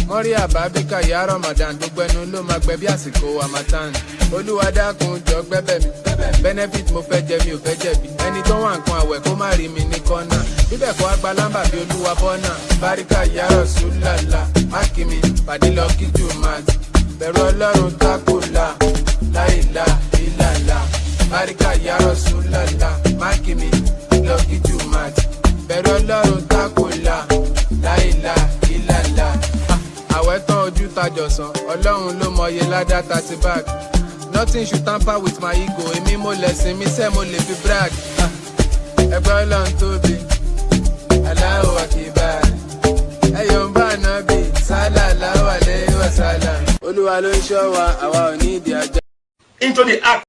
Mori Ababika ya Ramadan dugbenu lo ma gbe bi asiko Hamatan. Olúwa dákun jọ̀ọ́ gbẹ̀bẹ̀ mi. Benefit mo fẹ́ jẹ mi ò fẹ́ jẹ̀bi. Ẹni tó wà nǹkan àwẹ̀ kó má rí mi ní kọ́nà. Bíbẹ̀ kọ́ àgbà lámbà bí Olúwa bọ́nà. Báríkà ya Rasulullah. Mákìmí pàdé lọ kí Jùmọ̀tì. Bẹ̀rù Ọlọ́run tákùlà. La ilaha illallah. Báríkà ya Rasulullah. Mákìmí lọ kí Jùmọ̀tì. Bẹ̀rù Ọlọ́run tákùlà. La ilaha illallah. Àwẹ̀ tán ojú tajọ̀sán, Ọlọ́run ló mọye ládá 30 bag. Nothing should tamper with my ego, èmi mo lẹ̀sìn mi sẹ́ mo lè fi brag. Ẹgbẹ́ Ọlọ́run tóbi, Allahu Akbar. Ẹyọ̀ ń bá nábì, sallallahu alayhi wa sallam. Olúwa ló ń ṣọ́ wa, àwa ò ní ìdí ajá. Into the act.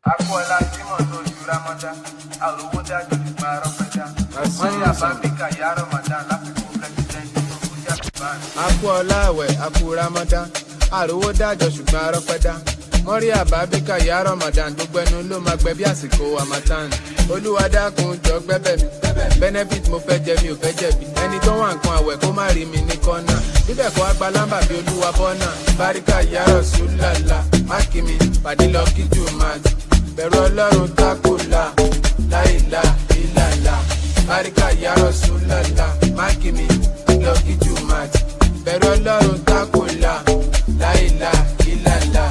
Akola Jimo to Ramadan, Aluwo dájú ti parọ́ pẹ́já. Mori Ababika ya Ramadan lásìkò president tó kújà ban. Akola àwẹ̀ Aku Ramadan, àròwó dájọ́ ṣùgbọ́n arọ́ pẹ́dá. Mori Ababika ya Ramadan dugbenu ló ma gbẹ bí àsìkò Hamatan. Olúwa dákun jọ̀ọ́ gbẹ̀bẹ̀ mi. Benefit mo fẹ́ jẹ mi ò fẹ́ jẹ̀bi. Ẹni tó wà nǹkan àwẹ̀ kó má rí mi ní kọ́nà. Bíbẹ̀ kọ́ àgbà lámbà bí Olúwa bọ́nà. Báríkà ya Rasulullah. Mákìmí pàdé lọ kí Jùmọ̀tì. Bẹ̀rù Ọlọ́run tákùlà. La ilaha illallah. Báríkà ya Rasulullah. Mákìmí lọ kí Jùmọ̀tì. Bẹ̀rù Ọlọ́run tákùlà. La ilaha illallah.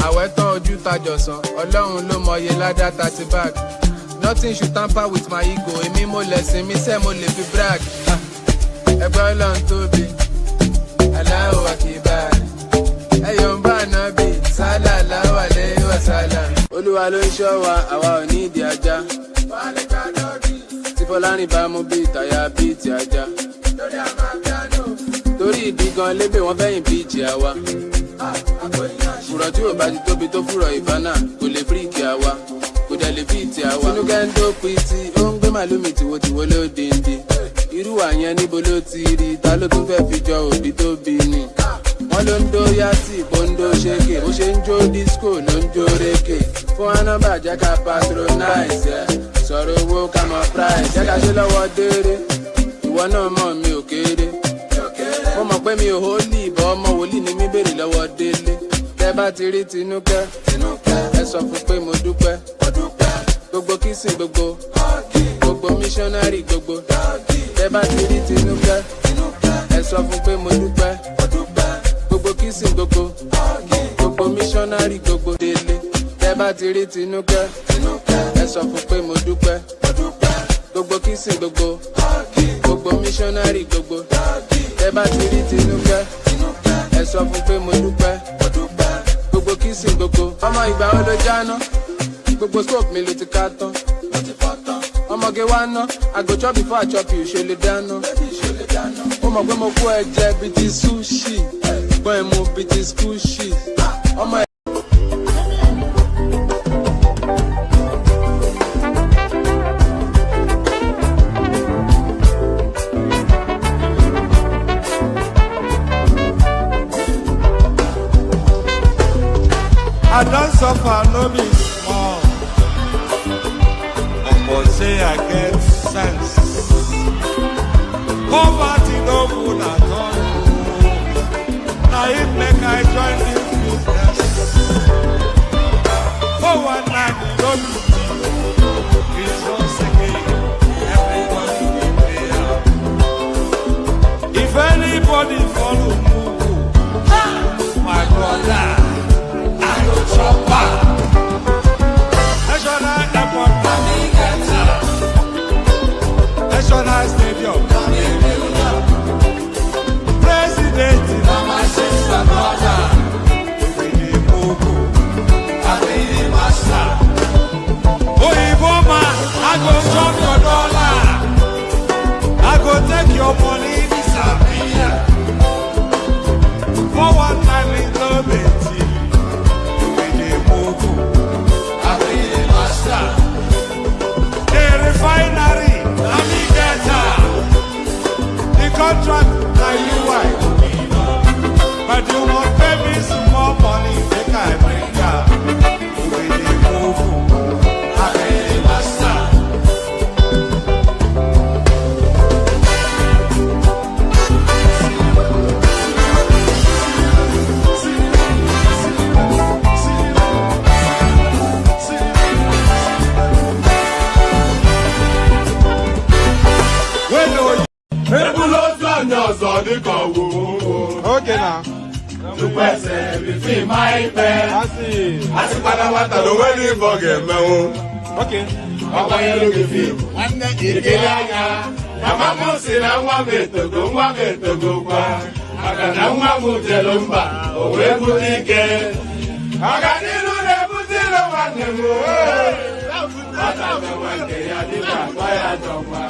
Àwẹ̀ tán ojú tajọ̀sán, Ọlọ́run ló mọye ládá 30 bag. Nothing should tamper with my ego, èmi mo lẹ̀sìn mi sẹ́ mo lè fi brag. Ẹgbẹ́ Ọlọ́run tóbi, Allahu Akbar. Ẹyọ̀ ń bá nábì, sallallahu alayhi wa sallam. Olúwa ló ń ṣọ́ wa, àwa ò ní ìdí ajá. Tí Fọlárin bá mú bí ìtàyà bí ti ajá. Torí ìdí gan lébè wọ́n fẹ́yìn bí ìjì àwa. Fùrọ̀ tí ò bá ti tóbi tó fùrọ̀ ìfánà kò lè fíríkì àwa. Kò dẹ̀ lè fi ìtì àwa. Tinú gẹ́ńdó pìtì, ó ń gbé màlúmi tìwotìwo ló dìndì. Irú àyẹn níbo ló ti rí, ta ló tún fẹ́ fi jọ òbí tó bí ni. Wọ́n ló ń dó yàtì, bóńdó ṣéke. Bó ṣe ń jó disco ló ń jó rékè. Fún anọ́bà jẹ́ ká patronize ẹ̀. Sọ̀rọ̀ owó ká mọ price. Jẹ́ ká ṣe lọ́wọ́ déédé. Ìwọ náà mọ̀ mi ò kéré. Mo mọ̀ pé mi ò hólì ìbọn ọmọ wòlíì ni mi béèrè lọ́wọ́ délé. Tẹ́ bá ti rí Tinúkẹ́, ẹ sọ fún pé mo dúpẹ́. Gbogbo kìsìn gbogbo missionary gbogbo. Tẹ́ bá ti rí Tinúkẹ́, ẹ sọ fún pé mo dúpẹ́. Gbogbo kìsìn gbogbo missionary gbogbo délé. Tẹ́ bá ti rí Tinúkẹ́, ẹ sọ fún pé mo dúpẹ́. Gbogbo kìsìn gbogbo missionary gbogbo. Tẹ́ bá ti rí Tinúkẹ́, ẹ sọ fún pé mo dúpẹ́. Gbogbo kìsìn gbogbo. Ọmọ ìgbà wo ló jáná? Gbogbo scope mi ló ti ká tán. Ọmọge wá ná, I go chop before I chop you, ṣe lè dáná. Ó mọ̀ pé mo kó ẹ̀jẹ̀ bíi ti sushi. Gbọ́n ẹ̀ mú bíi ti squishy. Ọmọ ẹ̀. I don't suffer, no be small. But say I get sense. Poverty no good at all. Now it make I join this business. For one night, no be it's once again. Everybody will pay out. If anybody follow Mugu, my brother, I go chopper. National airport, National stadium, President, my sister, brother, we be Mugu, I be the master. Oh, Iboma, I go chop your dollar. I go take your money, disappear. For one time in love, ní ọ̀sán ní kan wò ó. Okay now. Tupẹ̀sẹ̀ bí fi máa ń pẹ́. Àti pátápátá ló wẹ́ ní ìfọ̀gẹ̀ mẹ́wọ́n. Okay. Ọkọ yẹn ló fi fi ìdílé anya. Màmá mú sí na nwa m etogo kwa. Maka na nwa m jẹ ló ń bà, òwe bú n'ike. Ọganiru na-ebute ilo nwanne m ooo. Ọta mẹ́wàá nke ya dịka akpa ya jọkwa.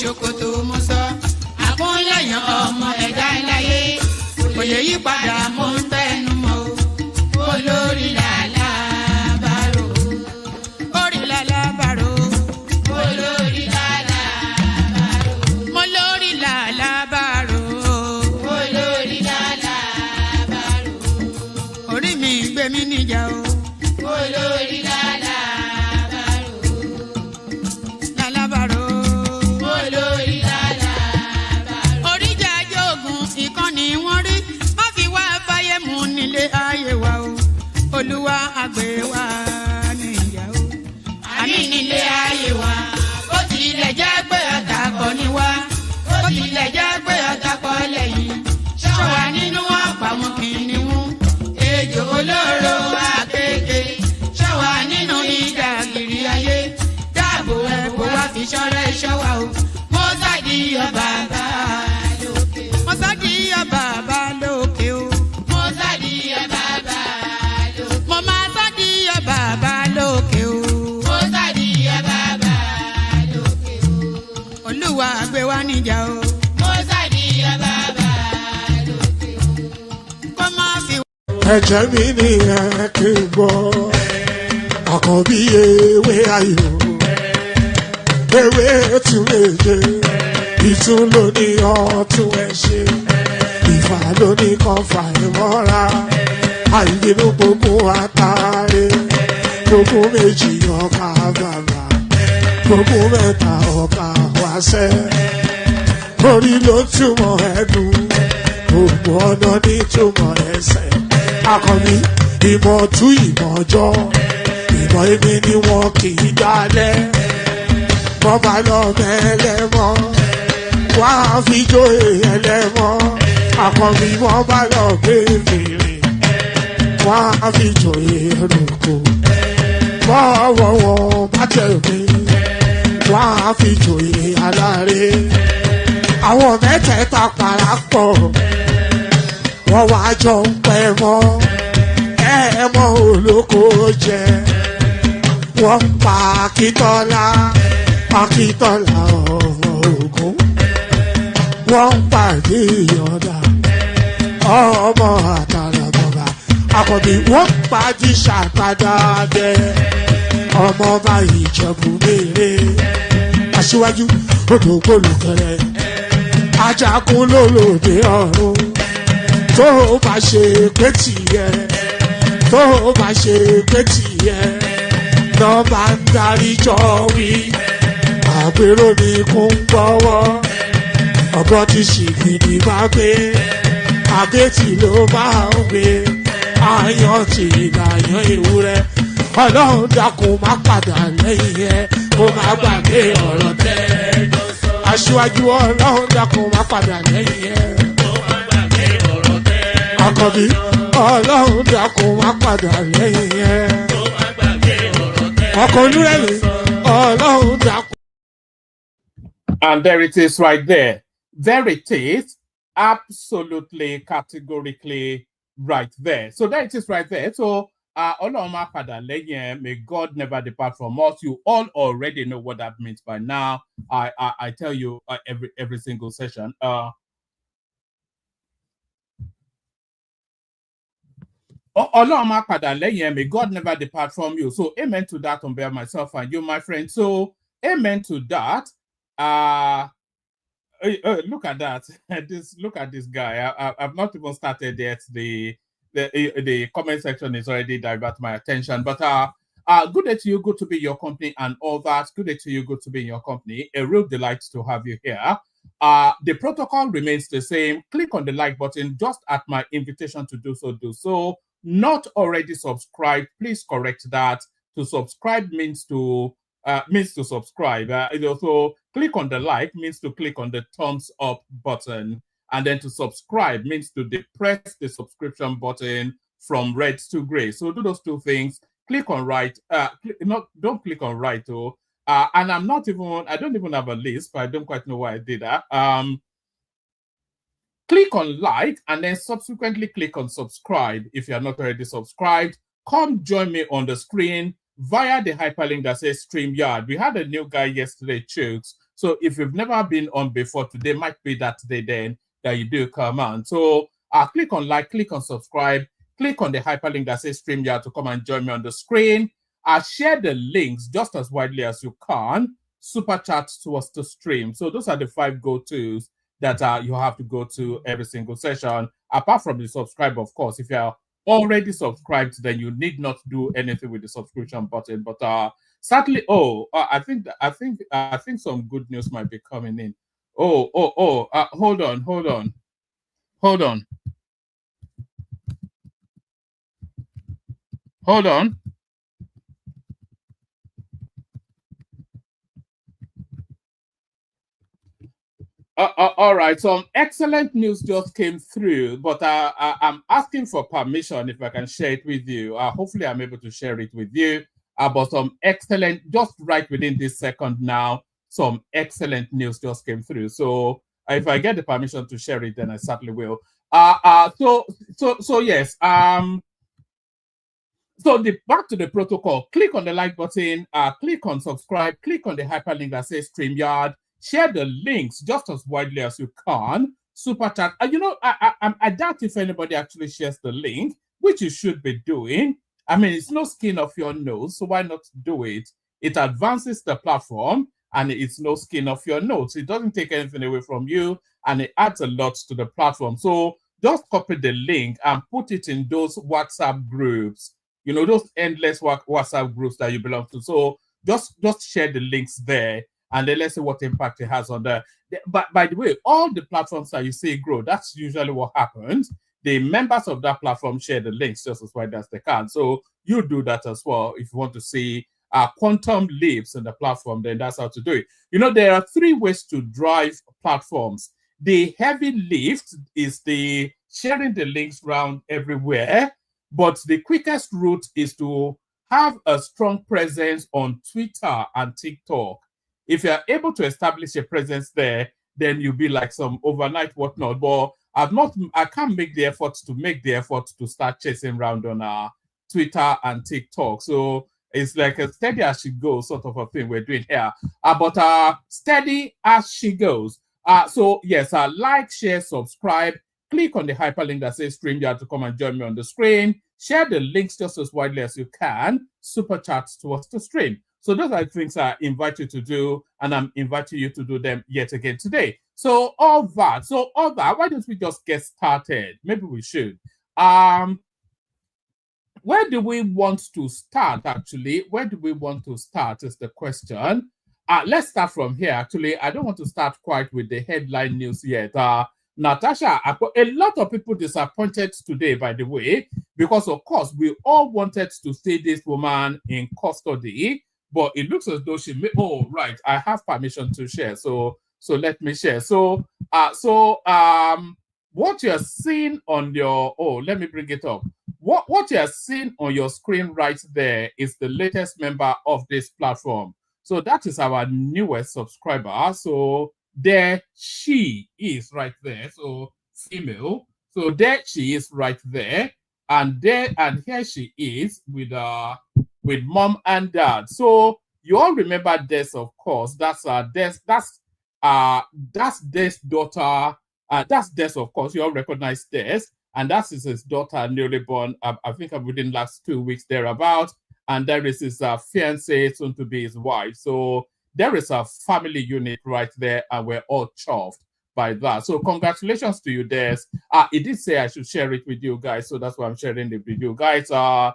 ṣòkòtò mo sọ àkúnlẹ̀yàn ọmọ ẹ̀dá láyé kò lè yí padà mo ń tẹnu mọ́ o olórí làlá bàrò orí làlá bàrò olórí làlá bàrò mo lórí làlá bàrò olórí làlá bàrò orí mi gbé mi níjà o olórí làlá. ìṣọ́rẹ́ ìṣọ́wà o. Mo ṣàdíyọ bàbá lókè o. Mo ṣàdíyọ bàbá lókè o. Mo ṣàdíyọ bàbá lókè o. Mo máa ṣàdíyọ bàbá lókè o. Mo ṣàdíyọ bàbá lókè o. Olúwa gbé wa níjà o. Mo ṣàdíyọ bàbá lókè o. Kó má fi. Ẹ̀jẹ̀ mi ni ẹ kí n gbọ́, àkànbí ewé ayò, ewé tún léde, ìtún ló ní ọtún ẹ ṣe, ìfà ló ní kan fà ẹ mọ́ra, àìbínú gbogbo àtàrẹ, gbogbo méjì ọkà bàbà, gbogbo mẹ́ta ọkà wáṣẹ́, orí ló túmọ̀ ẹnu, gbogbo ọ̀nà ní túmọ̀ ẹsẹ̀. Akọni ìmọ̀ tú ìmọ̀ ọjọ́, ìmọ̀ èmi ni wọn kì í dálẹ̀. Wọ́n bá lọ mẹ́lẹ́mọ́, wọ́n á fi jóye ẹlẹ́mọ́. Akọni wọ́n bá lọ gbé fèrè, wọ́n á fi jóye ẹlòkò. Bọ́ọ̀wọ̀ wọn bá tẹ̀ mí, wọ́n á fi jóye aláre. Àwọn mẹ́tẹ̀ẹ̀ta parapọ̀, wọ́n wá jọ ń pẹ́ mọ́, ẹ̀ẹ́mọ́ olóko jẹ. Wọ́n pa Akíntọ́lá, Akíntọ́lá ọmọ Ògún. Wọ́n pàdé Ìyọ̀dà, ọmọ Àtàràbọ̀bà. Àkànbí wọ́n pàdé Ṣàtàdá dẹ, ọmọ ọba Ìjẹ̀bú Mèrè. Aṣíwájú odò gbólùkẹrẹ, ajagun lólòdì ọ̀run. Tó o bá ṣe pé tìyẹ, tó o bá ṣe pé tìyẹ, lọ́ bá ń darí jọ wí. Àgbèrò ni kò ń gbọ́wọ́, ọ̀gọ́ ti ṣìgìdì bá gbé, àgétì ló máa ń gbé, àyàn ti ìlàyàn ewúrẹ́. Ọlọ́run dákun má padà lẹ́yìn ẹ, kó má gbàgbé ọ̀rọ̀ tẹ́. Aṣíwájú Ọlọ́run dákun má padà lẹ́yìn ẹ. Àkànbí Ọlọ́run dákun wá padà lẹ́yìn ẹ̀. Ọkọ̀ olúrẹ̀lẹ̀ Ọlọ́run dákun. And there it is right there. There it is. Absolutely, categorically right there. So there it is right there. So Ọlọ́run má padà lẹ́yìn ẹ̀. May God never depart from us. You all already know what that means by now. I tell you every single session. Ọlọ́run má padà lẹ́yìn ẹ̀, may God never depart from you. So amen to that on behalf of myself and you, my friend. So amen to that. Look at that. Look at this guy. I've not even started yet. The comment section is already diverted my attention. But good day to you. Good to be in your company and all that. Good day to you. Good to be in your company. A real delight to have you here. The protocol remains the same. Click on the like button just at my invitation to do so. Not already subscribed, please correct that. To subscribe means to subscribe. So click on the like means to click on the thumbs up button, and then to subscribe means to depress the subscription button from red to gray. So do those two things. Click on right. Don't click on right though. And I don't even have a list, but I don't quite know why I did that. Click on like and then subsequently click on subscribe if you are not already subscribed. Come join me on the screen via the hyperlink that says StreamYard. We had a new guy yesterday, Chooks. So if you've never been on before, today might be that day then that you do come on. So click on like, click on subscribe, click on the hyperlink that says StreamYard to come and join me on the screen. Share the links just as widely as you can. Super chat towards the stream. So those are the 5 go-tos that you have to go to every single session, apart from the subscribe, of course. If you are already subscribed, then you need not do anything with the subscription button. But sadly, I think some good news might be coming in. Hold on. All right, some excellent news just came through, but I'm asking for permission if I can share it with you. Hopefully, I'm able to share it with you. But some excellent, just right within this second now, some excellent news just came through. So if I get the permission to share it, then I certainly will. So yes. So back to the protocol. Click on the like button. Click on subscribe. Click on the hyperlink that says StreamYard. Share the links just as widely as you can. Super chat. I doubt if anybody actually shares the link, which you should be doing. I mean, it's no skin off your nose, so why not do it? It advances the platform, and it's no skin off your nose. It doesn't take anything away from you, and it adds a lot to the platform. So just copy the link and put it in those WhatsApp groups. You know, those endless WhatsApp groups that you belong to. So just share the links there, and then let's see what impact it has on the. But by the way, all the platforms that you see grow, that's usually what happens. The members of that platform share the links just as wide as they can. So you do that as well if you want to see quantum leaps in the platform. Then that's how to do it. You know, there are 3 ways to drive platforms. The heavy lift is the sharing the links around everywhere. But the quickest route is to have a strong presence on Twitter and TikTok. If you're able to establish a presence there, then you'll be like some overnight whatnot. But I can't make the effort to start chasing around on Twitter and TikTok. So it's like a steady as she goes sort of a thing we're doing here. But steady as she goes. So yes, like, share, subscribe. Click on the hyperlink that says StreamYard to come and join me on the screen. Share the links just as widely as you can. Super chats towards the stream. So those are the things I invite you to do, and I'm inviting you to do them yet again today. So all that, why don't we just get started? Maybe we should. Where do we want to start, actually? Where do we want to start is the question. Let's start from here, actually. I don't want to start quite with the headline news yet. Natasha, a lot of people disappointed today, by the way, because of course we all wanted to see this woman in custody, but it looks as though she may. Oh, right, I have permission to share, so let me share. So what you're seeing on your let me bring it up. What you're seeing on your screen right there is the latest member of this platform. So that is our newest subscriber. So there she is right there. So female. So there she is right there. And here she is with mom and dad. So you all remember Des, of course. That's Des daughter. That's Des, of course. You all recognize Des. And that is his daughter, newly born, I think within the last 2 weeks thereabout. And there is his fiancée, soon to be his wife. So there is a family unit right there, and we're all chuffed by that. So congratulations to you, Des. It did say I should share it with you guys, so that's why I'm sharing it with you guys. So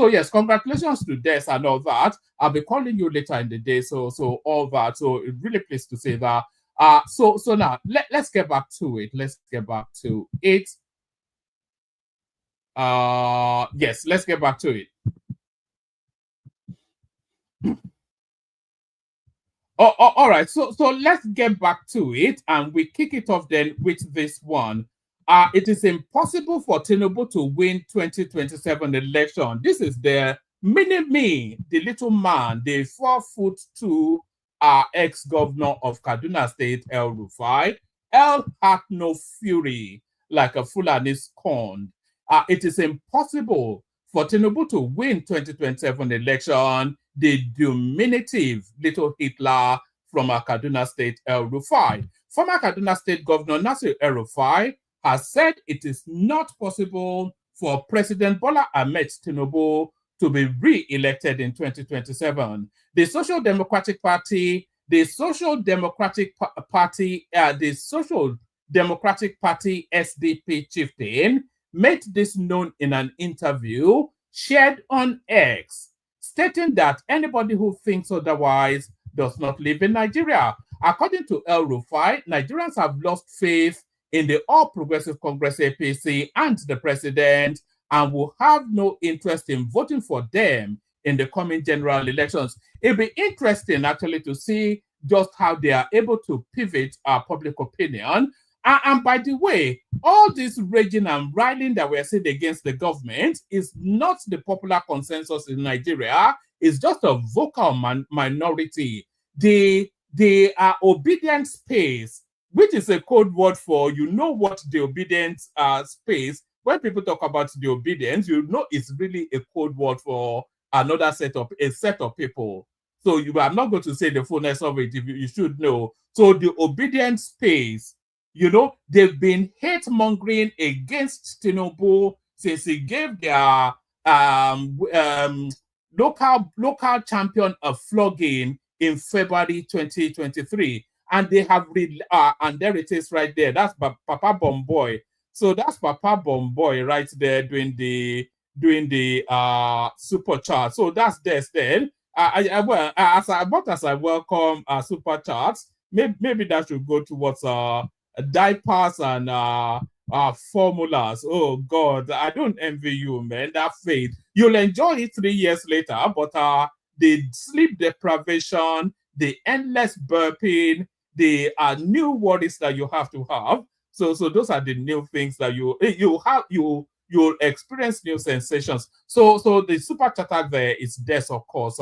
yes, congratulations to Des and all that. I'll be calling you later in the day. So all that. So really pleased to say that. So now let's get back to it. Let's get back to it. Yes, let's get back to it. All right. So let's get back to it, and we kick it off then with this one. It is impossible for Tinubu to win 2027 election. This is the mini-me, the little man, the 4'2" ex-governor of Kaduna State, El Rufai. El had no fury like a Fulani scorned. It is impossible for Tinubu to win 2027 election. The diminutive little Hitler from Kaduna State, El Rufai. Former Kaduna State Governor Nasir El Rufai has said it is not possible for President Bola Ahmed Tinubu to be re-elected in 2027. The Social Democratic Party SDP chieftain made this known in an interview shared on X, stating that anybody who thinks otherwise does not live in Nigeria. According to El Rufai, Nigerians have lost faith in the All Progressive Congress APC and the president, and will have no interest in voting for them in the coming general elections. It'll be interesting actually to see just how they are able to pivot our public opinion. And by the way, all this raging and riling that we're seeing against the government is not the popular consensus in Nigeria. It's just a vocal minority. the obedient space, which is a code word for, you know what the obedient space, when people talk about the obedience, you know it's really a code word for another set of people. So I'm not going to say the fullness of it, if you should know. So the obedient space, you know, they've been hate mongering against Tinubu since he gave their local champion a flogging in February 2023. And they have and there it is right there. That's Papa Bomboy. So that's Papa Bomboy right there doing the super chat. So that's there. As I welcome super chats, maybe that should go towards diapers and formulas. Oh God, I don't envy you, man. That faith, you'll enjoy it 3 years later, but the sleep deprivation, the endless burping, the new worries that you have to have. So those are the new things that you'll experience new sensations. So the super chatter there is Des, of course,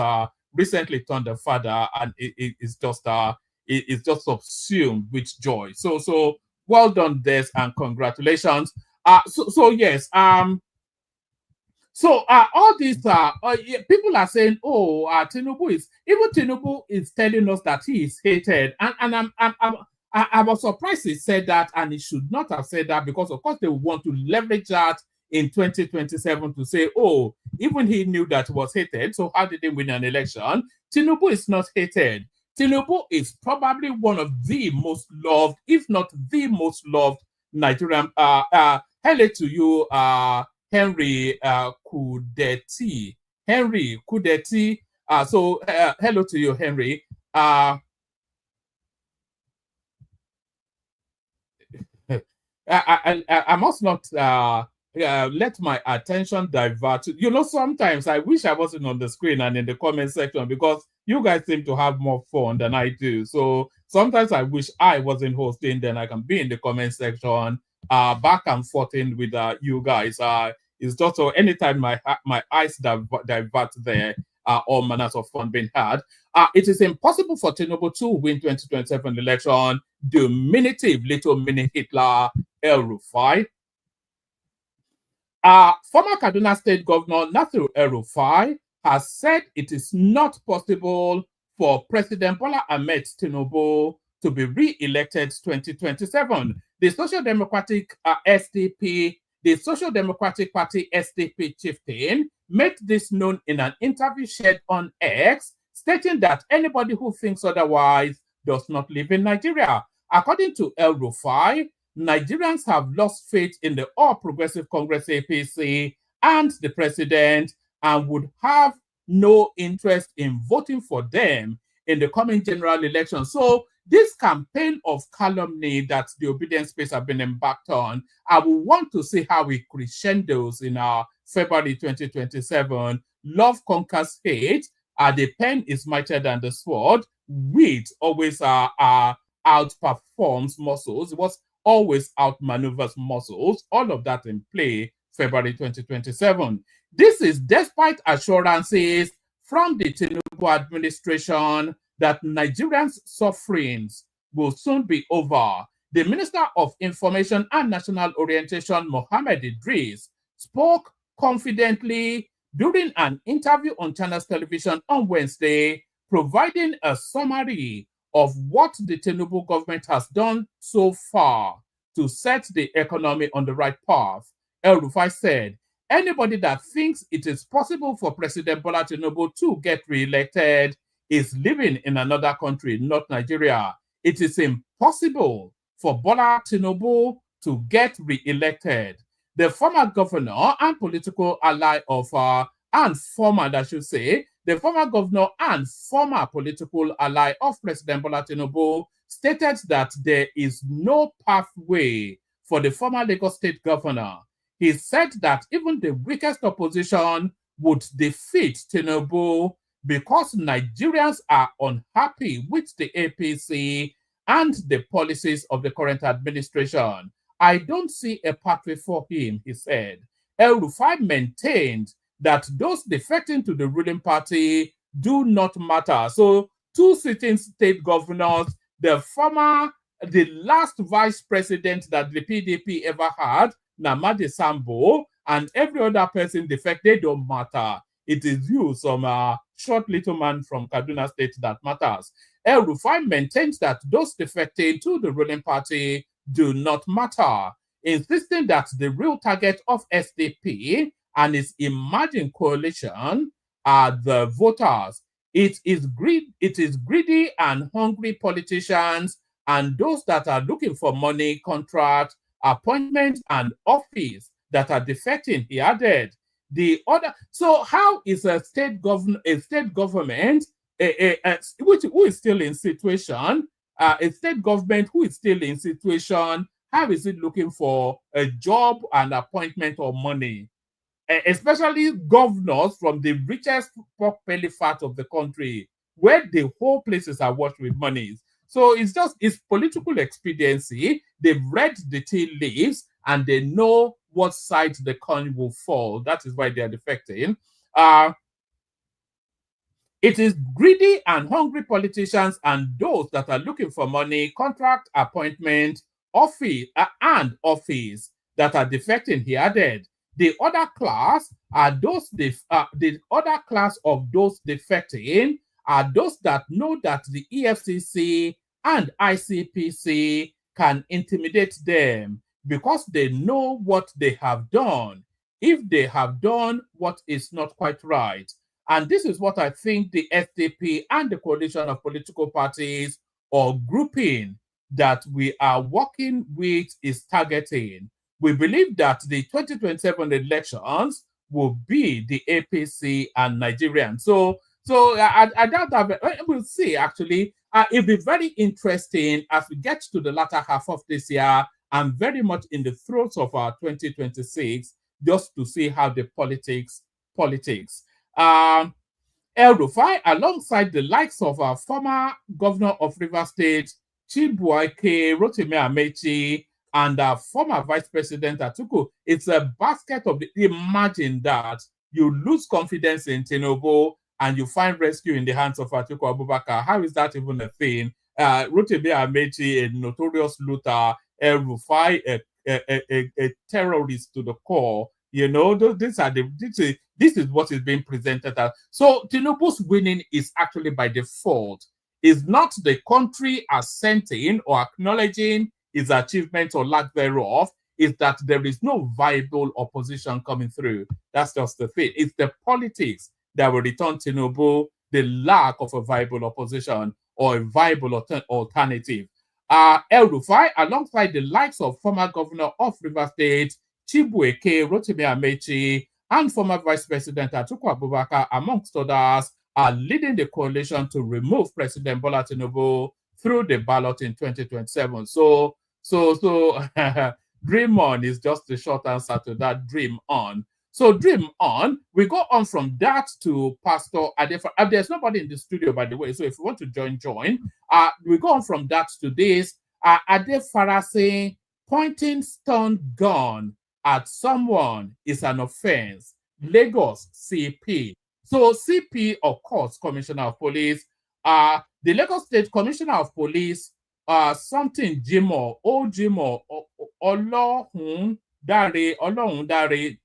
recently turned a father, and it's just subsumed with joy. So well done, Des, and congratulations. So yes, so all these people are saying, oh, Tinubu is telling us that he is hated, and I was surprised he said that, and he should not have said that, because of course they want to leverage that in 2027 to say, oh, even he knew that he was hated, so how did he win an election? Tinubu is not hated. Tinubu is probably one of the most loved, if not the most loved Nigerian. Hello to you, Henry Kudeti. Henry Kudeti. So hello to you, Henry. I must not let my attention divert. You know, sometimes I wish I wasn't on the screen and in the comment section, because you guys seem to have more fun than I do. So sometimes I wish I wasn't hosting, then I can be in the comment section, back and forth in with you guys. It's just so anytime my eyes divert there, all manners of fun being had. It is impossible for Tinubu to win 2027 election. Diminutive little mini Hitler El-Rufai. Former Kaduna State Governor Nassir El-Rufai has said it is not possible for President Bola Ahmed Tinubu to be re-elected 2027. The Social Democratic SDP, the Social Democratic Party SDP chieftain, made this known in an interview shared on X, stating that anybody who thinks otherwise does not live in Nigeria. According to El-Rufai, Nigerians have lost faith in the All Progressive Congress APC and the president, and would have no interest in voting for them in the coming general election. So this campaign of calumny that the obedience space have been embarked on, I will want to see how it crescendos in our February 2027. Love conquers hate. The pen is mightier than the sword. Wit always outperforms muscles. It was always outmaneuvers muscles. All of that in play February 2027. This is despite assurances from the Tinubu administration that Nigerians' sufferings will soon be over. The Minister of Information and National Orientation, Mohammed Idris, spoke confidently during an interview on Channels Television on Wednesday, providing a summary of what the Tinubu government has done so far to set the economy on the right path. El-Rufai said, anybody that thinks it is possible for President Bola Tinubu to get re-elected is living in another country, not Nigeria. It is impossible for Bola Tinubu to get re-elected. The former governor and political ally of, the former governor and former political ally of President Bola Tinubu stated that there is no pathway for the former Lagos State governor. He said that even the weakest opposition would defeat Tinubu because Nigerians are unhappy with the APC and the policies of the current administration. I don't see a pathway for him, he said. El-Rufai maintained that those defecting to the ruling party do not matter. So 2 sitting state governors, the last vice president that the PDP ever had, Namadi Sambo, and every other person defect, they don't matter. It is you, some short little man from Kaduna State, that matters. El Rufai maintains that those defecting to the ruling party do not matter, insisting that the real target of SDP and its emerging coalition are the voters. It is greedy and hungry politicians and those that are looking for money, contract, appointment, and office that are defecting, he added. So how is a state government who is still in situation, a state government who is still in situation, how is it looking for a job and appointment or money? Especially governors from the richest pork belly fat of the country, where the whole places are washed with money. So it's political expediency. They've read the tea leaves and they know what side the coin will fall. That is why they are defecting. It is greedy and hungry politicians and those that are looking for money, contract, appointment, office, and office that are defecting, he added. The other class are the other class of those defecting are those that know that the EFCC and ICPC can intimidate them because they know what they have done, if they have done what is not quite right. And this is what I think the SDP and the coalition of political parties or grouping that we are working with is targeting. We believe that the 2027 elections will be the APC and Nigerian. So I doubt that we'll see, actually. It'll be very interesting as we get to the latter half of this year and very much in the throes of our 2026, just to see how the politics. El Rufai, alongside the likes of our former governor of Rivers State, Chibuike Rotimi Amechi, and our former vice president Atuku, it's a basket of imagine that you lose confidence in Tinubu and you find rescue in the hands of Atiku Abubakar. How is that even a thing? Rotimi Amechi, a notorious looter, El Rufai, a terrorist to the core. You know, this is what is being presented as. So Tinubu's winning is actually by default. It's not the country assenting or acknowledging his achievements or lack thereof. Is that there is no viable opposition coming through. That's just the thing. It's the politics that will return Tinubu the lack of a viable opposition or a viable alternative. El Rufai, alongside the likes of former governor of Rivers State, Chibuike Rotimi Amechi, and former Vice President Atiku Abubakar, amongst others, are leading the coalition to remove President Bola Tinubu through the ballot in 2027. So dream on is just the short answer to that. Dream on. So dream on. We go on from that to Pastor Adefarasi. There's nobody in the studio, by the way, so if you want to join. We go on from that to this. Adefarasi pointing stun gun at someone is an offense. Lagos CP. So CP, of course, Commissioner of Police. The Lagos State Commissioner of Police, something Jimo, Olohun Dare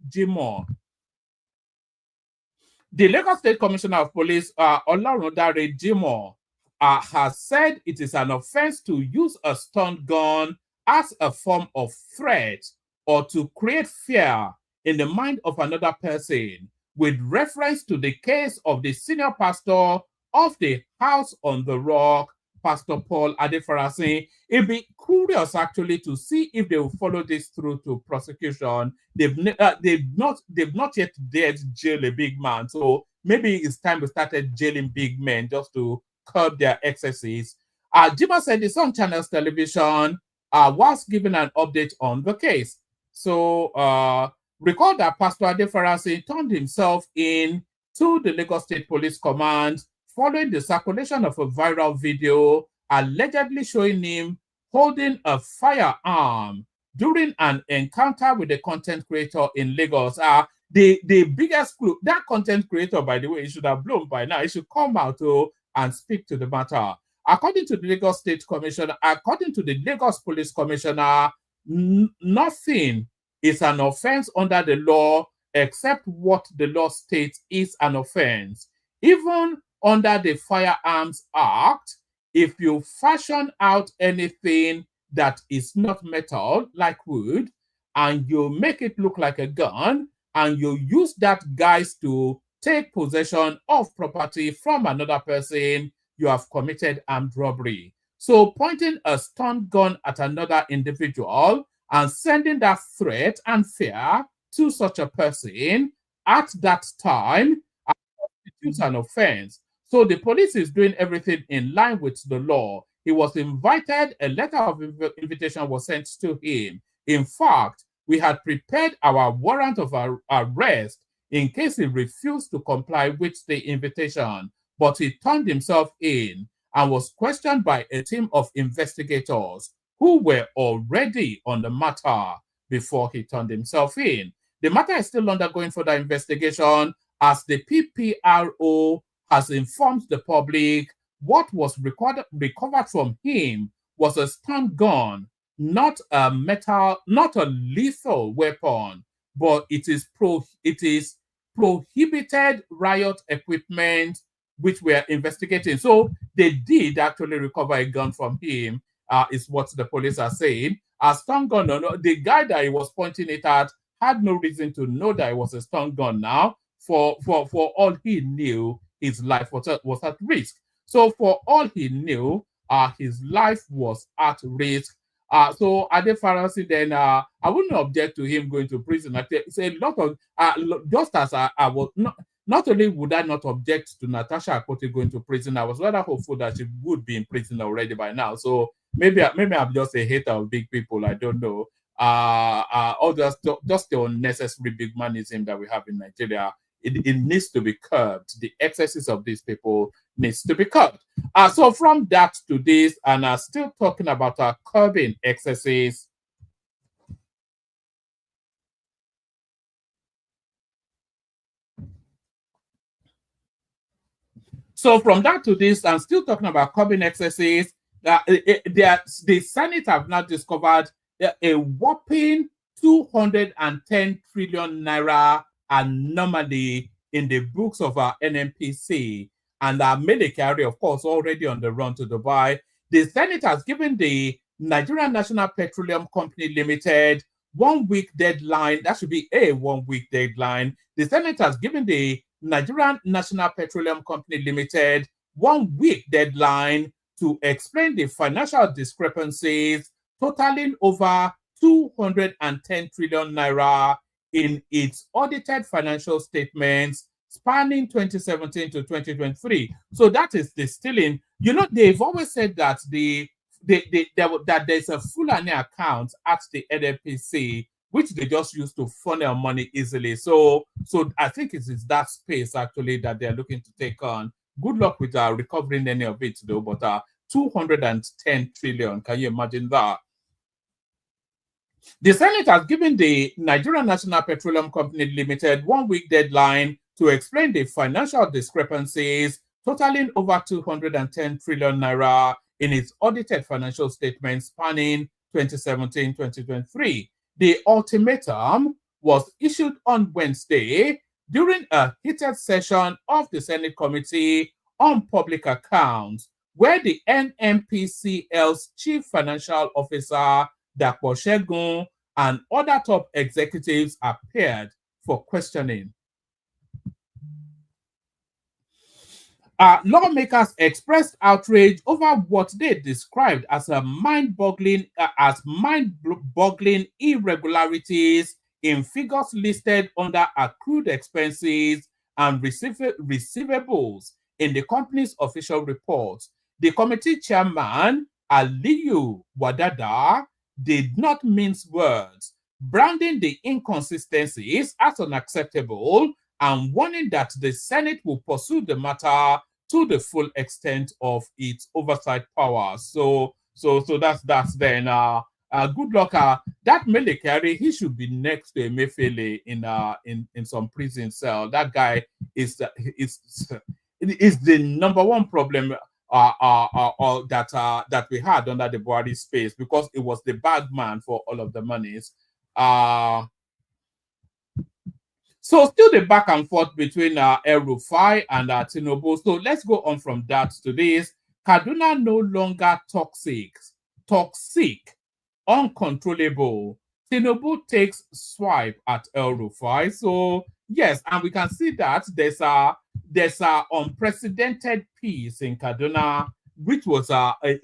Jimo. The Lagos State Commissioner of Police, Olohun Dare Jimo, has said it is an offense to use a stun gun as a form of threat or to create fear in the mind of another person, with reference to the case of the senior pastor of the House on the Rock, Pastor Paul Adefarasi. It'd be curious actually to see if they will follow this through to prosecution. They've not yet dared jail a big man, so maybe it's time we started jailing big men just to curb their excesses. Jima said it's on Channels Television whilst giving an update on the case. So recall that Pastor Adefarasi turned himself in to the Lagos State Police Command following the circulation of a viral video allegedly showing him holding a firearm during an encounter with a content creator in Lagos. The biggest clue, that content creator, by the way, he should have blown by now. He should come out and speak to the matter. According to the Lagos State Commissioner, according to the Lagos Police Commissioner, nothing is an offense under the law except what the law states is an offense. Even under the Firearms Act, if you fashion out anything that is not metal, like wood, and you make it look like a gun, and you use that guise to take possession of property from another person, you have committed armed robbery. So pointing a stun gun at another individual and sending that threat and fear to such a person at that time constitutes an offense. So the police is doing everything in line with the law. He was invited, a letter of invitation was sent to him. In fact, we had prepared our warrant of arrest in case he refused to comply with the invitation, but he turned himself in and was questioned by a team of investigators who were already on the matter before he turned himself in. The matter is still undergoing further investigation as the PPRO has informed the public what was recovered from him was a stun gun, not a lethal weapon, but it is prohibited riot equipment which we are investigating. So they did actually recover a gun from him, is what the police are saying. A stun gun, the guy that he was pointing it at had no reason to know that it was a stun gun now. For all he knew, his life was at risk. So for all he knew, his life was at risk. So Ade Farasi then, I wouldn't object to him going to prison. It's a lot of, just as I was, not only would I not object to Natasha Akpoti going to prison, I was rather hopeful that she would be in prison already by now. So maybe I'm just a hater of big people. I don't know. Or just the unnecessary big manism that we have in Nigeria. It needs to be curbed. The excesses of these people needs to be curbed. So from that to this, and still talking about curbing excesses. So from that to this, and still talking about curbing excesses, the Senate have now discovered a whopping 210 trillion naira anomaly in the books of our NNPC, and Mele Kyari, of course, already on the run to Dubai. The Senate has given the Nigerian National Petroleum Company Limited 1 week deadline. That should be a 1 week deadline. The Senate has given the Nigerian National Petroleum Company Limited 1 week deadline to explain the financial discrepancies totaling over 210 trillion naira in its audited financial statements spanning 2017 to 2023. So that is the stealing. They've always said that that there's a Fulani account at the NNPC, which they just use to funnel money easily. So I think it is that space actually that they're looking to take on. Good luck with recovering any of it though, but 210 trillion, can you imagine that? The Senate has given the Nigerian National Petroleum Company Limited 1 week deadline to explain the financial discrepancies totaling over 210 trillion naira in its audited financial statements spanning 2017-2023. The ultimatum was issued on Wednesday during a heated session of the Senate Committee on Public Accounts, where the NNPCL's Chief Financial Officer, Dapo Shegun, and other top executives appeared for questioning. Lawmakers expressed outrage over what they described as mind-boggling irregularities in figures listed under accrued expenses and receivables in the company's official reports. The committee chairman, Aliyu Wadada, did not mince words, branding the inconsistencies as unacceptable and warning that the Senate will pursue the matter to the full extent of its oversight powers. So that's then. Good luck. That Mele Kyari, he should be next to Emefiele in some prison cell. That guy is it is the number one problem that we had under the Buhari space, because it was the bagman for all of the monies. So still the back and forth between El Rufai and Tinubu. So let's go on from that to this. Kaduna no longer toxic, uncontrollable. Tinubu takes swipe at El Rufai. So yes, and we can see that there's a unprecedented peace in Kaduna, which was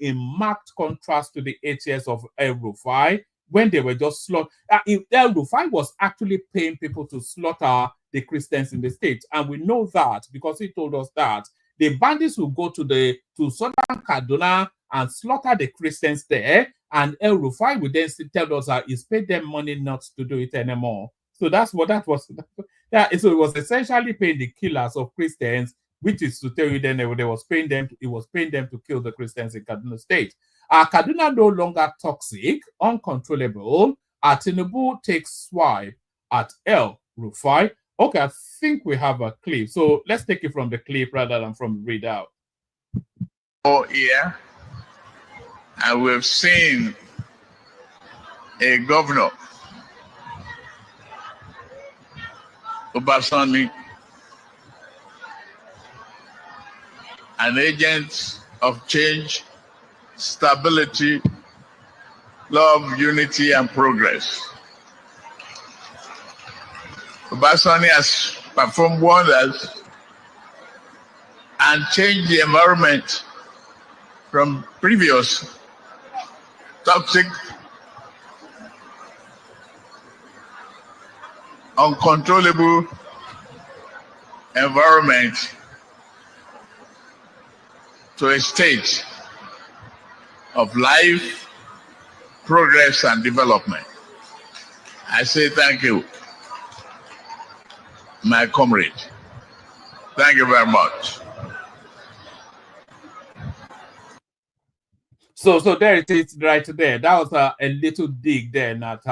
in marked contrast to the 8 years of El Rufai, when they were just slaughtering. El Rufai was actually paying people to slaughter the Christians in the state, and we know that because he told us that the bandits will go to southern Kaduna and slaughter the Christians there, and El Rufai would then tell us that he's paid them money not to do it anymore. So that's what that was. So it was essentially paying the killers of Christians, which is to tell you then it was paying them to kill the Christians in Kaduna State. Kaduna no longer toxic, uncontrollable. Tinubu takes swipe at El Rufai. Okay, I think we have a clip. So let's take it from the clip rather than from read out. Oh, yeah. And we've seen a governor, Obasani, an agent of change, stability, love, unity, and progress. Obasani has performed wonders and changed the environment from previous toxic, uncontrollable environment to a state of life, progress, and development. I say thank you, my comrade. Thank you very much. So there it is right there. That was a little dig there at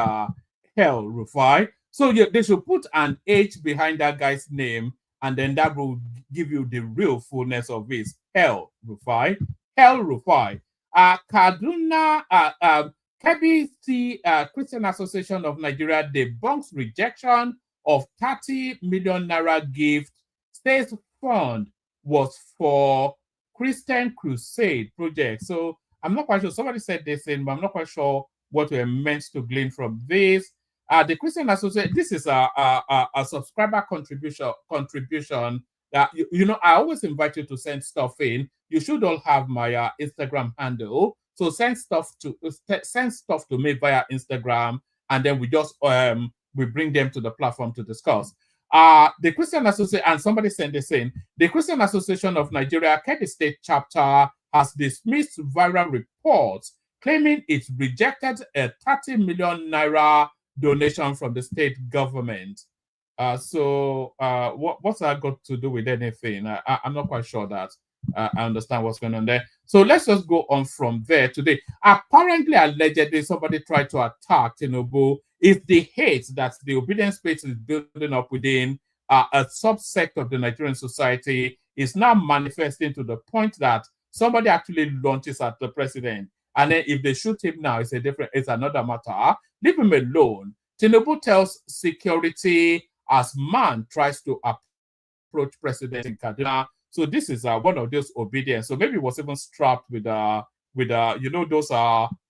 El Rufai. So they should put an H behind that guy's name, and then that will give you the real fullness of it. El Rufai. El Rufai. Kaduna, KBC, Christian Association of Nigeria, debunks rejection of 30 million naira gift. Says fund was for Christian Crusade project. So I'm not quite sure. Somebody said this in, but I'm not quite sure what we're meant to glean from this. The Christian Association, this is a subscriber contribution. You know, I always invite you to send stuff in. You should all have my Instagram handle. So send stuff to me via Instagram, and then we just we bring them to the platform to discuss. The Christian Association, and somebody sent this in, the Christian Association of Nigeria, Kebbi State chapter, has dismissed viral reports claiming it rejected a 30 million naira donation from the state government. What's that got to do with anything? I'm not quite sure that I understand what's going on there. So let's just go on from there today. Apparently, allegedly, somebody tried to attack Tinubu. It's the hate that the obedience space is building up within a subsect of the Nigerian society is now manifesting to the point that somebody actually launches at the president. And then if they shoot him now, it's another matter. Leave him alone. Tinubu tells security as man tries to approach president in Kaduna. So this is one of those obedience. So maybe it was even strapped with you know, those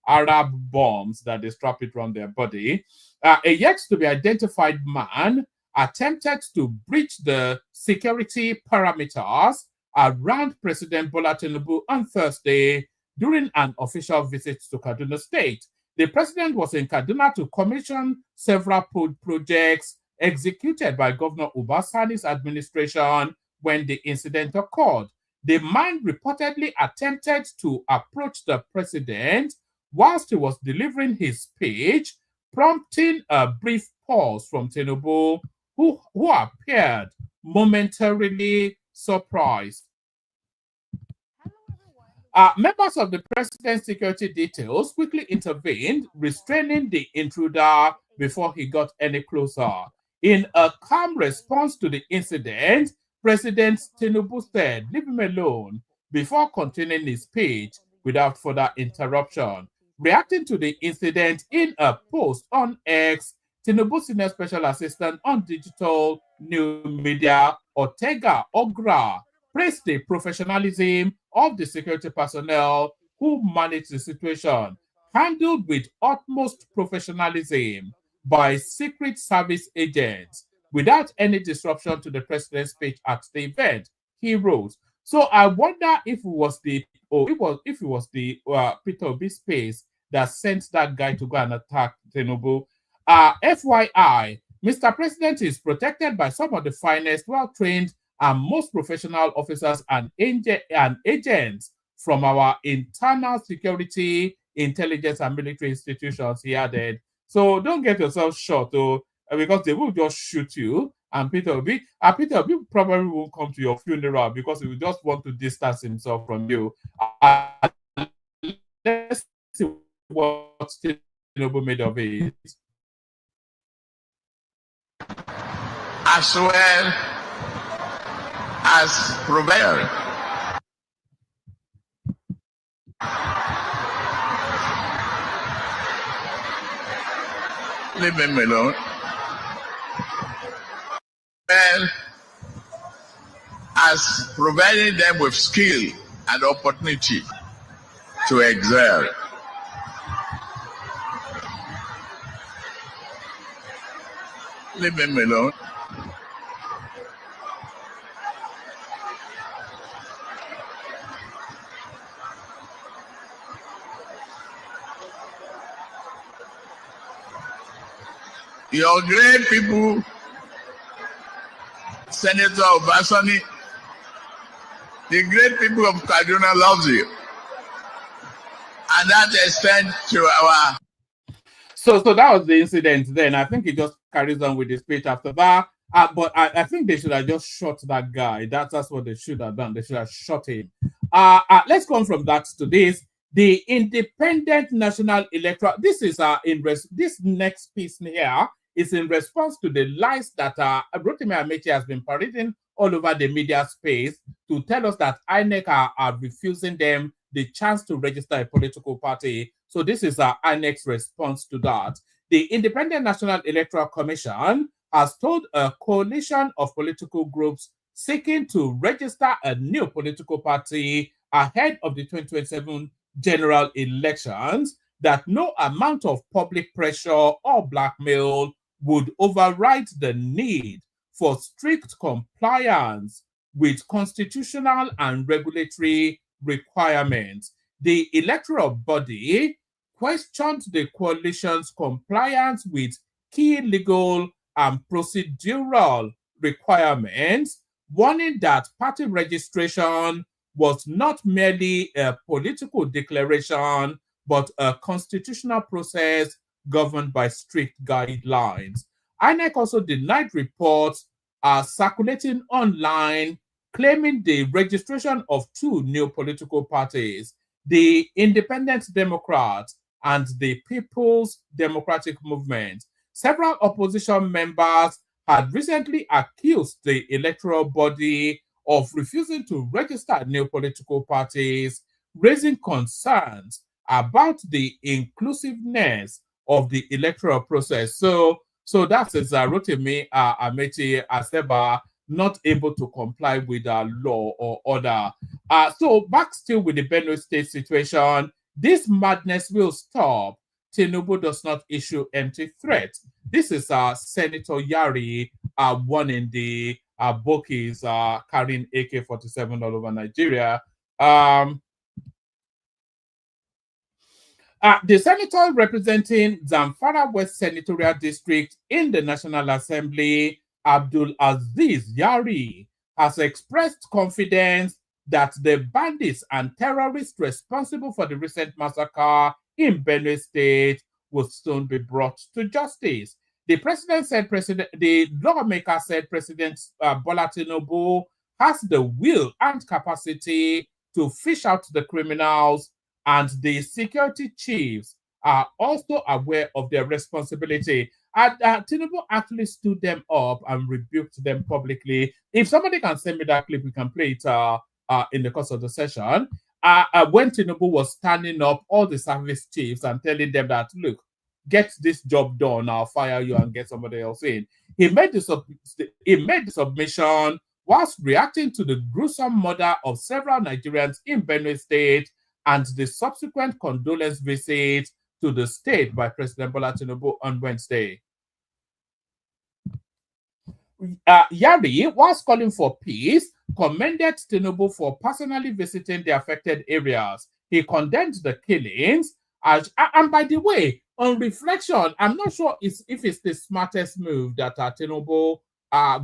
Arab bombs that they strap it around their body. A yet to be identified man attempted to breach the security parameters around President Bola Tinubu on Thursday during an official visit to Kaduna State. The president was in Kaduna to commission several projects executed by Governor Obasani's administration when the incident occurred. The man reportedly attempted to approach the president whilst he was delivering his speech, prompting a brief pause from Tinubu, who appeared momentarily surprised. Members of the president's security details quickly intervened, restraining the intruder before he got any closer. In a calm response to the incident, President Tinubu said, "Leave him alone," before continuing his speech without further interruption. Reacting to the incident in a post on X, Tinubu Senior Special Assistant on Digital New Media, Ortega Ogra, praised the professionalism of the security personnel who managed the situation, handled with utmost professionalism by Secret Service agents without any disruption to the president's speech at the event, he wrote. So I wonder if it was the Peter Obi space that sent that guy to go and attack Tinubu. FYI, Mr. President is protected by some of the finest, well-trained, and most professional officers and agents from our internal security, intelligence, and military institutions, he added. So don't get yourself shot, because they will just shoot you. And Peter Obi probably won't come to your funeral because he will just want to distance himself from you. Let's see what Tinubu made of it. As well as prevail. Leave him alone. Well, as providing them with skill and opportunity to excel. Leave him alone. Your great people, Senator Obasani, the great people of Kaduna loves you. And that extends to our... So that was the incident then. I think he just carries on with the speech after that. But I think they should have just shot that guy. That's what they should have done. They should have shot him. Let's come from that to this. The Independent National Electoral... This is this next piece here is in response to the lies that Rotimi Amechi has been parading all over the media space to tell us that INEC are refusing them the chance to register a political party. So this is INEC's response to that. The Independent National Electoral Commission has told a coalition of political groups seeking to register a new political party ahead of the 2027 general elections that no amount of public pressure or blackmail would override the need for strict compliance with constitutional and regulatory requirements. The electoral body questioned the coalition's compliance with key legal and procedural requirements, warning that party registration was not merely a political declaration, but a constitutional process governed by strict guidelines. INEC also denied reports circulating online claiming the registration of two new political parties, the Independent Democrats and the People's Democratic Movement. Several opposition members had recently accused the electoral body of refusing to register new political parties, raising concerns about the inclusiveness of the electoral process. So that is Rotimi Amechi as ever not able to comply with law or order. So back still with the Benue State situation, this madness will stop. Tinubu does not issue empty threats. This is Senator Yari warning the Bokis carrying AK-47 all over Nigeria. The senator representing Zamfara West Senatorial District in the National Assembly, Abdul Aziz Yari, has expressed confidence that the bandits and terrorists responsible for the recent massacre in Benue State will soon be brought to justice. The lawmaker said President Bola Tinubu has the will and capacity to fish out the criminals, and the security chiefs are also aware of their responsibility. And Tinubu actually stood them up and rebuked them publicly. If somebody can send me that clip, we can play it in the course of the session. When Tinubu was standing up all the service chiefs and telling them that, look, get this job done, I'll fire you and get somebody else in. He made the submission whilst reacting to the gruesome murder of several Nigerians in Benue State and the subsequent condolence visit to the state by President Bola Tinubu on Wednesday. Yari, whilst calling for peace, commended Tinubu for personally visiting the affected areas. He condemned the killings. And by the way, on reflection, I'm not sure if it's the smartest move that Tinubu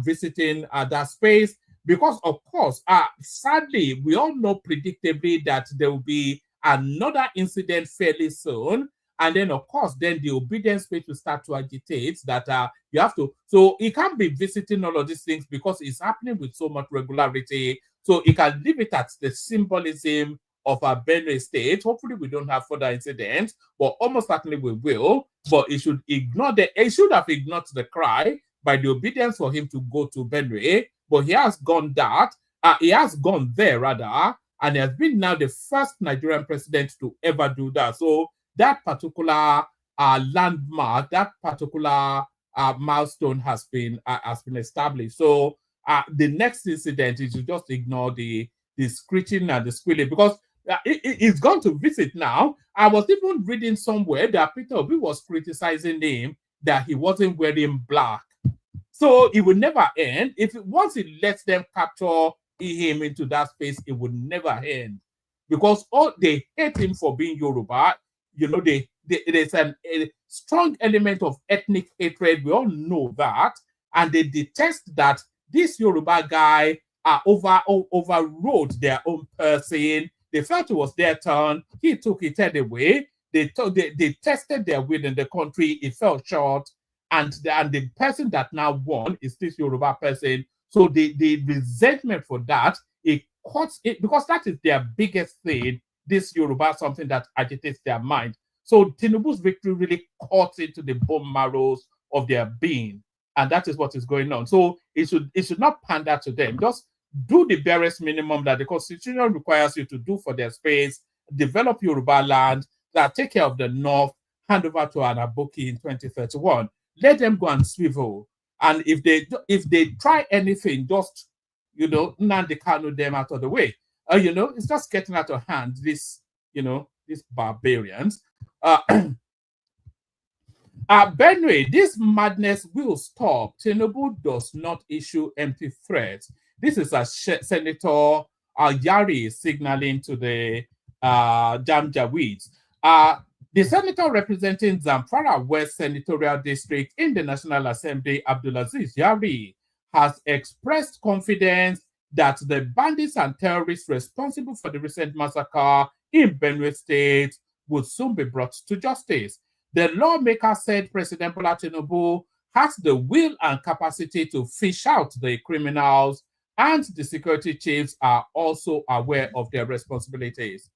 visiting that space, because of course, sadly, we all know predictably that there will be another incident fairly soon. And then, of course, then the obedience page will start to agitate that you have to. So he can't be visiting all of these things because it's happening with so much regularity. So he can leave it at the symbolism of our Benue State. Hopefully, we don't have further incidents, but almost certainly we will. But it should ignore it should have ignored the cry by the obedience for him to go to Benue. But he has gone there rather, and he has been now the first Nigerian president to ever do that. So that particular landmark, that particular milestone has been established. So the next incident is to just ignore the screeching and the squealing, because he's gone to visit now. I was even reading somewhere that Peter Obi was criticizing him that he wasn't wearing black. So it will never end. Once he lets them capture him into that space, it will never end, because they hate him for being Yoruba. You know, there's a strong element of ethnic hatred. We all know that. And they detest that this Yoruba guy overrode their own person. They felt it was their turn. He took it anyway. They tested their will in the country. It fell short. And the person that now won is this Yoruba person. So the resentment for that, it cuts it, because that is their biggest thing. This Yoruba, something that agitates their mind. So Tinubu's victory really cuts into the bone marrows of their being, and that is what is going on. So it should not pander to them. Just do the barest minimum that the Constitution requires you to do for their space. Develop Yoruba land, take care of the North, hand over to Anaboki in 2031. Let them go and swivel. And if they try anything, just Nnamdi Kanu them out of the way. It's just getting out of hand, these barbarians. Benue, this madness will stop. Tinubu does not issue empty threats. This is a Senator Yari signaling to the Janjaweeds. The senator representing Zamfara West Senatorial District in the National Assembly, Abdulaziz Yari, has expressed confidence that the bandits and terrorists responsible for the recent massacre in Benue State would soon be brought to justice. The lawmaker said President Bola Tinubu has the will and capacity to fish out the criminals, and the security chiefs are also aware of their responsibilities.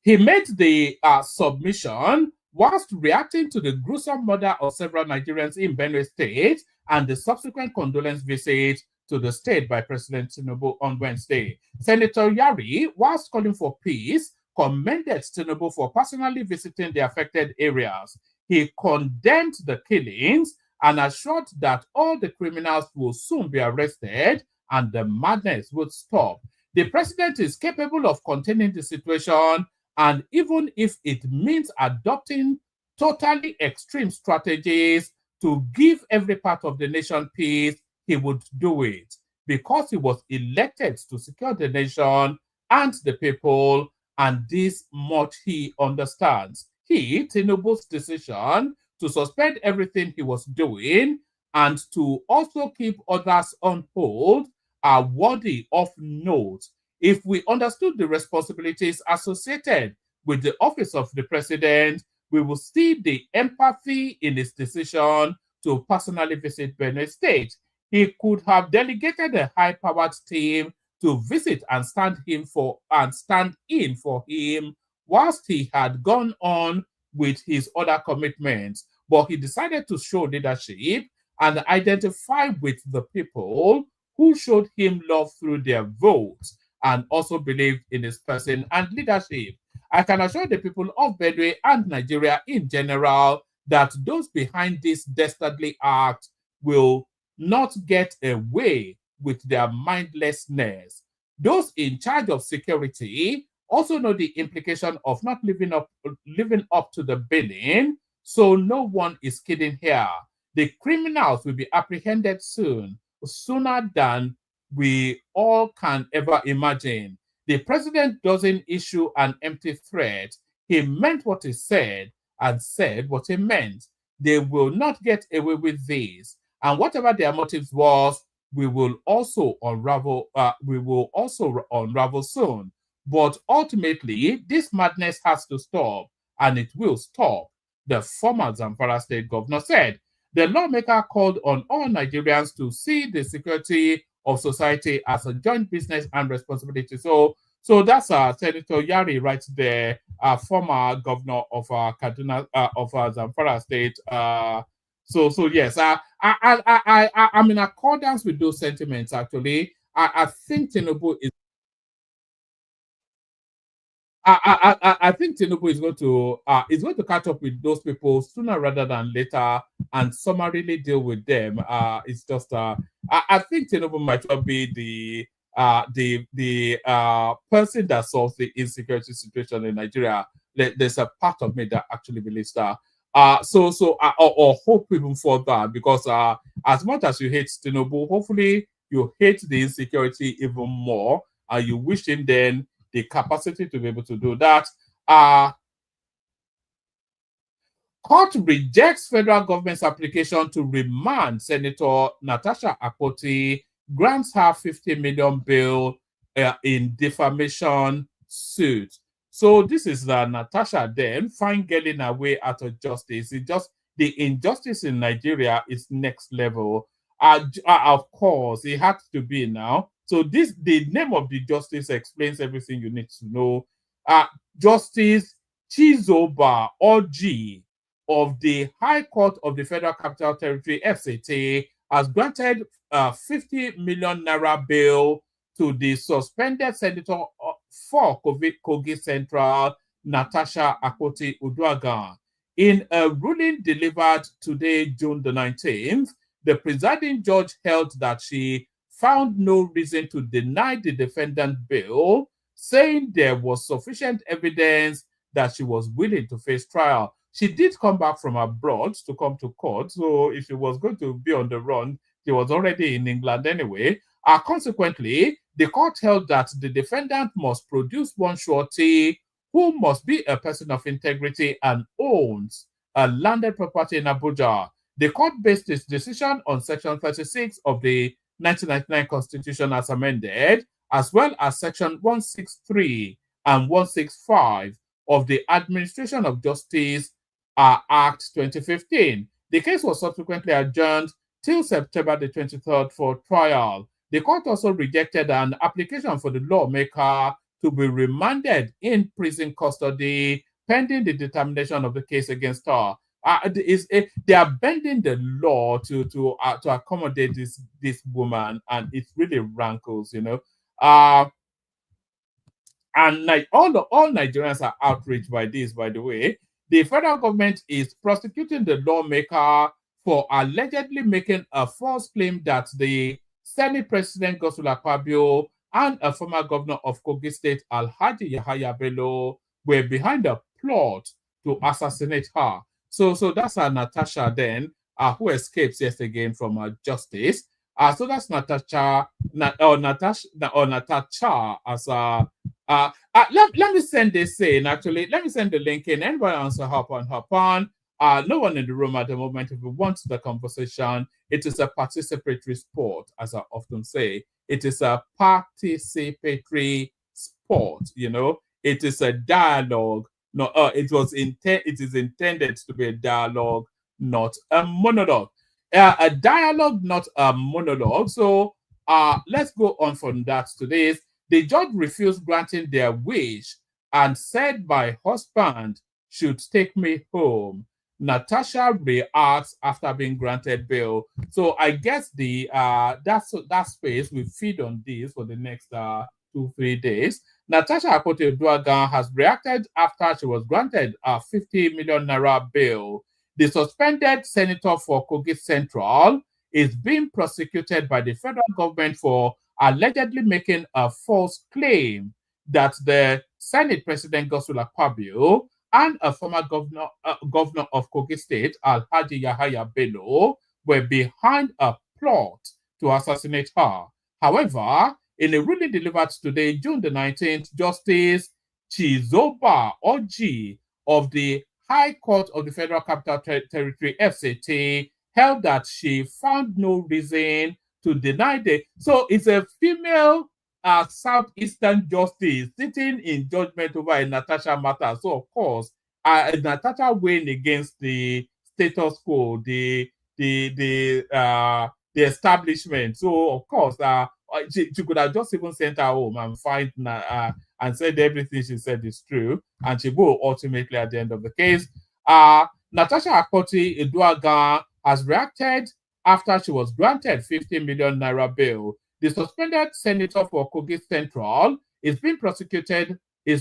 He made the submission whilst reacting to the gruesome murder of several Nigerians in Benue State and the subsequent condolence visit to the state by President Tinubu on Wednesday. Senator Yari, whilst calling for peace, commended Tinubu for personally visiting the affected areas. He condemned the killings and assured that all the criminals will soon be arrested and the madness would stop. The president is capable of containing the situation, and even if it means adopting totally extreme strategies to give every part of the nation peace, he would do it, because he was elected to secure the nation and the people, and this much he understands. Tinubu's decision to suspend everything he was doing and to also keep others on hold are worthy of note. If we understood the responsibilities associated with the office of the president, we will see the empathy in his decision to personally visit Benue State. He could have delegated a high-powered team to visit and stand in for him whilst he had gone on with his other commitments, but he decided to show leadership and identify with the people who showed him love through their votes and also believed in his person and leadership. I can assure the people of Benue and Nigeria in general that those behind this dastardly act will not get away with their mindlessness. Those in charge of security also know the implication of not living up to the billing, so no one is kidding here. The criminals will be apprehended soon, sooner than we all can ever imagine. The president doesn't issue an empty threat. He meant what he said and said what he meant. They will not get away with this. And whatever their motives was, we will also unravel. Soon. But ultimately, this madness has to stop, and it will stop. The former Zamfara state governor said. The lawmaker called on all Nigerians to see the security of society as a joint business and responsibility. So that's Senator Yari right there, former governor of Kaduna of Zamfara State. So yes, I'm in accordance with those sentiments. Actually, I think Tinubu is. I think Tinubu is going to catch up with those people sooner rather than later and summarily deal with them. It's just I think Tinubu might not be the person that solves the insecurity situation in Nigeria. There's a part of me that actually believes that. Or hope even for that, because as much as you hate Tinubu, hopefully you hate the insecurity even more, and you wish him then the capacity to be able to do that. Court rejects federal government's application to remand Senator Natasha Akpoti, grants her 50 million bail in defamation suit. So this is Natasha then fine getting her way out of justice. It just the injustice in Nigeria is next level. Of course, it had to be now. So the name of the justice explains everything you need to know. Justice Chizoba Oji of the High Court of the Federal Capital Territory, FCT, has granted 50 million naira bail to the suspended senator for Kogi Central, Natasha Akpoti Uduaghan. In a ruling delivered today, June the 19th, the presiding judge held that she found no reason to deny the defendant bail, saying there was sufficient evidence that she was willing to face trial. She did come back from abroad to come to court, so if she was going to be on the run, she was already in England anyway. Consequently, the court held that the defendant must produce one surety who must be a person of integrity and owns a landed property in Abuja. The court based its decision on Section 36 of the 1999 Constitution as amended, as well as Section 163 and 165 of the Administration of Justice Act 2015. The case was subsequently adjourned till September the 23rd for trial. The court also rejected an application for the lawmaker to be remanded in prison custody pending the determination of the case against her. They are bending the law to accommodate this woman, and it really rankles, you know. And like all Nigerians are outraged by this, by the way. The federal government is prosecuting the lawmaker for allegedly making a false claim that the Senate President Godswill Akpabio and a former governor of Kogi State, Alhaji Yahaya Bello, were behind a plot to assassinate her. So that's Natasha then, who escapes yet again from justice. So that's Natasha as let me send this in. Actually, let me send the link in. Anybody wants to hop on. No one in the room at the moment. If you want the conversation, it is a participatory sport, as I often say. It is a participatory sport. You know, it is a dialogue. No, it is intended to be a dialogue, not a monologue. A dialogue, not a monologue. So let's go on from that to this. The judge refused granting their wish and said my husband should take me home. Natasha reacts after being granted bail. So I guess the that space will feed on this for the next 2-3 days. Natasha Akpoti N50 has reacted after she was granted a 50 million naira bail. The suspended senator for Kogi Central is being prosecuted by the federal government for allegedly making a false claim that the Senate President Godswill Akpabio and a former governor of Kogi State, Alhaji Yahaya Bello, were behind a plot to assassinate her. However, in a ruling delivered today, June the 19th, Justice Chizoba Oji of the High Court of the Federal Capital Territory, FCT, held that she found no reason to deny the... So it's a female Southeastern justice sitting in judgment over a Natasha matter. So, of course, Natasha win against the status quo, the establishment. So, of course, she could have just even sent her home and find and said everything she said is true, and she will ultimately at the end of the case. Natasha Akpoti N50 has reacted after she was granted 50 million naira bail. The suspended senator for Kogi Central is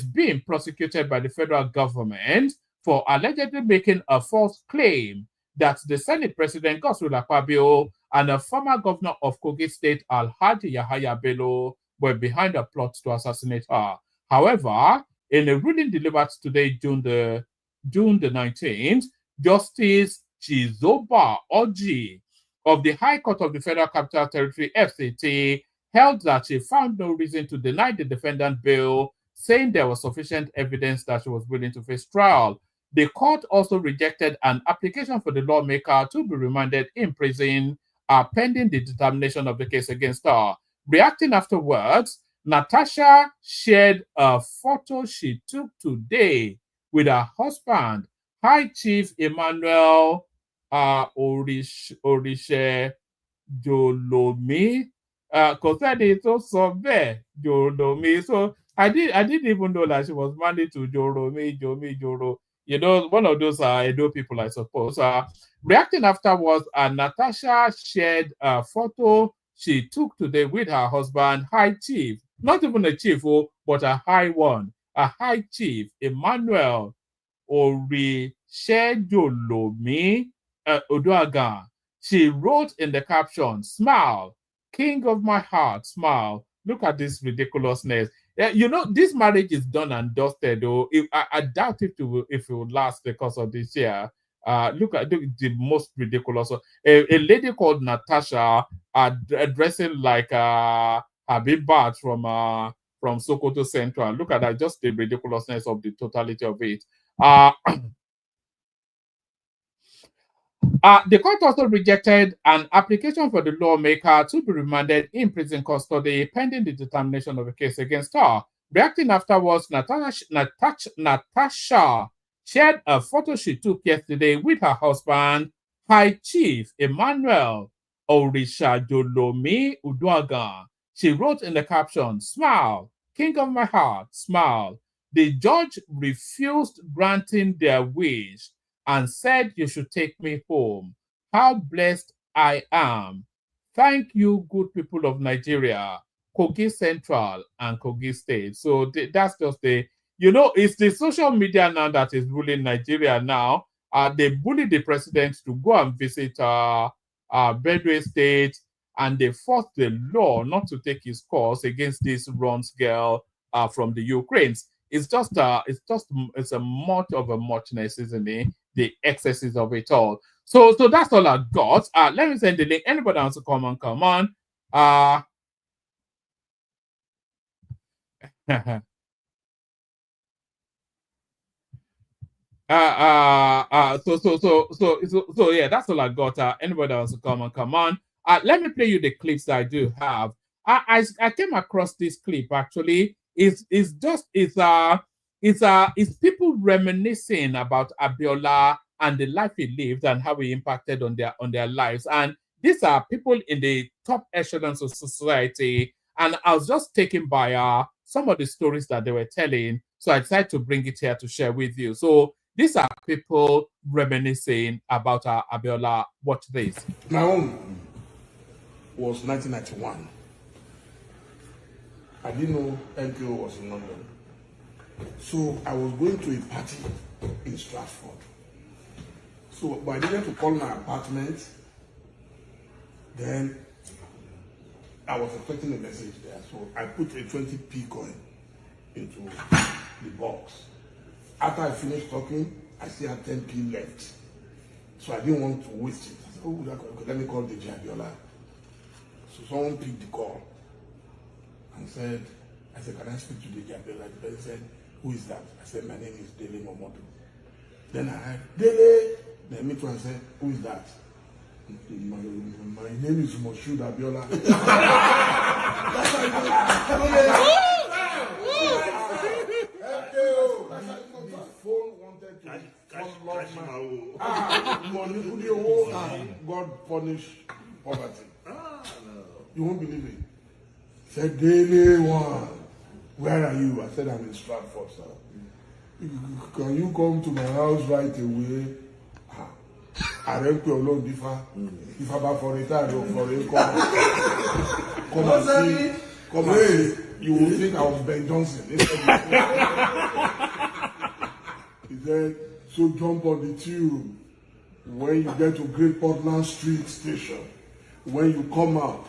being prosecuted by the federal government for allegedly making a false claim that the Senate President Godswill Akpabio and a former governor of Kogi State, Alhaji Yahaya Bello, were behind a plot to assassinate her. However, in a ruling delivered today, June the 19th, Justice Chizoba Oji of the High Court of the Federal Capital Territory, FCT, held that she found no reason to deny the defendant bail, saying there was sufficient evidence that she was willing to face trial. The court also rejected an application for the lawmaker to be remanded in prison pending the determination of the case against her. Reacting afterwards, Natasha shared a photo she took today with her husband, High Chief Emmanuel Orishe Jolomi. Concerning it also there, Jolomi. So I didn't even know that she was married to Joro. You know, one of those Edo people, I suppose. Reacting afterwards, Natasha shared a photo she took today with her husband, High Chief. Not even a chief, but a high one. A High Chief, Emmanuel Orishejolomi Oduaga. She wrote in the caption, "Smile, king of my heart, smile." Look at this ridiculousness. You know, this marriage is done and dusted, though. I doubt if it will last because of this year. Look at the most ridiculous. A lady called Natasha dressing like Habib Bat from Sokoto Central. Look at that, just the ridiculousness of the totality of it. The court also rejected an application for the lawmaker to be remanded in prison custody pending the determination of the case against her. Reacting afterwards, Natasha shared a photo she took yesterday with her husband, High Chief Emmanuel Orishajolomi Uduaga. She wrote in the caption, "Smile, king of my heart, smile." The judge refused granting their wish and said, "You should take me home. How blessed I am. Thank you, good people of Nigeria, Kogi Central and Kogi State." So that's just it's the social media now that is ruling Nigeria now. They bully the president to go and visit Benue State, and they forced the law not to take his course against this runs girl from the Ukraine. It's a much of a muchness, isn't it? The excesses of it all. So that's all I got. Let me send the link. Anybody wants to come on? So yeah, that's all I got. Anybody wants to come on? Let me play you the clips that I do have. I came across this clip actually. It's people reminiscing about Abiola and the life he lived and how he impacted on their lives. And these are people in the top echelons of society. And I was just taken by some of the stories that they were telling. So I decided to bring it here to share with you. So these are people reminiscing about Abiola. Watch this. My own was 1991. I didn't know NPO was in London. So I was going to a party in Stratford. So, but I needed to call my apartment. Then I was expecting a message there. So I put a 20p coin into the box. After I finished talking, I still had 10p left. So I didn't want to waste it. I said, oh, let me call the Abiola. So someone picked the call and said, can I speak to the Abiola? The person said, who is that? I said, my name is Dele Momodu. Then I heard, Dele. Then me too, I said, who is that? My name is Moshood Abiola. The phone wanted to God punish poverty. You won't believe it. Said, Daily one, where are you? I said, I'm in Stratford, sir. Can you come to my house right away? I don't know long differ. If I'm for retire or for income, come and see. Come and see. You will think I was Ben Johnson. He said, so jump on the tube. When you get to Great Portland Street Station, when you come out,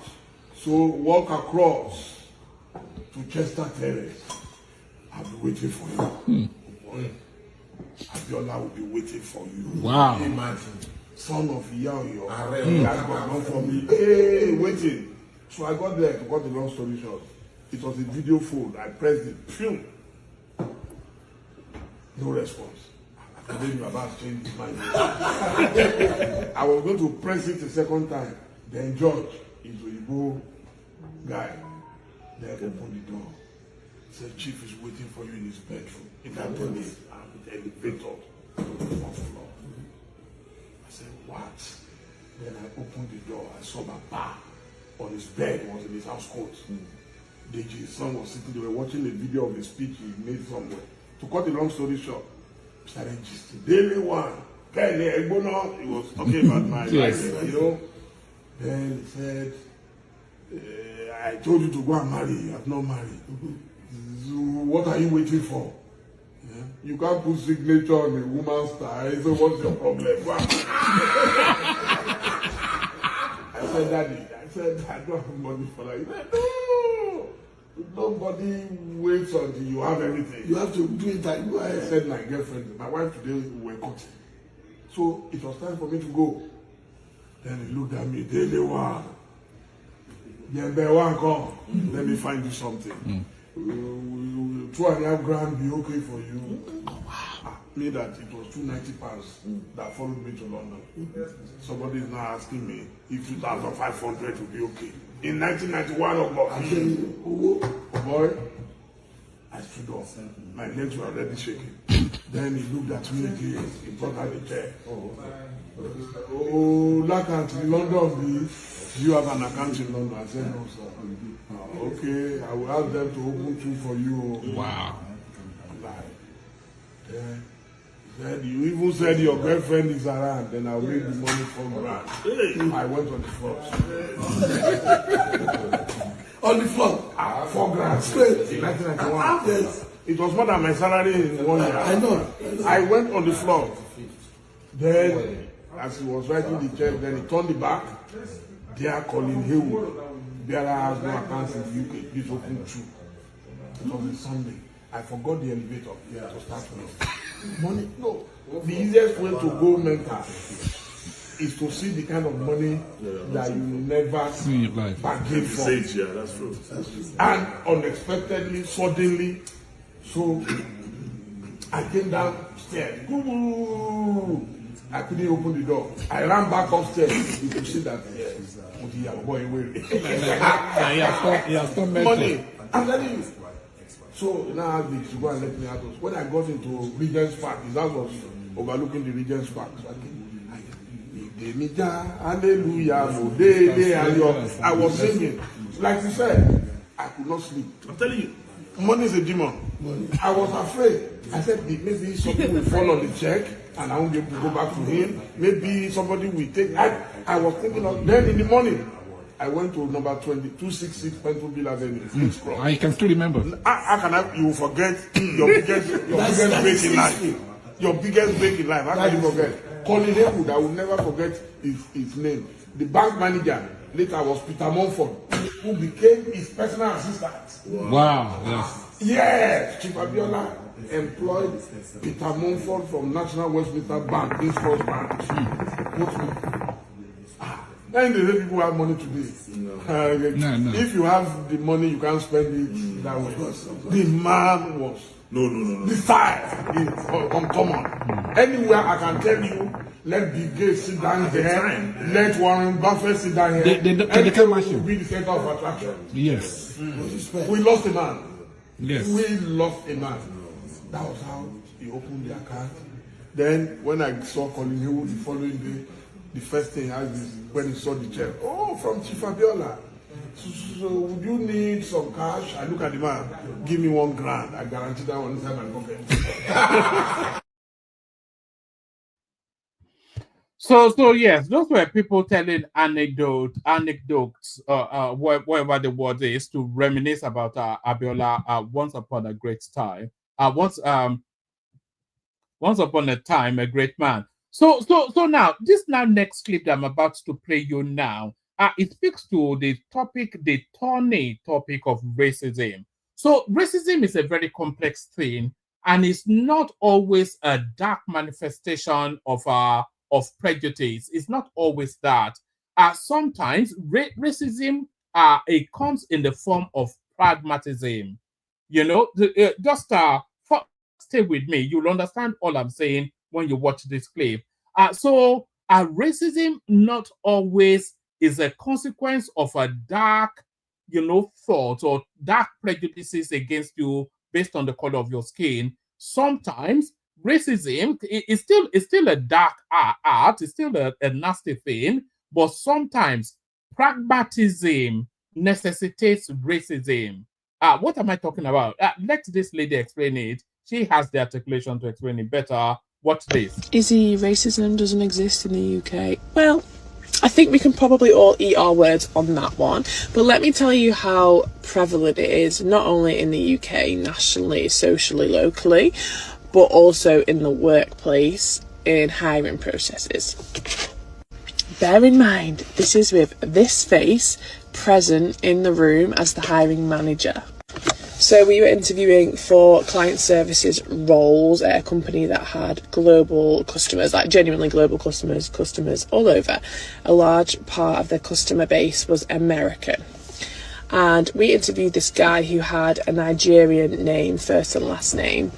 so walk across to Chester Terrace. I'll be waiting for you. Abiola will be waiting for you. Wow. Imagine. Son of Yaoyo. That got for me. Hey, waiting. So I got there, to cut the long story short. It was a video phone. I pressed it. Phew. No response. I told you about changing his mind. I was going to press it a second time. Then George is a Igbo guy. Then opened the door. Said, Chief is waiting for you in his bedroom. In that place, with the elevator on the floor. I said, what? Then I opened the door. I saw my pa on his bed. He was in his house coat. His son was sitting. They were watching a video of a speech he made somewhere. To cut the long story short, started gisting. Daily one. He was talking about my life, you know. Then he said, I told you to go and marry. You have not married. So what are you waiting for? Yeah? You can't put signature on a woman's tie. So what's your problem? I said, Daddy, I don't have money for that. He said, no. Nobody waits until you have everything. You have to do it like I said, my girlfriend, my wife today, we were cutting. So it was time for me to go. Then he looked at me, Daily one. Then come. Let me find you something. 2.5 grand be okay for you. Me that it was £290 that followed me to London. Somebody is now asking me if 2,500 will be okay. In 1991, oh boy, I stood up. My legs were already shaking. Then he looked at me again. He brought out the chair. Oh, account in London, please. Do you have an account in London? I said, no, sir. Okay, I will ask them to open two for you. Wow. Then you even said your girlfriend is around, then I'll make the money from around. I went on the floor. On the floor? 4 grand straight. In 1991. Yes. It was more than my salary in 1 year. I know. I went on the floor. Then, as he was writing the check, then he turned the back. They are calling Haywood. Biara has no accounts in the UK. Please open 2. It was a Sunday. I forgot the elevator to start with. Money? No. The easiest way to go mental is to see the kind of money that you never bargain for. Yeah, that's true. And unexpectedly, suddenly, so I came downstairs. I couldn't open the door. I ran back upstairs. You could see that money. I'm telling you. So now I asked me to go and let me out. When I got into Regent's Park, his house was overlooking the Regent's Park. So I was singing. Like you said, I could not sleep. I'm telling you. Money is a demon. I was afraid. I said maybe something will fall on the check and I won't be able to go back to him. Maybe somebody will take. I was thinking of. Then in the morning, I went to number 266 Pentonville Avenue. I can still remember. How can you forget your biggest break in life? Your biggest break in life. How can you forget? Colin Haywood, I will never forget his name. The bank manager later was Peter Mumford, who became his personal assistant. Wow. Yes. Yes, Chief Abiola employed Peter Mumford from National Westminster Bank, this first bank. And the people have money today. No. If you have the money, you can't spend it that way. The man was the style is uncommon. Anywhere I can tell you, let Bill Gates sit down here, let Warren Buffett sit down here. They can match you. Be the center of attraction. Yes. We lost a man. Yes. We lost a man. That was how he opened the account. Then when I saw Colin Haywood the following day, the first thing I did when he saw the check, oh, from Chief Abiola. So would you need some cash? I look at the man, give me $1,000. I guarantee that one inside my pocket. So yes, those were people telling anecdotes, whatever the word is, to reminisce about Abiola once upon a great time. Once upon a time, a great man. So now, this next clip that I'm about to play you now, it speaks to the thorny topic of racism. So racism is a very complex thing, and it's not always a dark manifestation of prejudice. It's not always that. Sometimes racism it comes in the form of pragmatism. You know, stay with me. You'll understand all I'm saying when you watch this clip. So racism not always is a consequence of a dark, thought or dark prejudices against you based on the color of your skin. Sometimes racism is still a dark art, it's still a nasty thing, but sometimes pragmatism necessitates racism. What am I talking about? Let this lady explain it. She has the articulation to explain it better. Watch this. Izzy, racism doesn't exist in the UK. Well, I think we can probably all eat our words on that one. But let me tell you how prevalent it is, not only in the UK, nationally, socially, locally, but also in the workplace, in hiring processes. Bear in mind, this is with this face present in the room as the hiring manager. So we were interviewing for client services roles at a company that had global customers, like genuinely global customers all over. A large part of their customer base was American. And we interviewed this guy who had a Nigerian name, first and last name,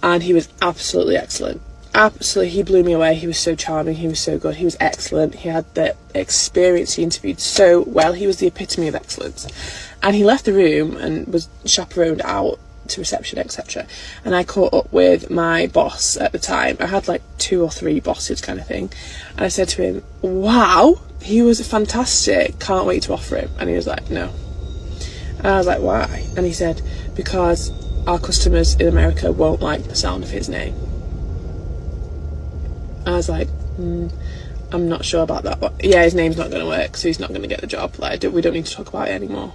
and he was absolutely excellent. Absolutely, he blew me away. He was so charming, he was so good, he was excellent. He had the experience, he interviewed so well, he was the epitome of excellence. And he left the room and was chaperoned out to reception, etc. And I caught up with my boss at the time. I had like 2 or 3 bosses kind of thing. And I said to him, wow, he was fantastic, can't wait to offer him. And he was like, no. And I was like, why? And he said, because our customers in America won't like the sound of his name. I was like, I'm not sure about that, but yeah, his name's not going to work, so he's not going to get the job. Like, we don't need to talk about it anymore.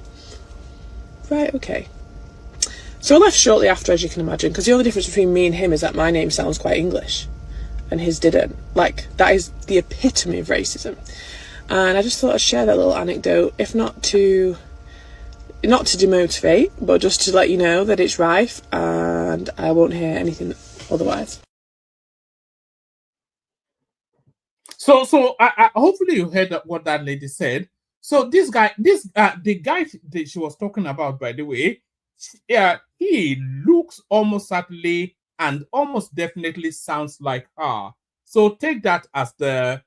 Right, okay. So I left shortly after, as you can imagine, because the only difference between me and him is that my name sounds quite English, and his didn't. Like, that is the epitome of racism. And I just thought I'd share that little anecdote, if not to demotivate, but just to let you know that it's rife, and I won't hear anything otherwise. So hopefully you heard what that lady said. So the guy that she was talking about, by the way, he looks almost certainly and almost definitely sounds like her. So take that as the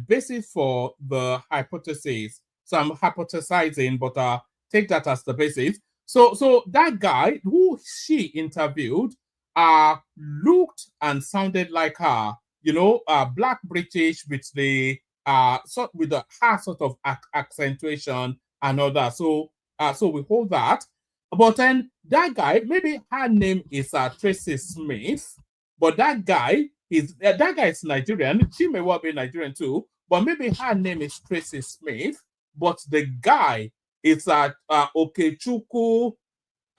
basis for the hypothesis. So I'm hypothesizing, but take that as the basis. So that guy who she interviewed looked and sounded like her. Black British with the her sort of accentuation and all that. So we hold that. But then that guy, maybe her name is Tracy Smith, but that guy is Nigerian. She may well be Nigerian too, but maybe her name is Tracy Smith, but the guy is Okechukwu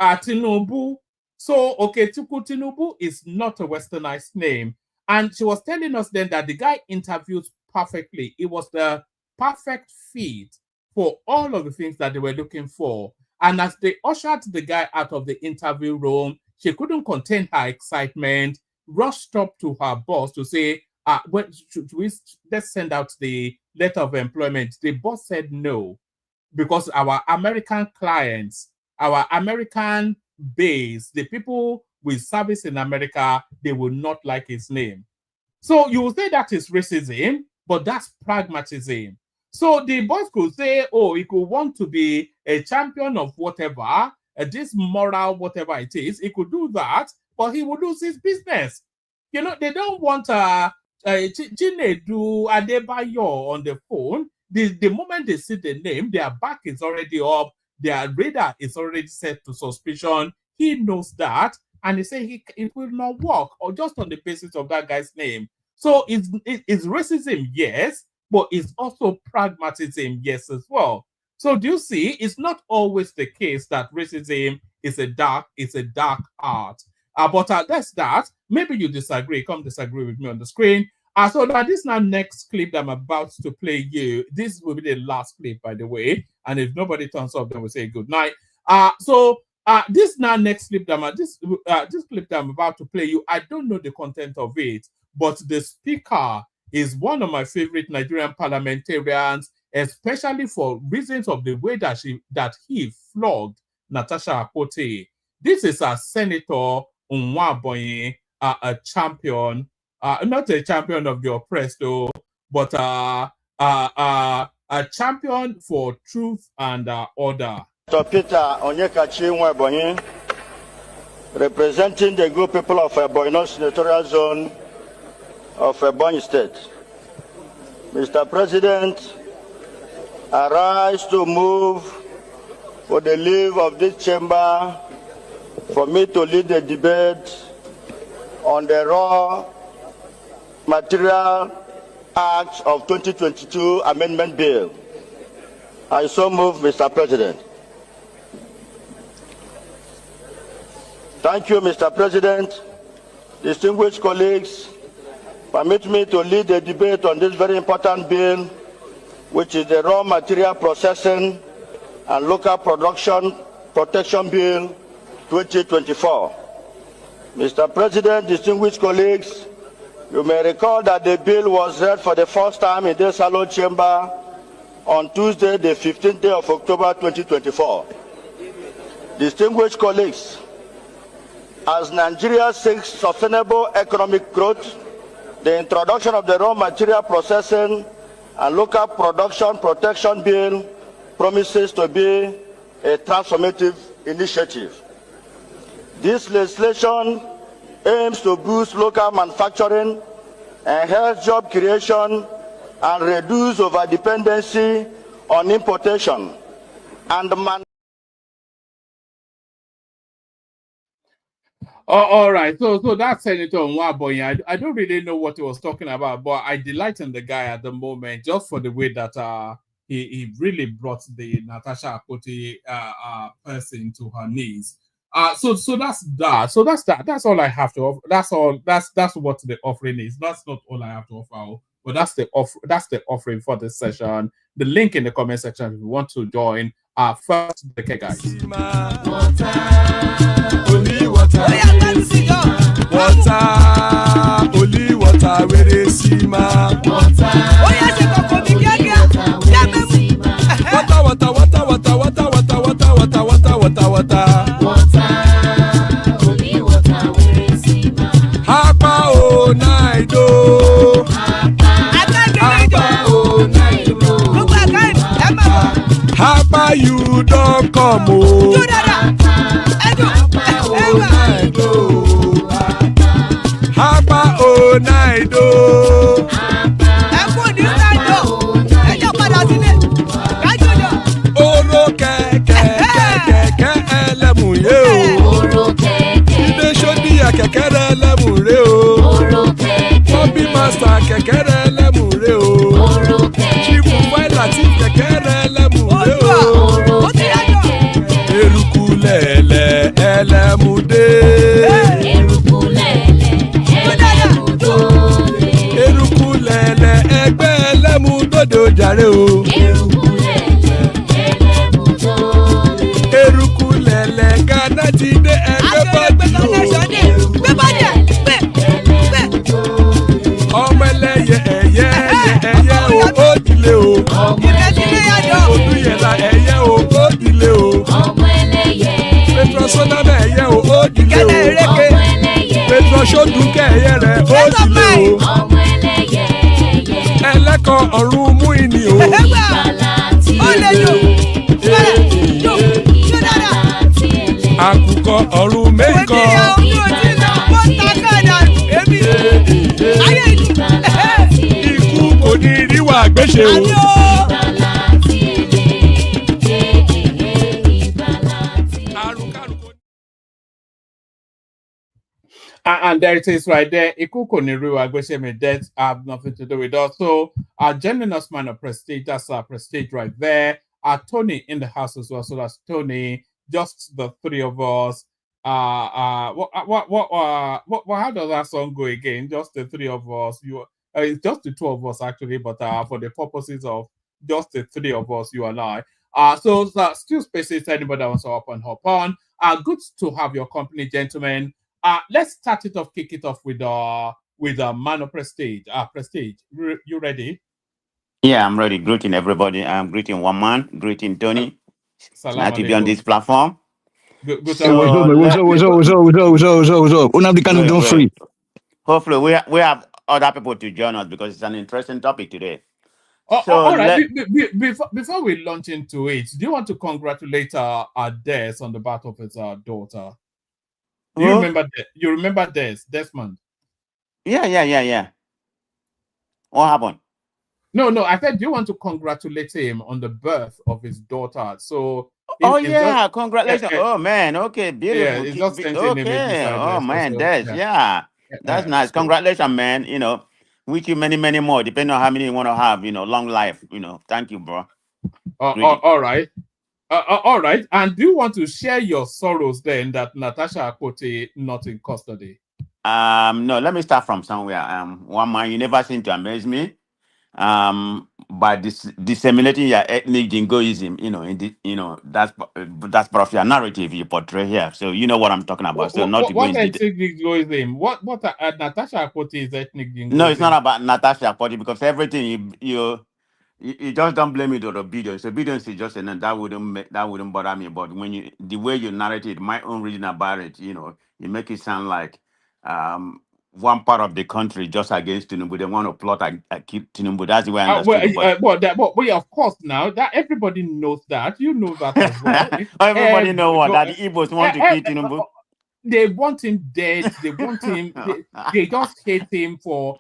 Tinubu. So Okechukwu Tinubu is not a westernized name. And she was telling us then that the guy interviewed perfectly. It was the perfect fit for all of the things that they were looking for. And as they ushered the guy out of the interview room, she couldn't contain her excitement, rushed up to her boss to say, let's send out the letter of employment. The boss said no, because our American clients, our American base, the people with service in America, they will not like his name. So you will say that is racism, but that's pragmatism. So the boss could say, oh, he could want to be a champion of whatever, this moral, whatever it is, he could do that, but he would lose his business. You know, they don't want Chinedu Adebayo on the phone. The moment they see the name, their back is already up, their radar is already set to suspicion. He knows that, and he said it will not work, or just on the basis of that guy's name. So it's racism, yes, but it's also pragmatism, yes, as well. So do you see, it's not always the case that racism is a dark art. But that's that. Maybe you disagree. Come disagree with me on the screen. So that this now next clip that I'm about to play you, this will be the last clip, by the way. And if nobody turns up, then we'll say good night. This now next clip that this clip that I'm about to play you, I don't know the content of it, but the speaker is one of my favorite Nigerian parliamentarians, especially for reasons of the way that he flogged Natasha Akpoti. This is a Senator Nwaboye, a champion, not a champion of the oppressed, though, but a champion for truth and order. Peter Onyekachi Nwaboye, representing the good people of Ebonyi Senatorial Zone of Ebonyi State. Mr. President, I rise to move for the leave of this chamber for me to lead the debate on the Raw Material Act of 2022 Amendment Bill. I so move, Mr. President. Thank you, Mr. President. Distinguished colleagues, permit me to lead the debate on this very important bill, which is the Raw Material Processing and Local Production Protection Bill 2024. Mr. President, distinguished colleagues, you may recall that the bill was read for the first time in this hallowed chamber on Tuesday, the 15th day of October 2024. Distinguished colleagues, as Nigeria seeks sustainable economic growth, the introduction of the Raw Material Processing and Local Production Protection Bill promises to be a transformative initiative. This legislation aims to boost local manufacturing, enhance job creation, and reduce overdependency on importation and all right. So that's Senator Nwaboye. I don't really know what he was talking about, but I delight in the guy at the moment just for the way that he really brought the Natasha Akpoti person to her knees. So that's that. So that's that. That's all I have to offer. That's all. That's what the offering is. That's not all I have to offer, but that's the offering for this session. The link in the comment section if you want to join. First, okay, guys. Only water, only water, where they see ma. Water, only water, where they see ma. Hapa o naido, hapa o naido, hapa you don't come o. Hapa o naido. Oro kẹ̀kẹ́ ẹlẹ́mu jàre o. Eruku lẹ̀lẹ̀ Ghana ti dé ẹgbẹ́ bọ́dì o. Ọmọ ẹlẹ́yẹ ẹyẹ o ó dìlé o. Odúyẹ̀lá ẹyẹ o ó dìlé o. Petrosonama ẹyẹ o ó dìlé o. Petrosodunke ẹyẹ rẹ̀ ó dìlé o. Ẹlẹ́kọ̀ọ́ ọ̀run mú ìní o. Àkùkọ ọ̀run mẹ́kọ̀. Ikú kò ní ríwà gbéṣe o. And there it is right there. Ikuko Niru Agwesheme death have nothing to do with us. So joining us, man of prestige, that's prestige right there. Tony in the house as well. So that's Tony, just the three of us. How does that song go again? Just the three of us. It's just the two of us actually, but for the purposes of just the three of us, you and I. So still spaces, anybody that wants to hop on. Good to have your company, gentlemen. Let's start it off, kick it off with Man of Prestige. Prestige, you ready? Yeah, I'm ready. Greeting everybody. I'm greeting one man, greeting Tony. Salam Nice to be on alaikum. this platform. Good What's up? Unabdi Kanu don't free. Hopefully, we have other people to join us because it's an interesting topic today. All right. Before we launch into it, do you want to congratulate Des on the birth of his daughter? Do you remember that? You remember Desmond? Yeah. What happened? No. I said, do you want to congratulate him on the birth of his daughter? So. Congratulations! Oh man, okay, beautiful. Yeah, just okay. Oh man, that's nice. So, congratulations, man. Wish you many, many more. Depending on how many you want to have. Long life. Thank you, bro. All right. All right. And do you want to share your sorrows then that Natasha Akpoti not in custody? No, let me start from somewhere. One man, you never seem to amaze me. By disseminating your ethnic jingoism, that's part of your narrative you portray here. So you know what I'm talking about. What ethnic jingoism? What Natasha Akpoti is ethnic jingoism? No, it's not about Natasha Akpoti because everything you just don't blame it on obedience. Obedience is just that wouldn't bother me. But when the way you narrate it, my own reading about it, you make it sound like one part of the country just against Tinubu. They want to plot and keep Tinubu. That's the way I understood of course, now that everybody knows that, you know that as well. Everybody know what that the Igbos want to kill Tinubu. They want him dead. They want him. They just hate him for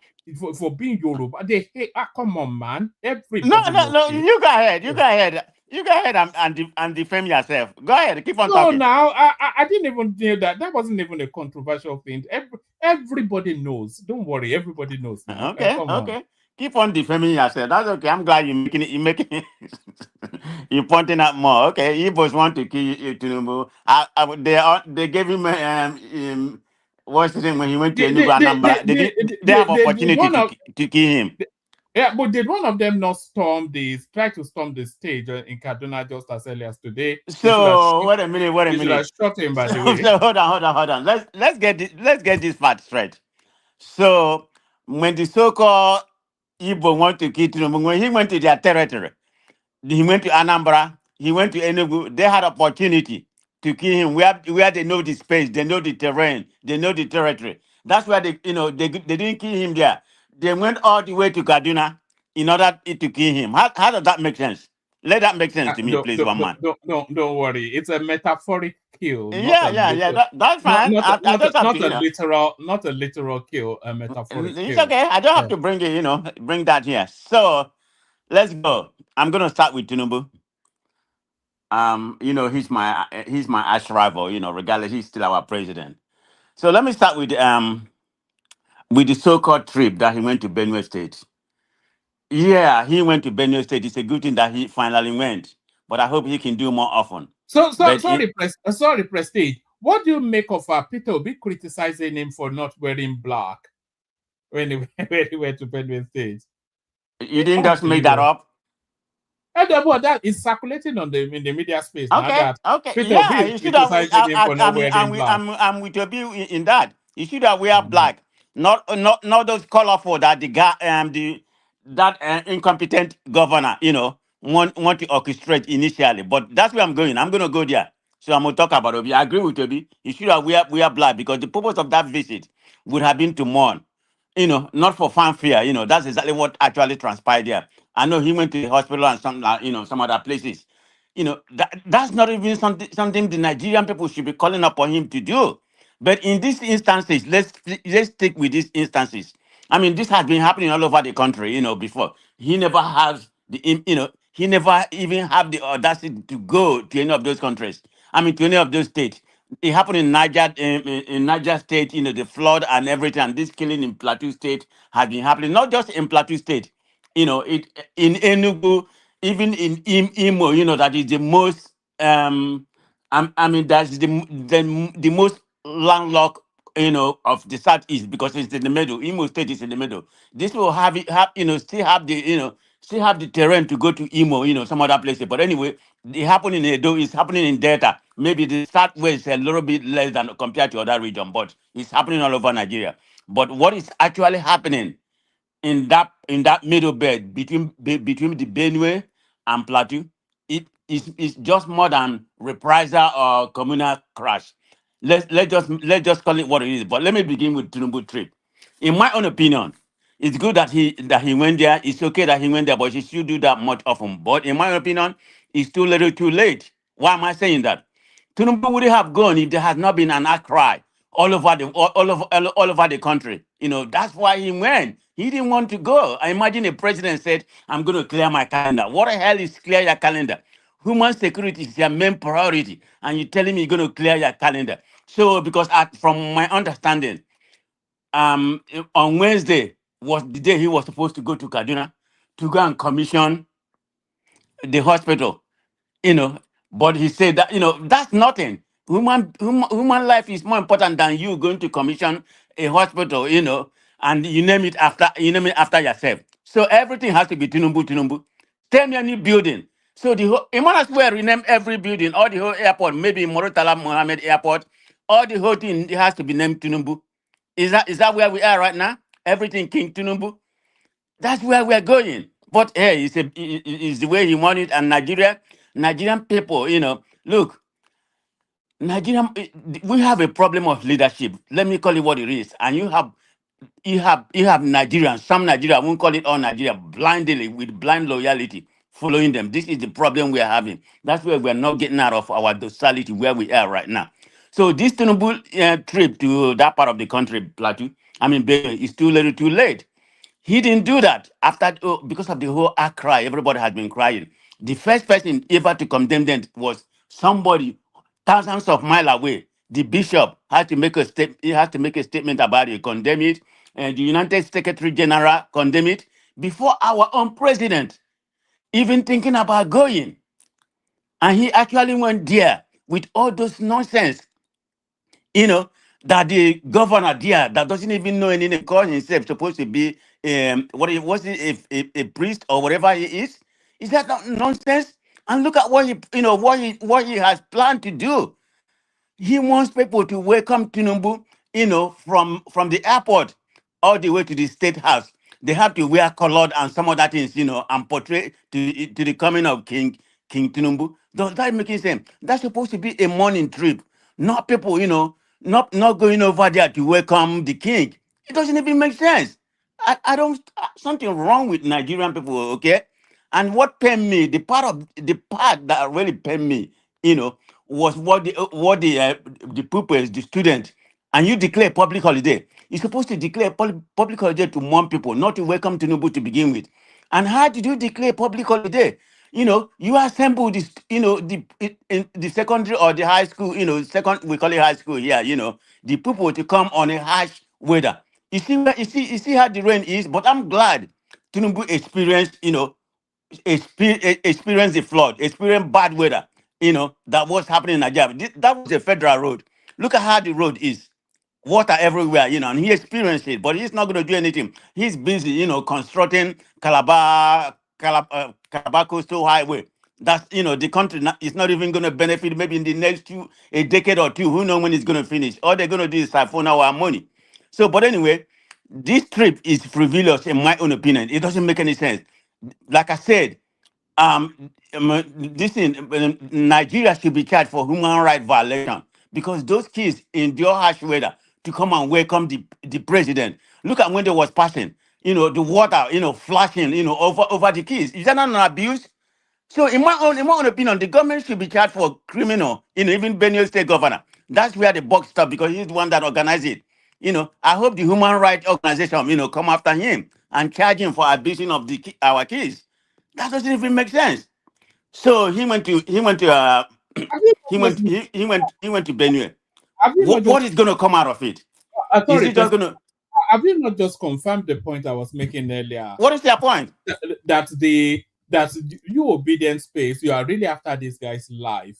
being Yoruba. They hate. Come on, man. Everybody. No. You go ahead. You go ahead and defame yourself. Go ahead. Keep on talking. No, now I didn't even know that. That wasn't even a controversial thing. Everybody knows. Don't worry. Everybody knows now. Okay. Keep on defaming yourself. That's okay. I'm glad you're making it. You're pointing out more. Okay. Igbos want to kill Tinubu. They gave him what's his name when he went to Enugu Anambra. They have opportunity to kill him. Yeah, but did one of them not try to storm the stage in Kaduna just as early as today? So wait a minute. Shot him, by the way. So hold on. Let's get this part straight. So when the so-called Igbo want to kill Tinubu, when he went to their territory, he went to Anambra, he went to Enugu, they had opportunity to kill him where they know the space, they know the terrain, they know the territory. That's why they didn't kill him there. They went all the way to Kaduna in order to kill him. How does that make sense? Let that make sense to me, please, one man. Don't worry. It's a metaphoric kill. Yeah. That's fine. Not a literal kill, a metaphoric kill. It's okay. I don't have to bring it, bring that here. So let's go. I'm gonna start with Tinubu. He's my arch rival, regardless, he's still our president. So let me start with the so-called trip that he went to Benue State. Yeah, he went to Benue State. It's a good thing that he finally went, but I hope he can do more often. Sorry, Prestige. What do you make of Peter Obi criticizing him for not wearing black when he went to Benue State? You didn't just make that up? And then, but that is circulating on the in the media space now Okay, that okay, Peter Obi yeah, is you should have. criticizing him for not wearing black. I'm with you in that. You should have wear Mhm. black, not those colorful that the guy the that incompetent governor, want to orchestrate initially. But that's where I'm going. I'm going to go there. So I'm going to talk about Obi. I agree with Obi. You should have wear black because the purpose of that visit would have been to mourn. Not for fanfare. That's exactly what actually transpired there. I know he went to the hospital and some other places. That's not even something the Nigerian people should be calling upon him to do. But in these instances, let's stick with these instances. I mean, this has been happening all over the country, before. He never has he never even have the audacity to go to any of those countries. I mean, to any of those states. It happened in Niger, in Niger State, the flood and everything. And this killing in Plateau State has been happening, not just in Plateau State. It in Enugu, even in Imo, that is the most I mean that's the most landlocked, of the southeast because it's in the middle. Imo State is in the middle. This will still have the terrain to go to Imo, some other places. But anyway, it happened in Edo, it's happening in Delta. Maybe the southwest is a little bit less than compared to other region, but it's happening all over Nigeria. But what is actually happening in that middle bed between the Benue and Plateau, it is just more than reprisal or communal crash. Let's just call it what it is. But let me begin with Tinubu trip. In my own opinion, it's good that he went there. It's okay that he went there, but he should do that much often. But in my opinion, it's too little, too late. Why am I saying that? Tinubu would have gone if there had not been an outcry all over the country. That's why he went. He didn't want to go. I imagine a president said, "I'm going to clear my calendar." What the hell is clear your calendar? Human security is your main priority, and you're telling me you're going to clear your calendar. So, because from my understanding, on Wednesday was the day he was supposed to go to Kaduna to go and commission the hospital, you know. But he said that, that's nothing. Human life is more important than you going to commission a hospital, and you name it after yourself. So everything has to be Tinubu. Tell me any building. So you might as well rename every building, or the whole airport, maybe Morotala Mohammed Airport, or the whole thing, it has to be named Tinubu. Is that where we are right now? Everything King Tinubu. That's where we're going. But hey, it's the way he want it. And Nigerian people, look, we have a problem of leadership. Let me call it what it is. And you have Nigerians, some Nigeria, I won't call it all Nigeria, blindly with blind loyalty following them. This is the problem we are having. That's where we're not getting out of our docility where we are right now. So this Tinubu trip to that part of the country, Plateau, Benue, is too little, too late. He didn't do that because of the whole outcry. Everybody has been crying. The first person ever to condemn them was somebody thousands of miles away. The bishop had to make a step. He had to make a statement about it, condemn it, and the United Secretary General condemn it before our own president even thinking about going. And he actually went there with all those nonsense, you know, that the governor there that doesn't even know anything, call himself supposed to be what he was a priest or whatever he is. Is that not nonsense? And look at what he has planned to do. He wants people to welcome Tinubu, from the airport all the way to the state house. They have to wear colored and some other things, and portray to the coming of King Tinubu. Does that make sense? That's supposed to be a morning trip, not people, not going over there to welcome the king. It doesn't even make sense. I don't something wrong with Nigerian people, okay? And what pained me, the part that really pained me, was what the pupils, the students, and you declare public holiday. You're supposed to declare public holiday to mourn people, not to welcome Tinubu to begin with. And how did you declare public holiday? You assemble this, in the secondary or the high school, second we call it high school here, the people to come on a harsh weather. You see how the rain is, but I'm glad Tinubu experienced, experience the flood, experience bad weather, that was happening in Nigeria. That was a federal road. Look at how the road is. Water everywhere, and he experienced it, but he's not going to do anything. He's busy, constructing Calabar, Calabar Coastal Highway. That's, the country is not even going to benefit maybe in the next a decade or two. Who knows when it's going to finish? All they're going to do is siphon our money. So, but anyway, this trip is frivolous in my own opinion. It doesn't make any sense. Like I said, this in Nigeria should be charged for human rights violation because those kids endure harsh weather to come and welcome the president. Look at when they was passing, the water, flashing, over the kids. Is that not an abuse? So in my own opinion, the government should be charged for criminal, even Benue State governor. That's where the buck stops because he's the one that organized it. I hope the human rights organization, come after him and charge him for abusing of our kids. That doesn't even make sense. So he went to he went to Have you he not went just, he went to Benue. have you not What just is going to come out of it? Is sorry, it just going to? have you not just confirmed the point I was making earlier? What is their point? That you obedient space, you are really after this guy's life.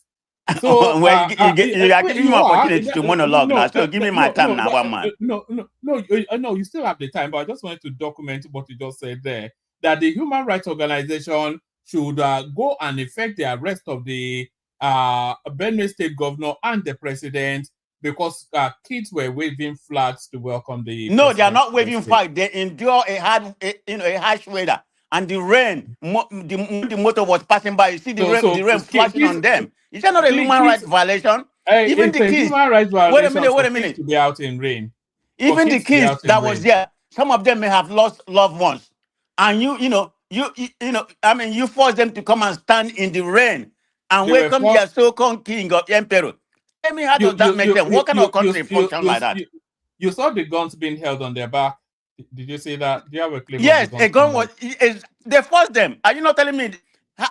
So Well, you are giving me opportunity to monologue now. So give me my time now, one man. No, you still have the time, but I just wanted to document what you just said there. That the human rights organization should go and effect the arrest of the Benue State governor and the president because kids were waving flags to welcome the. No, they are not waving flags. They endure a harsh weather. And the rain, the motor was passing by. You see the rain flashing on them. Is that not a human rights violation? Even the kids. Human rights violation. Wait a minute. To be out in rain. Even the kids that was there, some of them may have lost loved ones, and you force them to come and stand in the rain and welcome their so-called king or emperor. Tell me, how does that make sense? What kind of country function like that? You saw the guns being held on their back. Did you see that? Do you have a clip? Yes, a gun was. They forced them. Are you not telling me?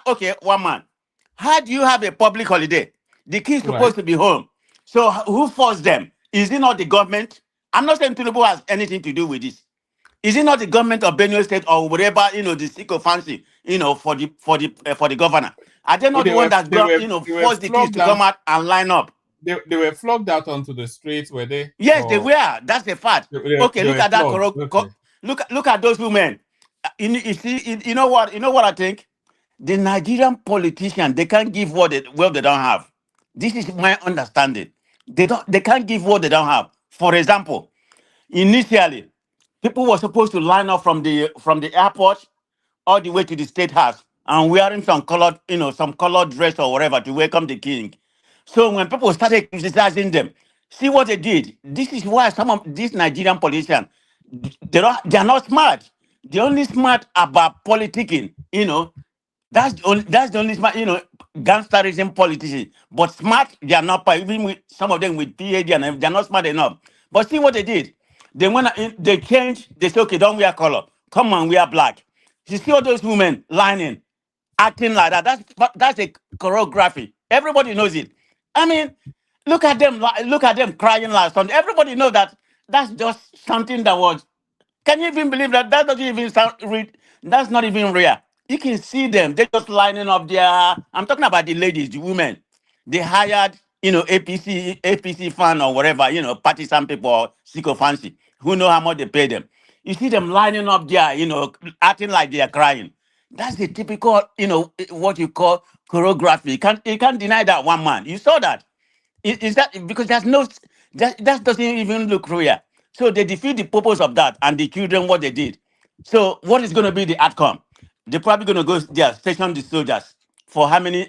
Okay, one man. How do you have a public holiday? The kids supposed to be home. So who forced them? Is it not the government? I'm not saying Tinubu has anything to do with this. Is it not the government of Benue State or whatever, the sycophancy, for the governor? Are they not the one that forced the kids to come out and line up? They were flogged out onto the streets, were they? Yes, they were. That's a fact. Okay, look at that. Okay. Look at those women. You see, you know what I think? The Nigerian politicians, they can't give what they don't have. This is my understanding. They can't give what they don't have. For example, initially, people were supposed to line up from the airport all the way to the state house and wearing some colored dress or whatever to welcome the king. So when people started criticizing them, see what they did. This is why some of these Nigerian politicians, they are not smart. They're only smart about politicking. That's the only smart. Gangsterism politicians. But smart, they are not. Even with some of them with PhD and they're not smart enough. But see what they did. They changed. They said, okay, don't wear color. Come on, wear black. You see all those women lining, acting like that. That's a choreography. Everybody knows it. I mean, look at them crying like something. Everybody knows that that's just something that was. Can you even believe that? That doesn't even sound real. That's not even real. You can see them. They're just lining up their. I'm talking about the ladies, the women. They hired, APC fan or whatever, partisan people or sycophancy who know how much they pay them. You see them lining up there, acting like they are crying. That's the typical, what you call choreography. You can't deny that, one man. You saw that. Is that because that doesn't even look real. So they defeat the purpose of that and the children what they did. So what is going to be the outcome? They're probably going to go there, station the soldiers for how many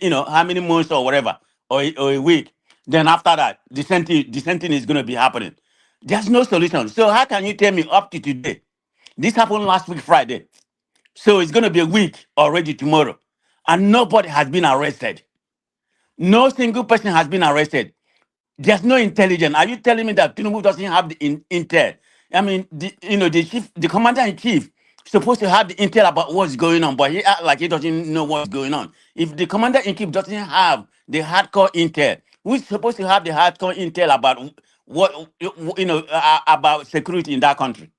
months or whatever, or a week. Then after that, the same thing is going to be happening. There's no solution. So how can you tell me up to today? This happened last week, Friday. So it's going to be a week already tomorrow. And nobody has been arrested. No single person has been arrested. There's no intelligence. Are you telling me that Tinubu doesn't have the intel? I mean, the commander-in-chief supposed to have the intel about what's going on, but he act like he doesn't know what's going on. If the commander-in-chief doesn't have the hardcore intel, who's supposed to have the hardcore intel about about security in that country?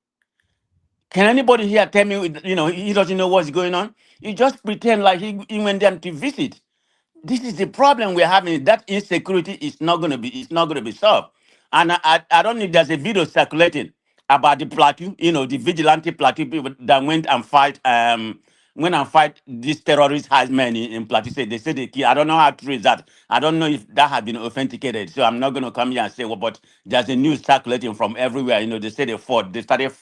Can anybody here tell me, he doesn't know what's going on? He just pretend like he went there to visit. This is the problem we're having. That insecurity is not going to be solved. And I don't know if there's a video circulating about the plateau, the vigilante plateau people that went and fight when I fight these terrorist men in Plateau State, they say they kill. I don't know how true is that. I don't know if that has been authenticated. So I'm not going to come here and say, well, but there's a news circulating from everywhere. They say they fought. They started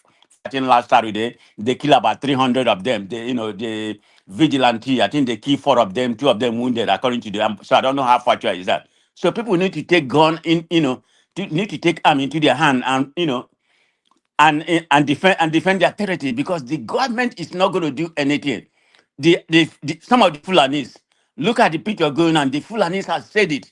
fighting last Saturday. They kill about 300 of them. The vigilante, I think they kill 4 of them, 2 of them wounded, according to them. So I don't know how factual is that. So people need to take gun in, need to take arm into their hand and, and defend their territory, because the government is not going to do anything. Some of the Fulanis, look at the picture going on. The Fulanis has said it,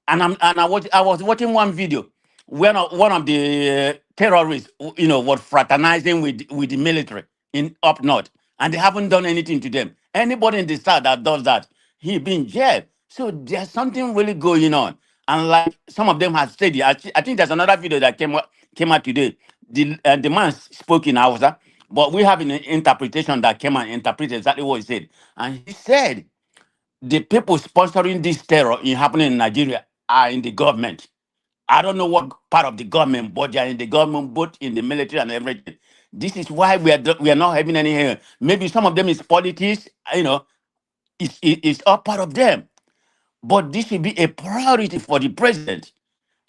I was watching one video when one of the terrorists, was fraternizing with the military in up north, and they haven't done anything to them. Anybody in the south that does that, he be in jail. So there's something really going on. And like some of them have said it. I think there's another video that came out today. The man spoke in Hausa, but we have an interpretation that came and interpreted exactly what he said. And he said the people sponsoring this terror happening in Nigeria are in the government. I don't know what part of the government, but they are in the government, both in the military and everything. This is why we are not having any here. Maybe some of them is politics, it's all part of them. But this should be a priority for the president.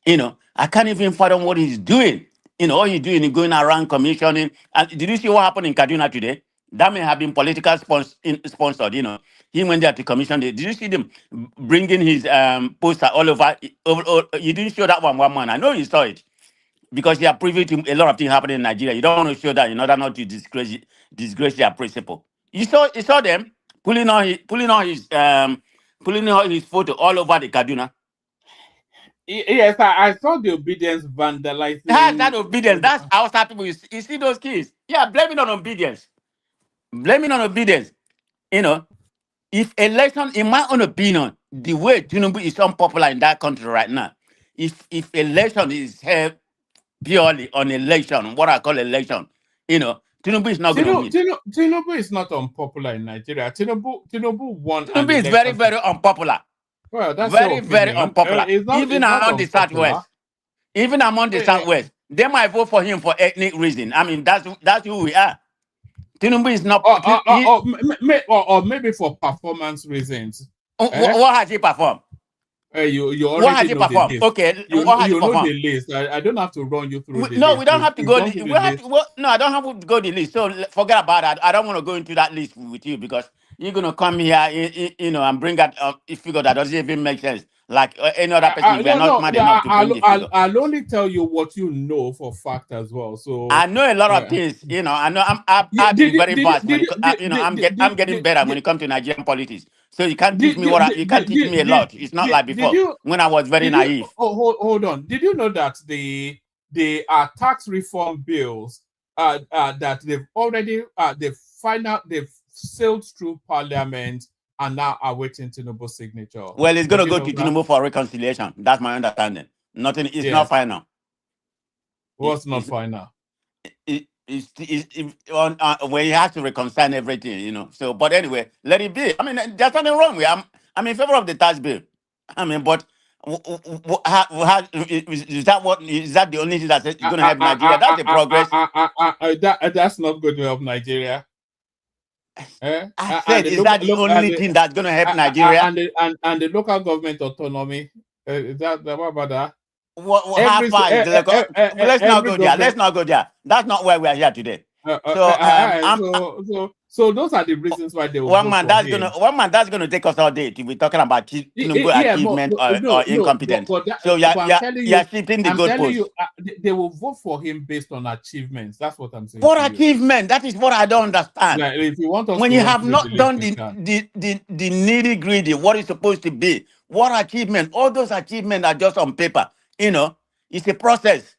I can't even fathom what he's doing. All he's doing is going around commissioning. And did you see what happened in Kaduna today? That may have been political sponsored. He went there to commission it. Did you see them bringing his poster all over? You didn't show that one man. I know you saw it, because you are privy to a lot of things happening in Nigeria. You don't want to show that in order not to disgrace their principle. You saw them pulling on his photo all over the Kaduna. Yes, I saw the obedience vandalizing. That obedience. That's how some people. You see those kids. Yeah, blame it on obedience. Blame it on obedience. If election, in my own opinion, the way Tinubu is unpopular in that country right now, if election is held purely on election, what I call election, Tinubu is not going to win. Tinubu is not unpopular in Nigeria. Tinubu won. Tinubu is very, very unpopular. Well, that's very, very unpopular. Even among the Southwest. Even among the Southwest. They might vote for him for ethnic reason. I mean, that's who we are. Tinubu is not... Or maybe for performance reasons. What has he performed? You already what has he know performed? The list. Okay, you what has he know performed? the list. I don't have to run you through the list. No, we don't have to go. No, I don't have to go the list. So forget about that. I don't want to go into that list with you, because you're gonna come here, and bring out a figure that doesn't even make sense. Like any other person, we are not smart enough to bring the figure. I'll only tell you what you know for fact as well. So I know a lot of things. I know I've been very vast. I'm getting better when it comes to Nigerian politics. So you can't teach me you can't teach me a lot. It's not like before when I was very naive. Hold on. Did you know that the tax reform bills that they've already they've sailed through Parliament and now awaiting Tinubu's signature? Well, it's going to go to Tinubu for reconciliation. That's my understanding. Nothing. It's not final. What's not final? Where he has to reconcile everything, So, but anyway, let it be. I mean, there's nothing wrong with. I'm in favor of the tax bill. I mean, but is that the only thing that's going to help Nigeria? That's the progress. That's not going to help Nigeria. I said, is that the only thing that's going to help Nigeria? And the local government autonomy. Is that what about that? How far is the local? Let's not go there. Let's not go there. That's not why we are here today. So those are the reasons why they will one man that's gonna take us all day to be talking about achievement or incompetence. So you're shifting the goalpost. They will vote for him based on achievements. That's what I'm saying. What achievement? That is what I don't understand. Like, if you want us when you have not done the nitty gritty, what is supposed to be, what achievement? All those achievements are just on paper. It's a process.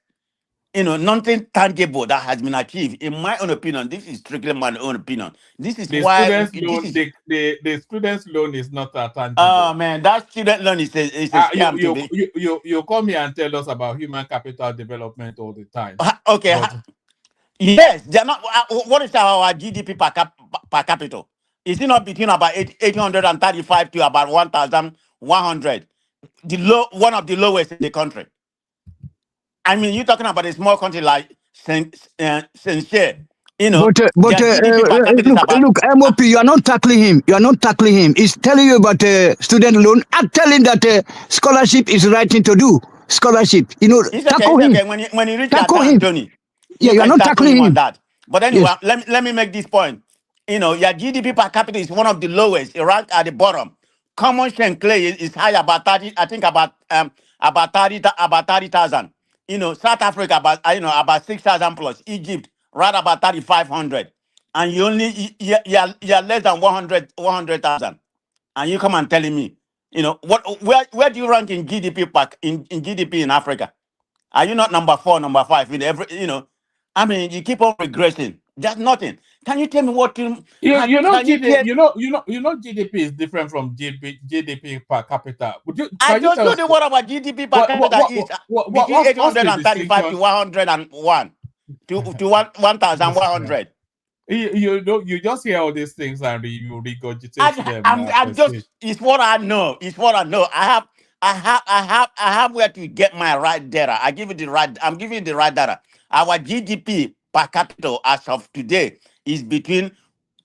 Nothing tangible that has been achieved. In my own opinion, this is strictly my own opinion. This is why the student's loan is not that tangible. Oh man, that student loan is a scam. You come here and tell us about human capital development all the time. Okay. Yes, they're not. What is our GDP per capita? Is it not between about 835 to about 1,100? One of the lowest in the country. I mean, you're talking about a small country like Saint-Cyr, You know, But their GDP per capita is about. look, MOP, you are not tackling him. You are not tackling him. He's telling you about student loan. I'm telling that scholarship is the right thing to do. Scholarship, you know, It's tackle him. okay. When you reach your Tackle turn, him. Tony, Yeah, you you are can not tackle tackling him on him. that. But anyway, Yes. let me make this point. You know, your GDP per capita is one of the lowest, ranked at the bottom. Common Clay is high, about 30. I think about 30,000. You know, South Africa about 6,000 plus. Egypt right about 3,500, and you're less than 100,000. And you come and telling me, you know, where do you rank in GDP in GDP in Africa? Are you not number 4, number 5 in every, you know? I mean, you keep on regressing. Just nothing. Can you tell me what you can you tell? GDP is different from GDP per capita. I Can you just tell told us you what our GDP per capita is between what's the 835 distinction? to 101 to 1,100. You just hear all these things and you regurgitate them. I'm just, it's what I know. It's what I know. I have where to get my right data. I'm giving you the right data. Our GDP per capita as of today is between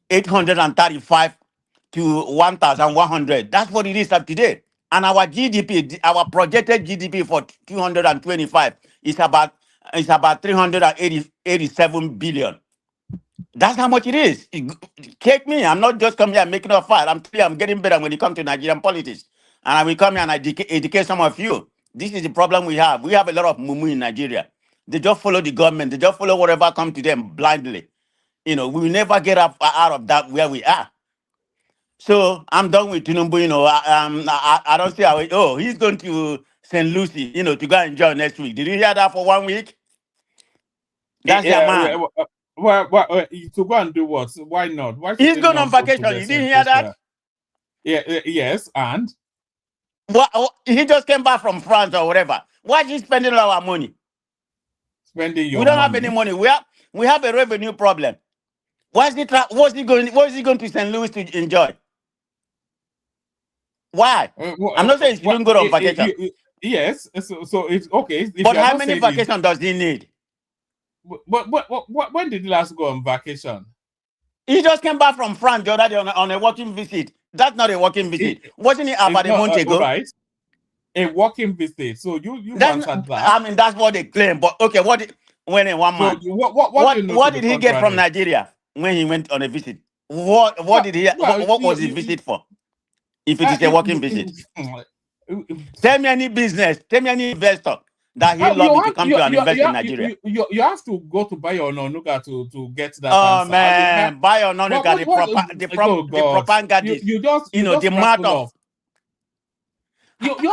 835 to 1,100. That's what it is up today. And our GDP, our projected GDP for 225 is about 387 billion. That's how much it is. Take me. I'm not just coming here making a file. I'm getting better when it comes to Nigerian politics. And I will come here and educate some of you. This is the problem we have. We have a lot of mumu in Nigeria. They just follow the government. They just follow whatever comes to them blindly. You know, we will never get up out of that where we are. So I'm done with Tinubu. You know, I don't see how. He's going to St. Lucie. You know, to go and enjoy next week. Did you hear that for 1 week? That's your man. To go and do what? Why not? Why he's going on vacation. You didn't hear that? Yes, and he just came back from France or whatever. Why is he spending all our money? Spending your we don't money. have any money. We have a revenue problem. What's he going to St. Louis to enjoy? Why? I'm not saying he shouldn't go on vacation. Yes, so it's okay. But how many vacations does he need? When did he last go on vacation? He just came back from France the other day on a working visit. That's not a working visit. Wasn't it about a month ago? Right. A working visit. So you answered that. I mean, that's what they claim. But okay, when in 1 month? What did he get from Nigeria when he went on a visit? What was his visit for? If it is a working visit. Tell me any business, tell me any investor that he lobbied to come to and invest in Nigeria. You have to go to buy your Ononuga to get that answer. Oh man, buy your Ononuga, the propagandist. The mouth of. You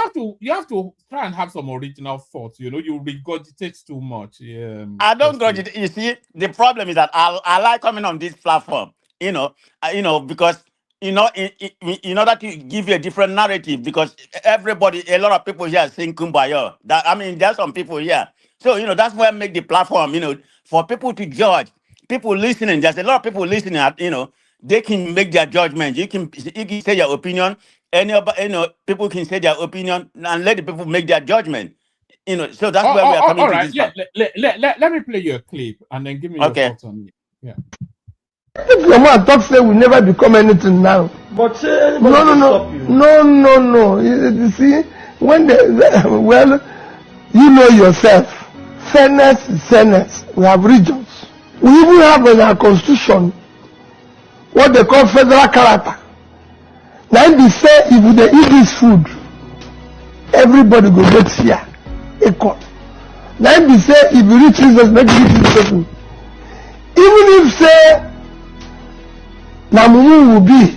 have to try and have some original thoughts. You know, you regurgitate too much. I don't regurgitate. You see, the problem is that I like coming on this platform. Because in order to give you a different narrative, because a lot of people here are saying kumbaya. There's some people here. So, that's why I make the platform, for people to judge. People listening, there's a lot of people listening, they can make their judgment. You can say your opinion. People can say their opinion and let the people make their judgment. So that's where we are coming to this. Let me play you a clip and then give me your thoughts on it. Yeah. If your man talk say we never become anything now. But no. You see, when you know yourself. Fairness is fairness. We have regions. We even have in our constitution what they call federal character. Now they say if they eat this food, everybody go get here equal. Now they say if you reach Jesus, make you reach this person. Even if say na mumu will be,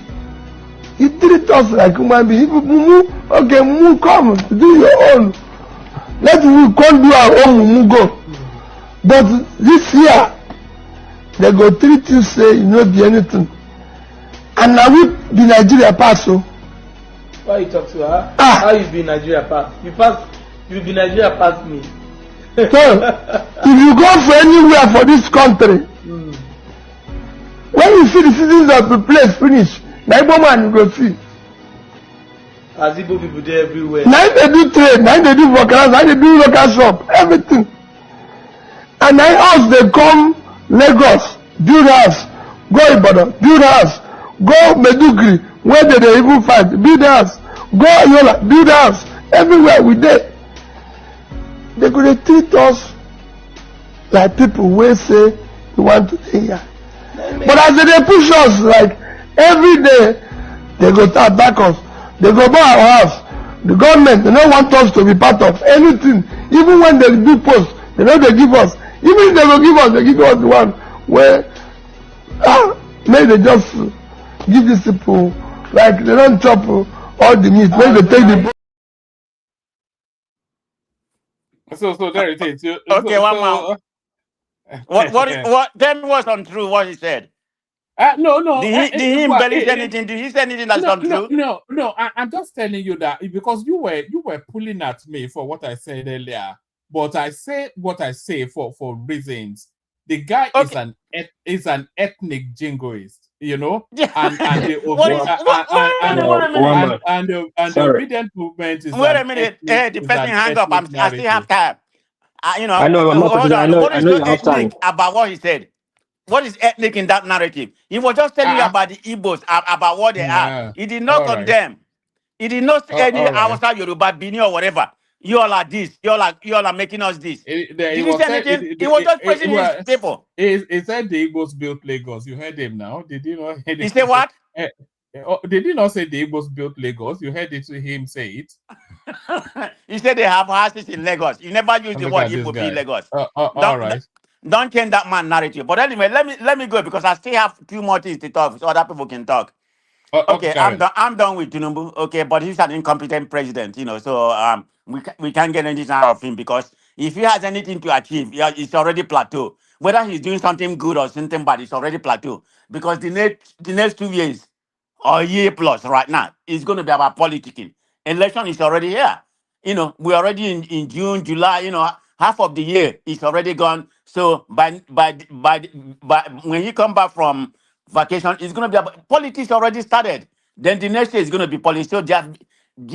he treat us like human being. If mumu, okay, mumu come do your own. Let we come do our own mumu go. But this year they go treat you say you no be anything. And now we be Nigeria pass so. Why you talk to her? How you be Nigeria pass? You be Nigeria pass me. So if you go for anywhere for this country, when you see the citizens of the place finish, na Igbo man you go see. As Igbo people there everywhere. Now they do trade, now they do workers, now they do local shop, everything. And now us they come Lagos, build house. Go Ibadan, build house. Go Medugri, where they even fight, build house. Go Yola, build house. Everywhere we dey. They go to treat us like people wey say we want to dey here. But as they push us, like every day, they go to attack us. They go buy our house. The government, they don't want us to be part of anything. Even when they do post, they know they give us. Even if they go give us, they give us the one where maybe they just give these people, like they don't chop all the meat. Maybe they take the. So there it is. Okay, one more. What? Tell me what's untrue. What he said. No. Did he embellish anything? Did he say anything that's untrue? No. I'm just telling you that because you were pulling at me for what I said earlier. But I say what I say for reasons. The guy is an ethnic jingoist, you know, and the obedient movement is. Wait a minute. The person hands up. I still have time. You know. I know. I'm not Hold on. What is so you have time. ethnic about what he said? What is ethnic in that narrative? He was just telling you about the Igbos, about what they are. He did not condemn. He did not say any Hausa, Yoruba, Bini or whatever. You all are this. You all are making us this. Did he say anything? He was just praising his people. He said the Igbos built Lagos. You heard him now. Did you not hear it? He said what? Did he not say the Igbos built Lagos? You heard it to him say it. He said they have houses in Lagos. You never use the word Igbo in Lagos. All right. Don't change that man narrative. But anyway, let me go because I still have two more things to talk so other people can talk. Okay, I'm done with Tinubu. Okay, but he's an incompetent president, you know. So we can't get anything out of him because if he has anything to achieve, it's already plateau. Whether he's doing something good or something bad, it's already plateau. Because the next 2 years or a year plus right now is going to be about politicking. Election is already here. You know, we're already in June, July. You know, half of the year is already gone. So by when you come back from vacation, it's going to be about politics already started. Then the next year is going to be politics. So there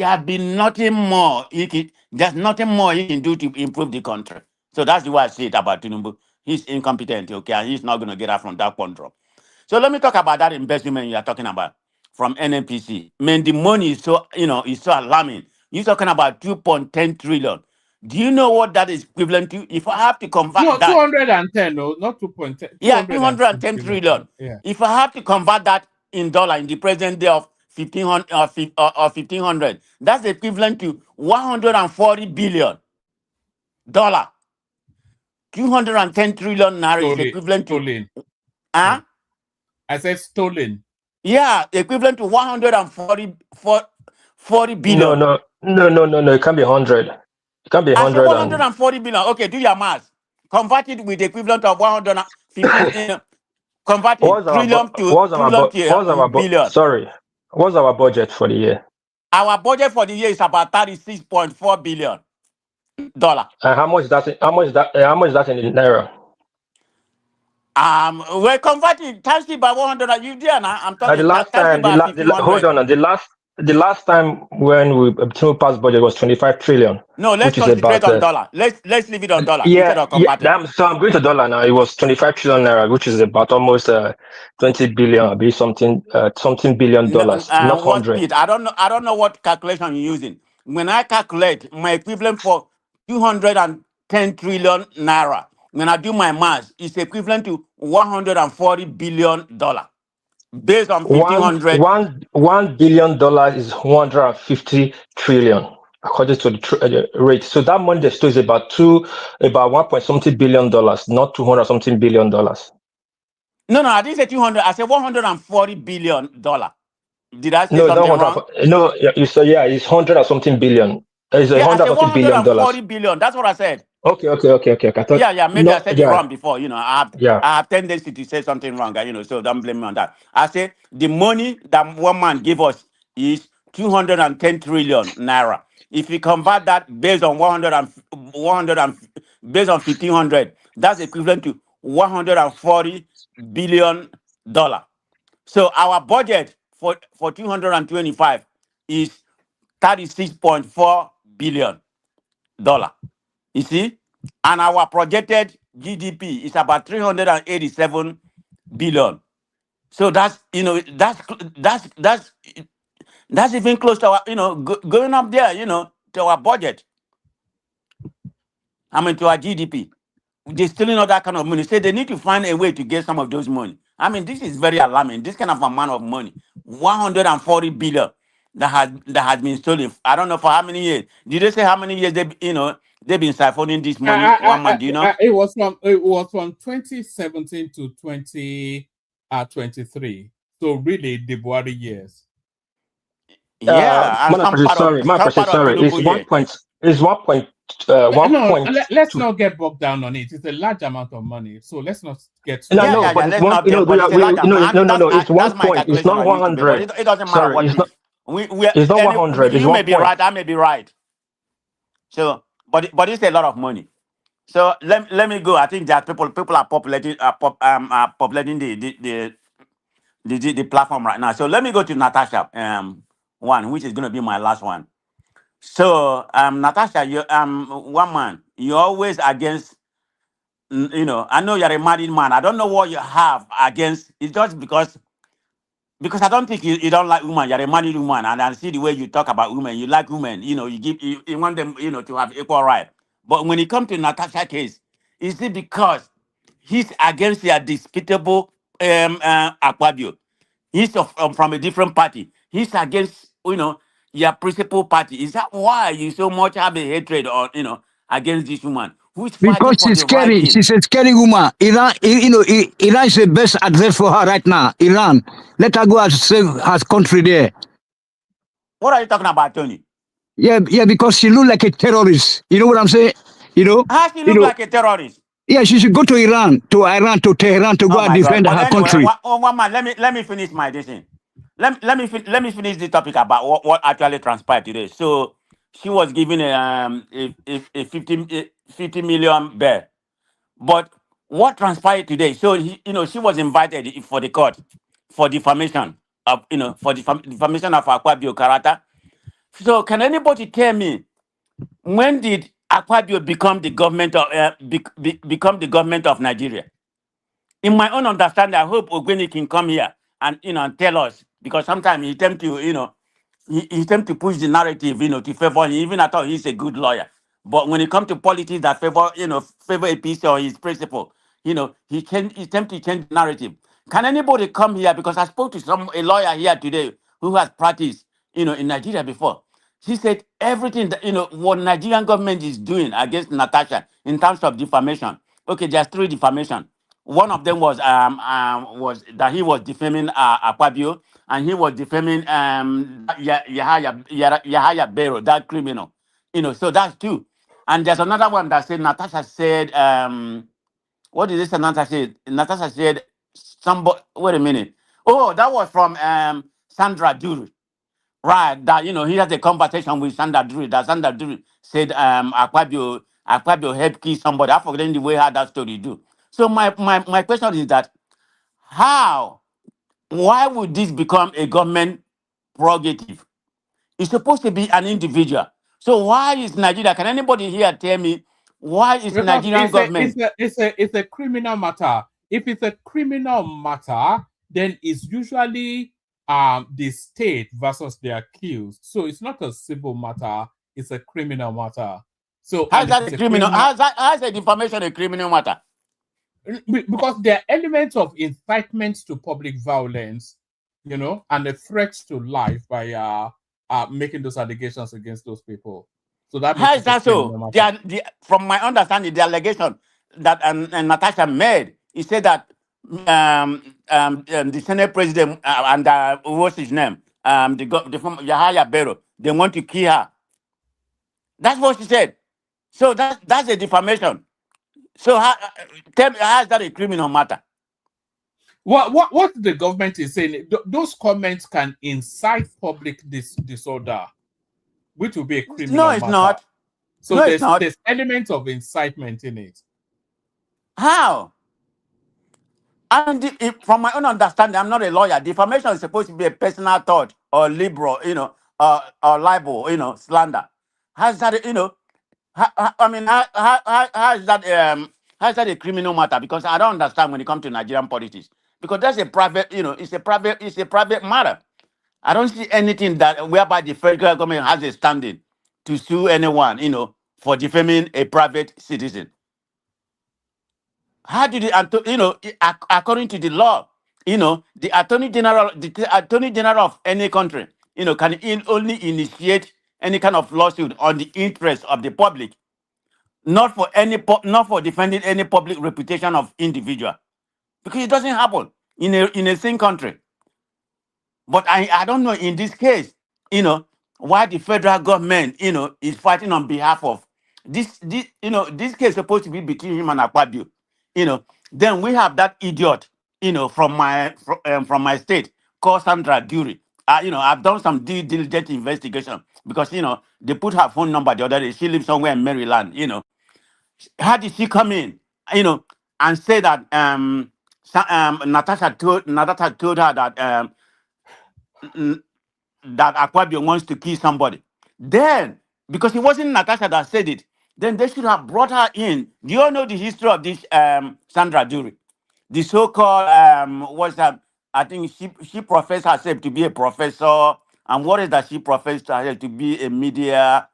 have been nothing more. There's nothing more he can do to improve the country. So that's the way I see it about Tinubu. He's incompetent, okay, and he's not going to get out from that control. So let me talk about that investment you are talking about from NNPC. Man, the money is so alarming. You're talking about 2.10 trillion. Do you know what that is equivalent to? If I have to convert that, 210, no, not 2.10. Yeah, 210 trillion. Yeah. If I have to convert that in dollar in the present day of 1500, that's equivalent to 140 billion dollar. 210 trillion naira is equivalent to stolen. Huh? I said stolen. Yeah, equivalent to 140 billion. No. It can't be 100. It can't be 100. I said 140 billion. Okay, do your math. Convert it with the equivalent of 150. Convert it trillion to billion. Sorry. What's our budget for the year? Our budget for the year is about $36.4 billion. And how much is that in naira? We're converting times it by 100. You there now? I'm talking. The last time, the last time when we passed budget was 25 trillion. No, let's concentrate on dollar. Let's leave it on dollar instead of converting. So I'm going to dollar now. It was 25 trillion naira, which is about almost 20 billion, be something billion dollars, not 100. I don't know what calculation you're using. When I calculate my equivalent for 210 trillion naira, when I do my math, it's equivalent to 140 billion dollar. Based on 1500, $1 billion is 150 trillion according to the rate. So that money they stole is about 1.something billion dollars, not 200 something billion dollars. No, I didn't say 200. I said 140 billion dollar. Did I say something wrong? No, you said it's 100 or something billion. It's I said 140 billion. That's what I said. Okay. I thought, maybe I said it wrong before. You know, I have tendency to say something wrong. You know, so don't blame me on that. I say the money that one man gave us is 210 trillion naira. If we convert that based on 1500, that's equivalent to 140 billion dollar. So our budget for 225 is 36.4 billion dollar. You see, and our projected GDP is about 387 billion. So that's that's even close to our going up there, to our budget. I mean, to our GDP. They're stealing all that kind of money. Say they need to find a way to get some of those money. I mean, this is very alarming. This kind of amount of money, 140 billion that has been stolen. I don't know for how many years. Did they say how many years they've been siphoning this money? 1 month, do you know? It was from 2017 to 2023. So really, the Buhari years. Yeah, and Madam President, sorry. It's Tinubu it's one point Let's not get bogged down on it. It's a large amount of money, so let's not get. No, but it's one. No, it's That's 1 my point. It's calculation not what it used to be, but 100. it doesn't matter Sorry, what it's it not. is. It's not 100. It's You may 1 be point. right, I may be right. So, but it's a lot of money. So let me go. I think that people are populating populating the platform right now. So let me go to Natasha one, which is going to be my last one. So Natasha, you one man, you're always against. I know you're a married man. I don't know what you have against. It's just because I don't think you don't like women. You're a married woman, and I see the way you talk about women. You like women. You want them to have equal right. But when it comes to Natasha case, is it because he's against your despicable Akpabio? He's from a different party. He's against your principal party. Is that why you so much have a hatred or against this woman who's fighting Because for she's the right scary. thing? She's a scary woman. Iran is the best address for her right now. Iran. Let her go and save her country there. What are you talking about, Tony? Yeah, because she look like a terrorist. You know what I'm saying? How she look like a terrorist? Yeah, she should go to Iran, to Tehran, to go Oh and my God! defend But her anyway, country. one man, let me finish my decision. Let me finish the topic about what actually transpired today. So she was given a 50 million bail, but what transpired today? So she was invited for the court for defamation defamation of Akpabio character. So can anybody tell me when did Akpabio become the government of become the government of Nigeria? In my own understanding, I hope Ogweni can come here and and tell us, because sometimes he tend to he tend to push the narrative to favor him. Even I thought he's a good lawyer, but when it comes to politics that favor a piece or his principle, he tend to change the narrative. Can anybody come here, because I spoke to a lawyer here today who has practiced in Nigeria before. He said everything that what Nigerian government is doing against Natasha in terms of defamation. Okay, there's 3 defamation. One of them was that he was defaming Akpabio, and he was defaming Yahaya Bero, that criminal. So that's 2. And there's another one that said Natasha said what did this Natasha say? Natasha said somebody. Wait a minute. Oh, that was from Sandra Duri. Right, that he has a conversation with Sandra Duri. That Sandra Duri said Akpabio helped kill somebody. I forget the way how that story do. So my question is that why would this become a government prerogative? It's supposed to be an individual. So why is Nigeria? Can anybody here tell me why is Because Nigerian government? it's a criminal matter. If it's a criminal matter, then it's usually the state versus the accused. So it's not a civil matter, it's a criminal matter. So How is that a criminal? How is a defamation a criminal matter? Because there are elements of incitement to public violence, and a threat to life by making those allegations against those people. So that How makes is that so? From my understanding, the allegation that and Natasha made, he said that the Senate president and what's his name, the former Yahaya Bero, they want to kill her. That's what she said. So that's a defamation. So tell me, how is that a criminal matter? What the government is saying, those comments can incite public disorder, which will be a criminal No, it's matter. not. So No, it's not. there's elements of incitement in it. How? And from my own understanding, I'm not a lawyer. Defamation is supposed to be a personal thought or liberal, or libel, slander. How's that, how is that a criminal matter? Because I don't understand when it comes to Nigerian politics. because that's a private, it's a private matter. I don't see anything that whereby the federal government has a standing to sue anyone, for defaming a private citizen. How did according to the law, the attorney general of any country, can only initiate any kind of lawsuit on the interest of the public, not for defending any public reputation of individual, because it doesn't happen in a same country. But I don't know in this case, why the federal government, is fighting on behalf of this case is supposed to be between him and Akpabio. Then we have that idiot, from my state called Sandra Dury. I've done some due diligent investigation because, they put her phone number the other day. She lives somewhere in Maryland, How did she come in, and say that Natasha told her that that Akpabio wants to kill somebody. Then, because it wasn't Natasha that said it, then they should have brought her in. Do you all know the history of this Sandra Dury? The so-called, I think she professed herself to be a professor. And what is that she professed herself to be a media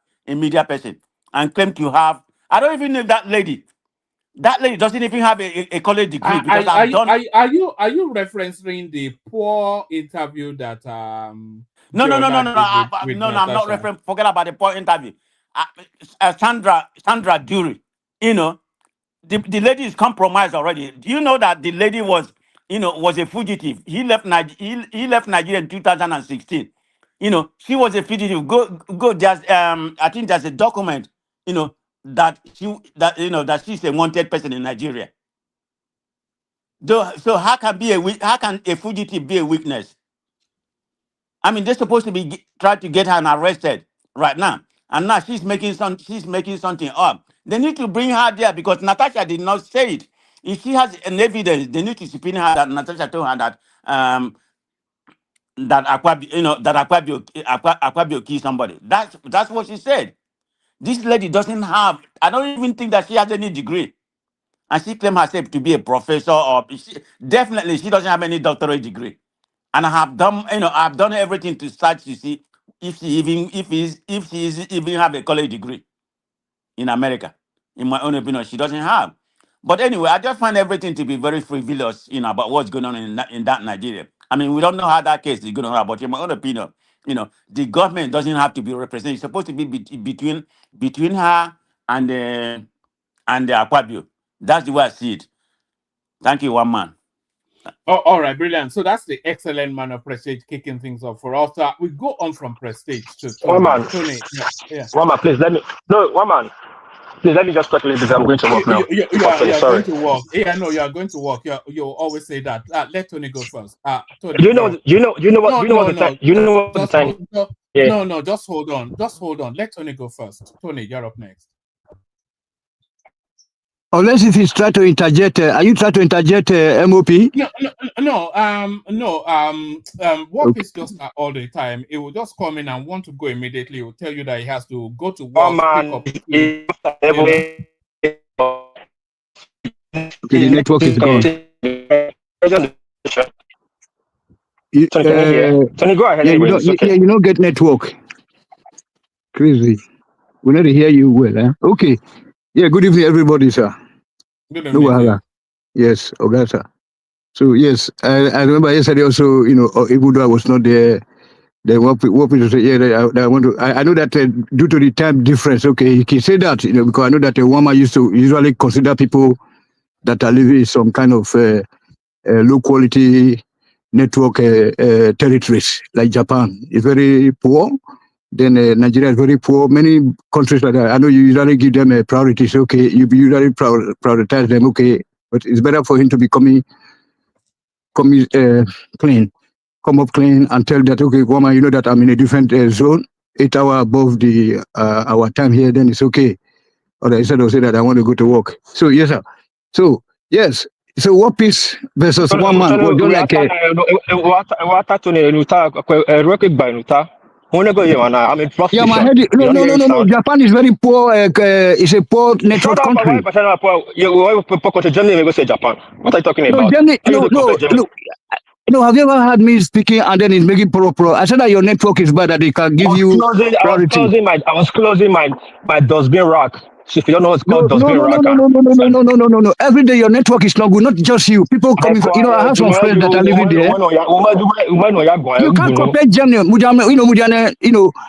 person and claimed to have, I don't even know that lady. That lady doesn't even have a college degree because Are you referencing the poor interview that No, Geola did with I'm not Natasha? referring. Forget about the poor interview. Sandra Dury, the lady is compromised already. Do you know that the lady was a fugitive? He left Nigeria in 2016. She was a fugitive. Go. There's I think there's a document, that she's a wanted person in Nigeria. So how can a fugitive be a weakness? I mean, they're supposed to be trying to get her arrested right now, and now she's making something up. They need to bring her there because Natasha did not say it. If she has an evidence, they need to subpoena her that Natasha told her that that Akpabio killed somebody. That's what she said. This lady doesn't have. I don't even think that she has any degree, and she claims herself to be a professor. Definitely, she doesn't have any doctorate degree. And I've done everything to search to see if she even have a college degree in America. In my own opinion, she doesn't have. But anyway, I just find everything to be very frivolous, about what's going on in that Nigeria. I mean, we don't know how that case is going to happen, but in my own opinion, the government doesn't have to be represented. It's supposed to be between her and the Akpabio. That's the way I see it. Thank you, one man. Oh, all right, brilliant. So that's the excellent man of Prestige kicking things off for us. We go on from Prestige to Tony. One man. Tony, yeah. One man, please one man. Please let me just quickly because I'm going to work now. You are going to work. Yeah, no, you are going to work. You always say that. Let Tony go first. Tony, you know what the time. No, just hold on. Let Tony go first. Tony, you're up next. Unless if he's trying to interject, are you trying to interject MOP? No. Work is just all the time. It will just come in and want to go immediately. It will tell you that he has to go to work, Okay, the network is gone. Tony, go ahead. You don't get network. Crazy. We need to hear you well. Eh? Okay. Yeah, good evening, everybody, sir. Good evening. Yes, Ogata. So, yes, I remember yesterday also, even though I was not there, they want me to say, I know that due to the time difference, okay, he can say that, because I know that a woman used to usually consider people that are living in some kind of low quality network territories, like Japan is very poor. Then Nigeria is very poor. Many countries like that, I know you usually give them a priority. So, okay, you usually prioritize them, okay, but it's better for him to be clean, come up clean and tell that, okay, woman, you know that I'm in a different zone, 8 hours above the our time here, then it's okay. Or instead of say that I want to go to work. So, yes, sir. So, yes. So, what peace versus one man? Tony, When I go here, man, I'm in Yeah, my prostitution. head. You don't hear any No. sound. Japan is very poor. It's a poor network Shut up, country. why percent of poor? You why go to Germany and go say Japan? What are you talking No, about? Germany. How you dey compare Germany? No. Have you ever heard me speaking and then it's making pro? I said that your network is bad, that they can give you priority. I was closing my dustbin rack. So if you don't know what's called No. dustbin rack, Every day your network is not good. Not just you. People coming. I have some friends that are living there. You can't compare Germany.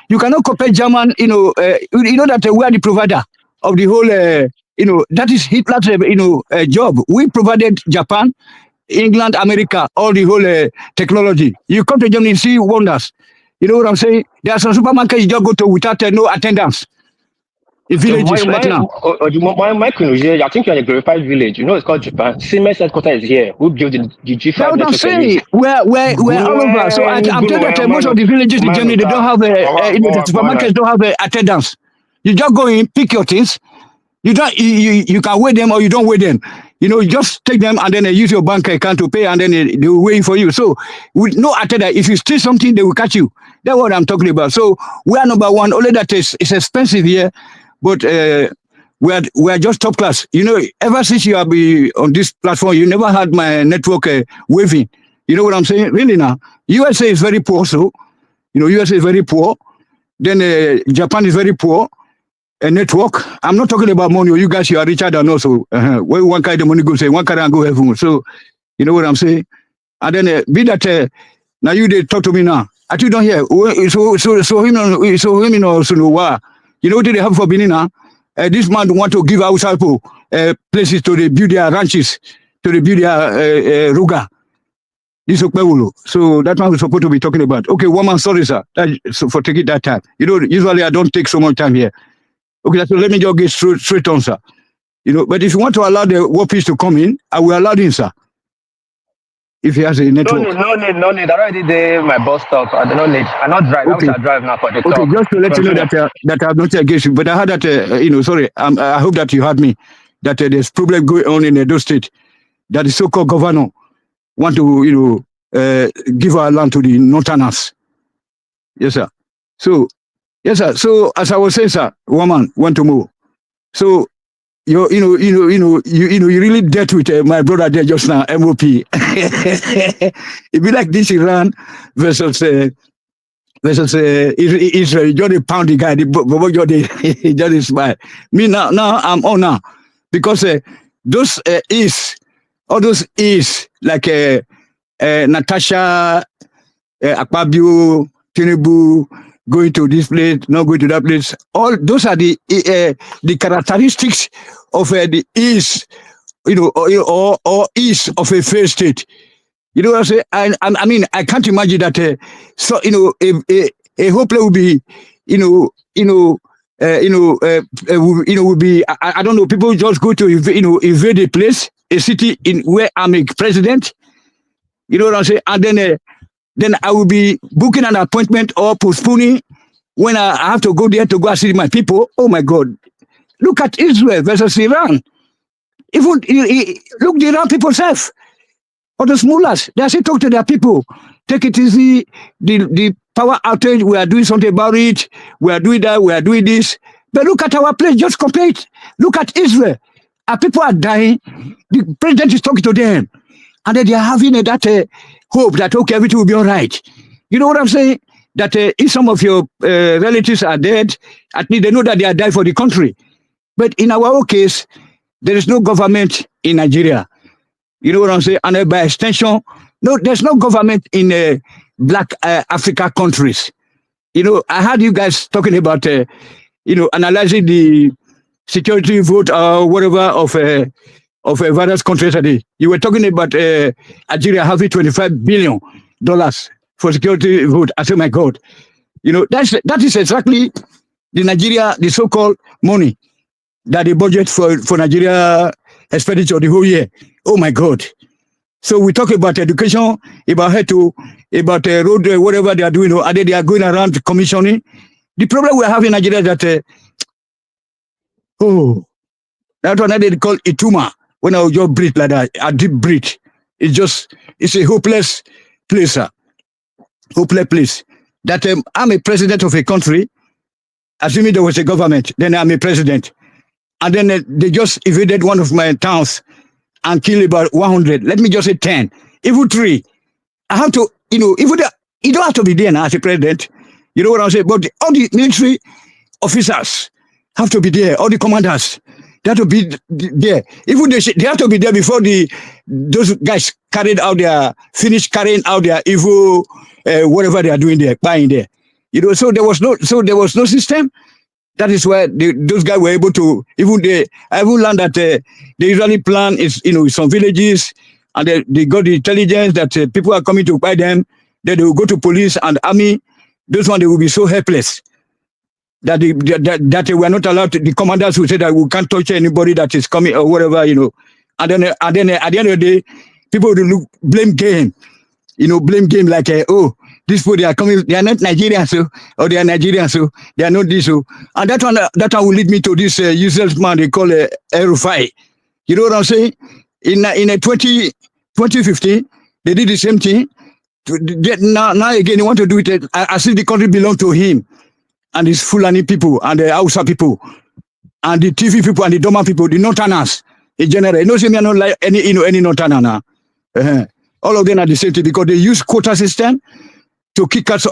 You cannot compare German. You know that we are the provider of the whole. That is Hitler's. Job. We provided Japan, England, America, all the whole technology. You come to Germany and see wonders. You know what I'm saying? There are some supermarkets you just go to without no attendance. In villages right now. My queen, I think you're in a glorified village. You know it's called Japan. Siemens headquarters is here. Who built the G5 That's what I'm saying. We're all over. So I'm telling that most of the villages in Germany, they don't have the supermarkets don't have attendance. You just go in, pick your things. You can weigh them or you don't weigh them. You just take them and then use your bank account to pay and then they will weigh for you. So with no attendance, if you steal something, they will catch you. That's what I'm talking about. So we are number one. Only that it's expensive here, but we are just top class. Ever since you have been on this platform, you never had my network waving. You know what I'm saying? Really now. USA is very poor, so USA is very poor. Then Japan is very poor. A network. I'm not talking about money. You guys, you are richer than us. So where one kind of money goes, one kind go heaven. So you know what I'm saying. And then be that now you they talk to me now. I you don't hear. So him also know why. You know what they have for Benin now? This man want to give outside people places to build their ranches, to build their ruga. This so that one we're supposed to be talking about. Okay, woman, sorry, sir, for taking that time. Usually I don't take so much time here. Okay, so let me just get straight on, sir. But if you want to allow the war peace to come in, I will allow him, sir. If he has a network. No need. I already did my bus stop. I don't need. I not drive. Okay. I drive now for the talk. Okay, just to let you know that I'm not against you. But I heard that, sorry, I hope that you heard me, that there's problem going on in Edo State, that the so-called governor want to, give our land to the Northerners. Yes, sir. So, yes, sir. So as I was saying, sir, woman want to move. So you really dealt with my brother there just now, MOP. It be like this Iran versus Israel. You just pound the guy, he just smile. Me now I'm on now because those all those like Natasha Akpoti Tinubu, going to this place, not going to that place. All those are the characteristics of the east, or east of a fair state. You know what I'm saying? I mean, I can't imagine that. A whole place will be, will be. I don't know. People just go to invade a place, a city in where I'm a president. You know what I'm saying? And then I will be booking an appointment or postponing when I have to go there to go and see my people. Oh my God. Look at Israel versus Iran. Even look the Iran people self. Or the smallers. They say talk to their people. Take it easy. The power outage, we are doing something about it. We are doing that, we are doing this. But look at our place, just compare it. Look at Israel. Our people are dying. The president is talking to them. And then they are having that hope that, okay, everything will be all right. You know what I'm saying? That if some of your relatives are dead, at least they know that they are dying for the country. But in our own case, there is no government in Nigeria. You know what I'm saying? And by extension, no, there's no government in black Africa countries. I heard you guys talking about, analyzing the security vote or whatever of various countries today. You were talking about Nigeria having $25 billion for security vote. I said, my God, that is exactly the so-called money that they budget for Nigeria expenditure the whole year. Oh my God. So we talk about education, about health, about road, whatever they are doing, and then they are going around commissioning. The problem we have in Nigeria is that, that's what they call ituma. When I just breathe like that, I deep breathe. It's a hopeless place, sir. Hopeless place. that I'm a president of a country, assuming there was a government, then I'm a president. And then they just invaded one of my towns and killed about 100. Let me just say 10, even 3. I have to, even you don't have to be there now as a president. You know what I'm saying? But all the military officers have to be there. All the commanders, they have to be there. Even they have to be there before those guys finished carrying out their evil, whatever they are doing there, buying there. So there was no system. That is why those guys were able to, I even learned that they usually plan is, some villages, and they got the intelligence that people are coming to buy them. Then they will go to police and army. Those ones, they will be so helpless that they were not allowed to, the commanders will say that we can't touch anybody that is coming or whatever, And then at the end of the day, people will blame game, blame game like, these people, they are coming, they are not Nigerians, or they are Nigerians, so they are not this. And that one will lead me to this useless man they call Oversight. You know what I'm saying? In 2015, they did the same thing. Now again, they want to do it as if the country belongs to him and his Fulani people and the Hausa people and the TV people and the Doma people, the Northerners in general. You know, say me not like any Northerner now. All of them are the same thing because they use quota system to kick us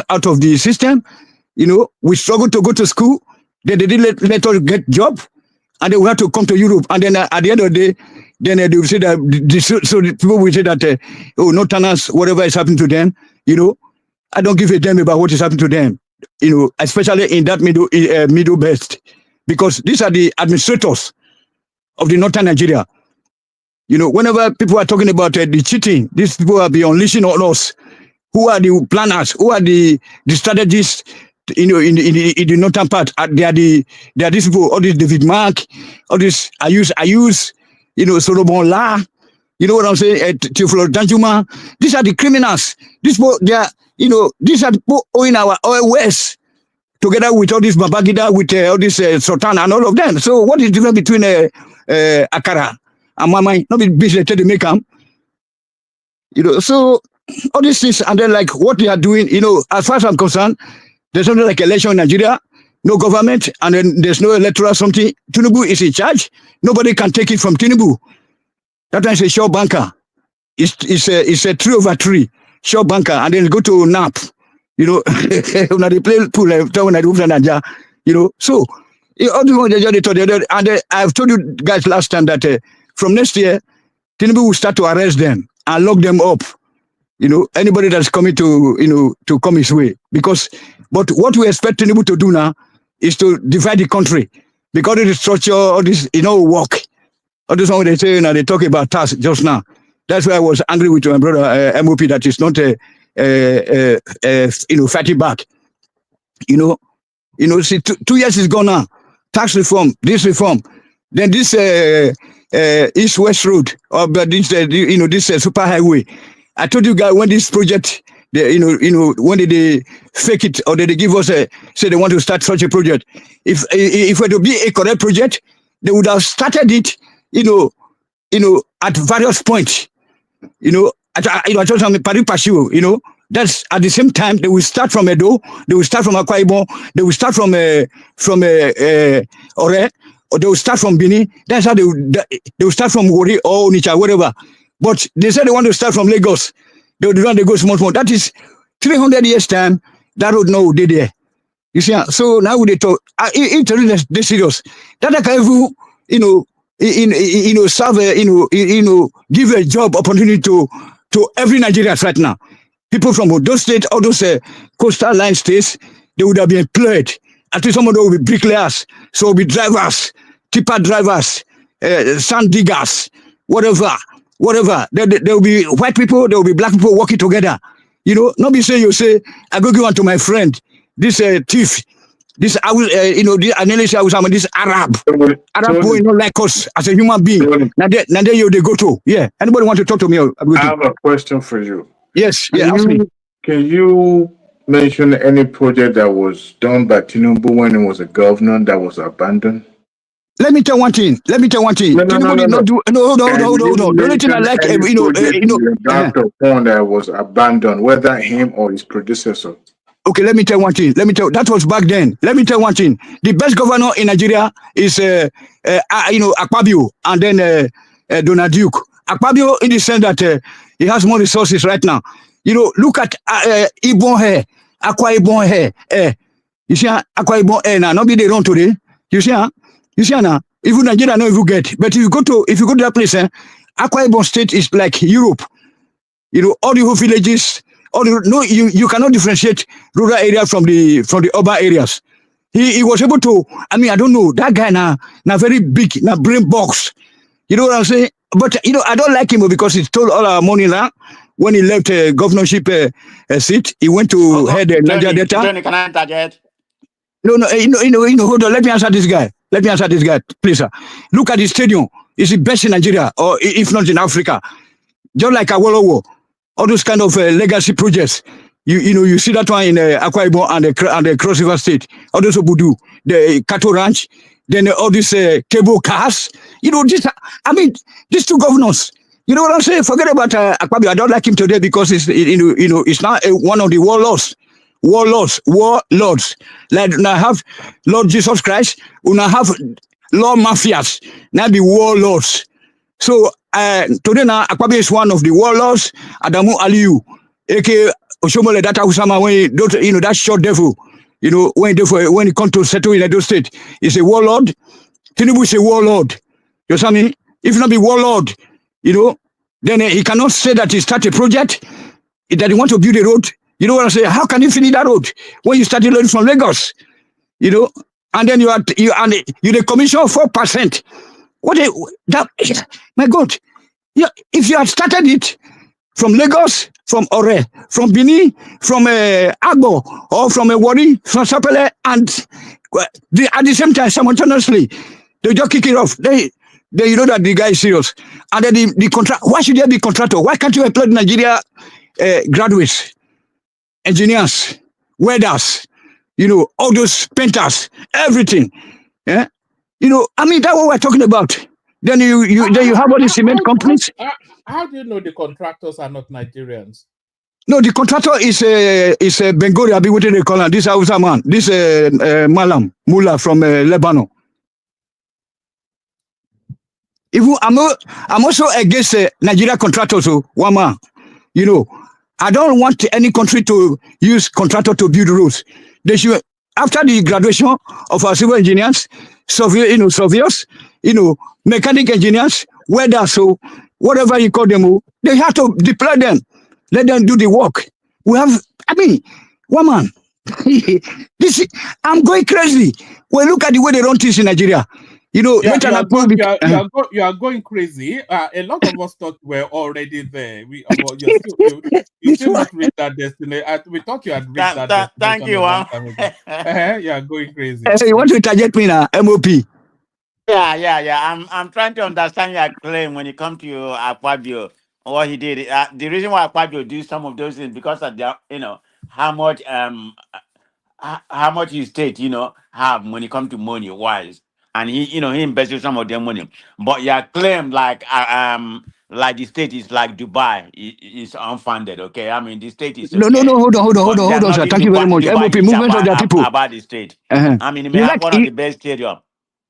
out of the system. We struggle to go to school. Then they didn't let us get job, and then we had to come to Europe. And then at the end of the day, then they will say that the people will say that Northerners, whatever is happening to them, I don't give a damn about what is happening to them. Especially in that middle belt, because these are the administrators of the northern Nigeria. Whenever people are talking about the cheating, these people will be unleashing on us. Who are the planners? Who are the strategists? In the northern part, they are these people. All this David Mark, all this I use. Solomon La. You know what I'm saying? Teofilo Danjuma. These are the criminals. These people, they are. These are the people owing our oil west together with all this Babangida, with all this Sultan and all of them. So what is the difference between Akara and Mama? Not be business to make them. So all these things, and then like what they are doing, as far as I'm concerned, there's something like election in Nigeria, no government, and then there's no electoral something. Tinubu is in charge. Nobody can take it from Tinubu. That is a sure banker. It's a 3/3 sure banker, and then go to NAP. When they play pool, when I do So and I've told you guys last time that from next year, Tinubu will start to arrest them and lock them up. Anybody that's coming to come his way. But what we expect Tinubu to do now is to divide the country. Because of the structure, all this, work. All this one they say, they talk about task just now. That's why I was angry with my brother, MOP, that is not fighting back. See, 2 years is gone now. Tax reform, this reform. Then this East-West road, or this, this super highway. I told you guys when this project, when did they fake it or did they give us say they want to start such a project? If it were to be a correct project, they would have started it, at various points. I told them that's at the same time they will start from Edo, they will start from Akwa Ibom, they will start from Ore, or they will start from Bini. That's how they will start from Wori or Onitsha, whatever. But they said they want to start from Lagos. They want to go small. That is 300 years time. That road no day there. You see, so now they talk. It's this serious. That I can serve give a job opportunity to every Nigerian right now. People from those states, all those coastal line states, they would have been employed. At least some of them will be bricklayers, so will be drivers, tipper drivers, sand diggers, whatever. There will be white people, there will be black people working together. Not be saying you say, I go give one to my friend, this thief, this this analysis I was this Arab boy not like us as a human being. Now there you they go to. Yeah. Anybody want to talk to me? I have a question for you. Yes, ask me. Can you mention any project that was done by Tinubu when he was a governor that was abandoned? Let me tell one thing. No. Did not do no. The only thing I like, Draft of fund that was abandoned, whether him or his predecessor. Okay, let me tell one thing. That was back then. Let me tell one thing. The best governor in Nigeria is Akpabio, and then Donald Duke. Akpabio, in the sense that he has more resources right now. Look at Ibon hair, Akwa Ibon hair. You see, Akwa Ibon hair now. Not be they run today. You see now. Even Nigeria know if you get, but if you go to that place, Akwa Ibom State is like Europe. All the whole villages, you cannot differentiate rural area from the urban areas. He was able to. I mean, I don't know, that guy now very big, now brain box. You know what I'm saying? But I don't like him because he stole all our money now. When he left governorship seat, he went to head Niger Delta. Tony, can I interject? No, hold on. Let me answer this guy, please, sir. Look at the stadium. It's the best in Nigeria, or if not in Africa. Just like Awolowo, all those kind of legacy projects. You see that one in Akwa Ibom and the Cross River State. All those Obudu, the Cattle Ranch, then all these cable cars. These two governors. You know what I'm saying? Forget about Akpabio. I don't like him today because it's now one of the warlords. Like now have Lord Jesus Christ, we now have law mafias, now be warlords. So today now Akpabio is one of the warlords. Adamu Aliyu, aka Oshomole Data Usama, when that short devil, when he comes to settle in Edo State, he's a warlord. Tinubu is a warlord. You see me? If not be warlord, then he cannot say that he start a project, that he want to build a road. You know what I'm saying? How can you finish that road when you started loading from Lagos? And then you the commission of 4%. My God, if you had started it from Lagos, from Ore, from Benin, from Agbo, or from Wari, from Sapele, and at the same time, simultaneously, they just kick it off. They know that the guy is serious. And then the contract. Why should there be contractor? Why can't you employ Nigeria graduates, engineers, welders, all those painters, everything? Yeah, that's what we're talking about. Then you have all these cement companies. How do you know the contractors are not Nigerians? No, the contractor is Bengori. I've been waiting to call him. This Hausa man. This Mullah from Lebanon. I'm also against Nigeria contractors. So one man, I don't want any country to use contractor to build roads. They should, after the graduation of our civil engineers, surveyors, mechanic engineers, welders, so whatever you call them, they have to deploy them. Let them do the work. We have, one man. I'm going crazy. Well, look at the way they run things in Nigeria. You are going crazy. A lot of us thought we're already there. You still not reached that destiny. We thought you had reached that destiny. Thank you. You are going crazy. You want to interject me now, MOP? Yeah. I'm trying to understand your claim when it comes to Akpabio, what he did. The reason why Akpabio do some of those things because of how much his state have when it comes to money wise. And he invested some of their money. But your claim like the state is like Dubai is unfounded, okay? I mean the state is okay. No, hold on, sir. Thank you very much. MOP movement of the people. About the state. I mean, it may have one of the best stadium.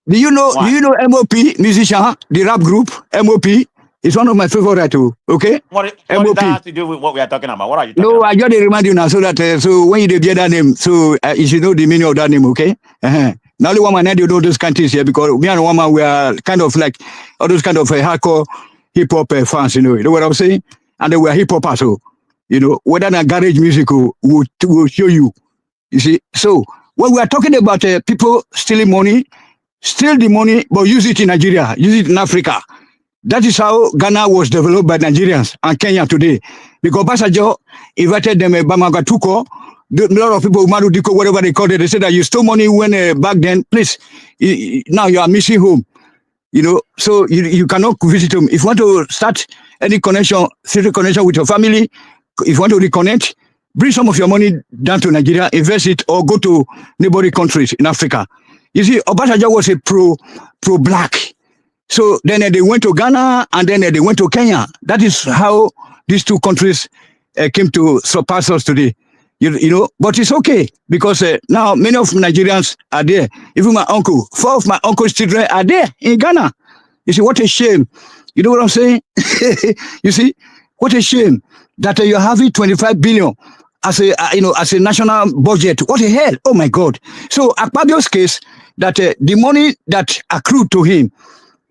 Do you know MOP musician, the rap group, MOP? It's one of my favorite too, okay? What does that have to do with what we are talking about? What are you talking about? No, I just remind you now so that so when you hear that name, so you should know the meaning of that name, okay? Now only one man you know those countries here because me and one man we are kind of like all those kind of hardcore hip hop fans, you know what I'm saying? And then we are hip hoppers, so whether a garage music will show you. You see, so when we are talking about people stealing money, steal the money but use it in Nigeria, use it in Africa. That is how Ghana was developed by Nigerians and Kenya today. Because Basajo invited them Bamagatuko. A lot of people, Marudiko, whatever they call it, they said that you stole money when back then. Please, now you are missing home. So you cannot visit home. If you want to start any connection, serious connection with your family, if you want to reconnect, bring some of your money down to Nigeria, invest it, or go to neighboring countries in Africa. You see, Obasanjo was a pro-black. So then they went to Ghana and then they went to Kenya. That is how these two countries came to surpass us today. You know, but it's okay because now many of Nigerians are there. Even my uncle, 4 of my uncle's children are there in Ghana. You see, what a shame. You know what I'm saying? You see, what a shame that you're having 25 billion as a as a national budget. What the hell? Oh my God! So Akpabio's case, that the money that accrued to him,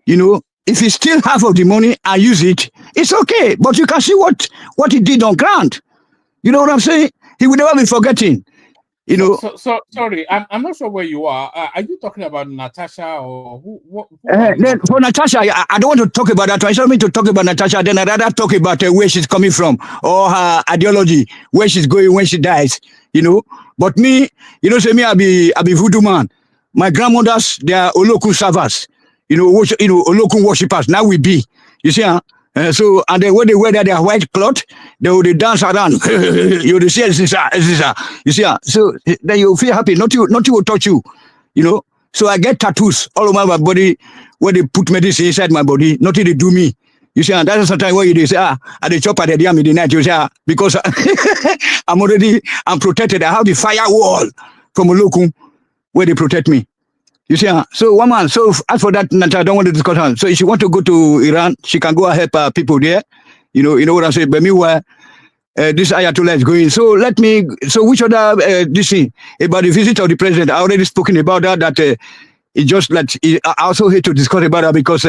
you know, if he still half of the money and use it, it's okay. But you can see what he did on ground. You know what I'm saying? He will never be forgetting. You know. So sorry, I'm not sure where you are. Are you talking about Natasha or who? Then for Natasha, I don't want to talk about that. I don't mean to talk about Natasha. Then I'd rather talk about where she's coming from or her ideology, where she's going when she dies. You know. But me, you know, say me, I be voodoo man. My grandmothers, they are Olokun servers. You know, Olokun worshippers. Now we be. You see, huh? So, and then when they wear their white cloth, they will dance around. You see, you see, so then you feel happy. Nothing will touch you, you know. So I get tattoos all over my body where they put medicine inside my body. Nothing they do me. You see, and that's sometimes when you say, at the chop at the damn in the night, you say, because I'm protected. I have the firewall from Olokun where they protect me. You see, so one man. So as for that, I don't want to discuss her. So if she want to go to Iran, she can go and help people there. You know what I'm saying. But meanwhile, this Ayatollah is going. So let me. So which other this thing about the visit of the president? I already spoken about that. That it just like I also hate to discuss about that because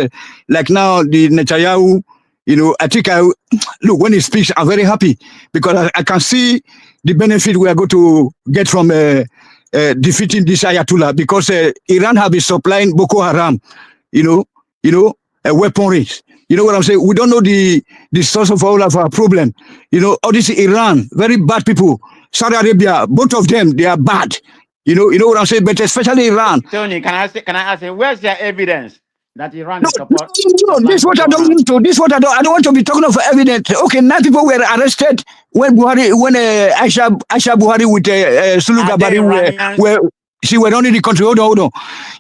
like now the Netanyahu, you know, I think look when he speaks, I'm very happy because I can see the benefit we are going to get from. Defeating this Ayatollah because Iran have been supplying Boko Haram, weaponry. You know what I'm saying? We don't know the source of all of our problem. You know, all this Iran, very bad people. Saudi Arabia, both of them, they are bad. You know what I'm saying? But especially Iran. Tony, can I ask you, where's your evidence that Iran is support? No, this is what I don't want to. This is what I don't want to be talking of evidence. Okay, 9 people were arrested when Aisha Buhari with Sulu Gabari where she were running the country. Hold on.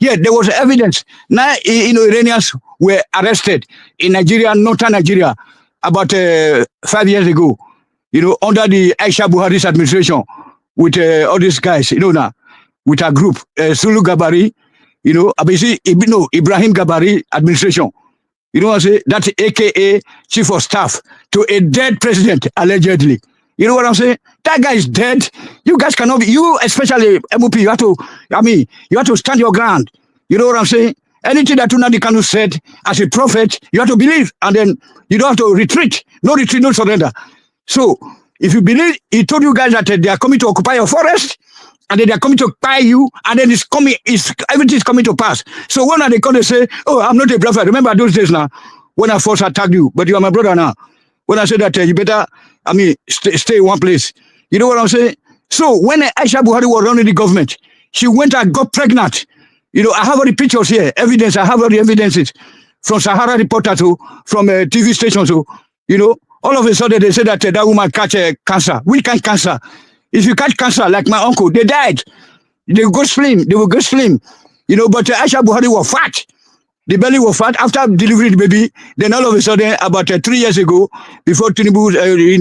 Yeah, there was evidence. Now, Iranians were arrested in Nigeria, northern Nigeria, about 5 years ago. You know, under the Aisha Buhari's administration with all these guys. You know now, with a group, Sulu Gabari. You know, Ibrahim Gabari administration. You know what I'm saying? That's AKA chief of staff to a dead president, allegedly. You know what I'm saying? That guy is dead. You guys cannot be, you especially MOP, you have to stand your ground. You know what I'm saying? Anything that Nnamdi Kanu said as a prophet, you have to believe. And then you don't have to retreat. No retreat, no surrender. So if you believe, he told you guys that they are coming to occupy your forest, and then they're coming to buy you, and then everything is coming to pass. So when are they going to say, oh, I'm not a prophet? Remember those days now, when I first attacked you, but you are my brother now. When I said that you better, stay in one place. You know what I'm saying? So when Aisha Buhari was running the government, she went and got pregnant. You know, I have all the pictures here, evidence. I have all the evidences from Sahara Reporter to from TV stations. So, you know, all of a sudden they said that that woman catch cancer. We can't cancer. If you catch cancer, like my uncle, they died. They will go slim. You know, but Aisha Buhari was fat. The belly was fat after delivering the baby. Then all of a sudden, about 3 years ago, before Tinubu,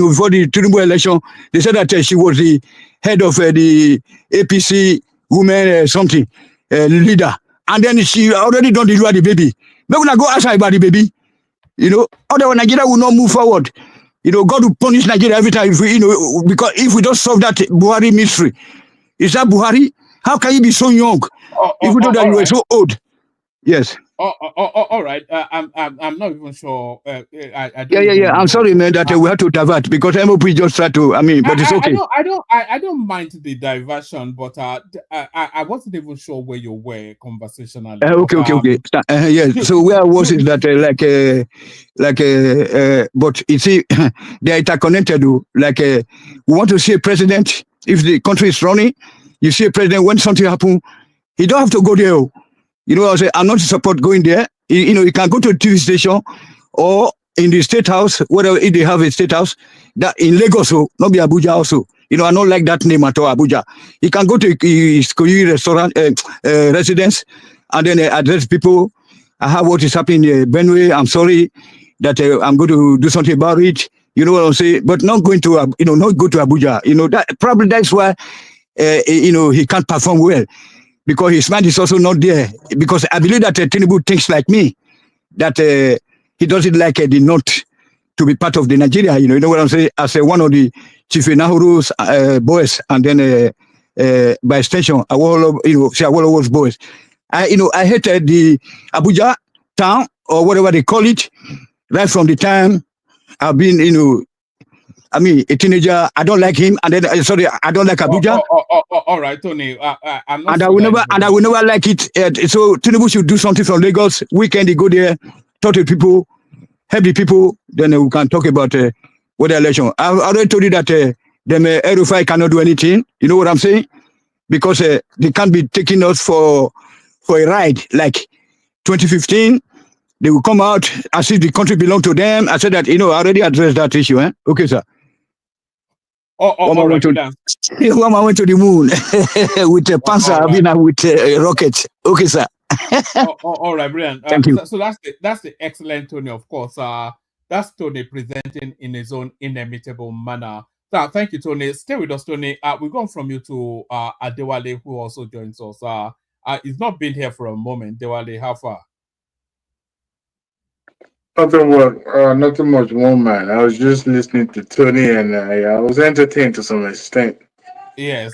before the Tinubu election, they said that she was the head of the APC women leader. And then she already don't deliver the baby. Maybe we go ask her about the baby. You know, otherwise Nigeria will not move forward. You know, God will punish Nigeria every time if we, because if we don't solve that Buhari mystery. Is that Buhari? How can you be so young? If we know that you were so old. Yes. All right. I'm not even sure. I don't Yeah. I'm sorry, man, that we had to divert because MOP just tried to. But it's okay. I don't mind the diversion, but I wasn't even sure where you were conversationally. Okay. Yeah. So where was it that but you see, they're interconnected. Like we want to see a president. If the country is running, you see a president when something happens, he don't have to go there. You know what I'm saying? I'm not to support going there. You can go to a TV station or in the state house, whatever, if they have a state house, that in Lagos, not be Abuja also. I don't like that name at all, Abuja. He can go to his restaurant, residence, and then address people. I have what is happening in Benue. I'm sorry that I'm going to do something about it. You know what I'm saying? But not going to, not go to Abuja. That's why, he can't perform well, because his mind is also not there. Because I believe that Tinubu thinks like me, that he doesn't like the North to be part of the Nigeria. You know what I'm saying? As one of the Chief Nahuru's boys, and then by extension, Awolowo's boys. I hated the Abuja town, or whatever they call it, right from the time I've been, a teenager. I don't like him, and then I don't like Abuja. All right, Tony. I'm not. And I will never like it. So Tinubu should do something from Lagos. Weekend, he go there, talk to people, help the people. Then we can talk about what the election. I already told you that them Erufai cannot do anything. You know what I'm saying? Because they can't be taking us for a ride like 2015. They will come out as if the country belongs to them. I said that, I already addressed that issue. Okay, sir. One man went to the moon with a panzer, with a rocket. Okay, sir. All right, brilliant. Thank you. So that's the excellent Tony, of course. That's Tony presenting in his own inimitable manner. So thank you, Tony. Stay with us, Tony. We're going from you to Adewale, who also joins us. He's not been here for a moment. Adewale, how far? Nothing much more, man. I was just listening to Tony, and I was entertained to some extent. Yes,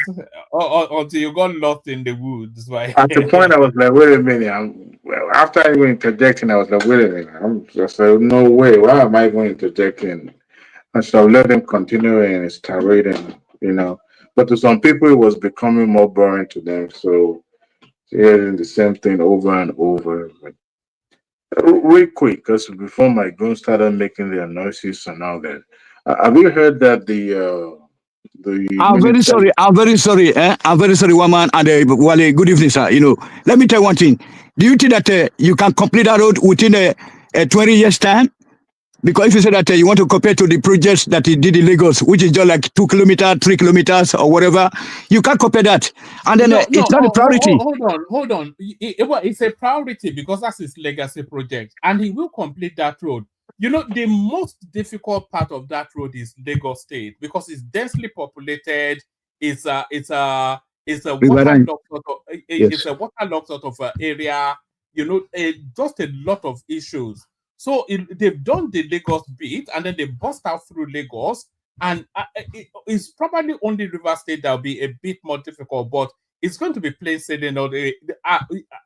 until you got lost in the woods. Right? At the point, I was like, wait a minute. After I went interjecting, I was like, wait a minute. I'm just like, no way. Why am I going interjecting? I should have let them continue in his tirade, But to some people, it was becoming more boring to them. So, hearing the same thing over and over. Real quick, because before my goon started making their noises and all that, have you heard that I'm very sorry. I'm very sorry, woman. And Wale, good evening, sir. Let me tell you one thing. Do you think that you can complete that road within a 20 years time? Because if you say that you want to compare to the projects that he did in Lagos, which is just like 2 kilometers, 3 kilometers, or whatever, you can't compare that. And then it's not a priority. Hold on. It's a priority because that's his legacy project, and he will complete that road. The most difficult part of that road is Lagos State because it's densely populated. It's a waterlogged sort of area. Just a lot of issues. So they've done the Lagos bit, and then they bust out through Lagos, and it's probably only River State that will be a bit more difficult, but it's going to be plain sailing. They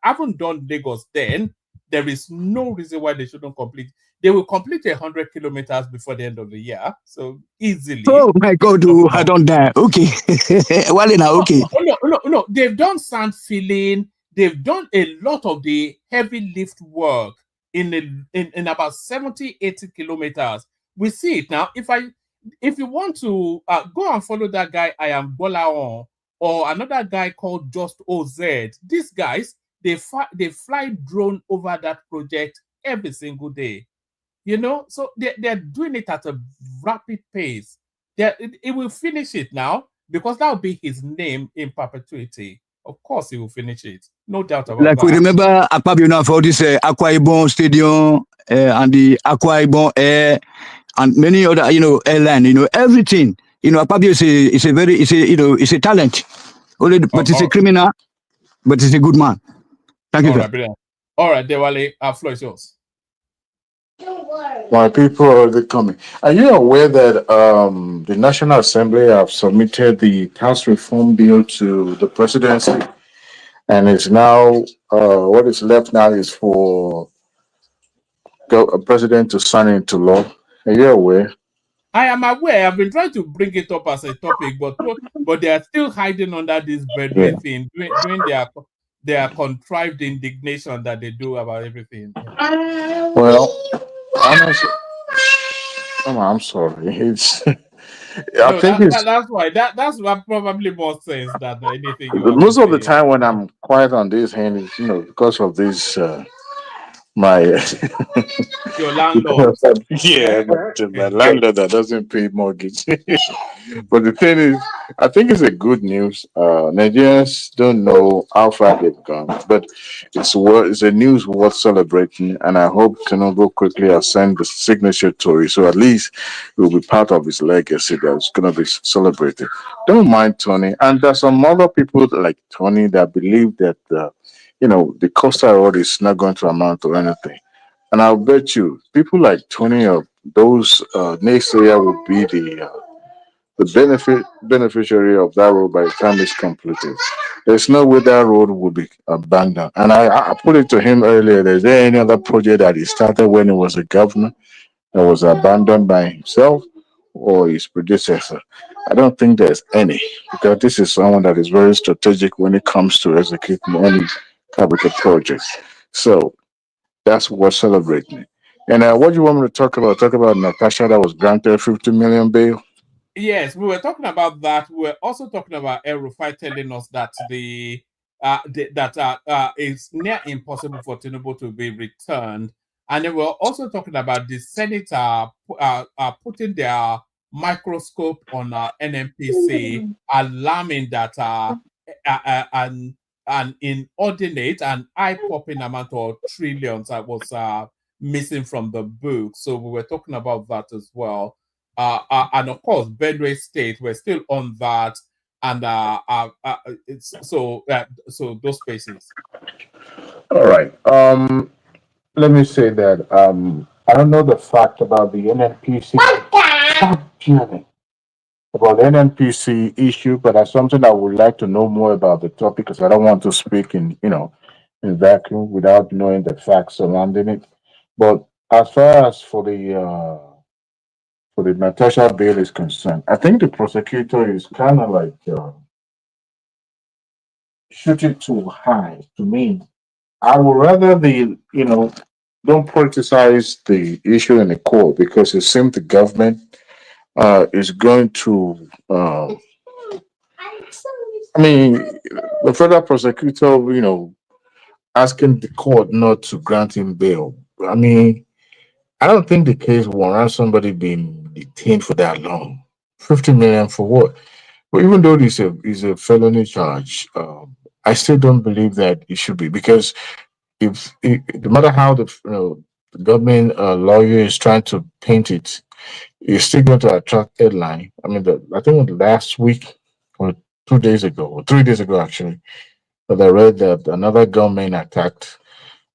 haven't done Lagos then. There is no reason why they shouldn't complete. They will complete 100 kilometers before the end of the year, so easily. Oh my God, I don't die. Okay. Well, now, okay. No. They've done sand filling. They've done a lot of the heavy lift work. In about 70-80 kilometers. We see it now. If you want to go and follow that guy, I am Bola or another guy called Just OZ. These guys, they fly drone over that project every single day. So they're doing it at a rapid pace. It will finish it now because that will be his name in perpetuity. Of course, he will finish it. No doubt about that. Like we remember Akpabio for this Akwa Ibom Stadium and the Akwa Ibom Air and many other, airline, everything. Akpabio is a talent. But he's a criminal, but he's a good man. Thank you, sir. All right, Dewale, floor is yours. My people are already coming. Are you aware that the National Assembly have submitted the tax reform bill to the presidency, and it's now what is left now is for a president to sign into law? Are you aware? I am aware. I've been trying to bring it up as a topic, but they are still hiding under this bedroom thing, doing their contrived indignation that they do about everything. Yeah. Well, honestly, I'm sorry. It's I think that's why that's probably more sense than anything. Most of the time when I'm quiet on this hand is because of this my your landlord. my landlord that doesn't pay mortgage. But the thing is, I think it's a good news. Nigerians don't know how far they've gone, but it's a news worth celebrating, and I hope Tinubu quickly ascend the signature to it, so at least it will be part of his legacy that's going to be celebrated. Don't mind Tony, and there's some other people like Tony that believe that the coastal road is not going to amount to anything. And I'll bet you people like Tony or those naysayer will be the beneficiary of that road by the time it's completed. There's no way that road would be abandoned. And I put it to him earlier, is there any other project that he started when he was a governor that was abandoned by himself or his predecessor? I don't think there's any, because this is someone that is very strategic when it comes to executing any capital projects. So that's worth celebrating. And what do you want me to talk about? Talk about Natasha that was granted 50 million bail? Yes, we were talking about that. We were also talking about El-Rufai telling us that it's near impossible for Tinubu to be returned, and then we were also talking about the senator putting their microscope on NNPC, alarming that an inordinate and eye-popping amount of trillions that was missing from the book. So we were talking about that as well. And of course, Benue State, we're still on that, and so those spaces. All right. Let me say that I don't know the fact about the NNPC. Stop yelling. About the NNPC issue, but that's something I would like to know more about the topic because I don't want to speak in vacuum without knowing the facts surrounding it. But as far as for the Natasha bail is concerned, I think the prosecutor is kind of like shooting too high to me. I would rather don't politicize the issue in the court because it seems the government is going to. I mean, the federal prosecutor, asking the court not to grant him bail. I mean, I don't think the case warrants somebody being detained for that long. 50 million for what? But even though this is a felony charge, I still don't believe that it should be because no matter how the government lawyer is trying to paint it, it's still going to attract headline. I mean, I think last week or 2 days ago or 3 days ago actually, that I read that another gunman attacked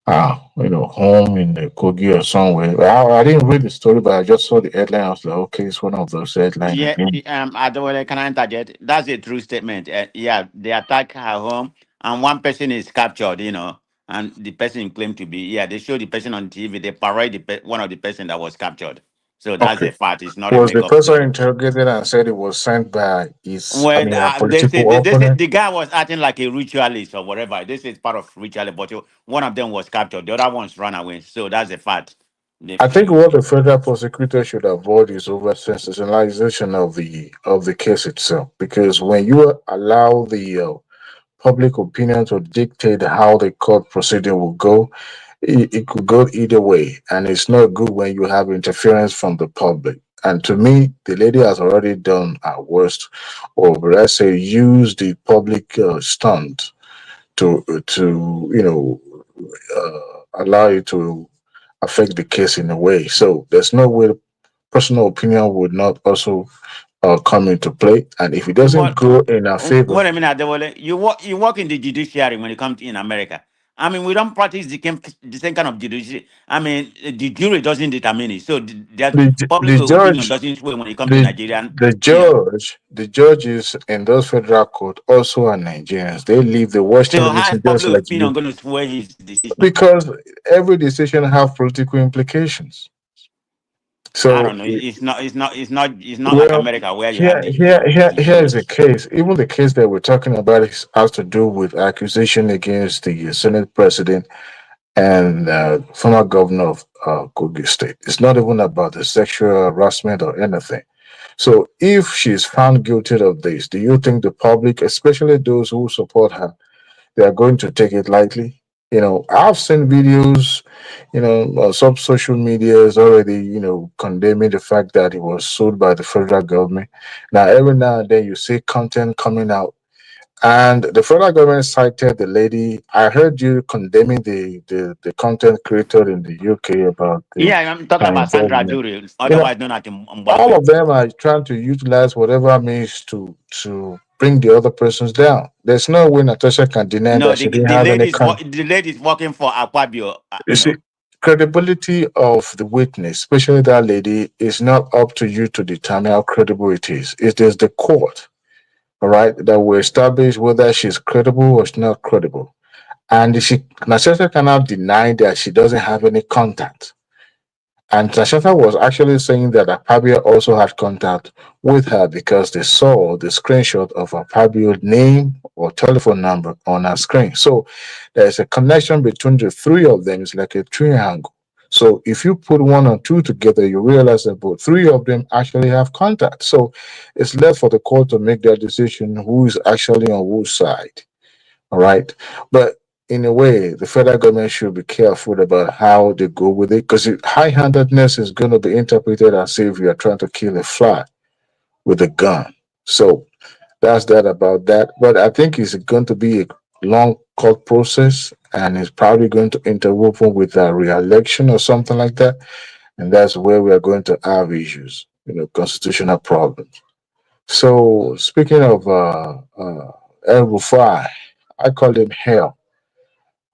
home in the Kogi or somewhere. I didn't read the story, but I just saw the headline. I was like, okay, it's one of those headlines Yeah, again. Adewale, can I interject? That's a true statement. Yeah, they attack her home, and one person is captured. And the person claimed to be. Yeah, they show the person on TV. They parade one of the person that was captured. So that's Okay. a fact. It's not a Was the make-up person story. interrogated and said it was sent by Well, a political they say opponent? the guy was acting like a ritualist or whatever. This is part of ritual, but one of them was captured. The other ones ran away. So that's a fact. I think what the federal prosecutor should avoid is over sensationalization of the case itself, because when you allow the public opinion to dictate how the court procedure will go, it could go either way, and it's not good when you have interference from the public. And to me, the lady has already done her worst, or let's say, use the public stunt to allow it to affect the case in a way. So there's no way personal opinion would not also come into play. And if it doesn't But go in our favor, wait a minute, Adewale. You work in the judiciary when it comes to in America. I mean, we don't practice the same kind of judiciary. I mean, the jury doesn't determine it. So the public the opinion judge, doesn't sway when it comes to the Nigerian. the judges in those federal court also are Nigerians. They live, they watch So how is television just public like you. opinion going to sway his decision? Because every decision have political implications. I don't So know. It's not like well, America where you have the here is a judge. case. Even the case that we're talking about has to do with accusation against the Senate president and former governor of Kogi State. It's not even about the sexual harassment or anything. So, if she's found guilty of this, do you think the public, especially those who support her, they are going to take it lightly? I've seen videos, some social media is already, condemning the fact that it was sold by the federal government. Now, every now and then you see content coming out, and the federal government cited the lady. I heard you condemning the content creator in the UK about the Yeah, I'm talking about Sandra involvement. Duri, You know, otherwise known as all Mbakwe. of them are trying to utilize whatever means to bring the other persons down. There's no way Natasha can deny No, that she didn't have any con. the lady is working for Aquabio. You see, credibility of the witness, especially that lady, is not up to you to determine how credible it is. It is the court, all right, that will establish whether she's credible or she's not credible. And Natasha cannot deny that she doesn't have any contact. And Tashata was actually saying that Apabio also had contact with her because they saw the screenshot of Apabio's name or telephone number on her screen. So there's a connection between the three of them. It's like a triangle. So if you put one and two together, you realize that both three of them actually have contact. So it's left for the court to make their decision who is actually on whose side. All right. But in a way, the federal government should be careful about how they go with it because high handedness is going to be interpreted as if you are trying to kill a fly with a gun. So that's that about that. But I think it's going to be a long court process and it's probably going to interwoven with a re election or something like that. And that's where we are going to have issues, constitutional problems. So speaking of El Rufai, I call him Hell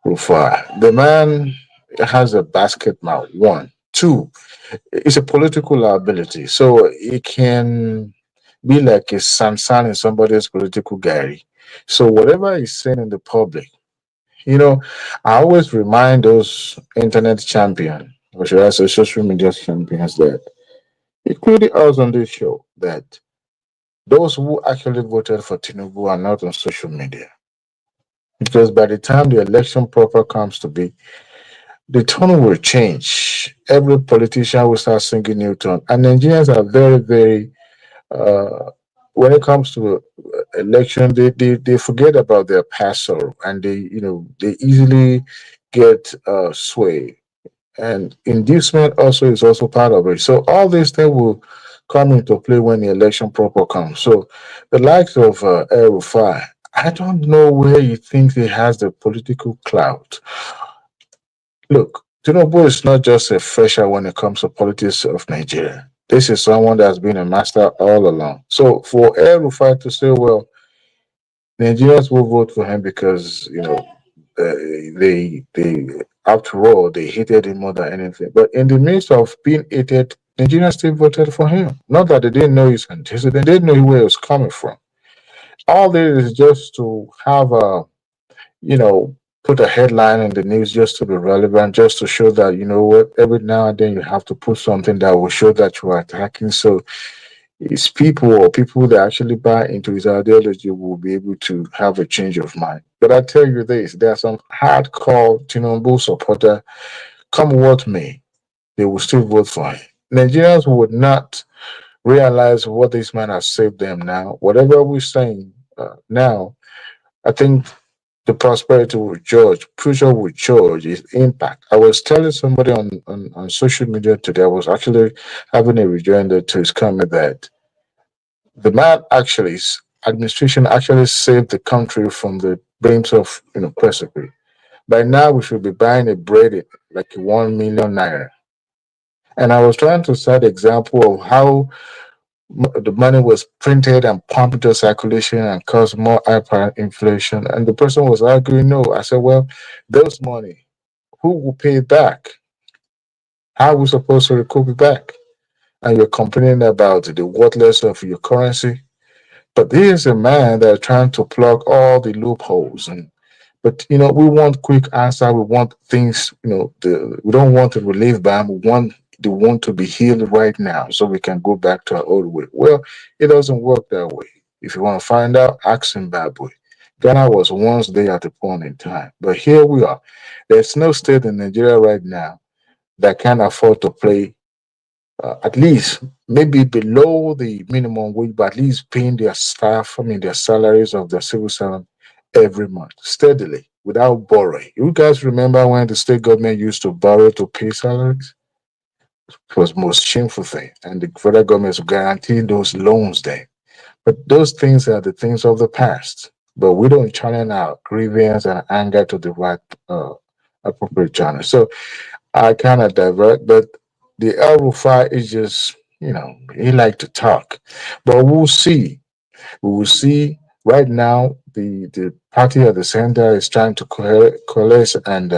Rufai. The man has a basket mouth. One, two, it's a political liability. So it can be like a Sansan in somebody's political gallery. So whatever is said in the public, I always remind those internet champions, or should I say social media champions, that including us on this show, that those who actually voted for Tinubu are not on social media. Because by the time the election proper comes to be, the tone will change. Every politician will start singing new tone. And Nigerians are very, very, when it comes to election, they forget about their past sorrow and they easily get swayed. And inducement also is also part of it. So all these things will come into play when the election proper comes. So the likes of El Rufai, I don't know where he thinks he has the political clout. Look, Tinubu is not just a fresher when it comes to politics of Nigeria. This is someone that's been a master all along. So for El Rufai to say, well, Nigerians will vote for him because they after all they hated him more than anything. But in the midst of being hated, Nigerians still voted for him. Not that they didn't know his antecedent, they didn't know where he was coming from. All this is just to have a you know put a headline in the news just to be relevant, just to show that what every now and then you have to put something that will show that you are attacking. So it's people that actually buy into his ideology will be able to have a change of mind. But I tell you this, there are some hardcore Tinubu supporter, come what may, they will still vote for him. Nigerians would not realize what this man has saved them now. Whatever we're saying now, I think the prosperity will judge, future will judge its impact. I was telling somebody on social media today, I was actually having a rejoinder to his comment that the man administration actually saved the country from the blames of precipice. By now we should be buying a bread at like 1 million naira. And I was trying to cite example of how the money was printed and pumped into circulation and caused more hyperinflation. And the person was arguing, no. I said, well, those money, who will pay it back? How are we supposed to recoup it back? And you're complaining about the worthless of your currency. But here's a man that's trying to plug all the loopholes. But we want quick answer. We want things. We don't want the relief balm. We want the one to be healed right now, so we can go back to our old way. Well, it doesn't work that way. If you want to find out, ask Zimbabwe. Ghana was once there at a point in time, but here we are. There's no state in Nigeria right now that can afford to play at least maybe below the minimum wage, but at least paying their staff, their salaries of their civil servant every month steadily. without borrowing. You guys remember when the state government used to borrow to pay salaries? It was the most shameful thing. And the federal government guaranteed those loans there. But those things are the things of the past. But we don't channel our grievance and anger to the right appropriate channel. So I kind of divert, but the El Rufai is just, he like to talk. But we'll see. We will see right now the party at the center is trying to coalesce and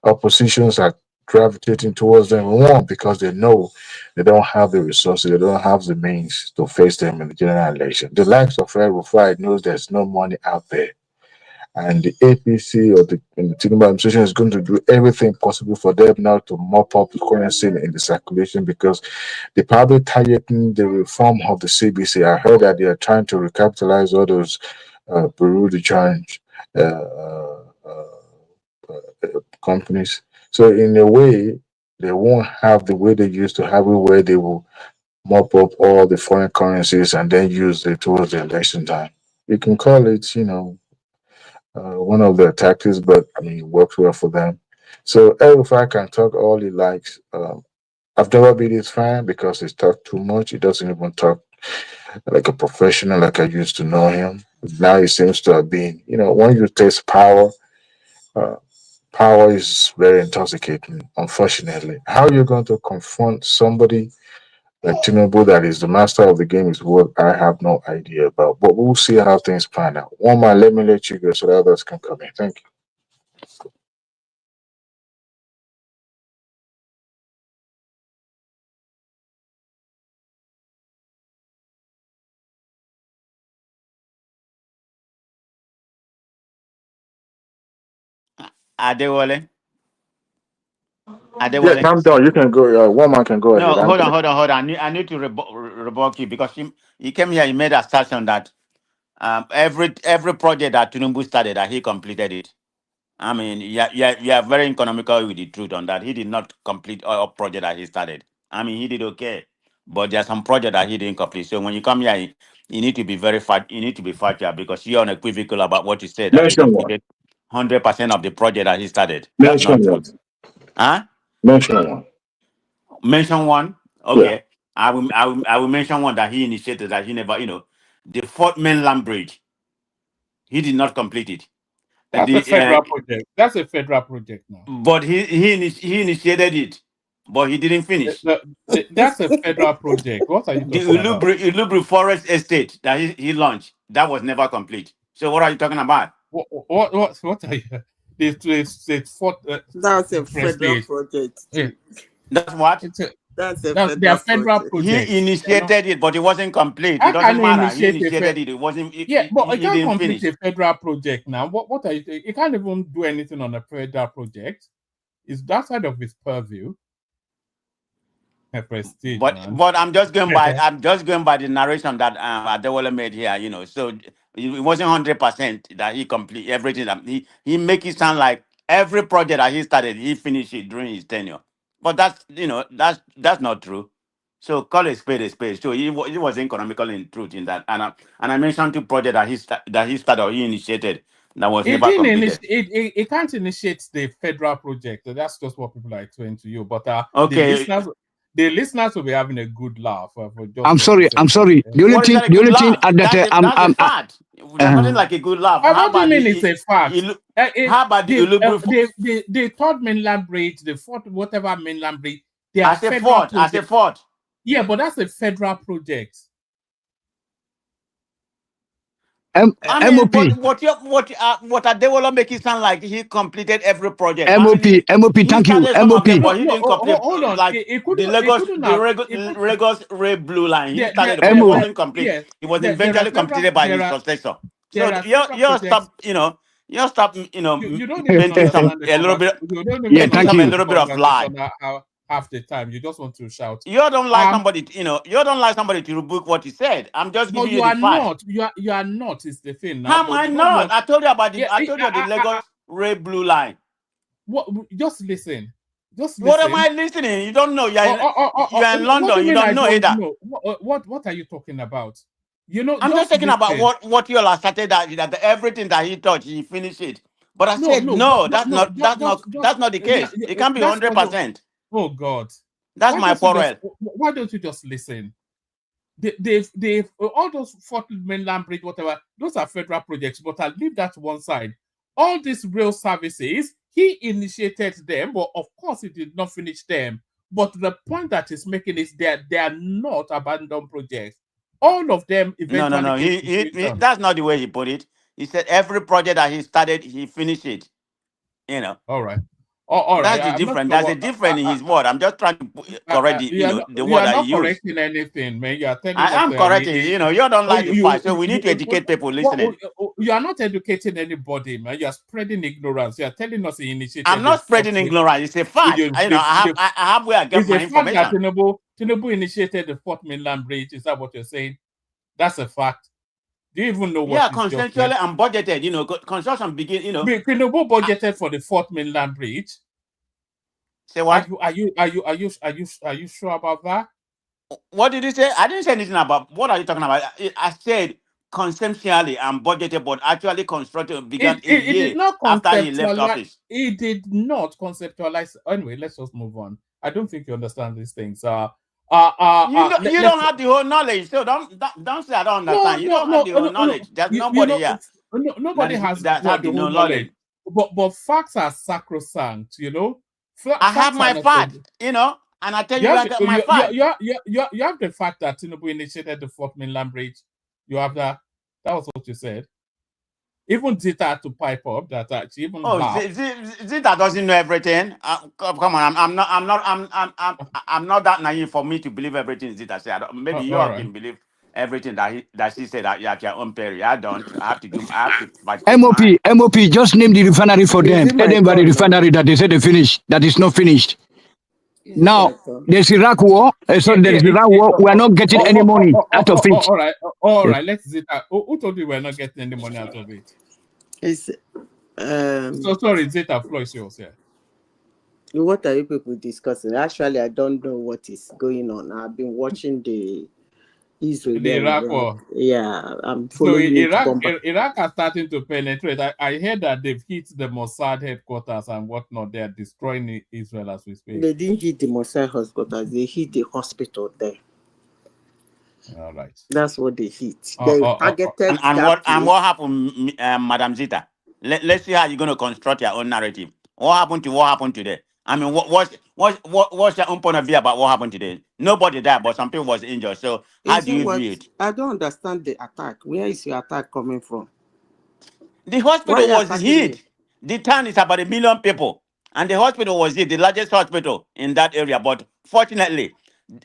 oppositions are gravitating towards them. One, because they know they don't have the resources, they don't have the means to face them in the general election. The likes of El Rufai knows there's no money out there. And the APC or the Tinubu administration is going to do everything possible for them now to mop up the currency in the circulation because they're probably targeting the reform of the CBC. I heard that they are trying to recapitalize all those Bureau de change companies. So in a way, they won't have the way they used to have it, where they will mop up all the foreign currencies and then use it towards the election time. You can call it, one of their tactics, but I mean, it works well for them. So El-Rufai can talk all he likes. I've never been his fan because he's talked too much. He doesn't even talk like a professional like I used to know him. Now he seems to have been, when you taste power, power is very intoxicating, unfortunately. How are you going to confront somebody like Tinubu that is the master of the game is what I have no idea about. But we'll see how things pan out. One man, let me let you go so that others can come in. Thank you. Adewale. Yes, Adewale. I'm done. You can go. One man can go No, ahead. hold on. I need to rebuke you because he came here. He made a assertion that every project that Tinubu started, that he completed it. I mean, you are very economical with the truth on that. He did not complete all project that he started. I mean, he did okay, but there are some project that he didn't complete. So when you come here, you need to be very fat. You need to be factual because you're unequivocal about what you said that he Mention one. completed 100% of the project that he started. That's Mention not true. one. Huh? Mention one. Mention one. Yeah. Okay. I will mention one that he initiated that he never, the fourth mainland bridge. He did not complete it. That's a federal project. That's a federal project now. But he initiated it, but he didn't finish. That's a federal project. What are you The talking about? Ulubri Forest Estate that he launched, that was never complete. So what are you talking about? What are you? It's fourth. That's a federal prestige. project. Yeah. That's what? That's a They are federal federal project. projects. He initiated it, but it wasn't complete. How It doesn't can you matter. He initiate initiated it. It wasn't. Yeah, but He I can't didn't complete finish. a federal project now. What are you? You can't even do anything on a federal project. It's that side of his purview. A prestige, man. But I'm just going by the narration that Adewale made here. So it wasn't 100% that he complete everything. That he make it sound like every project that he started, he finished it during his tenure. But that's not true. So call a spade a spade. So he was economical in truth in that. And I mentioned two projects that he started or he initiated that was It never didn't completed. it can't initiate the federal project. That's just what people are explaining to you. But Okay. the listeners will be having a good laugh for just. I'm sorry. The only What is thing, that a good laugh? That's a fact. There's nothing like a good laugh. What do you mean it's a fact? How about the the third mainland bridge, the fourth whatever mainland bridge, they are as a federal fort, as a fort. Yeah, but that's a federal project. I mean, MOP. but what Adewale make it sound like he completed every project. MOP. Thank you. MOP. MOP. But he didn't complete. Hold on. Like the Lagos Red Blue Line. He started, but it wasn't complete. Yeah, It was eventually completed by his successor. So you stop. You stop. You don't even Painting some understand a little bit. You don't even Painting some a understand little bit of lie. Half the time, you just want to shout. You don't like somebody. You don't like somebody to rebuke what he said. I'm just giving you the fact. You are not. Is the thing now. How am I not? I told you about the. I told you the Lagos Red Blue Line. What? Just listen. What am I listening? You don't know. You're in London. You don't know either. What are you talking about? I'm just talking about what you all started that everything that he touched, he finished it. But I said no. That's not the case. Yeah, It can't be that's not 100%. Oh God, That's my quarrel. Why don't you just listen? They've all those Fort Mainland Bridge, whatever, those are federal projects, but I'll leave that to one side. All these rail services, he initiated them, but of course he did not finish them. But the point that he's making is that they are not abandoned projects. All of them eventually. No. He that's not the way he put it. He said every project that he started, he finished it. You know. All right. All right. That's the difference. There's a difference in his word. I'm just trying to correct the word I use. You're not correcting anything, man. You are telling I am correcting. You don't like the fact, so we need to educate people listening. You are not educating anybody, man. You are spreading ignorance. You are telling us the initiative. I'm not spreading ignorance. It's a fact. I have where I get my information. Tinubu initiated the Fort Mainland Bridge. Is that what you're saying? That's a fact. Do you even know what? Yeah, consensually and budgeted. Construction begin. Tinubu budgeted for the Fort Mainland Bridge. Say what? Are you sure about that? What did you say? I didn't say anything about. What are you talking about? I said conceptually and budgeted, but actually constructed began a year after he left office. He did not conceptualize. Anyway, let's just move on. I don't think you understand these things. You don't have the whole knowledge, so don't say I don't understand. You don't have the whole knowledge. There's nobody here. Nobody has the whole knowledge. But facts are sacrosanct, I have my fact, and I tell you I got my fact. You have the fact that Tinubu initiated the Fort Mainland Bridge. You have that. That was what you said. Even Zita had to pipe up that she even. Zita doesn't know everything. Come on, I'm not that naive for me to believe everything Zita said. Maybe you all can believe everything that she said at your own peril. I don't. I have to fight. MOP, just name the refinery for them. Tell them about the refinery that they said they finished. That is not finished. Now there's Iraq war. So there's Iraq war. We are not getting any money out of it. All right. Let's Zita. Who told you we're not getting any money out of it? So sorry, Zita. Floor is yours. Yeah. What are you people discussing? Actually, I don't know what is going on. I've been watching the Iraq war. Yeah, I'm following. So Iraq are starting to penetrate. I heard that they've hit the Mossad headquarters and whatnot. They are destroying Israel as we speak. They didn't hit the Mossad headquarters. They hit the hospital there. All right. That's what they hit. They targeted. And what happened, Madam Zita? Let's see how you're going to construct your own narrative. What happened today? I mean, what's your own point of view about what happened today? Nobody died, but some people was injured. So how do you view it? I don't understand the attack. Where is your attack coming from? The hospital was hit. The town is about 1 million people, and the hospital was hit, the largest hospital in that area. But fortunately,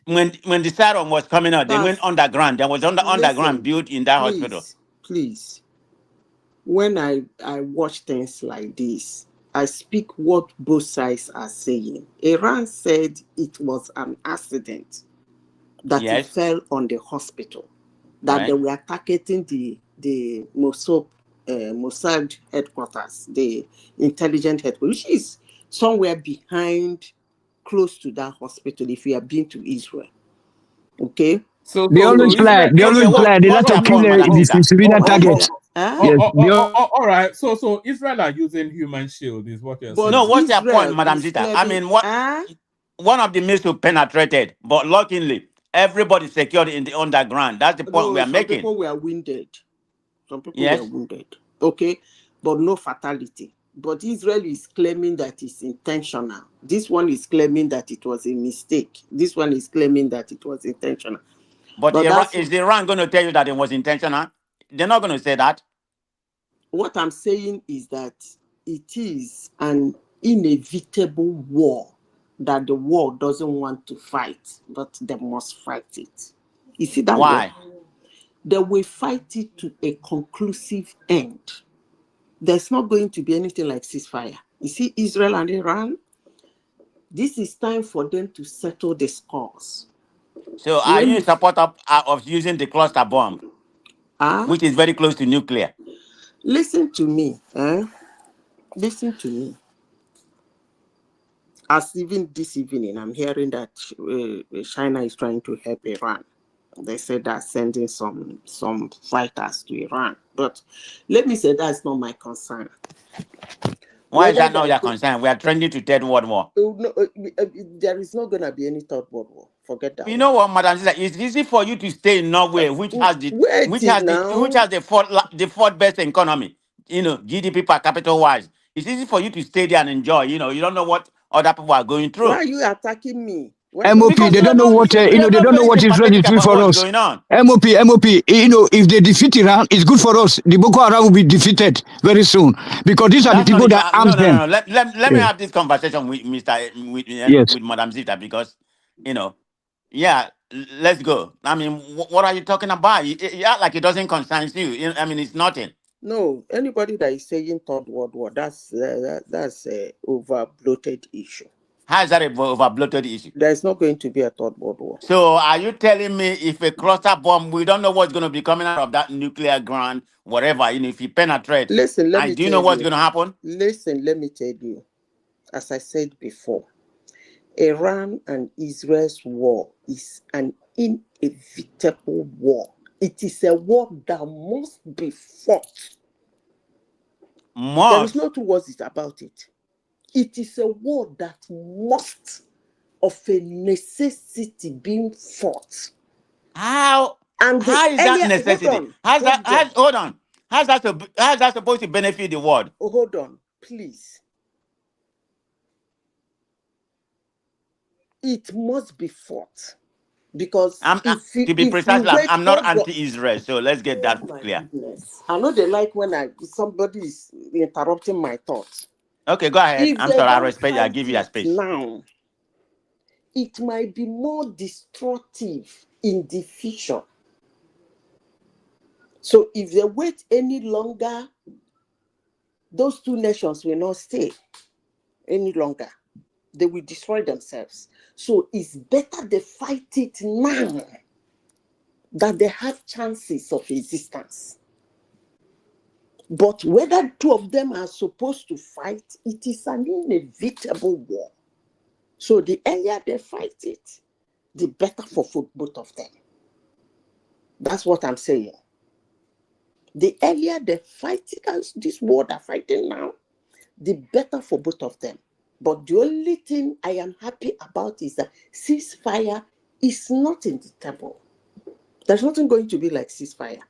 when the siren was coming out, they went underground. There was underground built in that hospital. Please, when I watch things like this, I speak what both sides are saying. Iran said it was an accident that it fell on the hospital, that they were targeting the Mossad headquarters, the intelligence headquarters, which is somewhere behind, close to that hospital if you have been to Israel. Okay? So they always lie. They like to kill the civilian targets. All right. So Israel are using human shield, is what you're saying. No, what's your point, Madam Zita? I mean, one of the missiles penetrated, but luckily everybody secured in the underground. That's the point we are making. Some people were wounded. Were wounded. Okay, but no fatality. But Israel is claiming that it's intentional. This one is claiming that it was a mistake. This one is claiming that it was intentional. But is Iran going to tell you that it was intentional? They're not going to say that. What I'm saying is that it is an inevitable war that the world doesn't want to fight, but they must fight it. You see that? Why? They will fight it to a conclusive end. There's not going to be anything like ceasefire. You see, Israel and Iran, this is time for them to settle the scores. So are you in support of using the cluster bomb, which is very close to nuclear? Listen to me. Listen to me. As even this evening, I'm hearing that China is trying to help Iran. They said they're sending some fighters to Iran. But let me say that's not my concern. Why is that Whether not your concern? We are trending to third world war. there is not going to be any third world war. Forget that. You know what, Madam Sister, it's easy for you to stay in Norway, which has the fourth best economy, you know, GDP per capita wise. It's easy for you to stay there and enjoy. You know, you don't know what other people are going through. Why are you attacking me? MOP, they don't know what they don't know what is ready to for us. Going on. MOP, you know, if they defeat Iran, it's good for us. The Boko Haram will be defeated very soon because these are the people that arms them. No. Let me have this conversation with with Madam Zita because you know, let's go. I mean, what are you talking about? Yeah, like it doesn't concern you. I mean, it's nothing. No, anybody that is saying third world war, that's a over bloated issue. How is that a over bloated issue? There is not going to be a third world war. So are you telling me if a cluster bomb, we don't know what's going to be coming out of that nuclear ground, whatever, you know, if you penetrate, do you know what's going to happen? Listen, let me tell you, as I said before, Iran and Israel's war is an inevitable war. It is a war that must be fought. There is no two words about it. It is a war that must, of a necessity, being fought. How is that necessity? Hold on. How's that supposed to benefit the world? Oh, hold on, please. It must be fought. Because to be precise, I'm not anti-Israel, so let's get that clear. Goodness. I know they like when somebody is interrupting my thoughts. Okay, go ahead. I'm sorry, I respect you. I give you a space. Now, it might be more destructive in the future. So if they wait any longer, those two nations will not stay any longer. They will destroy themselves. So it's better they fight it now that they have chances of existence. But whether two of them are supposed to fight, it is an inevitable war. So the earlier they fight it, the better for both of them. That's what I'm saying. The earlier they fight against this war they're fighting now, the better for both of them. But the only thing I am happy about is that ceasefire is not in the table. There's nothing going to be like ceasefire.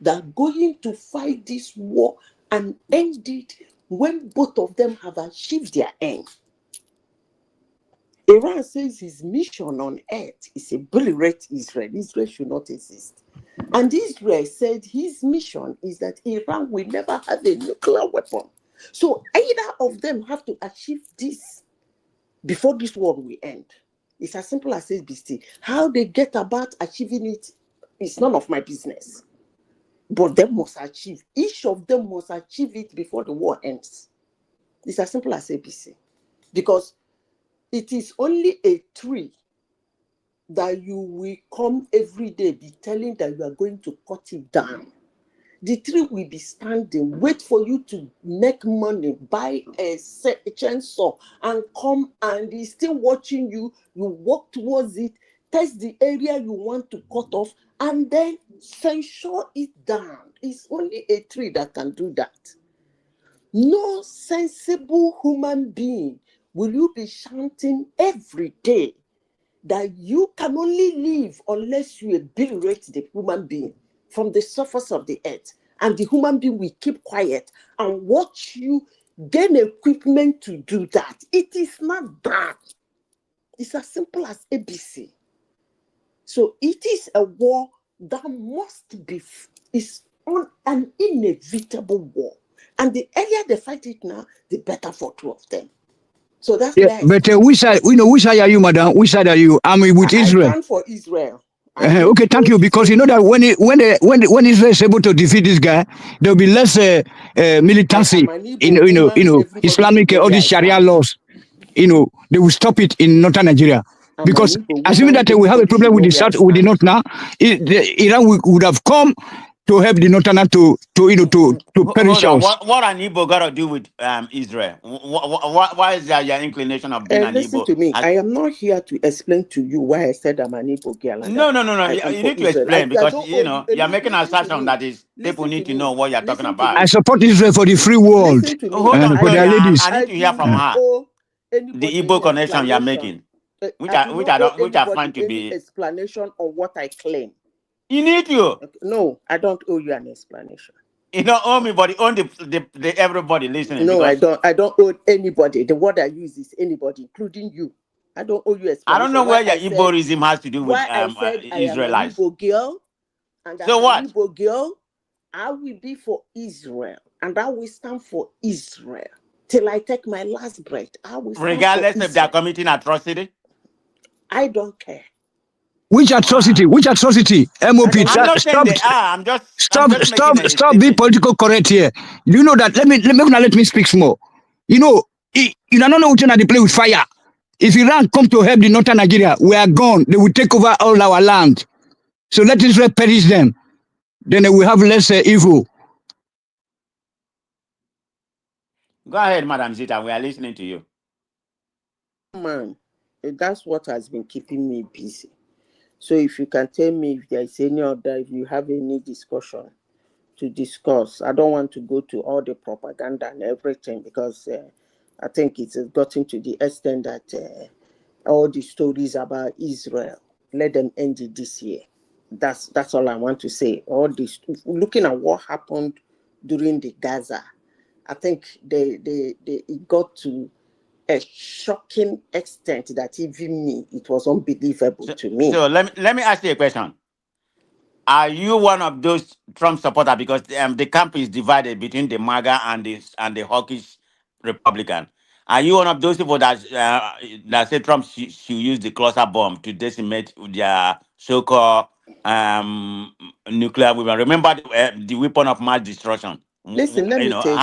They're going to fight this war and end it when both of them have achieved their aim. Iran says his mission on earth is to obliterate Israel. Israel should not exist. And Israel said his mission is that Iran will never have a nuclear weapon. So either of them have to achieve this before this war will end. It's as simple as ABC. How they get about achieving it is none of my business. But they must achieve. Each of them must achieve it before the war ends. It's as simple as ABC. Because it is only a tree that you will come every day be telling that you are going to cut it down. The tree will be standing, wait for you to make money, buy a chainsaw, and come, and he's still watching you. You walk towards it, test the area you want to cut off, and then censure it down. It's only a tree that can do that. No sensible human being will you be chanting every day that you can only live unless you obliterate the human being from the surface of the earth, and the human being will keep quiet and watch you gain equipment to do that. It is not that. It's as simple as ABC. So it is a war that must be, is on an inevitable war. And the earlier they fight it now, the better for two of them. So that's but which side, which side are you, madam? Which side are you? I'm with Israel. I stand for Israel. Okay, thank you. Because you know that when Israel is able to defeat this guy, there will be less militancy in Islamic all these Sharia laws. They will stop it in northern Nigeria. Because assuming that we have a problem with the south, with the north now, Iran would have come to help the Northerners to perish Hold on. us. What an Igbo got to do with Israel? Why is that your inclination of being an Listen Igbo? to me. I am not here to explain to you why I said I'm an Igbo girl and that No. I am You for need to Israel. explain I because don't owe you. you're making an Listen to assumption me. that is people Listen need to to know me. what you're talking Listen to about. I me. support Israel for the free world Listen to me. Hold on, and for Gloria. their ladies. I need to hear do from not her owe the anybody Igbo any connection you're explanation. making, which I do not owe I find anybody to any be. explanation on what I claim. You need to. Okay. No, I don't owe you an explanation. You don't owe me, but you own the everybody listening No, I because don't. I don't owe anybody. The word I use is anybody, including you. I don't owe you I don't know explanation. where your Igboism has to do with Why I said I am an Israelites. Igbo girl, and as So an what? Igbo girl, I will be for Israel, and I will stand for Israel till I take my last breath. I will stand Regardless for if they are Israel. committing atrocity. I don't care. Which atrocity? Which atrocity? MOP, I'm not saying they are. I'm just making a stop being statement. political correct here. You know that. Let me speak small. You know, you don't know which one they play with fire. If Iran come to help the northern Nigeria, we are gone. They will take over all our land. So let Israel perish them. Then they will have less evil. Go ahead, Madam Zita. We are listening to you. Man, that's what has been keeping me busy. So if you can tell me if there is any other, if you have any discussion to discuss. I don't want to go to all the propaganda and everything because I think it's gotten to the extent that all the stories about Israel, let them end it this year. That's all I want to say. All this, looking at what happened during the Gaza, I think it got to a shocking extent that even me, it was unbelievable to me. So let me ask you a question. Are you one of those Trump supporters? Because the camp is divided between the MAGA and the hawkish Republican. Are you one of those people that say Trump should use the cluster bomb to decimate their so-called nuclear weapon? Remember the weapon of mass destruction. Listen, let me tell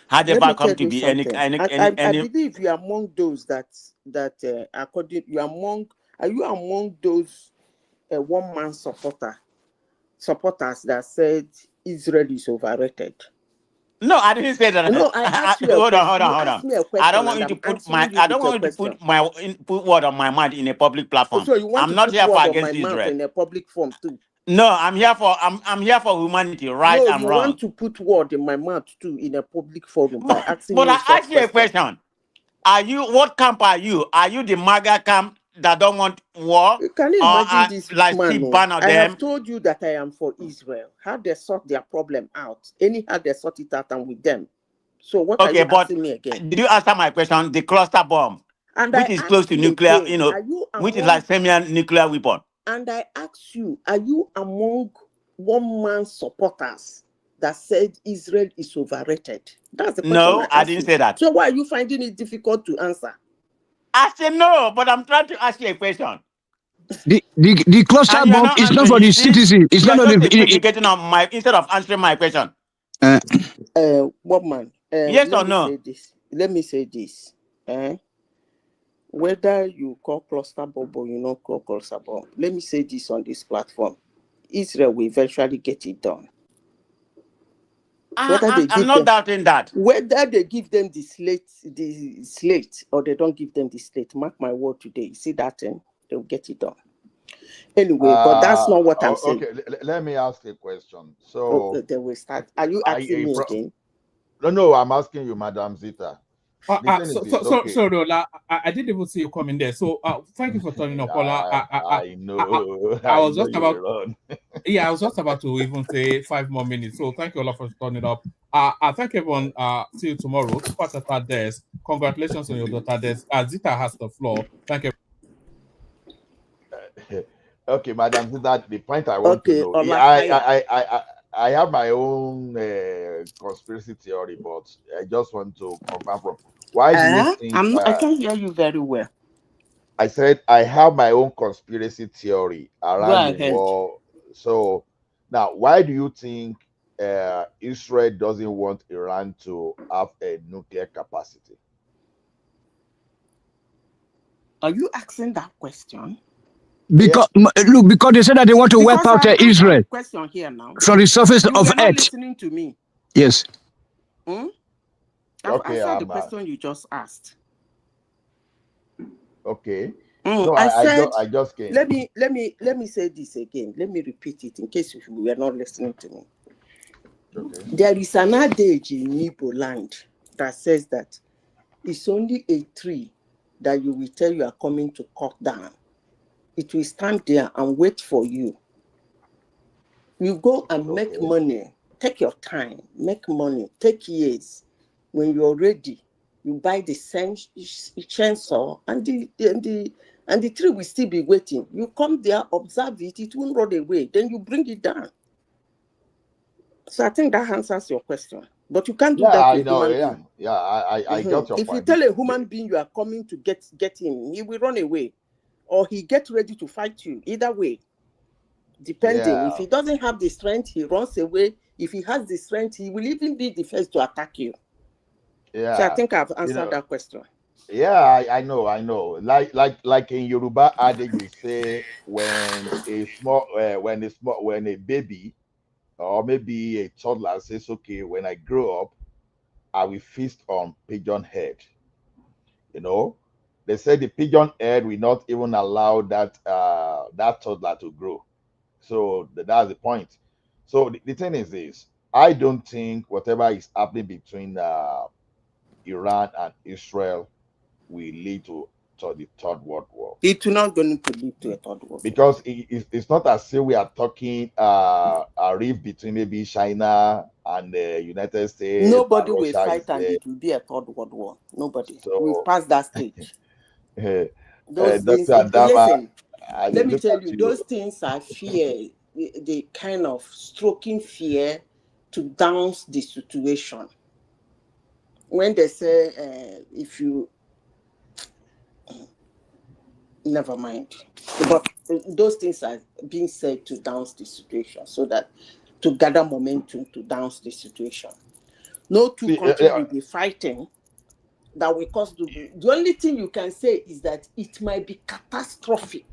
Had you. ever come to be any I believe you are among those that according you are among. Are you among those one-man supporters that said Israel is overrated? No, I didn't say that. No, I asked you a Hold on, question. hold on. Me a question, I don't want and you to I'm put answering you I with don't a want you to question. put word on my mind in a public platform. So you want I'm to not put here for word on my against mouth Israel. in a public forum too? No, I'm here for humanity, right No, and you wrong. want to put word in my mouth too in a public forum by asking But me I a short asked you a question. What camp are you? Are you the MAGA camp that don't want war? Can you Or imagine this like man? Steve Bannon I them? have told you that I am for Israel. How they sort their problem out. Anyhow, they sort it out and with them. So what are Okay, you but asking me again? did you answer my question? The cluster bomb, And which I is close ask to you nuclear, again, are you which is like among, semi-nuclear weapon. and I ask you, are you among one-man supporters that said Israel is overrated? That's the question No, I I asked didn't you. say that. So why are you finding it difficult to answer? I said no, but I'm trying to ask you a question. The cluster And you are bomb not is not answering. for You the see, citizen. It's you are not just for the. equivocating on my instead of answering my question. What man? Yes or Let me no? say this. Let me say this. Whether you call cluster bomb or you not call cluster bomb, let me say this on this platform. Israel will eventually get it done. I'm not doubting that. Whether they give them the slate, or they don't give them the slate, mark my word today. You see that thing, they'll get it done. Anyway, but that's not what I'm saying. Okay, let me ask a question. Okay, So they will start. Are you asking me again? No, I'm asking you, Madam Zita. I didn't even see you coming there. So thank you for turning up, Paula. I know. I I was know just you about will run. yeah, I was just about to even say 5 more minutes. So thank you all for turning up. Thank everyone. See you tomorrow. Super Tata Des. Congratulations on your daughter Des. Zita has the floor. Thank you. Okay, Madam Zita, the point I want to know. I have my own conspiracy theory, but I just want to confirm from why do you think I can't hear you very well. I said I have my own conspiracy theory Go around the ahead. war. So now, why do you think Israel doesn't want Iran to have a nuclear capacity? Are you asking that question? Because look, because they said that they want to wipe out Israel question here now. from the surface of You're not earth. listening to me. Yes. I've Okay, answered the question you just asked. Okay. No, No, I just came. Let me say this again. Let me repeat it in case you were not listening to me. Okay. There is an adage in Igbo land that says that it's only a tree that you will tell you are coming to cut down. It will stand there and wait for you. You go and make money. Take your time. Make money. Take years. When you're ready, you buy the same chainsaw and the tree will still be waiting. You come there, observe it, it won't run away. Then you bring it down. So I think that answers your question. But you can't do that to a human being. Yeah, I got your if point. If you tell a human being you are coming to get him, he will run away. Or he get ready to fight you. Either way. Depending. If he doesn't have the strength, he runs away. If he has the strength, he will even be the first to attack you. Yeah. So I think I've answered that question. Yeah, I know. Like in Yoruba adage, we say when a baby or maybe a toddler says, "Okay, when I grow up, I will feast on pigeon head." You know, they say the pigeon head will not even allow that toddler to grow. So that's the point. So the thing is this: I don't think whatever is happening between Iran and Israel will lead to the Third World War. It's not going to lead to a Third World War. Because it's not as if we are talking a rift between maybe China and the United States. Nobody will fight and it will be a Third World War. Nobody. So, we've passed that stage. Those things, listen, let me tell you, those things are fear. The kind of stroking fear to douse the situation. When they say, if you... Never mind. But those things are being said to douse the situation so that to gather momentum to douse the situation. No two countries will be fighting that will cause the only thing you can say is that it might be catastrophic.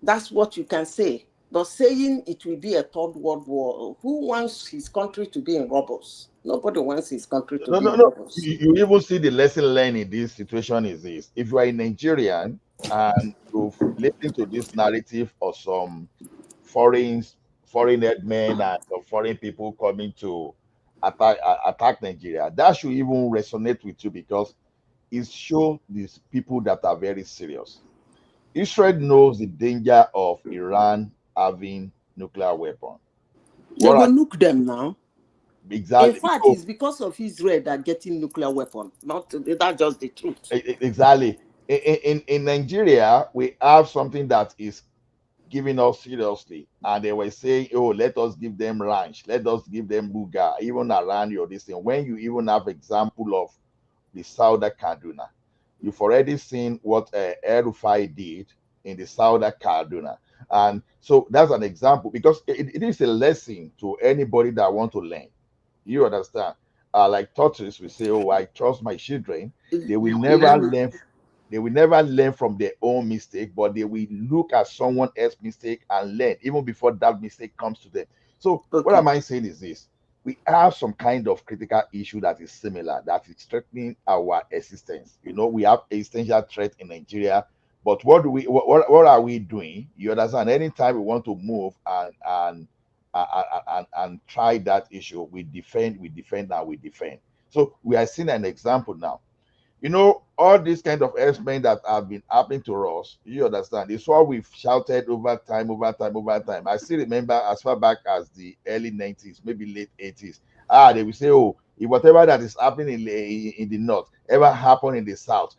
That's what you can say. But saying it will be a Third World War, who wants his country to be in rubbles? Nobody wants his country to be in rubbles. You even see the lesson learned in this situation is this: if you are a Nigerian and you've listened to this narrative of some foreign headmen and some foreign people coming to attack Nigeria, that should even resonate with you because it shows these people that are very serious. Israel knows the danger of Iran having nuclear weapon. They will nuke them now. Exactly. In fact, it's because of Israel that getting nuclear weapon. That's just the truth. Exactly. In Nigeria, we have something that is giving us seriously, and they were saying, "Oh, let us give them ranch, let us give them buga, even around your this thing." When you even have example of the Southern Kaduna, you've already seen what El-Rufai did in the Southern Kaduna, and so that's an example because it is a lesson to anybody that want to learn. You understand? Like tortoise will say, "Oh, I trust my children." They will never learn. They will never learn from their own mistake, but they will look at someone else's mistake and learn even before that mistake comes to them. So what am I saying is this: we have some kind of critical issue that is similar, that is threatening our existence. You know, we have existential threat in Nigeria, but what are we doing? You understand? Anytime we want to move and try that issue, we defend, and we defend. So we are seeing an example now. You know, all these kind of experiments that have been happening to us, you understand, it's what we've shouted over time. I still remember as far back as the early 90s, maybe late 80s. They will say, "Oh, if whatever that is happening in the north ever happen in the south,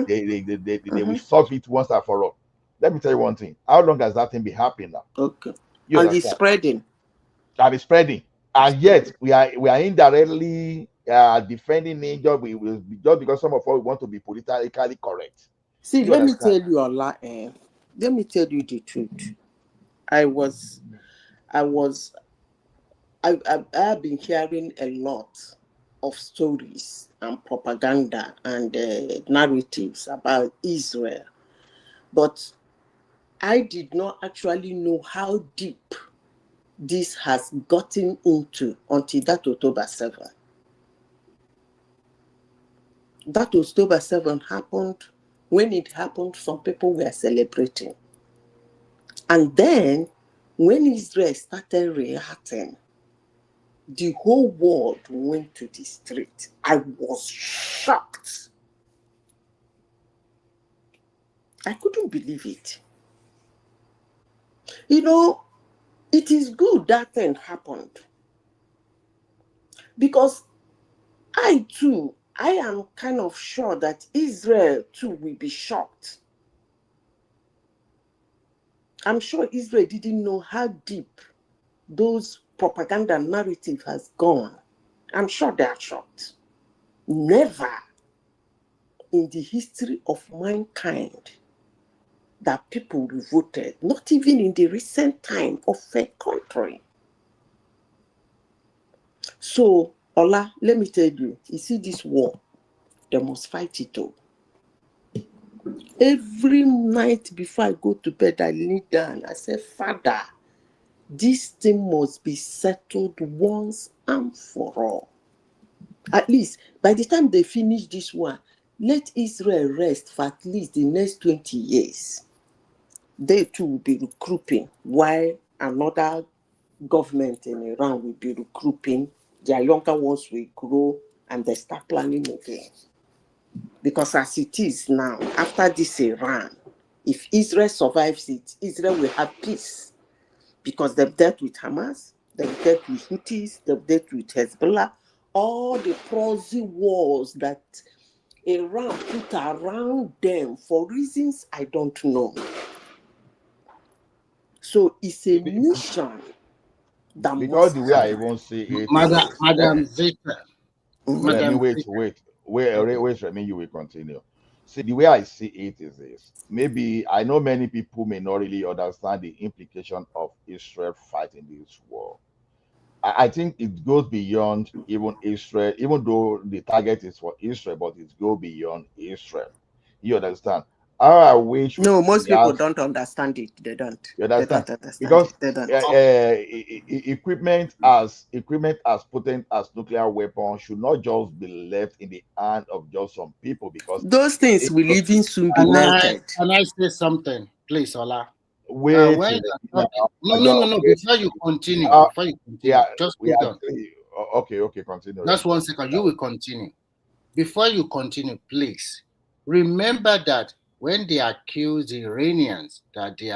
they will solve it once and for all." Let me tell you one thing. How long has that thing been happening now? Okay. You and it's spreading. And it's spreading. And yet we are indirectly defending it just because some of us want to be politically correct. See, let me tell you, Allah, let me tell you the truth. I've been hearing a lot of stories and propaganda and narratives about Israel, but I did not actually know how deep this has gotten into until that October 7. That October 7 happened. When it happened, some people were celebrating. And then, when Israel started reacting, the whole world went to the street. I was shocked. I couldn't believe it. You know, it is good that thing happened. Because I am kind of sure that Israel too will be shocked. I'm sure Israel didn't know how deep those propaganda narrative has gone. I'm sure they are shocked. Never in the history of mankind that people revolted, not even in the recent time of a country. So, Ola, let me tell you see this war, they must fight it all. Every night before I go to bed, I lay down. I say, Father, this thing must be settled once and for all. At least, by the time they finish this one, let Israel rest for at least the next 20 years. They too will be recruiting, while another government in Iran will be recruiting. Their younger ones will grow and they start planning again. Because as it is now, after this Iran, if Israel survives it, Israel will have peace. Because they've dealt with Hamas, they've dealt with Houthis, they've dealt with Hezbollah, all the proxy wars that Iran put around them for reasons I don't know. So it's a mission that because must the way I happen. even see it Madam is, Victor. Remy, Madam wait, Victor. Remy, you will continue. See, the way I see it is this. Maybe I know many people may not really understand the implication of Israel fighting this war. I think it goes beyond even Israel, even though the target is for Israel, but it goes beyond Israel. You understand? How I wish No, most we people have, don't understand it. They don't. you They understand? don't understand Because it. They don't. equipment as potent as nuclear weapons should not just be left in the hand of just some people, because Those things it, will even soon be Can I melted. can I say something, please, Ola? wait When till you're now, talking, I no, don't no. wait. Before you Yeah, continue, just we hold are on. okay, continue, Just Remy. 1 second. You will continue. Before you continue, please remember that when they accuse the Iranians that they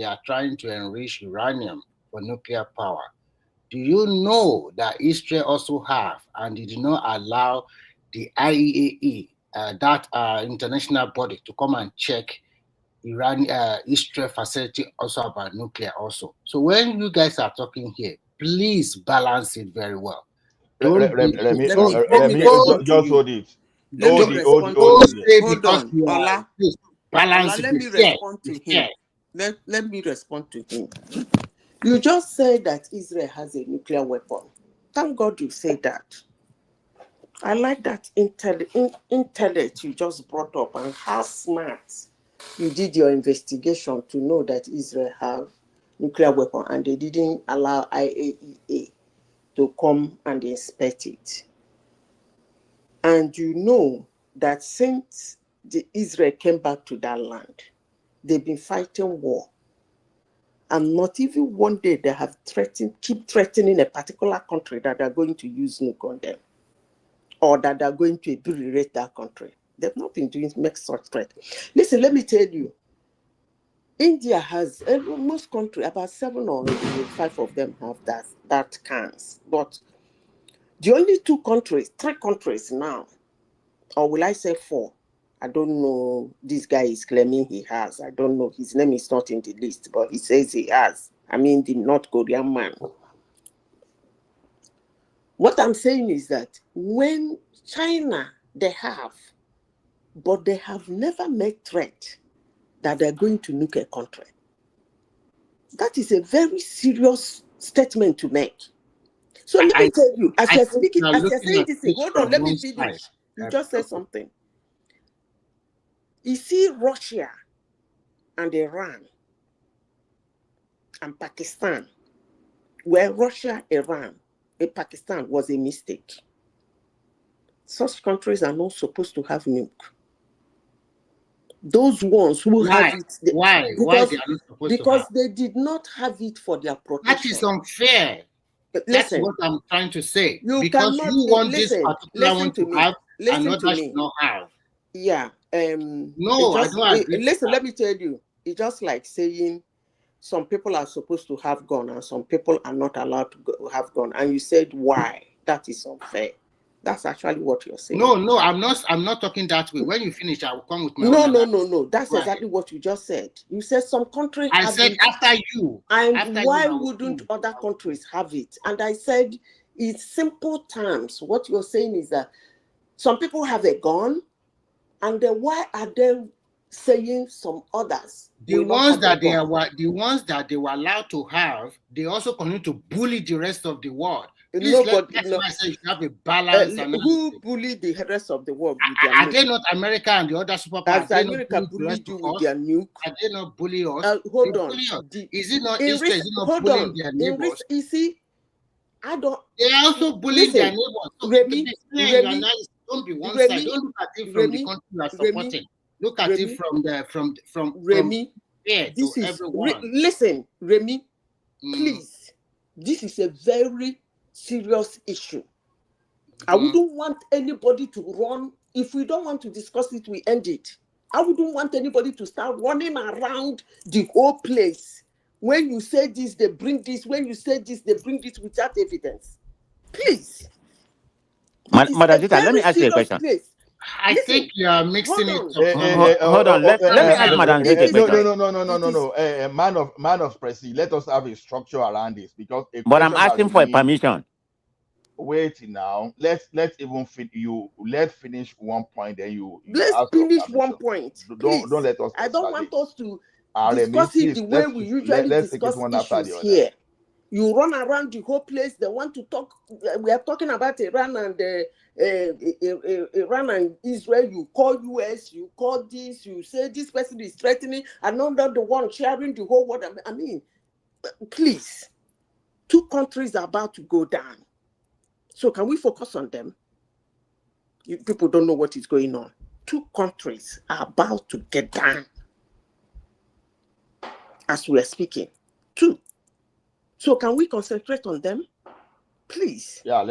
are trying to enrich uranium for nuclear power, do you know that Israel also have and they did not allow the IEAE, that international body, to come and check Israel facility also about nuclear also. So when you guys are talking here, please balance it very well. Don't be Let me respond to Just you. hold it. Let me respond to Hold it. you. Yeah. Hold on, Ola. please Ola, balance it. let me respond to him. Let me respond to him. You just said that Israel has a nuclear weapon. Thank God you said that. I like that intellect you just brought up and how smart you did your investigation to know that Israel have nuclear weapon and they didn't allow IAEA to come and inspect it. And you know that since Israel came back to that land, they've been fighting war. And not even one day they have keep threatening a particular country that they're going to use nuke on them, or that they're going to obliterate that country. They've not been doing make such threat. Listen, let me tell you, India has most country, about 7 or 5 of them have that cans. But the only 3 countries now, or will I say 4? I don't know. This guy is claiming he has. I don't know. His name is not in the list, but he says he has. I mean, the North Korean man. What I'm saying is that when China, they have, but they have never made threat that they're going to nuke a country. That is a very serious statement to make. So let me tell you, as you're speaking, as you're saying this thing, hold on, let me finish. You just said something. You see Russia and Iran, and Pakistan, where Russia, Iran, and Pakistan was a mistake. Such countries are not supposed to have nuke. Those ones who have it, Why they are not supposed to because have? they did not have it for their protection. That is unfair. That's what I'm trying to say. You because cannot you want listen, this particular listen one to to me. have, Listen and to others me. should not have. Yeah. No, I don't agree. Listen, let me tell you. It's just like saying some people are supposed to have gun and some people are not allowed to have gun. And you said why? That is unfair. That's actually what you're saying. No, I'm not talking that way. When you finish, I will come with my No. own. That's exactly what you just said. You said some countries I have said it, after you. and After why you, wouldn't other countries have it? And I said, in simple terms, what you're saying is that some people have a gun, and then why are they saying some others? The ones that they were allowed to have, they also continue to bully the rest of the world. That's why I say you have a balance. Who bullied the rest of the world with their Are nuke? they not America and the other superpowers? Has America bullied you with their nuke? Are they not bully us? Hold on. Is it not Israel? Is it not bullying their neighbors? You see, I don't. They are also bullying their neighbors. So Remy, don't be one side. Don't look at it from the country you are supporting. Look at it from Remy. This is everyone. Listen, Remy. Please, this is a very serious issue. I wouldn't want anybody to run. If we don't want to discuss it, we end it. I wouldn't want anybody to start running around the whole place. When you say this, they bring this. When you say this, they bring this without evidence. Please. Madam Zita, let me ask you a question. I think you are mixing it up. Hold on. Let me ask Madam Zita a question. No. Man of Presi, let us have a structure around this because. But I'm asking for a permission. Wait now. Let's even fit you. Let's finish one point. Then you let's finish one point. Don't let us. I don't want us to discuss it the way we usually discuss issues here. You run around the whole place. They want to talk. We are talking about Iran and Israel. You call US. You call this. You say this person is threatening. And not the one sharing the whole world. I mean, please. 2 countries are about to go down. So can we focus on them? People don't know what is going on. 2 countries are about to get down as we are speaking. 2. So can we concentrate on them? Please. Yeah,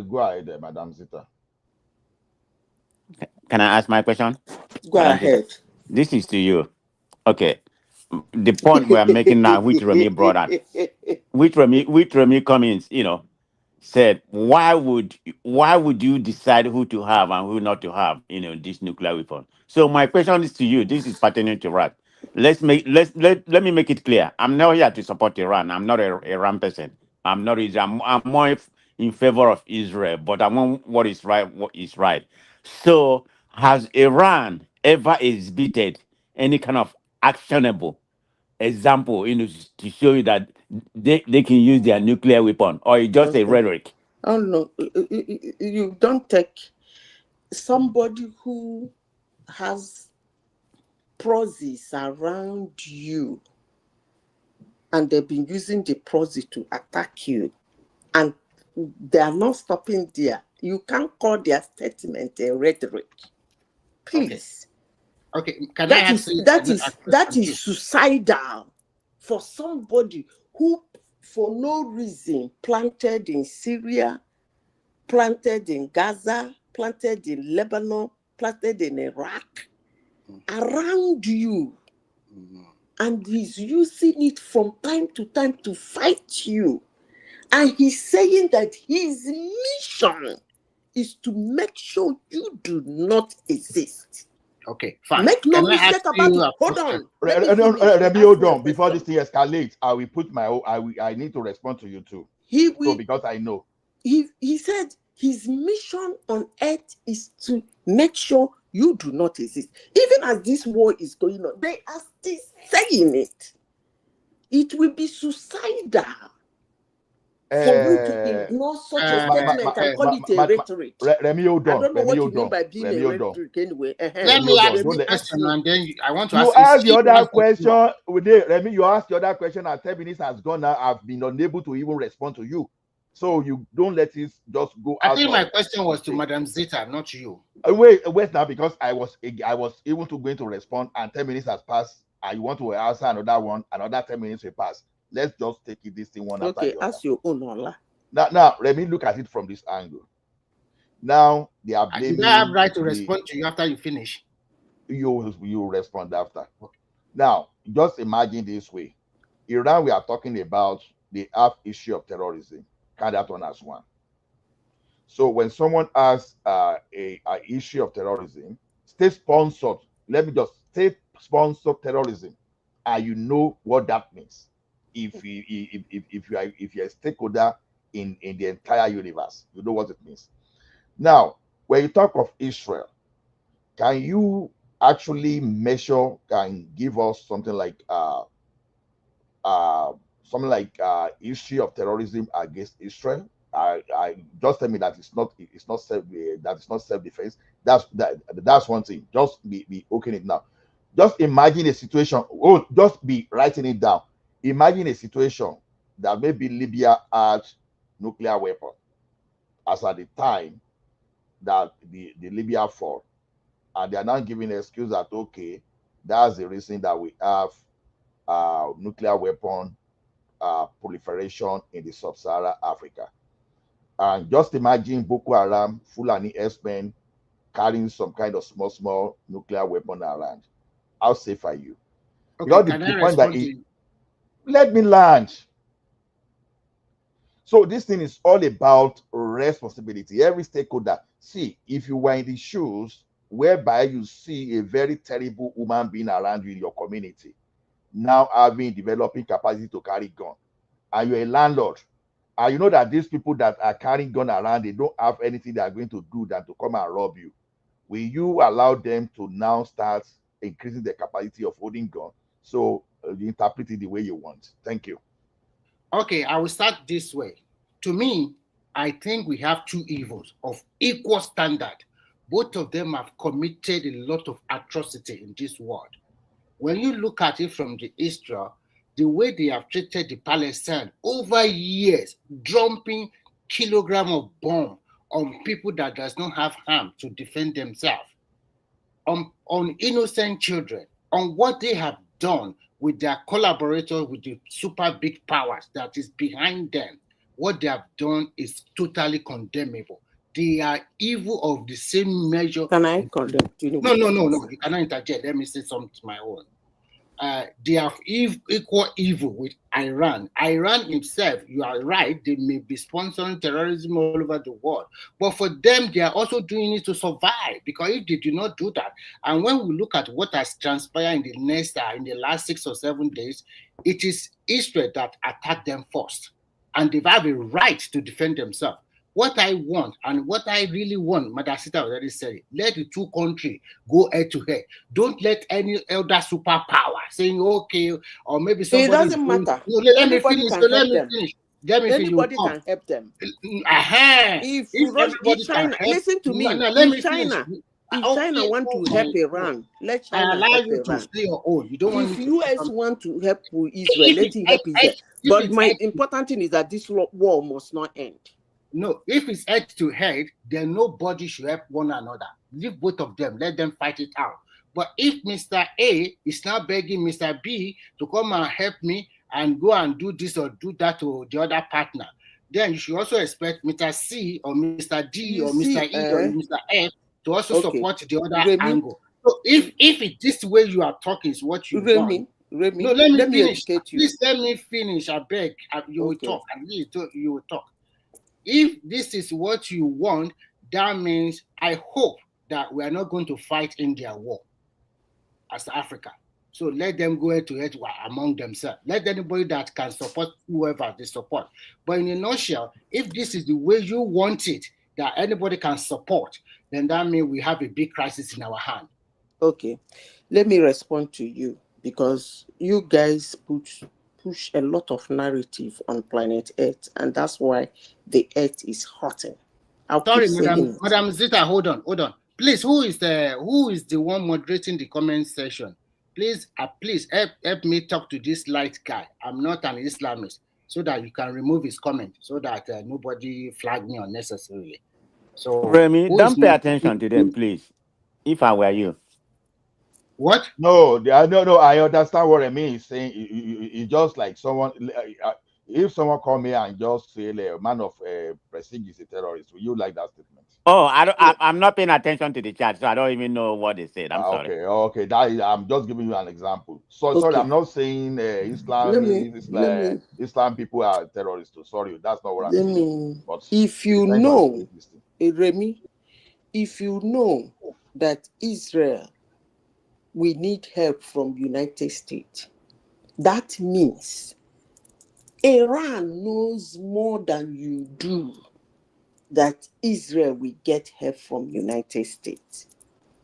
go ahead, Madam Zita. Can I ask my question? Go ahead. This is to you. Okay. The point we are making now, which Remy brought up, which Remy Cummings, said, why would you decide who to have and who not to have, this nuclear weapon? So my question is to you. This is pertinent to Iraq. Let me make it clear. I'm not here to support Iran. I'm not an Iran person. I'm not Israel. I'm more in favor of Israel, but I want what is right. What is right. So has Iran ever exhibited any kind of actionable example, to show you that they can use their nuclear weapon, or it's just a rhetoric? Oh no, you don't take somebody who has proxies around you and they've been using the proxy to attack you and they are not stopping there. You can't call their statement a rhetoric. Please. Okay. That is suicidal for somebody who, for no reason, planted in Syria, planted in Gaza, planted in Lebanon, planted in Iraq, around you, and he's using it from time to time to fight you. And he's saying that his mission is to make sure you do not exist. Okay, fine. Make no mistake about it. Hold on. Hold on. Before this thing escalates, I will put my own. I need to respond to you too. Because I know. He said his mission on earth is to make sure you do not exist. Even as this war is going on, they are still saying it. It will be suicidal. for you to ignore such a statement and call it a rhetoric. Remy, hold on. I don't know what you mean Hold by being Remy, a hold on. rhetoric anyway. Let me ask you a question, and then I want to You ask ask the if other question. Remy, you asked the other question, and 10 minutes has gone now. I've been unable to even respond to you. So you don't let it just go out. I think my question was to Madam Zita, not you. Wait now, because I was even to going to respond, and 10 minutes has passed, and you want to answer another one, another 10 minutes will pass. Let's just take it this thing one after the other. Okay, ask your own, Ola. Now, let me look at it from this angle. Now they are blaming. Did I have right to respond to you after you finish? You respond after. Okay. Now, just imagine this way: Iran, we are talking about, the issue of terrorism. Count that one as one. So when someone has a issue of terrorism, state-sponsored, let me just state-sponsored terrorism, and you know what that means. If you're a stakeholder in the entire universe, you know what it means. Now, when you talk of Israel, can you actually measure? Can give us something like issue of terrorism against Israel? I just tell me that it's not self-defense. That's one thing. Just be okay it now. Just imagine a situation. Oh, just be writing it down. Imagine a situation that maybe Libya had nuclear weapon as at the time that the Libya fought, and they are now giving an excuse that okay, that's the reason that we have nuclear weapon proliferation in the sub-Saharan Africa. And just imagine Boko Haram, Fulani S-men carrying some kind of small nuclear weapon around. How safe are you? Okay, can I respond to you? Let me land. So this thing is all about responsibility. Every stakeholder. See, if you were in the shoes whereby you see a very terrible human being around you in your community, now developing capacity to carry gun, and you're a landlord, and you know that these people that are carrying gun around, they don't have anything they are going to do than to come and rob you. Will you allow them to now start increasing the capacity of holding gun? So you interpret it the way you want. Thank you. Okay, I will start this way. To me, I think we have two evils of equal standard. Both of them have committed a lot of atrocity in this world. When you look at it from the Israel, the way they have treated the Palestine over years, dumping kilogram of bomb on people that does not have harm to defend themselves, on innocent children, on what they have done with their collaborators, with the super big powers that is behind them, what they have done is totally condemnable. They are evil of the same measure. Can I condemn? No. You cannot interject. Let me say something to my own. They have equal evil with Iran. Iran himself, you are right, they may be sponsoring terrorism all over the world. But for them, they are also doing it to survive, because if they do not do that, and when we look at what has transpired in the last 6 or 7 days, it is Israel that attacked them first. And they have a right to defend themselves. What I want and what I really want, Madasita already said it, let the two countries go head to head. Don't let any elder superpower saying, okay, or maybe somebody. It doesn't matter. No, let me Anybody finish. can So let help me them. finish. Let me Anybody finish. can help them. If everybody China, can help, listen to me. let me China, finish. if China want to help Iran, let I China allow help you Iran. to say your own. You don't want me If to. US want to help Israel, let it help Israel. But my important thing is that this war must not end. No, if it's head to head, then nobody should help one another. Leave both of them, let them fight it out. But if Mr. A is now begging Mr. B to come and help me and go and do this or do that to the other partner, then you should also expect Mr. C or Mr. D or Mr. E or Mr. F to also support the other angle. So if this way you are talking is what you want, no, let me finish. Please let me finish. I beg. You will talk. At least you will talk. If this is what you want, that means I hope that we are not going to fight in their war as Africa. So let them go head to head among themselves. Let anybody that can support whoever they support. But in a nutshell, if this is the way you want it, that anybody can support, then that means we have a big crisis in our hand. Okay, let me respond to you, because you guys put push a lot of narrative on planet Earth, and that's why the Earth is hurting. Sorry, Madam Zita, hold on. Please, who is the one moderating the comment section? Please, please help me talk to this light guy. I'm not an Islamist, so that you can remove his comment, so that nobody flag me unnecessarily. So, Remy, don't pay attention to them, please. If I were you. What? No, no. I understand what Remy is saying. It's just like someone. If someone call me and just say, "A man of prestige is a terrorist," will you like that statement? Oh, I'm not paying attention to the chat, so I don't even know what they said. I'm sorry. Okay. I'm just giving you an example. So sorry, I'm not saying Islam people are terrorists. Sorry, that's not what I'm saying. But if you know, Remy, if you know that Israel, we need help from United States, that means Iran knows more than you do that Israel will get help from United States.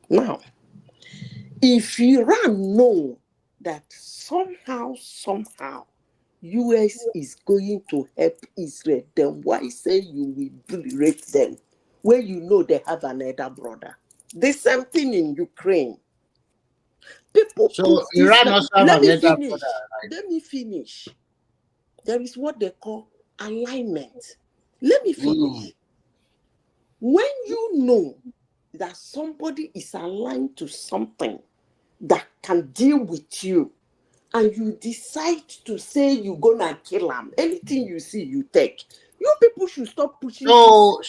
Now, if Iran know that somehow, US is going to help Israel, then why say you will berate them when you know they have another brother? The same thing in Ukraine. People so Iran also have another brother. Right? Let me finish. There is what they call alignment. Let me finish. When you know that somebody is aligned to something that can deal with you, and you decide to say you're gonna kill him, anything you see, you take. You people should stop pushing. So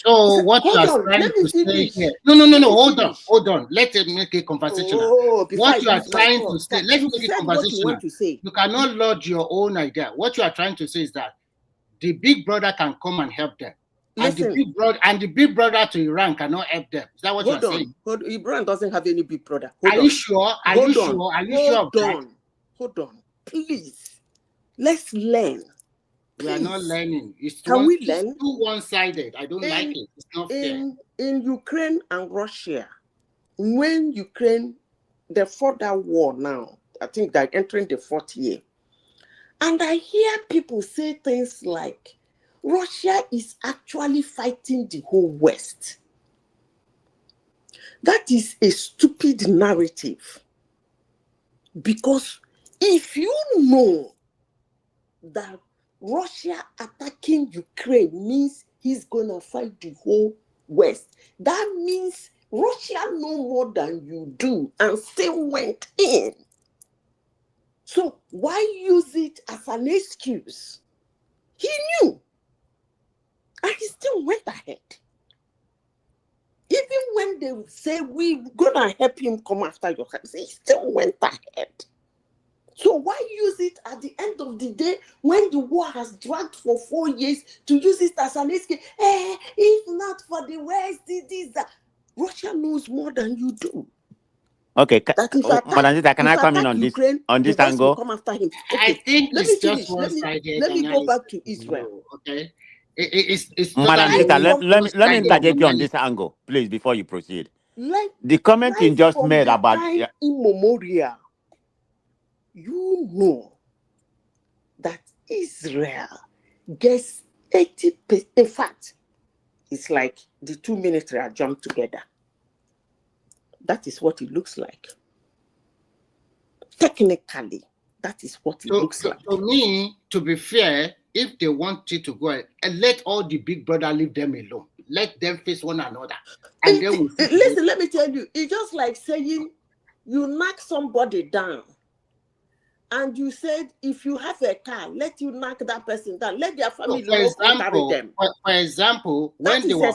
what you are trying to say here? No. Hold on. Let me make it conversational. What you are trying to say, let's make it conversational. You cannot lodge your own idea. What you are trying to say is that the big brother can come and help them. And the big brother to Iran cannot help them. Is that what you are saying? Iran doesn't have any big brother. Are you sure? Hold on. Please. Let's learn. We are not learning. It's too one-sided. I don't like it. It's not fair. In Ukraine and Russia, when Ukraine, they fought that war now, I think they're entering the 4th year. And I hear people say things like, Russia is actually fighting the whole West. That is a stupid narrative. Because if you know that Russia attacking Ukraine means he's going to fight the whole West, that means Russia know more than you do and still went in. So why use it as an excuse? He knew. And he still went ahead. Even when they say we're gonna help him come after your house, he still went ahead. So why use it at the end of the day when the war has dragged for 4 years to use it as an excuse? If not for the West, that. Russia knows more than you do. Okay, Madam Zita, can I come in on Ukraine, this angle? Come after him. Okay. I think let it's me just one-sided. Let me go back to Israel. Okay. It's Madam Zita, let me interject you on this angle, please, before you proceed. The comment you just made about immemorial, you know that Israel gets 80%. In fact, it's like the two military are jumped together. That is what it looks like. Technically, that is what it looks like. To me, to be fair, if they want you to go ahead, and let all the big brother leave them alone. Let them face one another. And then listen, let me tell you, it's just like saying you knock somebody down. And you said, if you have a car, let you knock that person down. Let their family carry them. For example, when they were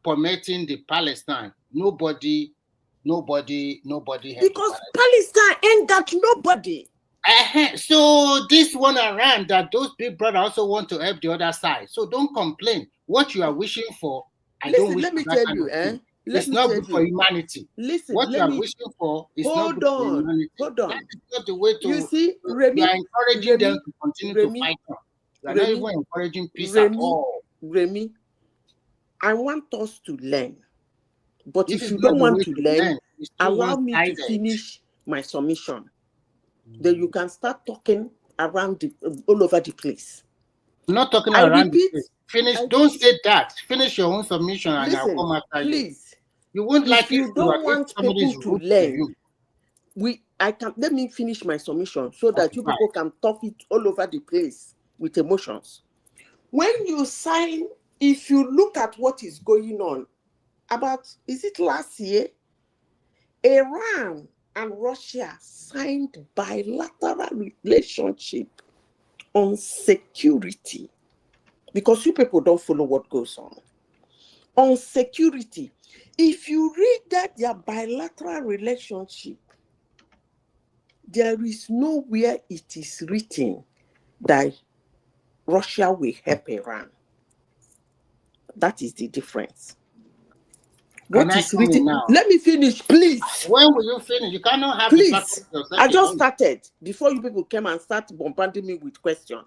permitting the Palestine, nobody because Palestine ain't got nobody. So this one around that those big brothers also want to help the other side. So don't complain. What you are wishing for, let me tell you, it's not good for humanity. Listen, what you are wishing for is not good for humanity. Hold on. That is not the way to. You see, Remy, you are encouraging them to continue to fight. You are not even encouraging peace at all. Remy, I want us to learn. But if you don't want to learn, allow me to finish my submission. then you can start talking around all over the place. I'm not talking I around repeat, the place. Finish. I Don't just- say that. Finish your own submission, and I'll Listen, come after you. please. You won't like If you it don't if want somebody is people to rude learn, you. let me finish my submission so that you people can talk it all over the place with emotions. When you sign, if you look at what is going on, is it last year? Iran and Russia signed bilateral relationship on security, because you people don't follow what goes on security. If you read that their bilateral relationship, there is nowhere it is written that Russia will help Iran. That is the difference. What is written? Now? Let me finish, please. When will you finish? You cannot have please. the I just started before you people came and start bombarding me with questions.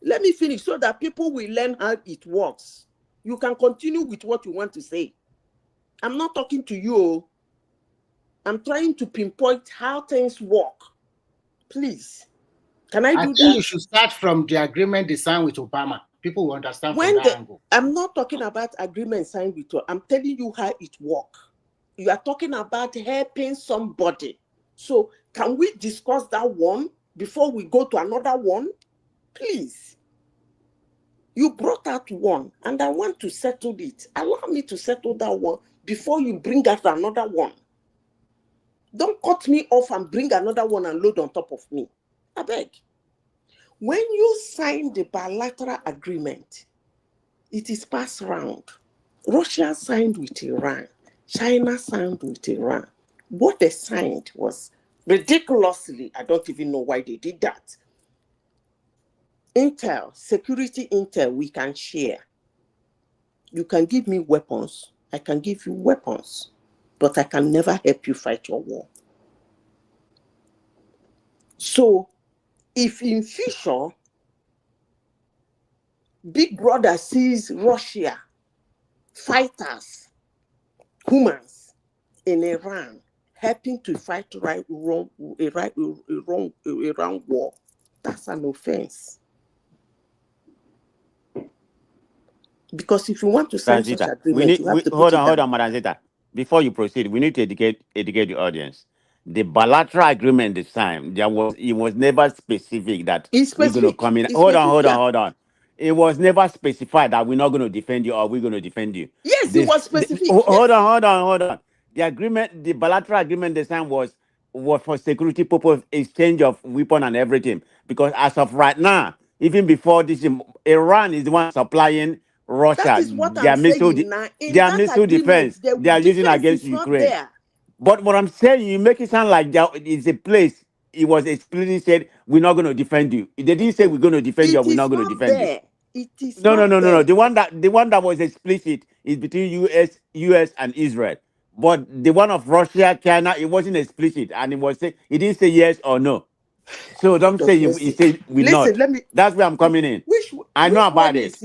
Let me finish so that people will learn how it works. You can continue with what you want to say. I'm not talking to you. I'm trying to pinpoint how things work. Please. Can I do that? think you should start from the agreement they signed with Obama. People will understand from that angle. I'm not talking about agreement signed with you. I'm telling you how it works. You are talking about helping somebody. So can we discuss that one before we go to another one? Please. You brought out one, and I want to settle it. Allow me to settle that one before you bring out another one. Don't cut me off and bring another one and load on top of me. I beg. When you sign the bilateral agreement, it is passed round. Russia signed with Iran. China signed with Iran. What they signed was ridiculously, I don't even know why they did that. Intel, security intel, we can share. You can give me weapons. I can give you weapons. But I can never help you fight your war. So, if in future, Big Brother sees Russia, fighters, humans in Iran, helping to fight Iran war, that's an offense. Because if you want to sign such agreement, you have to hold on, Madam Zeta. Before you proceed, we need to educate the audience. The bilateral agreement this time, it was never specific that we're going to come in. Hold on. It was never specified that we're not going to defend you or we're going to defend you. Yes, it was specific. Hold on. The bilateral agreement this time was for security purpose, exchange of weapon and everything. Because as of right now, even before this, Iran is the one supplying Russia. That is what I'm saying now. In their that missile agreement, defense they are using against Ukraine. There. But what I'm saying, you make it sound like it's a place. It was explicitly said, we're not going to defend you. They didn't say we're going to defend you or we're not going to defend you. It is No. there. The one that was explicit is between US and Israel. But the one of Russia, China, it wasn't explicit, and it didn't say yes or no. So don't say you say we not. That's where I'm coming in. I know about it.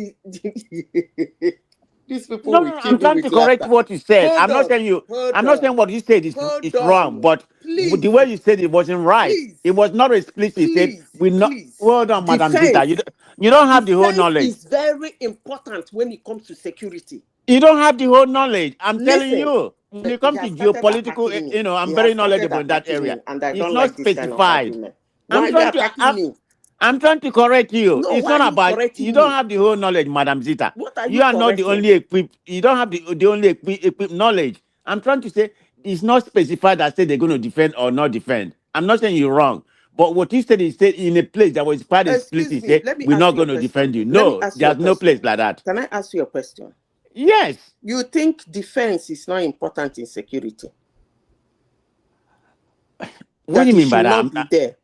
These people No, I'm trying to correct what you said. I'm not saying what you said is wrong, but the way you said it wasn't right. It was not explicit. Said we not. Hold on, Madam Zita. You don't have the whole knowledge. It's very important when it comes to security. You don't have the whole knowledge. I'm telling you. When it comes to geopolitical, I'm very knowledgeable in that area. And I it's don't not like specified. Why are you attacking me? I'm trying to correct you. No, it's why not are you about correcting you. Don't me? have the whole knowledge, Madam Zita. What are you are not the correcting? only equipped. You don't have the only equipped knowledge. I'm trying to say it's not specified that say they're going to defend or not defend. I'm not saying you're wrong. But what you said is said in a place that was quite explicit. Say we're not going to defend you. No, there's no place like that. Can I ask you a question? Yes. You think defense is not important in security? What do you mean by that? Not be there.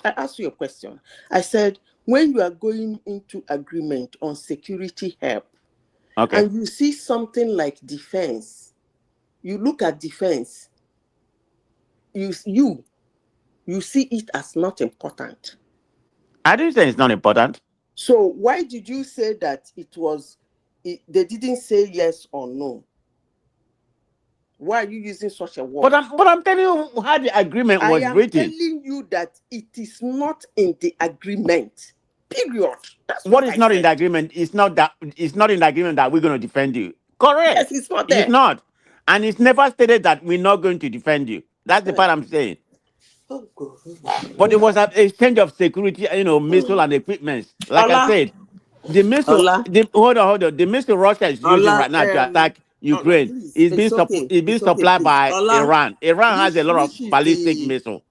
I asked you a question. I said, when you are going into agreement on security help, and you see something like defense, you look at defense, you see it as not important. I didn't say it's not important. So why did you say that they didn't say yes or no? Why are you using such a word? But I'm telling you how the agreement was I am written. telling you that it is not in the agreement. Period. That's What what is I not said. in the agreement is not that it's not in the agreement that we're going to defend you. Correct. Yes, it's not there. It's not. And it's never stated that we're not going to defend you. That's the part I'm saying. Oh, God. But it was an exchange of security, missile and equipment. Like I Ola, said, the missile, Ola, hold on. The missile Russia is using Ola, right now to attack Ola, Ukraine please. is It's okay. being It's okay, supplied please. by Ola, Iran. Iran has a lot of which is ballistic the missile.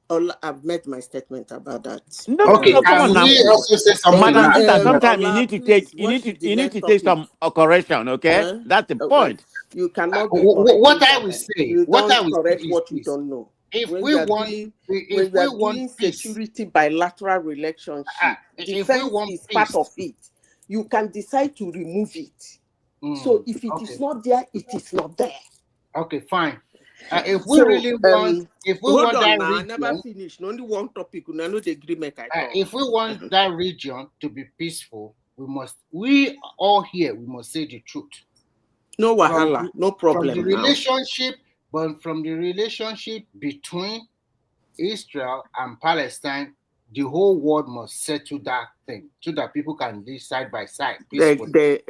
Ola, I've made my statement about that. Okay, Come on can now. we also say something Madam now? Zita, sometimes you Ola, need to please, take what is the you need next to take topic? some correction, okay? That's the point. You cannot be What correcting I will something. say, You what I don't will correct say is what you this: don't know. if When we you are want, doing if we want peace, security bilateral relationship, if we defense want is peace, part of it. You can decide to remove it. So if it is not there, it is not there. Okay, fine. If we So really want, if we hold want on that now, I region, never finished. Only one topic. I know the agreement I talk. if we want that region to be peaceful, we all here, we must say the truth. No wahala, no problem. From the relationship, but from the relationship between Israel and Palestine, the whole world must settle that thing so that people can live side by side peacefully.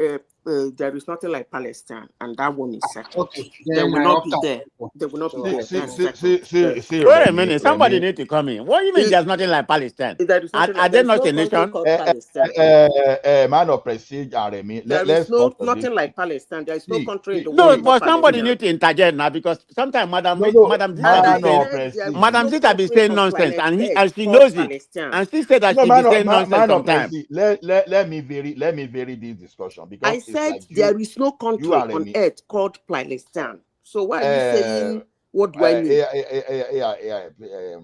There is nothing like Palestine, and that one is settled. Okay, They then will I not be opt out. there. They will not be there. That's See, Wait a minute, somebody need to come in. What do you mean there's nothing like Palestine? There is nothing. Are they There's not no a country nation? called Palestine. Man of prestige and Remy, There let's is no talk of this. nothing like Palestine. There is no country in the No, world called but somebody Palestine. need to interject now because sometimes Madam man of There prestige. is Madam no Zita be country saying on nonsense planet Earth and she called knows it. Palestine. And she said that No, she be saying nonsense man of sometimes. prestige. Let me vary this discussion because I it's said like there is no you country are on Remy. earth called Palestine. So why are you saying what do I mean?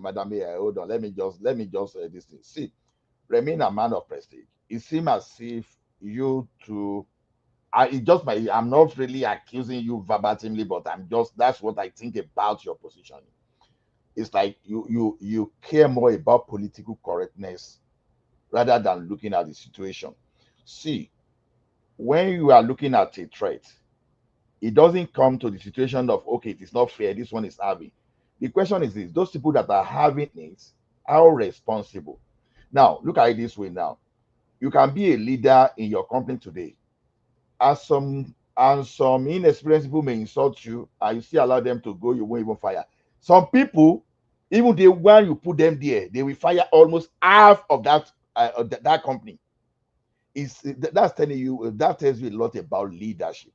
Madam, hold on. Let me just this thing. See, Remy, a man of prestige. It seems as if you two. I'm not really accusing you verbatimly, but that's what I think about your position. It's like you care more about political correctness rather than looking at the situation. See, when you are looking at a threat, it doesn't come to the situation of, okay, it is not fair, this one is having. The question is this: those people that are having it, how responsible? Now, look at it this way now. You can be a leader in your company today, and some inexperienced people may insult you, and you still allow them to go, you won't even fire. Some people, even the one you put them there, they will fire almost half of that company. That tells you a lot about leadership.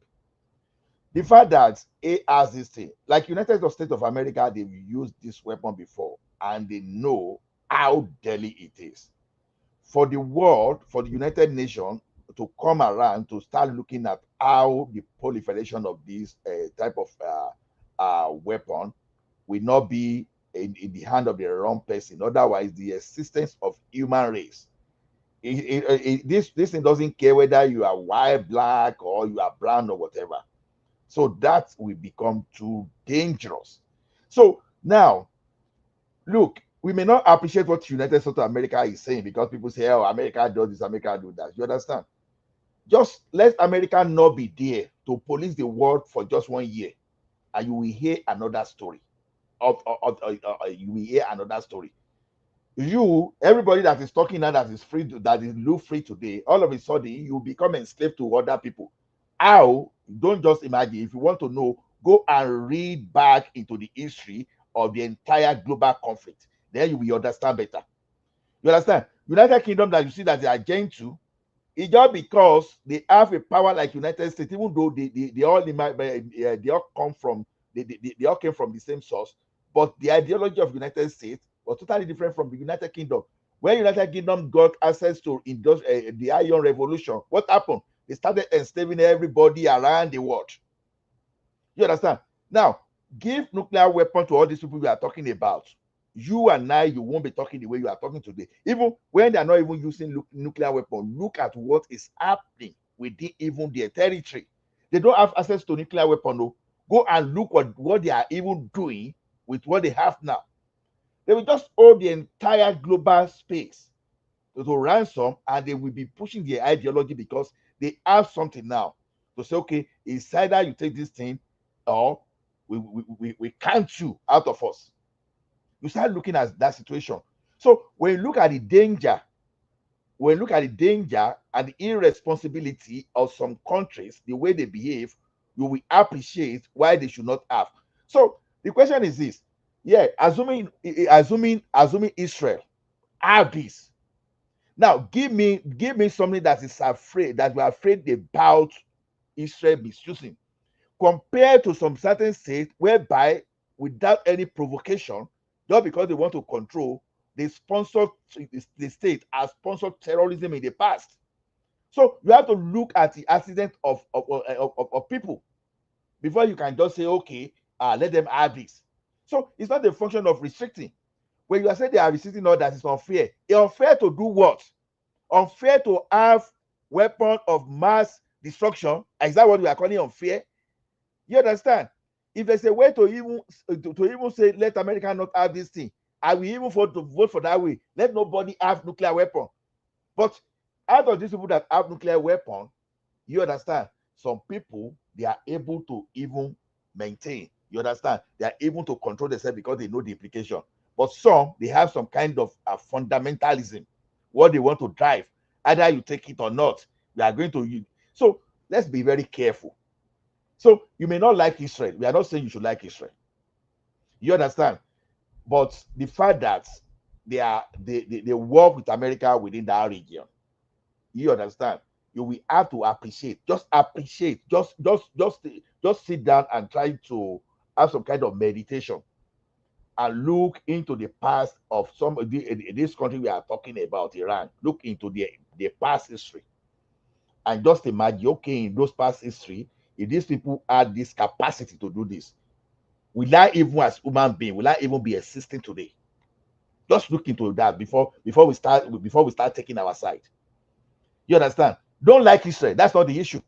The fact that A has this thing, like United States of America, they've used this weapon before, and they know how deadly it is. For the world, for the United Nations to come around to start looking at how the proliferation of this type of weapon will not be in the hand of the wrong person. Otherwise, the existence of human race. This thing doesn't care whether you are white, black, or you are brown or whatever. So that will become too dangerous. So now, look, we may not appreciate what United States of America is saying because people say, oh, America does this, America do that. You understand? Just let America not be there to police the world for just 1 year, and you will hear another story. You will hear another story. Everybody that is talking now, that is free, that is look free today, all of a sudden you become enslaved to other people. How? Don't just imagine. If you want to know, go and read back into the history of the entire global conflict. Then you will understand better. You understand? United Kingdom that you see that they are gentle, it's just because they have a power like United States, even though they all come from they all came from the same source, but the ideology of United States was totally different from the United Kingdom. When United Kingdom got access to the Iron Revolution, what happened? They started enslaving everybody around the world. You understand? Now, give nuclear weapon to all these people we are talking about. You and I, you won't be talking the way you are talking today. Even when they are not even using nuclear weapon, look at what is happening within even their territory. They don't have access to nuclear weapon. No. Go and look what they are even doing with what they have now. They will just hold the entire global space to ransom, and they will be pushing their ideology because they have something now to say, okay, it's either you take this thing or we count you out of us. You start looking at that situation. So when you look at the danger, and the irresponsibility of some countries, the way they behave, you will appreciate why they should not have. So the question is this: yeah, assuming Israel have this. Now give me something that is afraid, that we're afraid about Israel misusing, compared to some certain states whereby, without any provocation, just because they want to control, they sponsor, the state has sponsored terrorism in the past. So you have to look at the accident of people before you can just say, okay, let them have this. So it's not a function of restricting. When you are saying they are restricting all that, is unfair. It's unfair to do what? Unfair to have weapons of mass destruction. Is that what we are calling unfair? You understand? If there's a way to even say, let America not have this thing, I will even vote for that way. Let nobody have nuclear weapon. But out of these people that have nuclear weapon, you understand, some people, they are able to even maintain. You understand? They are able to control themselves because they know the implication. But some, they have some kind of fundamentalism, what they want to drive. Either you take it or not, we are going to use. So let's be very careful. So you may not like Israel. We are not saying you should like Israel. You understand? But the fact that they work with America within that region, you understand? You will have to appreciate. Just appreciate. Just sit down and try to have some kind of meditation and look into the past of some of this country we are talking about, Iran. Look into the past history, and just imagine, okay, in those past history, if these people had this capacity to do this, will I, even as human being, will I even be existing today? Just look into that before we start taking our side. You understand? Don't like Israel. That's not the issue.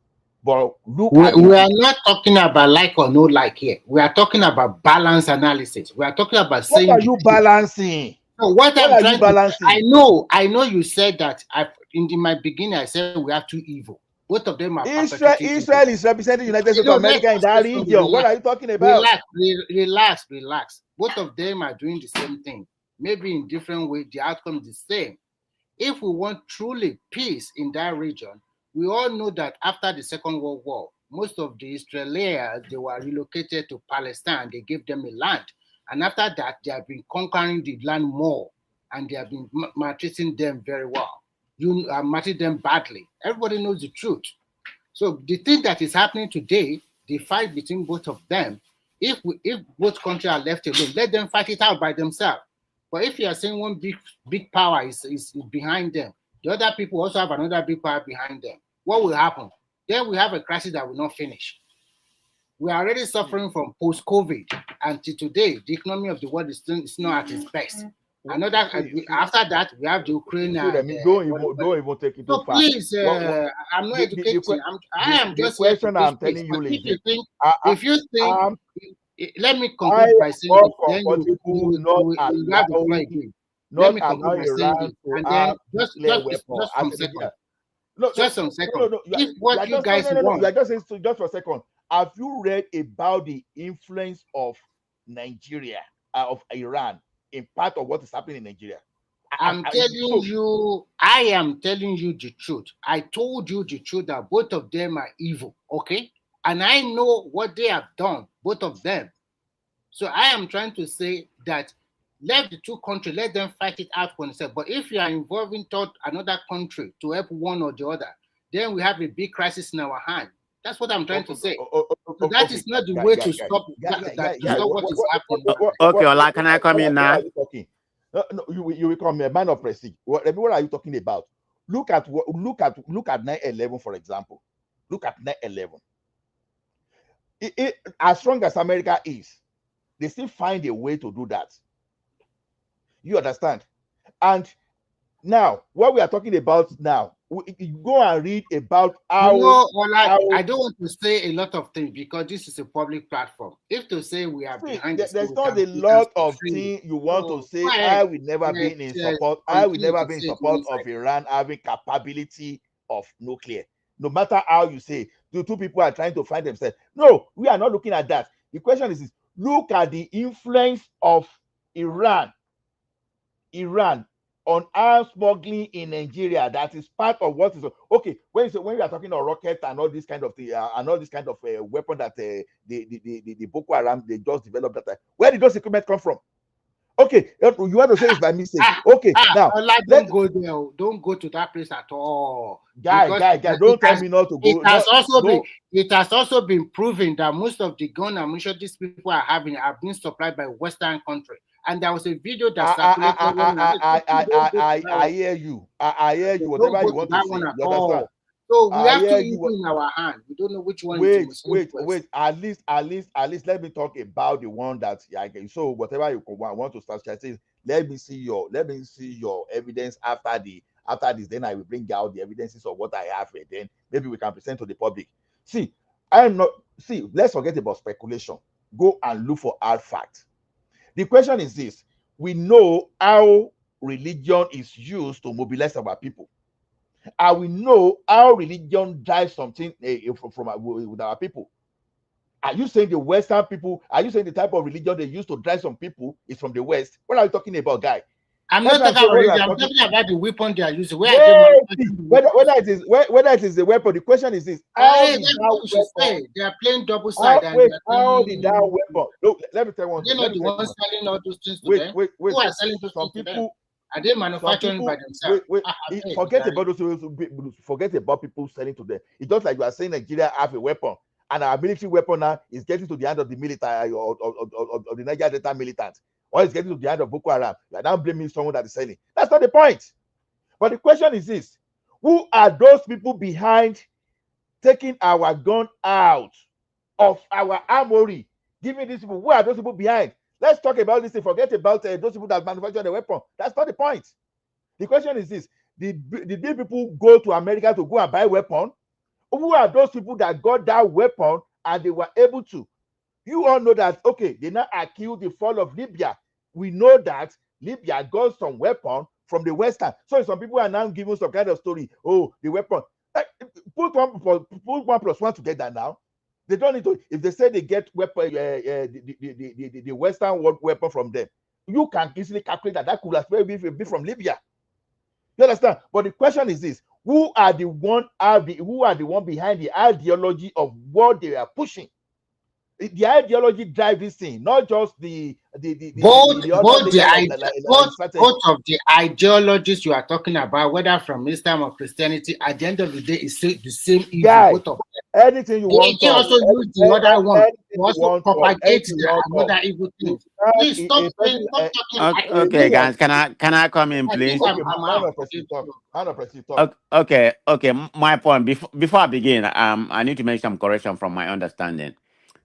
But look at we are not talking about like or no like here. We are talking about balance analysis. We are talking about saying. What are you balancing? So what I'm trying to say, I know you said that in my beginning I said we have two evil. Both of them are Israel is representing the United States of America in that region. What are you talking about? Relax. Both of them are doing the same thing. Maybe in different ways, the outcome is the same. If we want truly peace in that region, we all know that after the Second World War, most of the Israelis, they were relocated to Palestine. They gave them a land. And after that, they have been conquering the land more, and they have been maltreating them very well. You are maltreating them badly. Everybody knows the truth. So the thing that is happening today, the fight between both of them, if both countries are left alone, let them fight it out by themselves. But if you are saying one big power is behind them, the other people also have another big power behind them, what will happen? Then we have a crisis that will not finish. We are already suffering from post-COVID, and to today, the economy of the world is not at its best. After that, we have the Ukraine. Don't even take it too far. Please, I'm not educating. I am just the question I'm telling you, ladies. If you think, let me conclude by saying this, then you have the floor again. Let me conclude by saying this, and then just some seconds. Just some seconds. If what you guys want, you are just saying, just for a second. Have you read about the influence of Nigeria, of Iran, in part of what is happening in Nigeria? I am telling you the truth. I told you the truth that both of them are evil, okay? And I know what they have done, both of them. So I am trying to say that let the two countries, let them fight it out for themselves. But if you are involving another country to help one or the other, then we have a big crisis in our hand. That's what I'm trying to say. So that is not the way to stop what is happening. Okay, Ola, can I come in now? No, you become a man of prestige. What are you talking about? Look at 9/11, for example. Look at 9/11. As strong as America is, they still find a way to do that. You understand? And now, what we are talking about now, go and read about how. I don't want to say a lot of things because this is a public platform. If to say we are behind there's not a lot of things you want to say. I will never be in support. I will never be in support of Iran having capability of nuclear. No matter how you say, the two people are trying to find themselves. No, we are not looking at that. The question is this: look at the influence of Iran on arms smuggling in Nigeria. That is part of what is okay. When we are talking about rocket and all this kind of thing, and all this kind of weapon that the Boko Haram they just developed, that where did those equipment come from? Okay, you want to say it's by mistake. Okay, now don't go there. Don't go to that place at all. Guy, don't tell me not to go. It has also been proven that most of the gun ammunition these people are having have been supplied by Western countries. And there was a video that circulated. I hear you. I hear you. Whatever you want to say. You understand? So we have two evil in our hand. We don't know which one. Wait. At least, let me talk about the one that so whatever you want to start saying. Let me see your evidence after this. Then I will bring out the evidences of what I have. And then maybe we can present to the public. Let's forget about speculation. Go and look for hard facts. The question is this: we know how religion is used to mobilize our people. And we know how religion drives something with our people. Are you saying the Western people, are you saying the type of religion they use to drive some people is from the West? What are you talking about, guy? I'm not talking about religion. I'm talking about the weapon they are using. Whether it is the weapon, the question is this: they are playing double side. How did that weapon? Look, let me tell you one thing. They're not the ones selling all those things to them. Who are selling those things to them? Are they manufacturing by themselves? Forget about those. Forget about people selling to them. It's just like you are saying Nigeria have a weapon, and our military weapon now is getting to the hand of the military or the Niger Delta militants, or it's getting to the hand of Boko Haram. You are now blaming someone that is selling. That's not the point. But the question is this: who are those people behind taking our gun out of our armory? Giving these people, who are those people behind? Let's talk about this and forget about those people that manufacture the weapon. That's not the point. The question is this: did these people go to America to go and buy weapon? Who are those people that got that weapon and they were able to? You all know that, okay, they now accuse the fall of Libya. We know that Libya got some weapon from the Western. So some people are now giving some kind of story. Oh, the weapon. Put one plus one together now. They don't need to. If they say they get weapon, the Western world weapon from them, you can easily calculate that could have be from Libya. You understand? But the question is this: who are the one behind the ideology of what they are pushing? The ideology drive this thing, not just both of the ideologies you are talking about, whether from Islam or Christianity. At the end of the day, it's the same evil. Guy, both of them. Anything you want. They also use the other one to also propagate another evil thing. Please stop talking. Okay, guys, can I come in, please? Okay. My point before I begin, I need to make some correction from my understanding.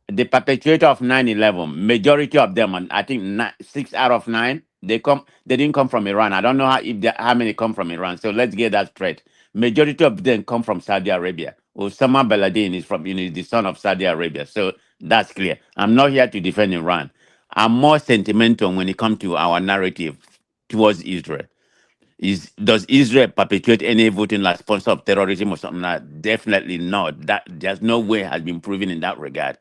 The perpetrator of 9/11, majority of them, and I think 6 out of 9, they didn't come from Iran. I don't know how many come from Iran. So let's get that straight. Majority of them come from Saudi Arabia. Osama bin Laden is from the son of Saudi Arabia. So that's clear. I'm not here to defend Iran. I'm more sentimental when it comes to our narrative towards Israel. Does Israel perpetuate any voting like sponsor of terrorism or something like that? Definitely not. That there's no way has been proven in that regard.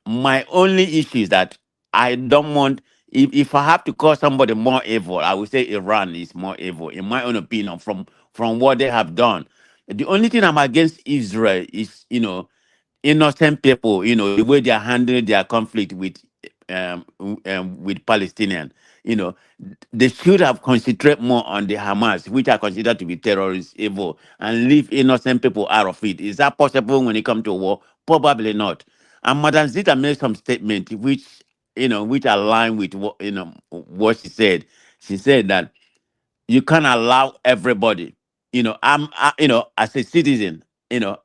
My only issue is that I don't want, if I have to call somebody more evil, I would say Iran is more evil, in my own opinion, from what they have done. The only thing I'm against Israel is, innocent people, the way they are handling their conflict with Palestinians. They should have concentrated more on the Hamas, which are considered to be terrorists, evil, and leave innocent people out of it. Is that possible when it comes to war? Probably not. And Madam Zita made some statement which align with what she said. She said that you can't allow everybody. As a citizen,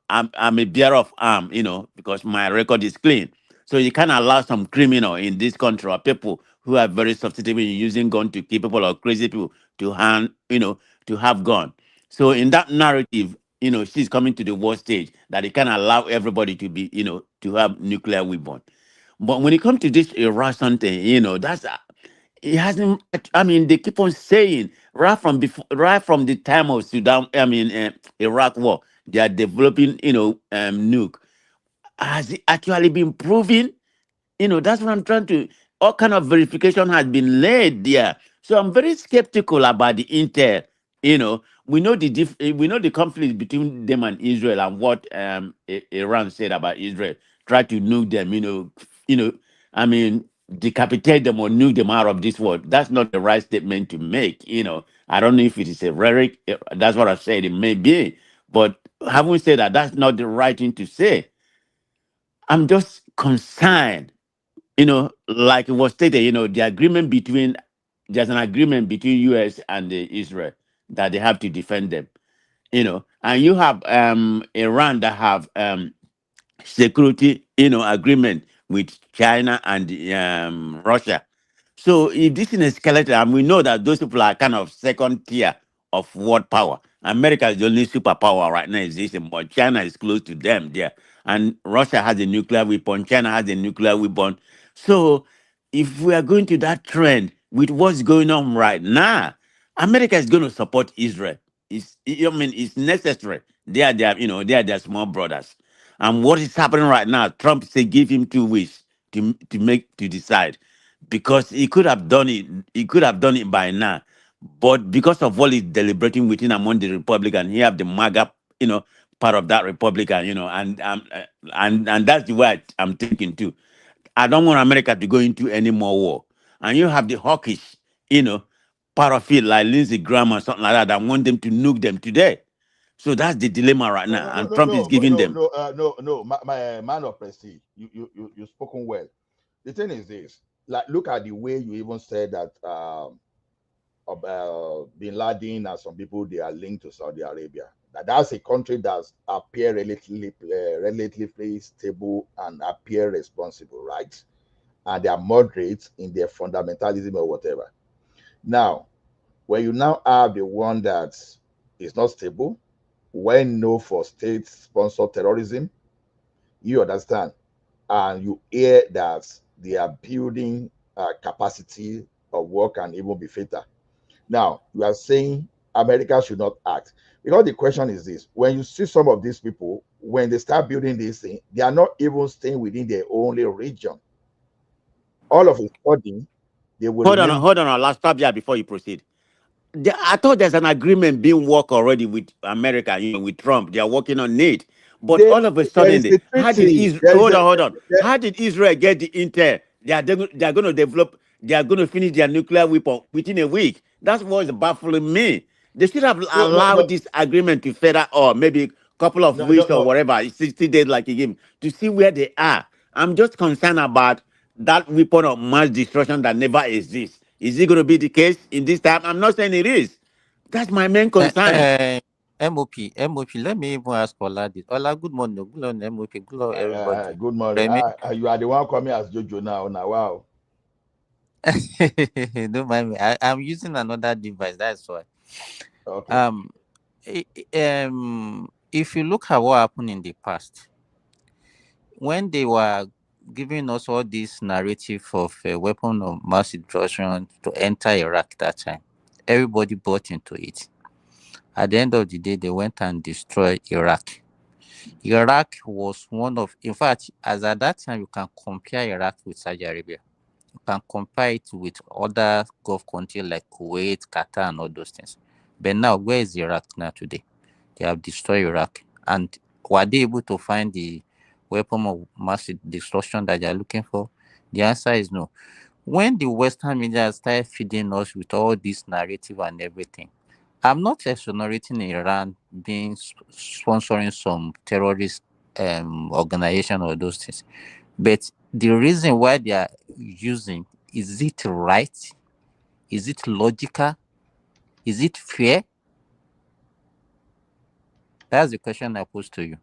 I'm a bearer of arm, because my record is clean. So you can't allow some criminal in this country or people who are very susceptible in using gun to kill people or crazy people to have gun. So in that narrative, she's coming to the war stage that it can't allow everybody to be, to have nuclear weapon. But when it comes to this Russian thing, that's it hasn't. I mean, they keep on saying right from the time of Sudan. I mean, Iraq war, they are developing, nuke. Has it actually been proven? That's what I'm trying to. All kind of verification has been laid there. So I'm very skeptical about the intel. We know we know the conflict between them and Israel and what Iran said about Israel. Try to nuke them. I mean, decapitate them or nuke them out of this world. That's not the right statement to make. I don't know if it is a rhetoric. That's what I said. It may be, but having said that, that's not the right thing to say. I'm just concerned, like it was stated, there's an agreement between US and Israel that they have to defend them, and you have Iran that have security, agreement with China and Russia. So if this is escalated, and we know that those people are kind of second tier of world power. America is the only superpower right now existing, but China is close to them there. And Russia has a nuclear weapon, China has a nuclear weapon. So if we are going to that trend with what's going on right now, America is going to support Israel. It's necessary. They are their small brothers. And what is happening right now, Trump say give him 2 weeks to decide, because he could have done it. He could have done it by now, but because of what he's deliberating within among the Republican, he have the MAGA, part of that Republican, and that's the way I'm thinking too. I don't want America to go into any more war, and you have the hawkish, part of it like Lindsey Graham or something like that want them to nuke them today. So that's the dilemma right now, and Trump is giving them. My man of prestige. You spoken well. The thing is this: like, look at the way you even said that Bin Laden and some people, they are linked to Saudi Arabia. That's a country that appear relatively stable and appear responsible, right? And they are moderate in their fundamentalism or whatever. Now, when you now have the one that is not stable, well known for state-sponsored terrorism, you understand, and you hear that they are building capacity of work and even be fatal. Now, you are saying America should not act. Because the question is this: when you see some of these people, when they start building this thing, they are not even staying within their only region. All of a sudden, they will Hold on, remember. hold on. Let's stop here before you proceed. I thought there's an agreement being worked already with America, with Trump. They are working on it. But all of a There sudden, is a how did treaty. Israel, There is hold a on, hold on. there, How did Israel get the intel? They are going to develop, they are going to finish their nuclear weapon within a week. That's what's baffling me. They should have no, no, allowed no, this agreement to further, or maybe a couple of no, no, weeks or no. whatever, 60 days like you give, to see where they are. I'm just concerned about that weapon of mass destruction that never exists. Is it going to be the case in this time? I'm not saying it is. That's my main concern. MOP, let me even ask Ola this. Ola, good morning. Good morning, MOP. Good morning, everybody. Good morning. Remy. You are the one coming as Jojo now. Now, wow. Don't mind me. I'm using another device. That's why. Okay. If you look at what happened in the past, when they were giving us all this narrative of a weapon of mass destruction to enter Iraq that time, everybody bought into it. At the end of the day, they went and destroyed Iraq. Iraq was one of, in fact, as at that time, you can compare Iraq with Saudi Arabia. You can compare it with other Gulf countries like Kuwait, Qatar, and all those things. But now, where is Iraq now today? They have destroyed Iraq. And were they able to find the weapon of mass destruction that they are looking for? The answer is no. When the Western media started feeding us with all this narrative and everything, I'm not exonerating Iran being sponsoring some terrorist organization or those things, but the reason why they are using, is it right? Is it logical? Is it fair? That's the question I pose to you.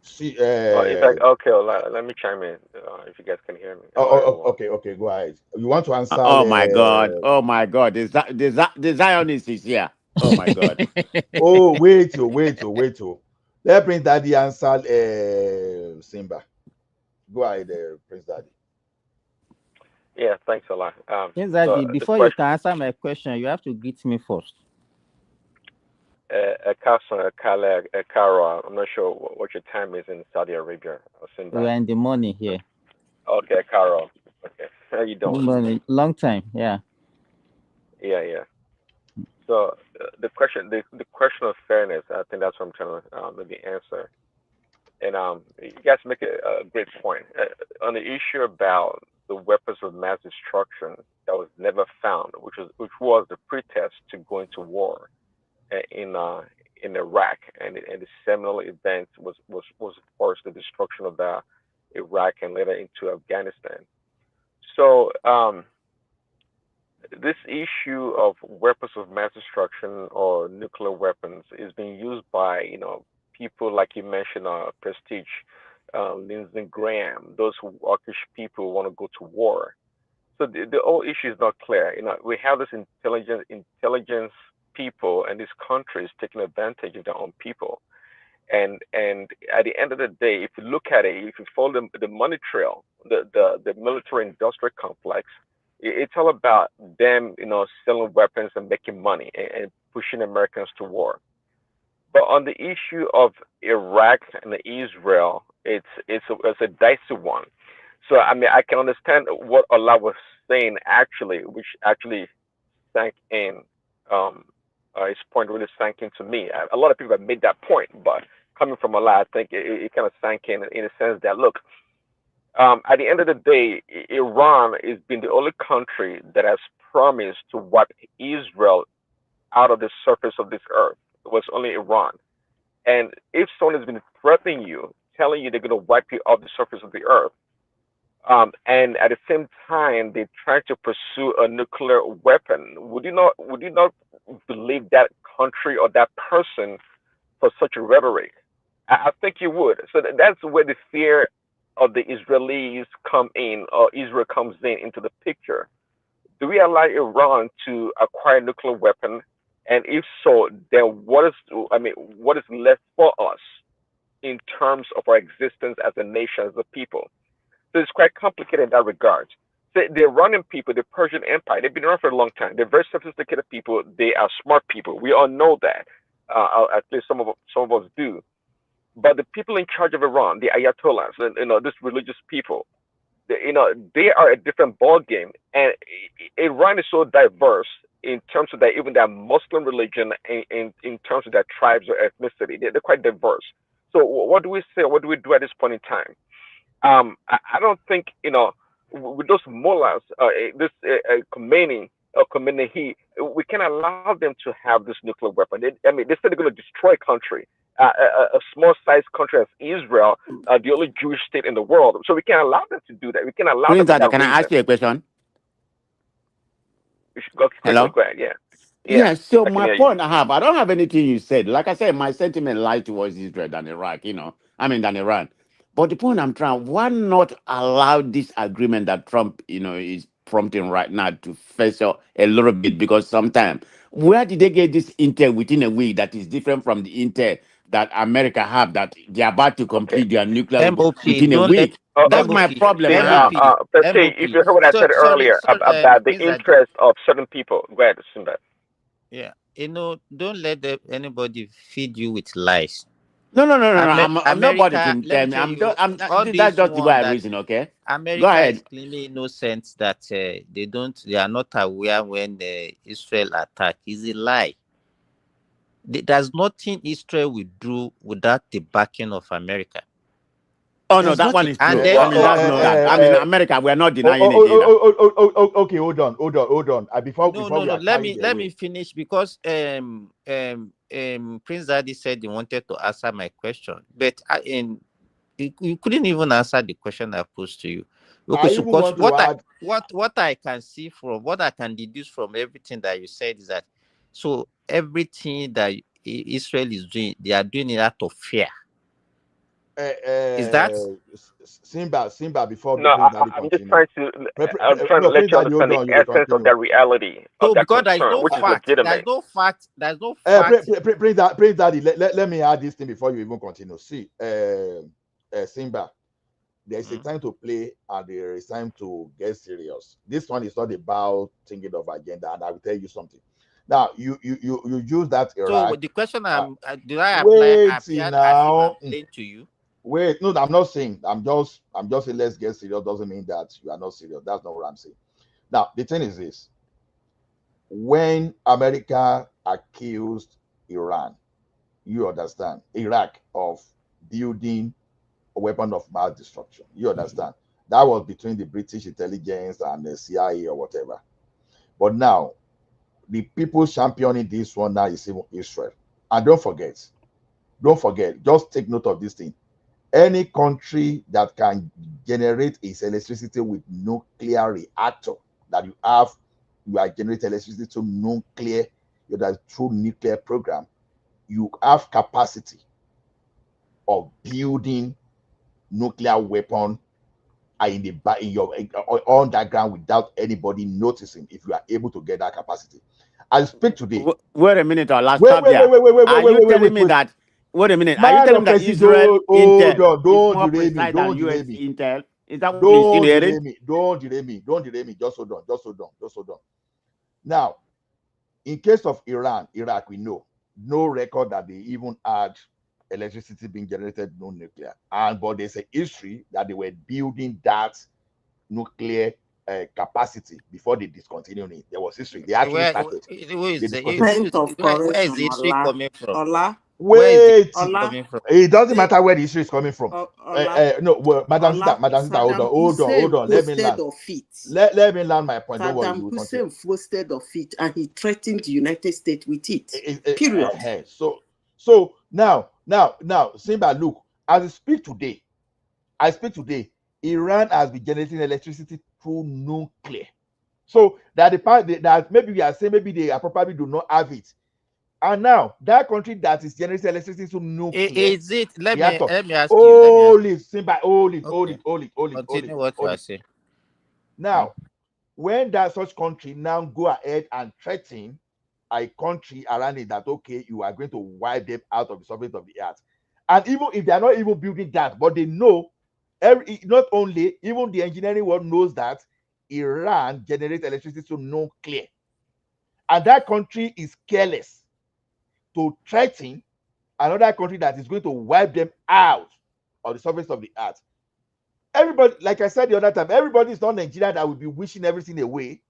See, okay, let me chime in if you guys can hear me. Hello, everyone. okay, go ahead. You want to answer? Oh my God! Oh my God! The Zionist is here. Oh my God! Oh, wait. Let Prince Daddy answer Simba. Go ahead, Prince Daddy. Yeah, thanks a lot. Yes, So Daddy, the before you question, can answer my question, you have to greet me first. Kale, Karo, I'm not sure what your time is in Saudi Arabia or Sinbad. We're in the morning here. Okay, Carol. Okay, how you Good doing? morning. Long time. Yeah. Yeah, yeah. So the question of fairness, I think that's what I'm trying to maybe answer. And you guys make a great point on the issue about the weapons of mass destruction that was never found, which was the pretext to going to war in Iraq, and the seminal event was of course the destruction of the Iraq and later into Afghanistan. So this issue of weapons of mass destruction or nuclear weapons is being used by people like you mentioned, Prestige, Lindsey Graham, those who hawkish people who want to go to war. So the whole issue is not clear. We have this intelligence people and these countries taking advantage of their own people. And at the end of the day, if you look at it, if you follow the money trail, the military industrial complex, it's all about them, selling weapons and making money and pushing Americans to war. But on the issue of Iraq and Israel, it's a dicey one. So I mean, I can understand what Allah was saying actually, which actually sank in. Um, his point really sank into me. A lot of people have made that point, but coming from Allah, I think it kind of sank in a sense that look, at the end of the day, Iran has been the only country that has promised to wipe Israel out of the surface of this earth. It was only Iran. And if someone has been threatening you, telling you they're going to wipe you off the surface of the earth, and at the same time they try to pursue a nuclear weapon, would you not believe that country or that person for such a rhetoric? I think you would. So that's where the fear of the Israelis come in, or Israel comes into the picture. Do we allow Iran to acquire a nuclear weapon? And if so, then what is left for us in terms of our existence as a nation, as a people? So it's quite complicated in that regard. The Iranian people, the Persian Empire, they've been around for a long time. They're very sophisticated people. They are smart people. We all know that. At least some of us do. But the people in charge of Iran, the Ayatollahs, and these religious people, they are a different ball game. And Iran is so diverse in terms of that, even their Muslim religion, in terms of their tribes or ethnicity, they're quite diverse. So what do we say? What do we do at this point in time? I don't think with those mullahs, this Khomeini or Khomeini, we can allow them to have this nuclear weapon. They said they're going to destroy a country, a small-sized country as Israel, the only Jewish state in the world. So we can allow them to do that. We can allow them Prince, for that can I reason. ask you a question? We should go quickly. Hello? Go ahead. Yeah. Yeah, so I can my hear you. point I don't have anything you said. Like I said, my sentiment lies towards Israel than Iraq, than Iran. But the point I'm trying, why not allow this agreement that Trump, is prompting right now to face up a little bit? Because sometimes, where did they get this intel within a week that is different from the intel that America have, that they're about to complete their nuclear MOP, within a don't let week? That's my MOP, problem I have. Pete, if you heard what I said Sorry, earlier sorry, about the Prince Adi. interest of certain people, go ahead, Simba. Yeah, don't let anybody feed you with lies. No. I'm not bothered America, to let me tell me. tell you, all That's this just the way one I that reason. Okay, go America is ahead. claiming innocent, that they are not aware when Israel attack, is a lie. There's nothing Israel will do without the backing of America. Oh no, There's that one nothing, is and true. then That's no that. America, we're not denying it either. Okay, hold on. Before no. we are Let carried me away. finish, because Prince Daddy said he wanted to answer my question, but you couldn't even answer the question I posed to you. Okay, I so even because want to add. what I can see from what I can deduce from everything that you said is that, so everything that Israel is doing, they are doing it out of fear. Is that Simba? Before No, Prince Daddy I'm just continue. trying to. I'm trying to let Prince you Daddy, hold understand the on. You can essence of continue. that reality, of so? that Because there is concern, no which is fact. legitimate. There's no fact. Prince Daddy, let me add this thing before you even continue. See, Simba, there is a time to play and there is time to get serious. This one is not about thinking of agenda, and I will tell you something. Now, you use that So Iraq. the question did I Wait appeared as if now. I'm playing to you? Wait, no, I'm not saying. I'm just saying let's get serious. Doesn't mean that you are not serious. That's not what I'm saying. Now, the thing is this: when America accused Iran, you understand, Iraq of building a weapon of mass destruction. You understand? That was between the British intelligence and the CIA or whatever. But now, the people championing this one now is Israel. And don't forget, just take note of this thing. Any country that can generate its electricity with nuclear reactor that you are generating electricity to nuclear, through nuclear program, you have capacity of building nuclear weapon in your underground without anybody noticing if you are able to get that capacity. I speak today. Wait a minute, or last Wait, stop wait, there. wait, wait, wait, Are wait, you wait, telling wait, me wait. that? Wait a minute. Are you Man telling of me that President, Israel hold intel on, is don't more delay me, precise than don't US delay me. intel? Is that what you're Don't insinuating? delay me, don't delay me, don't delay me. Just hold on, just hold on, just hold on. Now, in case of Iran, Iraq, we know no record that they even had electricity being generated, no nuclear. But there's a history that they were building that nuclear capacity before they discontinued it. There was history. They actually started. Where is the history coming from? Ola. Where is the Wait, history coming from? it doesn't matter where the history is coming from. Ola. No, well, Madam Sister, hold Saddam on. Let me Hussein land. posted of it. Let me land my point. Don't worry, Saddam you will Hussein continue. posted of it, and he threatened the United States with it. Period. So now, Simba, look, as I speak today, Iran has been generating electricity through nuclear. So that the part that maybe we are saying maybe they probably do not have it. And now that country that is generating electricity through nuclear. Is it? Let me ask you. Hold it, Simba, hold it. Continue what you are saying. Now, when that such country now go ahead and threaten a country around it that okay, you are going to wipe them out of the surface of the earth, and even if they are not even building that, but they know not only even the engineering world knows that Iran generates electricity through nuclear, and that country is careless to threaten another country that is going to wipe them out of the surface of the earth. Everybody, like I said the other time, everybody is not Nigeria that will be wishing everything away.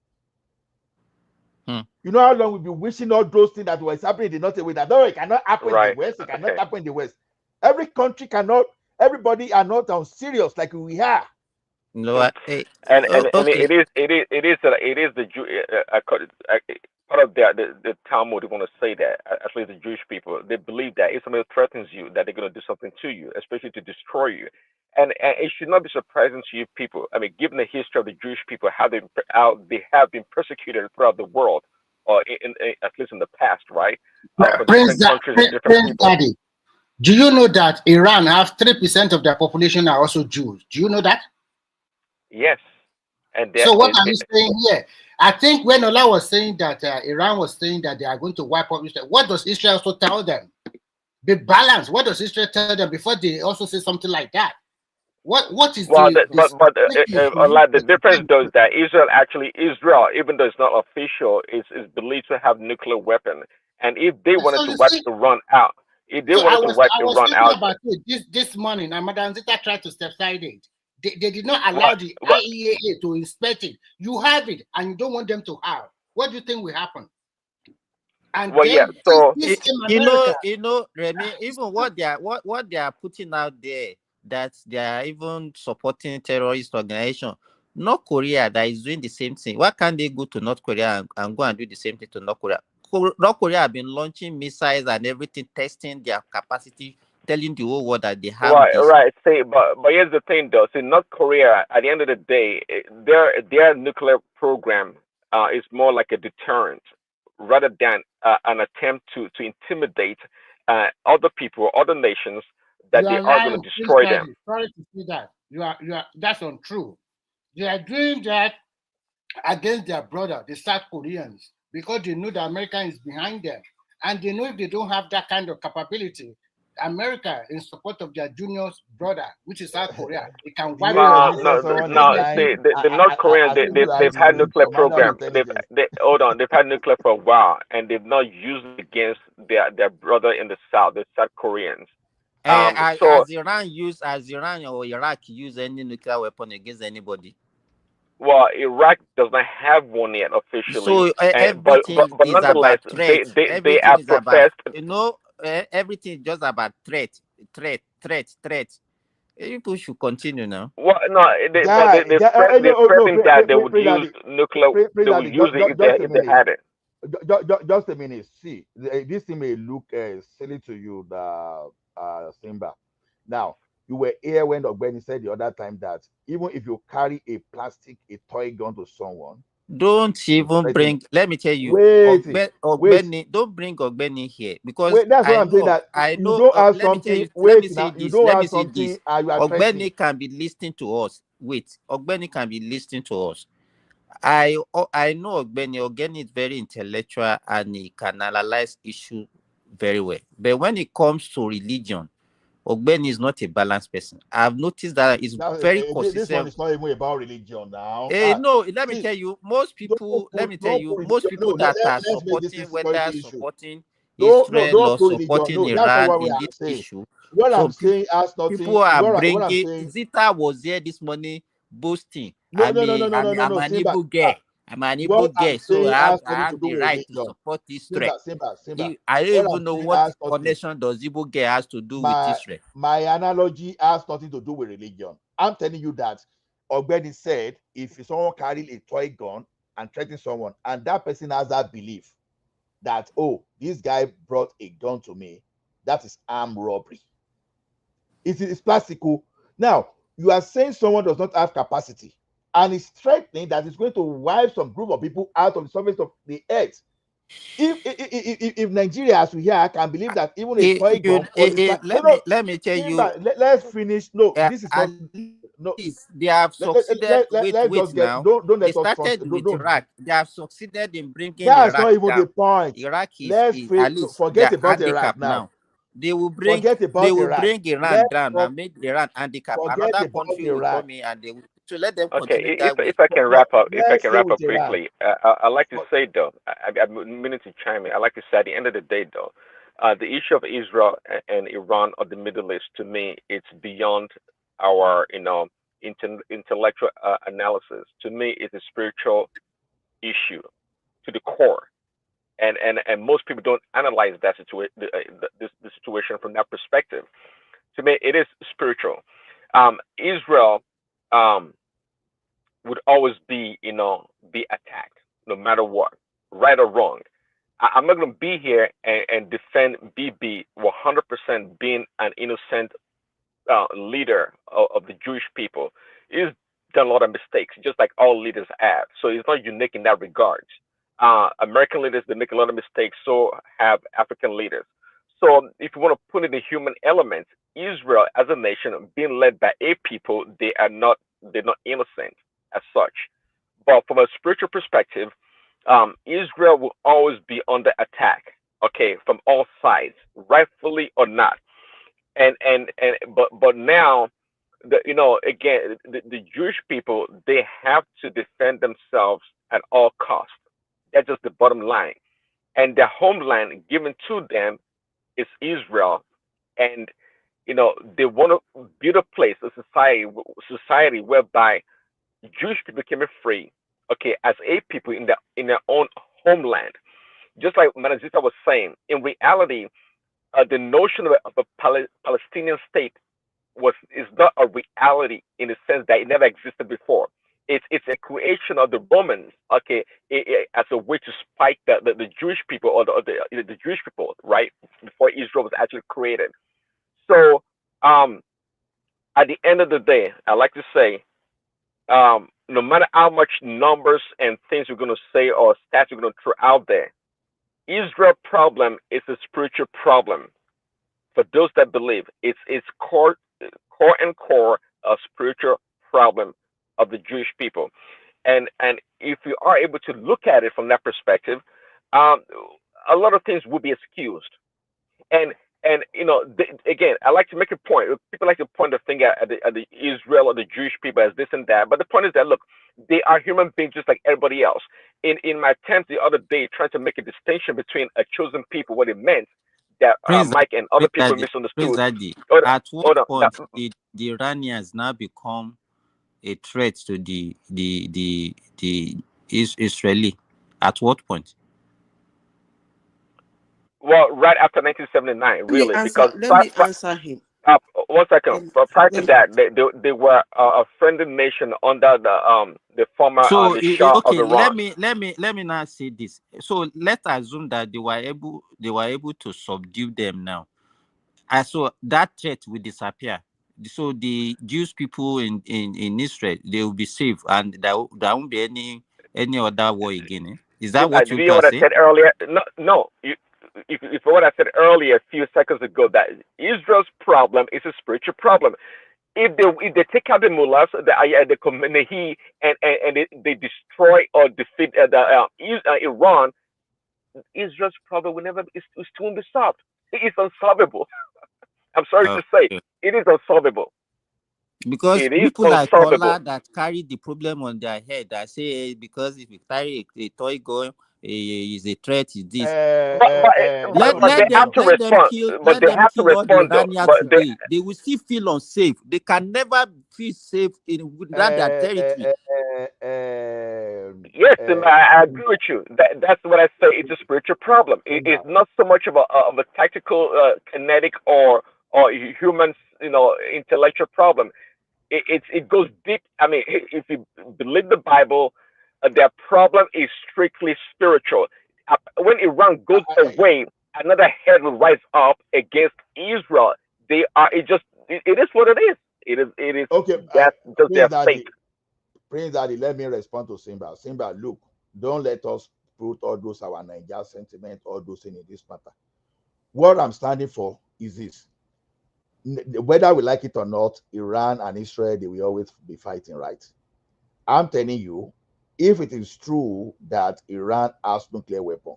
You know how long we've been wishing all those things that was happening in the north away, that no, it cannot happen in the west, it cannot happen in the west. Every country cannot, everybody are not on serious like we are. No, and it is the part of the Talmud. They want to say that at least the Jewish people, they believe that if somebody threatens you, that they're going to do something to you, especially to destroy you. And it should not be surprising to you people. I mean, given the history of the Jewish people, how they have been persecuted throughout the world, or at least in the past, right? For different countries and different people. Daddy, do you know that Iran have 3% of their population are also Jews? Do you know that? Yes. And so what are you saying here? I think when Ola was saying that Iran was saying that they are going to wipe out Israel, what does Israel also tell them? Be balanced. What does Israel tell them before they also say something like that? What is but the difference though is that Israel, even though it's not official, is believed to have nuclear weapon. And if they wanted to wipe Iran out, I was thinking about it this morning, and Madam Zita tried to step aside it. They did not allow the IEA to inspect it. You have it, and you don't want them to have. What do you think will happen? And you know, Remy, even what they are putting out there, that they are even supporting terrorist organization. North Korea that is doing the same thing. Why can't they go to North Korea and go and do the same thing to North Korea? North Korea have been launching missiles and everything, testing their capacity, telling the whole world that they have this. Right. See, but here's the thing, though. See, North Korea, at the end of the day, their nuclear program is more like a deterrent rather than an attempt to intimidate other people, other nations that they are going to destroy them. Sorry to see that. You are that's untrue. They are doing that against their brother, the South Koreans, because they know the America is behind them. And they know if they don't have that kind of capability, America, in support of their junior brother, which is South Korea, it can wipe out. See, the North Koreans, they've had nuclear program. Hold on, they've had nuclear for a while, and they've not used it against their brother in the South, the South Koreans. As Iran or Iraq use any nuclear weapon against anybody? well, Iraq does not have one yet officially, So but everything is nonetheless, about threat. they Everything have is about, professed. everything is just about threat. People should continue now. Well, no, they threatened that they would use nuclear. They would use it Just a if they minute. had it. Just a minute. See, this thing may look silly to you, Simba. Now, you were here when Ogbeni said the other time that even if you carry a toy gun to someone, Don't even bring. Let me tell you, wait, Ogbeni. Don't bring Ogbeni here because that's what I I'm saying. know. That I you know. don't have Let me tell something. you. Let me Wait say now, you this. don't Let me have say something, this. and you are threatening. Ogbeni can be listening to us. Wait, Ogbeni can be listening to us. I know Ogbeni. Ogbeni is very intellectual and he can analyze issues very well. But when it comes to religion, Ogbeni is not a balanced person. I've noticed that he's very This one consistent. is not even about religion now. No, let me See, tell you, most people, let me tell don't you, put most religion. No, people that are let's make this a supporting, whether security issue. supporting No, Israel don't or put religion. supporting No, that's not Iran what we in are this saying. issue, What so I'm saying has people nothing. are What I'm bringing, saying. Zita was here this morning boasting. No, no, no, no, no, no, no, I'm no. an Simba, Igbo Simba. girl. I'm an What Igbo I'm girl, so saying has I nothing to have do the with right to religion. support Israel. Simba. I don't What even I'm know saying what has nothing. connection does Igbo girl has to do with My Israel. analogy has nothing to do with religion. I'm telling you that Ogbeni said if someone carry a toy gun and threaten someone, and that person has that belief that, oh, this guy brought a gun to me, that is armed robbery. It's plastical. Now, you are saying someone does not have capacity and is threatening that it's going to wipe some group of people out of the surface of the earth. If Nigeria, as we hear, can believe that even a toy gun qualifies. Let me tell you. Let's finish. No, this is not. At No, least they have succeeded. let's Wait just get. now. Don't They let us front. started with Iraq. They have succeeded in bringing That's not Iraq even the down. point. Iraq is at least Forget they're about Iraq handicapped now. now. They will Forget about Iraq. bring Iran Let's down and make Iran handicapped. forget Another about country will Iraq. come in and they will, to let them Okay, continue that way. if I can wrap up, Let's stay with Iran. quickly, I like to say though, I'm meaning to chime in. I like to say at the end of the day though, the issue of Israel and Iran or the Middle East, to me, it's beyond our intellectual analysis. To me, it's a spiritual issue to the core, and most people don't analyze that the situation from that perspective. To me, it is spiritual. Israel. Um, would always be attacked no matter what, right or wrong. I'm not going to be here and defend BB 100% being an innocent leader of the Jewish people. He's done a lot of mistakes, just like all leaders have. So he's not unique in that regard. American leaders, they make a lot of mistakes. So have African leaders. So if you want to put in the human element, Israel as a nation being led by a people, they're not innocent as such. But from a spiritual perspective, Israel will always be under attack. Okay, from all sides, rightfully or not. But now, again, the Jewish people, they have to defend themselves at all costs. That's just the bottom line. And their homeland given to them is Israel, and they want to build a place, a society whereby Jewish people can be free, okay, as a people in their own homeland. Just like Manazita was saying, in reality, the notion of a Palestinian state is not a reality in the sense that it never existed before. It's a creation of the Romans, okay, as a way to spike the Jewish people or the Jewish people, right, before Israel was actually created. So, at the end of the day, I like to say, no matter how much numbers and things we're going to say or stats we're going to throw out there, Israel problem is a spiritual problem. For those that believe, it's core a spiritual problem of the Jewish people, and if you are able to look at it from that perspective, um, a lot of things will be excused. And again, I like to make a point. People like to point the finger at the Israel or the Jewish people as this and that, but the point is that look, they are human beings just like everybody else. In my attempt the other day trying to make a distinction between a chosen people, what it meant, that Prince, Mike and other people Prince misunderstood. Daddy, Hold on, at what hold on. point did the Iranians now become a threat to the Israeli? At what point? Well, right after 1979, really, because Let me answer him. 1 second. Prior to that, they were a friendly nation under the former So the Shah of okay, Iran. let me now say this. So let's assume that they were able to subdue them now. And so that threat will disappear. So the Jewish people in Israel, they will be safe, and there won't be any other war again. Eh? Is that what Did you you hear are what I saying? said earlier? No. If what I said earlier a few seconds ago, that Israel's problem is a spiritual problem. If they take out the mullahs, the Khomeini, and they destroy or defeat Iran, Israel's problem will never it won't be solved. It is unsolvable. I'm sorry to say, Okay. it is unsolvable. Because It is people like unsolvable. Ola that carry the problem on their head, that say because if you carry a toy gun, is a threat. Is this? But they have to respond. But Let they them have to kill all the respond though. Iranians But today. They will still feel unsafe. They can never feel safe without their territory. Yes, I agree with you. That's what I say. It's a spiritual problem. It's not so much of a tactical, kinetic, or human, intellectual problem. It goes deep. I mean, if you believe the Bible, their problem is strictly spiritual. When Iran goes away, another head will rise up against Israel. They are. It is what it is. It is. Okay. That's just their fate. Prince Daddy, let me respond to Simba. Simba, look, don't let us put all those our Niger sentiment, all those things in this matter. What I'm standing for is this. Whether we like it or not, Iran and Israel, they will always be fighting, right? I'm telling you, if it is true that Iran has nuclear weapon,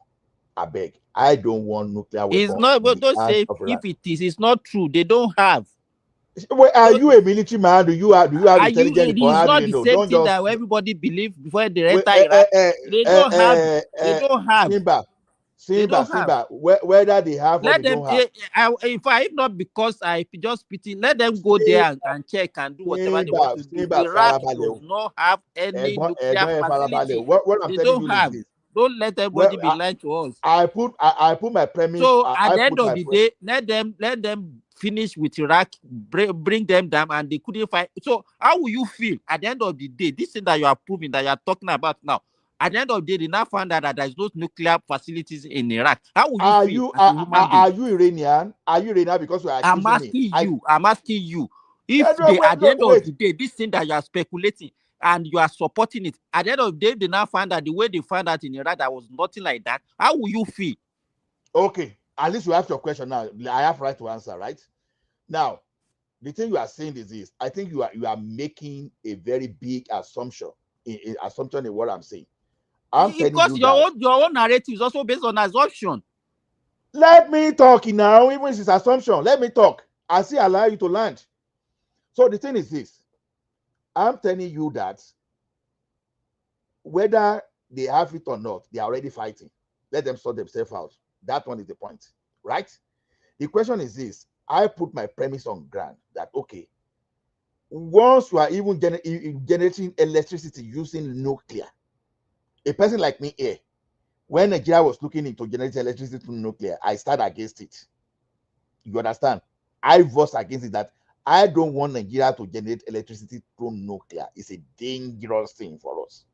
I beg, I don't want nuclear weapon. It's not, but don't say if it is. It's not true. They don't have. Well, are you a military man? Do you have intelligence? It's not the same thing that everybody believe before they enter Iraq. They don't have. They don't have. Simba. Whether they have or they don't have. If not because I just pity, let them go there and check and do whatever they want to do. Iraq does not have any nuclear facility. What I'm they telling don't you have. Is this. Don't let everybody be lying to us. I put my premise. So at the end of the day, let them finish with Iraq, bring them down, and they couldn't fight. So how will you feel at the end of the day? This thing that you are proving, that you are talking about now, at the end of the day, they now found out that there is no nuclear facilities in Iraq. How will you feel as a human being? Are you Iranian? Are you Iranian because you are accusing me? I'm asking you. If at the end of the day, this thing that you are speculating and you are supporting it, at the end of the day, they now find out the way they found out in Iraq that was nothing like that. How will you feel? Okay, at least you have your question now. I have right to answer, right? Now, the thing you are saying is this. I think you are making a very big assumption in what I'm saying. Because your own narrative is also based on assumption. Let me talk now, even if it's assumption. Let me talk. I still allow you to land. So the thing is this. I'm telling you that whether they have it or not, they are already fighting. Let them sort themselves out. That one is the point, right? The question is this. I put my premise on ground that, okay, once you are even generating electricity using nuclear, a person like me here, when Nigeria was looking into generating electricity through nuclear, I started against it. You understand? I voiced against it, that I don't want Nigeria to generate electricity through nuclear. It's a dangerous thing for us.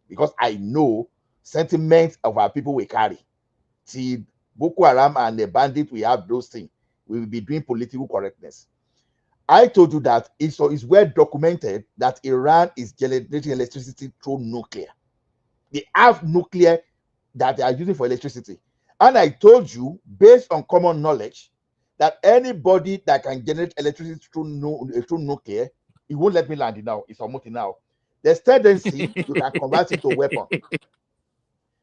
Because I know sentiments of our people we carry. See, Boko Haram and the bandits, we have those things. We will be doing political correctness. I told you that it's well documented that Iran is generating electricity through nuclear. They have nuclear that they are using for electricity. And I told you, based on common knowledge, that anybody that can generate electricity through nuclear, it won't let me land it now. It's almost now. There's tendency you can convert it to a weapon.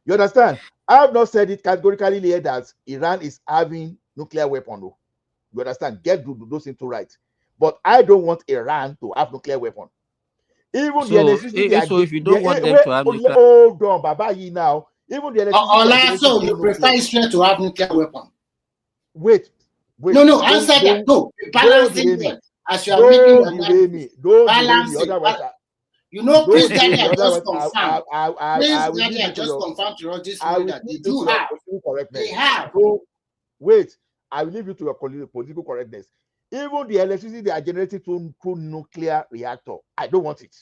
You understand? I have not said it categorically here that Iran is having nuclear weapon. No. You understand? Get those things right. But I don't want Iran to have nuclear weapon. Even the electricity. So if you don't want them to have nuclear, hold on, Baba, now. Even the electricity. So you prefer Israel to have nuclear weapon? Wait. No, answer that. No, balancing them as you are making your analysis. Don't delay me. Otherwise, you know, Chris don't delay me. Daniel just Otherwise, confirmed. I will leave you to your. Confirmed to us this I morning will that leave they you do to your have. political correctness. They have. So, wait. I will leave you to your political correctness. Even the electricity they are generating through nuclear reactor, I don't want it.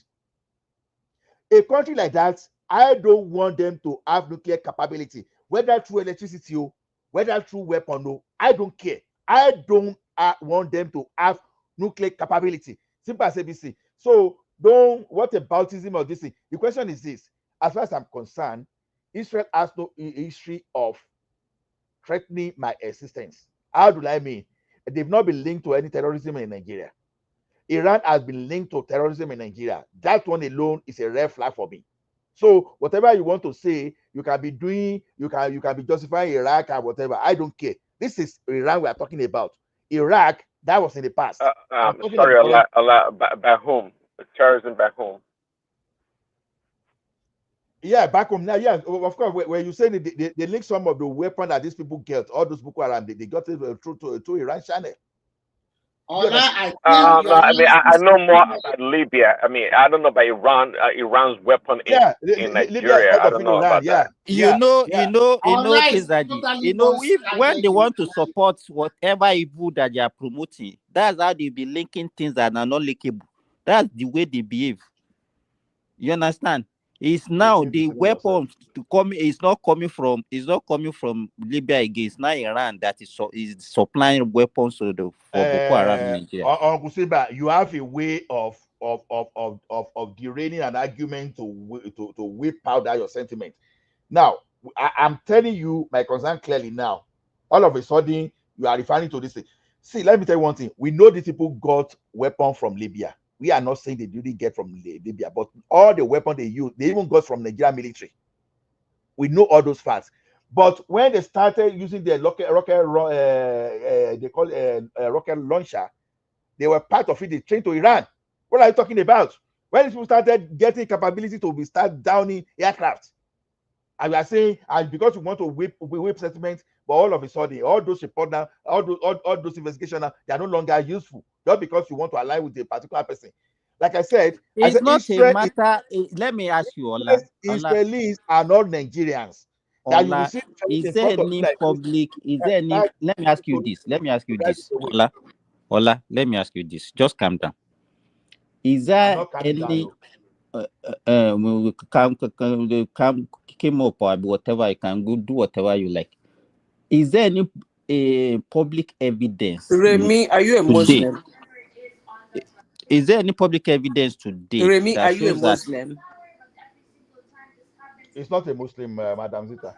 A country like that, I don't want them to have nuclear capability, whether through electricity or whether through weapon. No, I don't care. I don't want them to have nuclear capability. Simple as ABC. So don't what aboutism of this thing. The question is this: as far as I'm concerned, Israel has no history of threatening my existence. How do I mean? They've not been linked to any terrorism in Nigeria. Iran has been linked to terrorism in Nigeria. That one alone is a red flag for me. So whatever you want to say, you can be doing, you can be justifying Iraq or whatever. I don't care. This is Iran we are talking about. Iraq, that was in the past. Sorry, Allah, back home. Terrorism back home. Yeah, back home now. Yeah, of course. When you say they link some of the weapons that these people get, all those Boko Haram, they got it through Iran channel. I know more about Libya. I mean, I don't know about Iran. Iran's weapon in Nigeria. I don't know about that. You know, Kizadi, when they want to support whatever evil that they are promoting, that's how they be linking things that are not linkable. That's the way they behave. You understand? It's now the weapons to come. It's not coming from Libya again. It's now Iran that is supplying weapons for Boko Haram in Nigeria. Uncle Siba, you have a way of derailing an argument to whip powder your sentiment. Now, I'm telling you my concern clearly now. All of a sudden, you are referring to this thing. See, let me tell you one thing. We know these people got weapons from Libya. We are not saying they didn't get from Libya, but all the weapons they use, they even got from Nigerian military. We know all those facts. But when they started using their rocket launcher, they were part of it. They trained to Iran. What are you talking about? When people started getting capability to start downing aircraft, and we are saying, and because we want to whip settlements, but all of a sudden, all those reports now, all those investigations now, they are no longer useful just because you want to align with a particular person. Like I said, it's not a matter. Let me ask you, Ola. Israelis are not Nigerians. Ola, is there any public? Is there any? Let me ask you this. Ola, let me ask you this. Just calm down. Is there any? Came up or whatever, you can go do whatever you like. Is there any public evidence? Remy, are you a Muslim? Is there any public evidence today? Remy, are you a Muslim? It's not a Muslim, Madam Zita.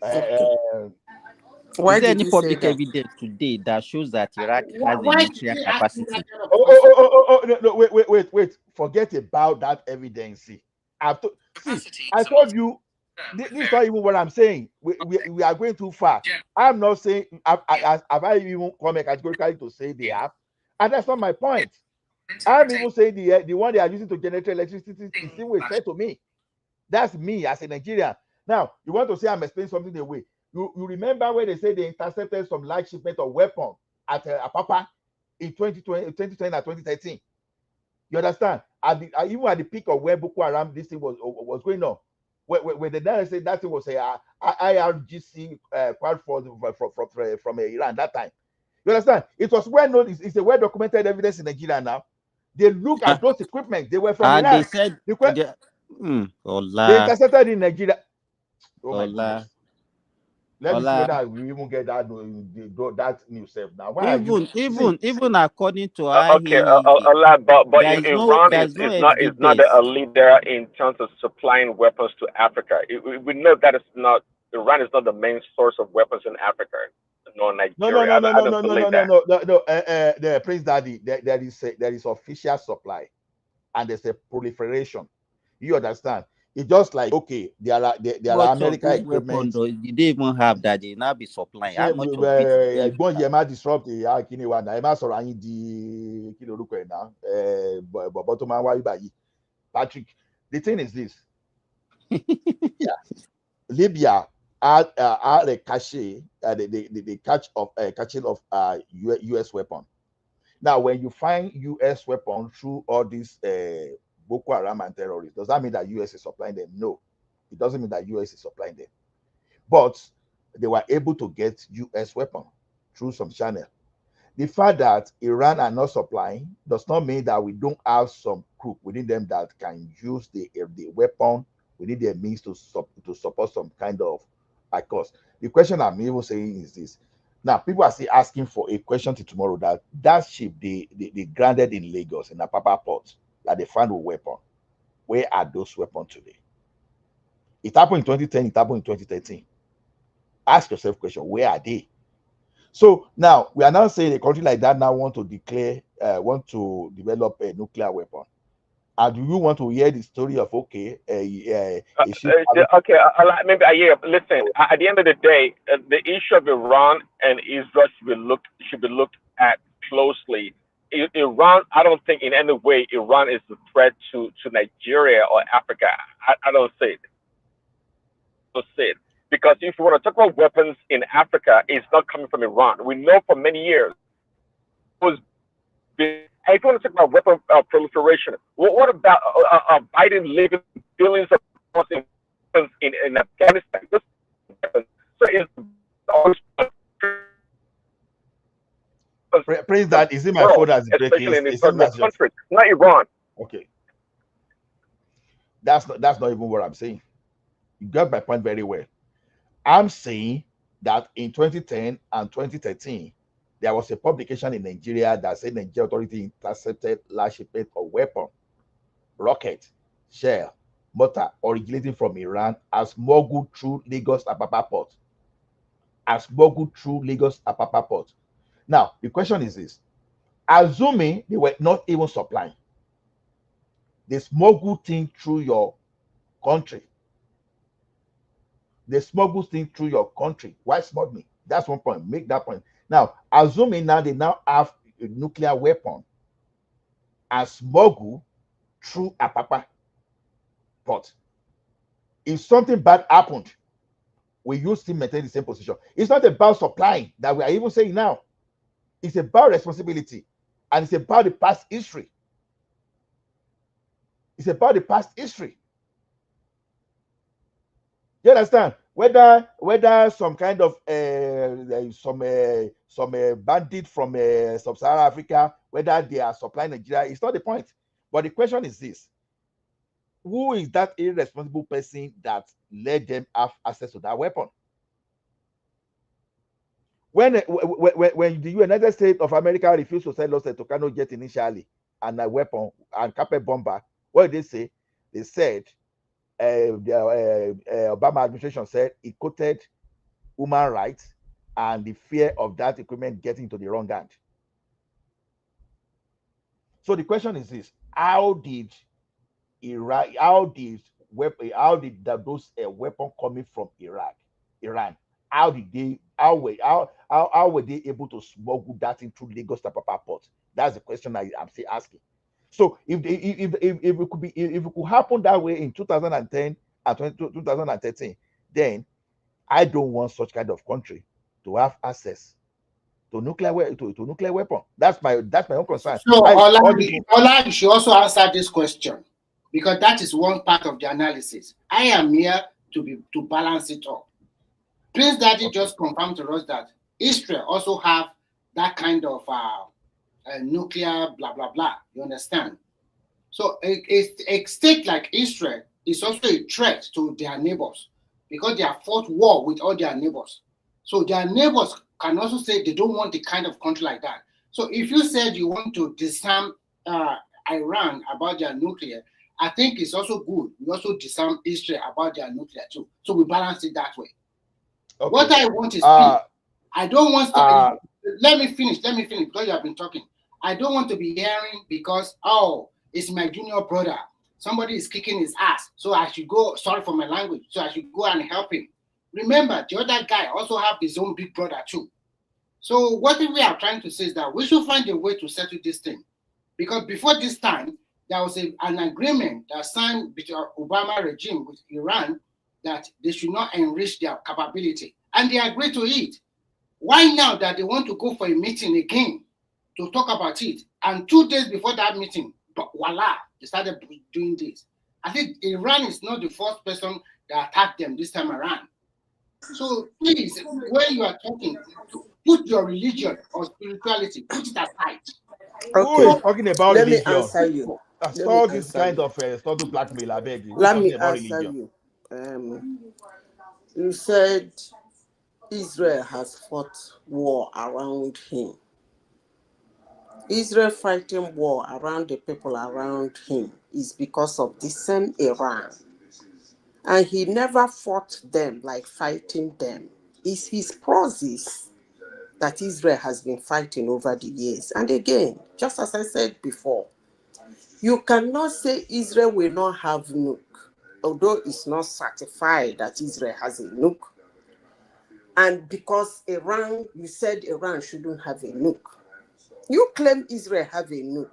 Is there any public evidence today that shows that Iraq has a nuclear capacity? No, wait. Forget about that evidence. I told you, this is not even what I'm saying. We are going too far. I'm not saying, have I even come categorically to say they have? And that's not my point. I'm even saying the one they are using to generate electricity is still a threat to me. That's me as a Nigerian. Now, you want to say I'm explaining something away. You remember when they say they intercepted some large shipment of weapons at Apapa in 2020 and 2013? You understand? Even at the peak of where Boko Haram this thing was going on, when the Nigerians said that thing was a IRGC quad from Iran that time. You understand? It was well known. It's a well documented evidence in Nigeria now. They look at those equipment. They were from Iran. They said they intercepted in Nigeria. Oh my goodness. Let me see whether we even get that news self now. Even according to okay, but Iran is not a leader in terms of supplying weapons to Africa. We know that Iran is not the main source of weapons in Africa. No, Nigeria. No. The Prince Daddy, there is official supply, and there's a proliferation. You understand? It's just like, okay, there are American equipment. They didn't even have that. They now be supplying. How much of it? Disrupt the Patrick. The thing is this. Yeah. Libya are the cache, the catching of U.S. weapon. Now, when you find U.S. weapon through all these Boko Haram and terrorists, does that mean that U.S. is supplying them? No, it doesn't mean that U.S. is supplying them. But they were able to get U.S. weapon through some channel. The fact that Iran are not supplying does not mean that we don't have some group within them that can use the weapon within their means to support some kind of cause. The question I'm even saying is this. Now, people are still asking for a question till tomorrow that ship they grounded in Lagos in Apapa port that they found a weapon. Where are those weapons today? It happened in 2010, it happened in 2013. Ask yourself a question, where are they? So now we are now saying a country like that now want to develop a nuclear weapon. And do you want to hear the story of okay, maybe listen. At the end of the day, the issue of Iran and Israel should be looked at closely. Iran, I don't think in any way Iran is a threat to Nigeria or Africa. I don't see it. Because if you want to talk about weapons in Africa, it's not coming from Iran. We know for many years. If you want to talk about weapon proliferation, what about Biden leaving billions of dollars in Afghanistan? So it's always praise that. Is it my phone that's breaking? Especially in the third world countries, not Iran. Okay. That's not even what I'm saying. You got my point very well. I'm saying that in 2010 and 2013, there was a publication in Nigeria that said Nigeria authority intercepted large shipment of weapon, rocket, shell, mortar originating from Iran as smuggled through Lagos Apapa port. Now, the question is this. Assuming they were not even supplying, they smuggled things through your country. They smuggle things through your country. Why smuggling? That's one point. Make that point. Now, assuming now they now have a nuclear weapon and smuggle through Apapa port. If something bad happened, will you still maintain the same position? It's not about supplying that we are even saying now. It's about responsibility, and it's about the past history. It's about the past history. You understand? Whether some kind of some bandit from sub-Saharan Africa, whether they are supplying Nigeria, it's not the point. But the question is this: who is that irresponsible person that let them have access to that weapon? When the United States of America refused to sell us a Tucano jet initially and a weapon and carpet bomber, what did they say? They said the Obama administration said it quoted human rights and the fear of that equipment getting to the wrong hand. So the question is this: how did Iraq? How did those weapons coming from Iran? How did they? How were they able to smuggle that into Lagos Apapa port? That's the question I'm still asking. So if it could happen that way in 2010 and 2013, then I don't want such kind of country to have access to nuclear weapon. That's my own concern. So Ola, you should also answer this question, because that is one part of the analysis. I am here to balance it up. Prince Daddy just confirmed to us that Israel also have that kind of nuclear blah blah blah. You understand? So a state like Israel is also a threat to their neighbors because they have fought war with all their neighbors. So their neighbors can also say they don't want the kind of country like that. So if you said you want to disarm Iran about their nuclear, I think it's also good. We also disarm Israel about their nuclear too. So we balance it that way. Okay. What I want is peace. I don't want let me finish because you have been talking. I don't want to be hearing because, oh, it's my junior brother. Somebody is kicking his ass. So I should go, sorry for my language, so I should go and help him. Remember, the other guy also have his own big brother too. So what we are trying to say is that we should find a way to settle this thing. Because before this time, there was an agreement that signed between Obama regime with Iran that they should not enrich their capability, and they agree to it. Why now that they want to go for a meeting again to talk about it, and 2 days before that meeting, but voila, they started doing this. I think Iran is not the first person that attacked them this time around. So please, when you are talking, put your religion or spirituality, put it aside. Who is talking about Let me religion? answer you. Stop this kind of subtle blackmail, I beg you. Who is Let talking me about answer religion? you. You said Israel has fought war around him. Israel fighting war around the people around him is because of the same Iran. And he never fought them like fighting them. It's his process that Israel has been fighting over the years. And again, just as I said before, you cannot say Israel will not have nuke, although it's not certified that Israel has a nuke. And because Iran, you said Iran shouldn't have a nuke. You claim Israel have a nuke.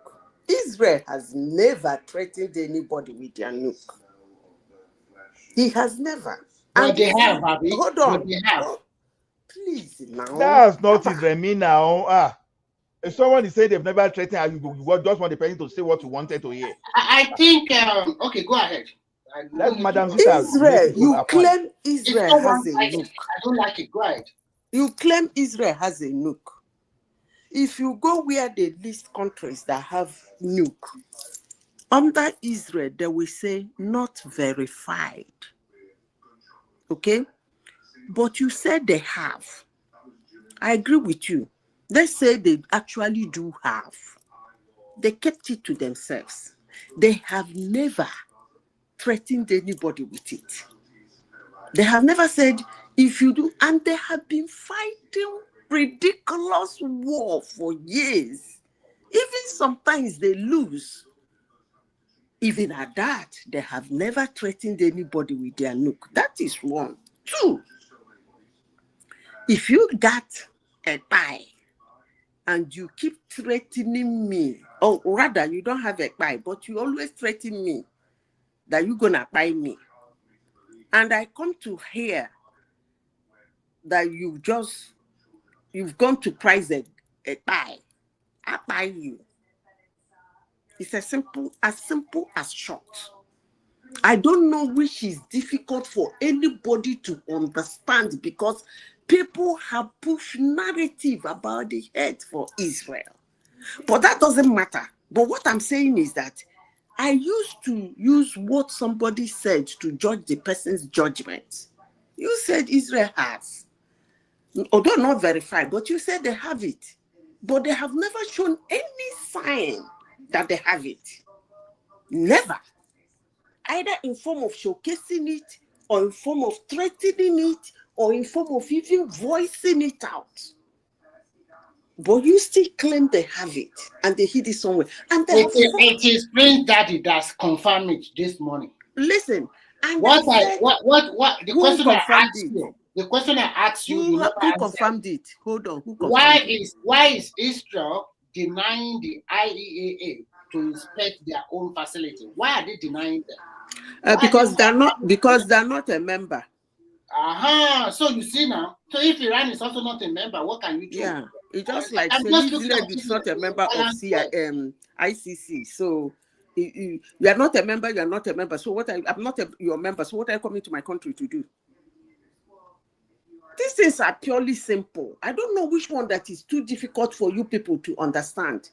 Israel has never threatened anybody with their nuke. He has never. But and they have, Abby. Hold on. But they have. Oh, please now. That's not Israel now. If someone is saying they've never threatened you, you just want the person to say what you wanted to hear. I think, okay, go ahead. Let Madam Sister Israel, you claim Israel If has a like nuke. I don't like it. Go ahead. You claim Israel has a nuke. If you go where they list countries that have nuke, under Israel, they will say not verified. Okay? But you said they have. I agree with you. Let's say they actually do have. They kept it to themselves. They have never threatened anybody with it. They have never said, if you do, and they have been fighting ridiculous war for years. Even sometimes they lose. Even at that, they have never threatened anybody with their nuke. That is one. Two, if you got a tie and you keep threatening me, or rather you don't have a tie, but you always threaten me that you're gonna buy me, and I come to hear that you've gone to price a tie, I buy you. It's as simple as short. I don't know which is difficult for anybody to understand, because people have pushed narrative about the hate for Israel. But that doesn't matter. But what I'm saying is that I used to use what somebody said to judge the person's judgment. You said Israel has, although not verified, but you said they have it. But they have never shown any sign that they have it. Never. Either in form of showcasing it, or in form of threatening it, or in form of even voicing it out. But you still claim they have it, and they hid it somewhere. And they have it is Prince Daddy that's confirmed it this morning. Listen, and what the question I asked you. The question I asked you, you never who confirmed it? Hold on, who confirmed why is Israel denying the IEAA to inspect their own facility? Why are they denying them? Because they're not a member. So you see now. So if Iran is also not a member, what can you do? Yeah, it's just like Israel is not a member of ICC. So you are not a member. You are not a member. So I'm not your member. So what are you coming to my country to do? These things are purely simple. I don't know which one that is too difficult for you people to understand.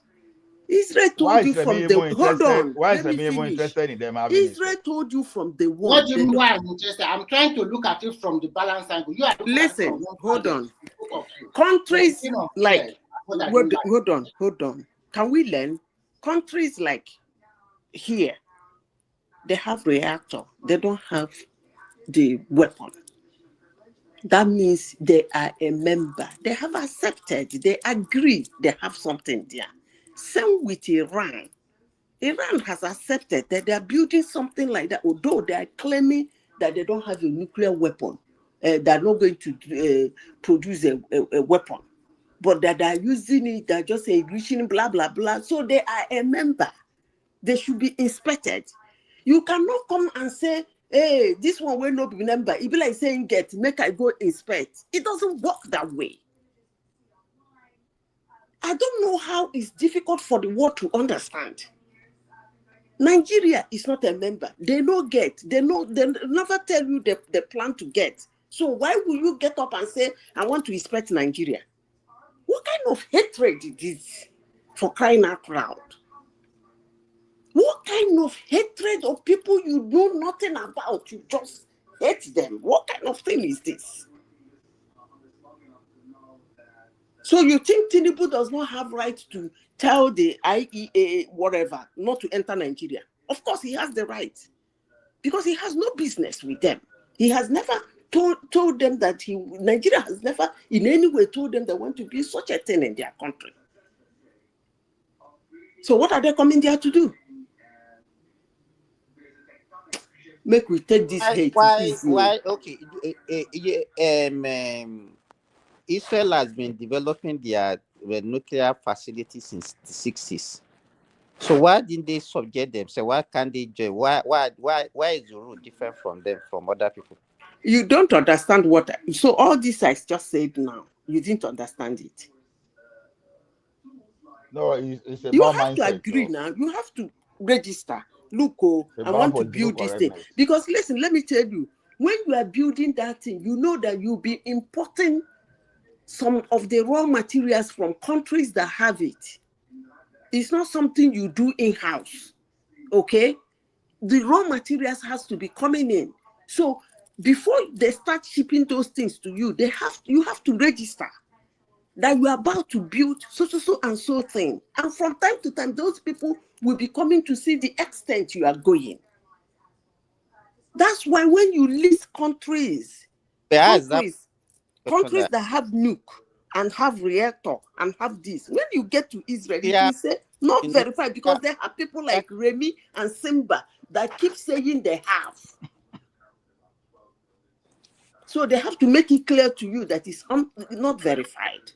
Israel told you from the hold on. Why is Remi even interested in them having Israel told you from the one. What do you mean why I'm interested? I'm trying to look at it from the balance angle. You are listen. Hold on. Countries like hold on. Can we learn? Countries like here, they have reactor. They don't have the weapon. That means they are a member. They have accepted. They agree. They have something there. Same with Iran. Iran has accepted that they are building something like that, although they are claiming that they don't have a nuclear weapon. They're not going to produce a weapon. But that they are using it, they're just enriching, blah, blah, blah. So they are a member. They should be inspected. You cannot come and say Hey, this one will not be remember. It be like saying get, make I go inspect. It doesn't work that way. I don't know how it's difficult for the world to understand. Nigeria is not a member. They don't get. They never tell you the plan to get. So why will you get up and say, I want to inspect Nigeria? What kind of hatred is this, for crying out loud? What kind of hatred of people you know nothing about? You just hate them. What kind of thing is this? So you think Tinubu does not have right to tell the IEA whatever not to enter Nigeria? Of course he has the right, because he has no business with them. He has never told them that Nigeria has never in any way told them they want to be such a thing in their country. So what are they coming there to do? Make we take this hate easy. Why? Okay, Israel has been developing their nuclear facilities since the 60s. So why didn't they subject themselves? Why can't they join? Why is the rule different from them, from other people? You don't understand what. So all this I just said now, you didn't understand it. No, it's about you have mindset. to agree So. now. You have to register. Look, I want to build this thing. Because listen, let me tell you, when you are building that thing, you know that you'll be importing some of the raw materials from countries that have it. It's not something you do in-house. Okay? The raw materials has to be coming in. So before they start shipping those things to you, you have to register that you are about to build so and so thing. And from time to time, those people will be coming to see the extent you are going. That's why when you list countries that have nuke and have reactor and have this, when you get to Israel, it will say not verified, because they have people like Remy and Simba that keep saying they have. So they have to make it clear to you that it's not verified.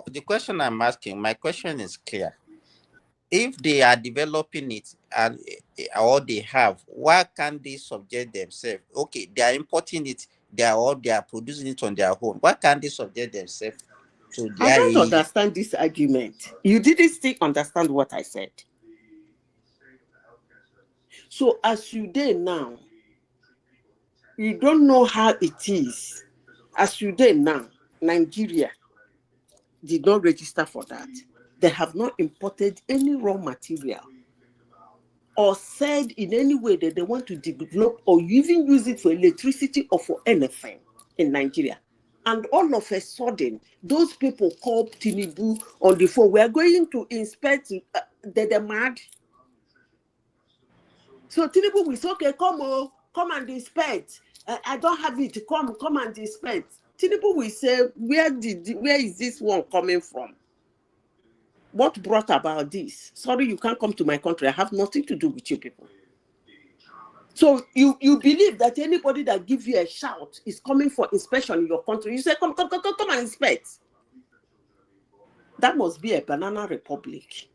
The question I'm asking, my question is clear. If they are developing it and or they have, why can't they subject themselves? Okay, they are importing it, they are producing it on their own. Why can't they subject themselves to the I don't understand this argument. You didn't still understand what I said. So as you did now, you don't know how it is. As you did now, Nigeria did not register for that. They have not imported any raw material or said in any way that they want to develop or even use it for electricity or for anything in Nigeria. And all of a sudden, those people called Tinubu on the phone. We are going to inspect. They're mad. So Tinubu will say, okay, come and inspect. I don't have it. Come and inspect. Tinubu will say, where is this one coming from? What brought about this? Sorry, you can't come to my country. I have nothing to do with you people. So you believe that anybody that gives you a shout is coming for inspection in your country. You say, come and inspect. That must be a banana republic.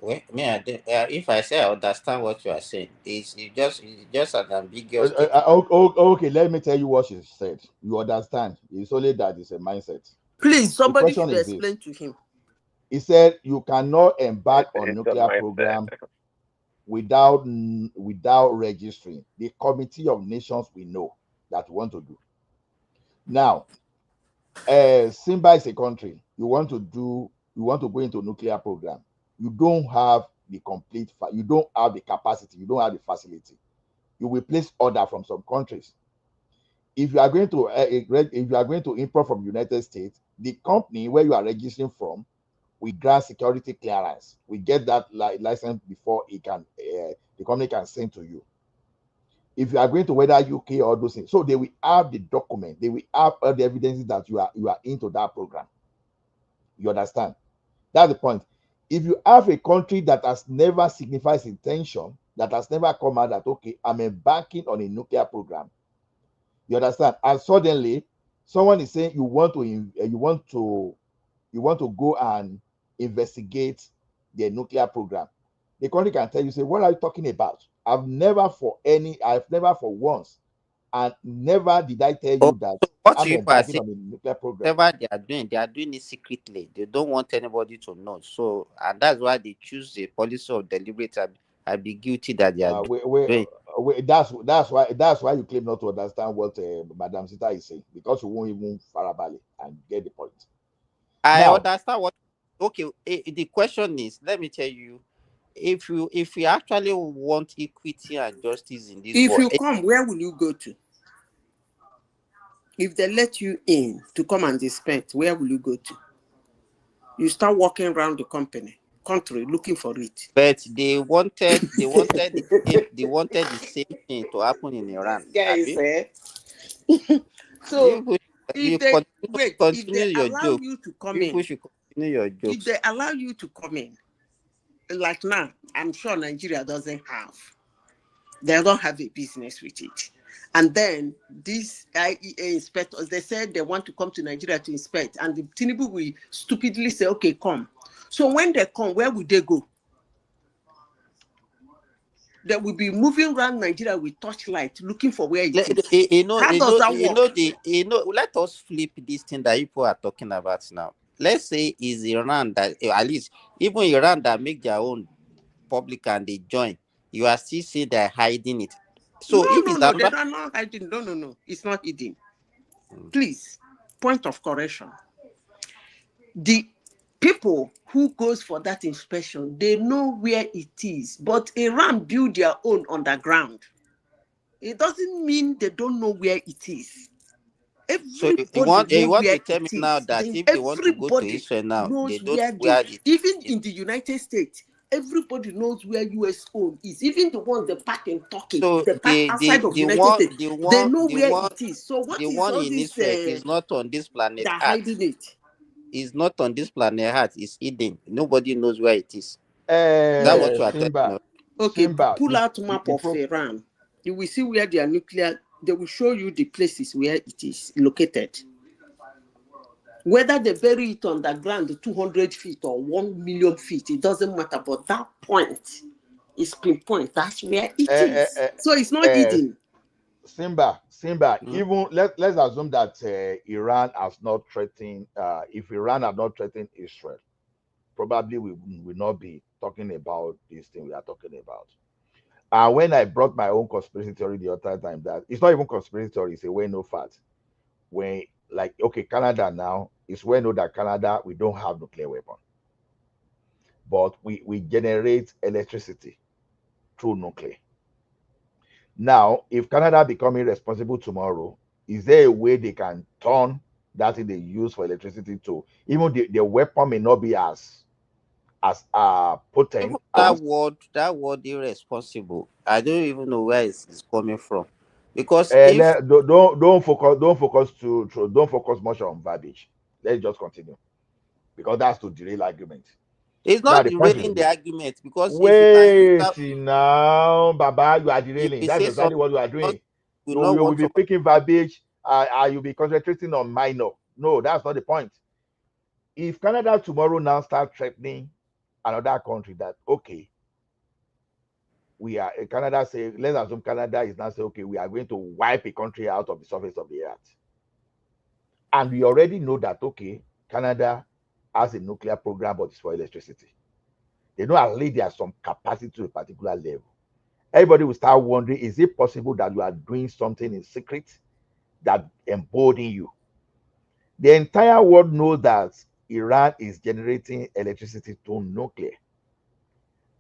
Well, if I say I understand what you are saying, it's just an ambiguous statement. Okay, let me tell you what she said. You understand? It's only that it's a mindset. Please, somebody should explain to him. He said you cannot embark on nuclear program without registering. The Committee of Nations we know that we want to do. Now, Simba is a country. You want to go into nuclear program. You don't have the you don't have the capacity, you don't have the facility. You will place order from some countries. If you are going to import from United States, the company where you are registering from, we grant security clearance. We get that license before the company can send to you. If you are going to whether UK or those things, so they will have the document, they will have all the evidences that you are into that program. You understand? That's the point. If you have a country that has never signified its intention, that has never come out that, okay, I'm embarking on a nuclear program, you understand? And suddenly someone is saying you want to go and investigate their nuclear program, the country can tell you, say, what are you talking about? I've never for once, and never did I tell Oh, you that so what I'm you are embarking saying, on a nuclear program. whatever they are doing it secretly. They don't want anybody to know. So, and that's why they choose a policy of deliberate ambiguity that they are doing. That's why you claim not to understand what Madam Sita is saying, because you won't even farabale and get the point. I Now, understand what. Okay, the question is, let me tell you, if you actually want equity and justice in this If world, you come, where will you go to? If they let you in to come and inspect, where will you go to? You start walking around the country looking for it. but they wanted the same thing to happen in Iran. Guys, Abi? so You if they if continue they your allow joke. you to come People in, should continue your if jokes. they allow you to come in, like now, I'm sure Nigeria doesn't have. They don't have a business with it. And then these IEA inspectors, they said they want to come to Nigeria to inspect, and the Tinubu will stupidly say, okay, come. So when they come, where will they go? They will be moving around Nigeria with torchlight, looking for where it is. How does that work? Let us flip this thing that people are talking about now. Let's say it's Iran that, at least even Iran that make their own public and they join, you are still saying they're hiding it. So if it's No, they another, are not hiding. No, it's not hidden. Please, point of correction. The people who goes for that inspection, they know where it is, but Iran build their own underground. It doesn't mean they don't know where it is. so you Everybody knows want where to tell it me now is. that Then if they want to go to everybody Israel now, they knows don't where where it even is. in the United States, everybody knows where US own is. Even the ones they park in Turkey, So they park outside of United States, they know where it is. So what the is one all in this Israel is not on this planet they're Earth. hiding it? Is not on this planet Earth. It's hidden. Nobody knows where it is. Is that what you are telling me? Okay, pull out map of Iran. You will see where their nuclear, they will show you the places where it is located. Whether they bury it underground 200 feet or 1 million feet, it doesn't matter. But that point is pinpoint. That's where it is. So it's not hidden. Simba, even let's assume that Iran has not threatened, if Iran had not threatened Israel, probably we will not be talking about this thing we are talking about. When I brought my own conspiracy theory the other time, that it's not even conspiracy theory, it's a well-known fact. When, like, okay, Canada now, it's well known that Canada, we don't have nuclear weapon, but we generate electricity through nuclear. Now, if Canada become irresponsible tomorrow, is there a way they can turn that thing they use for electricity to, even the weapon may not be as potent Even as that word irresponsible, I don't even know where it's coming from. Because if don't focus much on verbiage. Let's just continue, because that's to derail argument. it's Now not the point derailing is the this. argument, because if you can use Wait that, now, Baba, you are if derailing. you That's say exactly something, what you are doing. we You not will want be somebody. picking verbiage. You'll be concentrating on minor. No, that's not the point. If Canada tomorrow now start threatening another country that, okay, we are Canada say, let's assume Canada is now say, okay, we are going to wipe a country out of the surface of the earth. And we already know that, okay, Canada has a nuclear program, but it's for electricity. They know at least there's some capacity to a particular level. Everybody will start wondering, is it possible that you are doing something in secret that embolden you? The entire world knows that Iran is generating electricity through nuclear.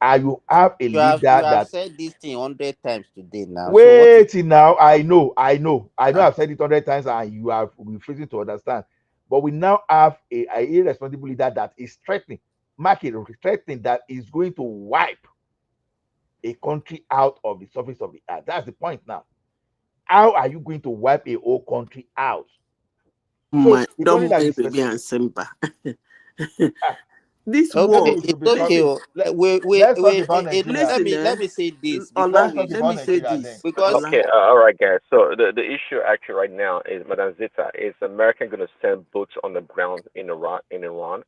And you have a You leader have that, said this thing 100 times today now. So what is wait now, I know I've said it 100 times and you are refusing to understand. But we now have a irresponsible leader that is threatening, threatening that is going to wipe a country out of the surface of the earth. That's the point now. How are you going to wipe a whole country out? So it's only Don't that the baby specific. and Simba. This okay? war. We should It's be talking. okay. Let's talk about Nigeria. Let Listen, me say this, Ola, before Let's talk we, let me about say Nigeria then. this. because Okay, all right, guys. So the issue actually right now is, Madam Zita, is America going to send boots on the ground in Iran?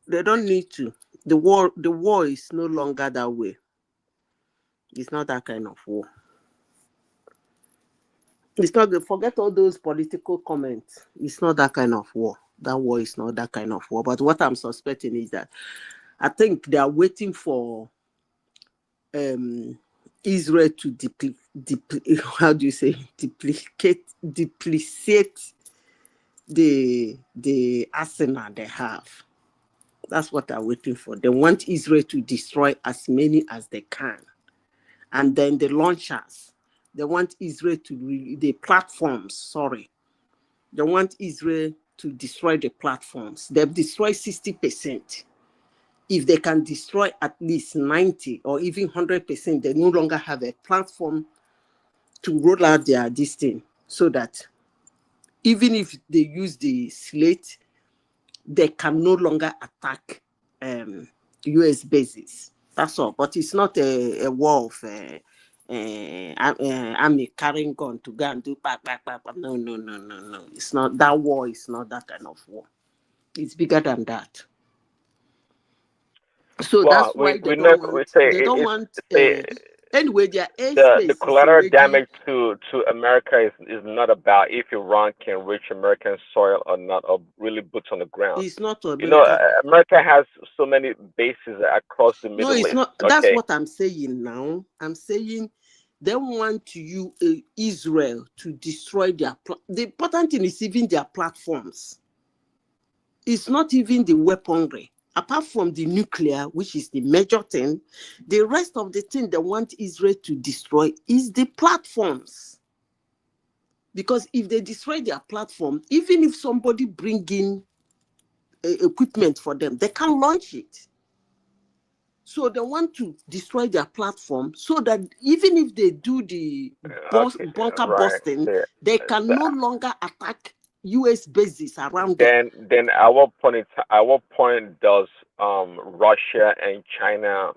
They don't need to. The war is no longer that way. It's not that kind of war. It's not. Forget all those political comments. It's not that kind of war. That war is not that kind of war. But what I'm suspecting is that I think they are waiting for Israel to deplete the arsenal they have. That's what they're waiting for. They want Israel to destroy as many as they can. And then the launchers, they want Israel to, the platforms, sorry. They want Israel to destroy the platforms. They've destroyed 60%. If they can destroy at least 90 or even 100%, they no longer have a platform to roll out this thing, so that even if they use the slate, they can no longer attack US bases. That's all. But it's not a war of army carrying gun to go and do No. It's not that war. Is not that kind of war. It's bigger than that. So that's why they don't want. Anyway, their airspace. The collateral damage to America is not about if Iran can reach American soil or not, or really boots on the ground. It's not America. You know, America has so many bases across the Middle East. No, it's not. Okay. That's what I'm saying now. I'm saying they want Israel to destroy their. The important thing is even their platforms. It's not even the weaponry. Apart from the nuclear, which is the major thing, the rest of the thing they want Israel to destroy is the platforms. Because if they destroy their platform, even if somebody bring in equipment for them, they can't launch it. So they want to destroy their platform so that even if they do the bunker busting, they can no longer attack US bases around them. Then at what point does Russia and China,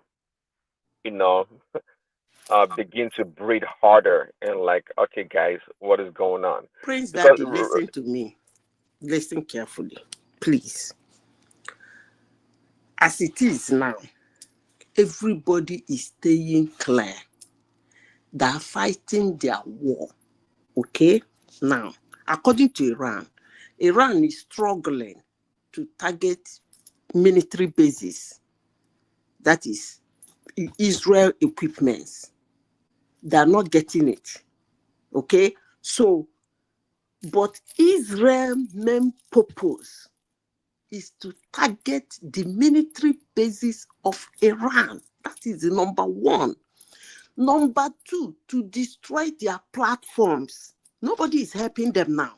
begin to breathe harder and like, okay, guys, what is going on? Prince Daddy, listen to me. Listen carefully, please. As it is now, everybody is staying clear. They are fighting their war. Okay? Now, according to Iran is struggling to target military bases. That is Israel equipments. They are not getting it. Okay? So, but Israel's main purpose is to target the military bases of Iran. That is the number one. Number two, to destroy their platforms. Nobody is helping them now.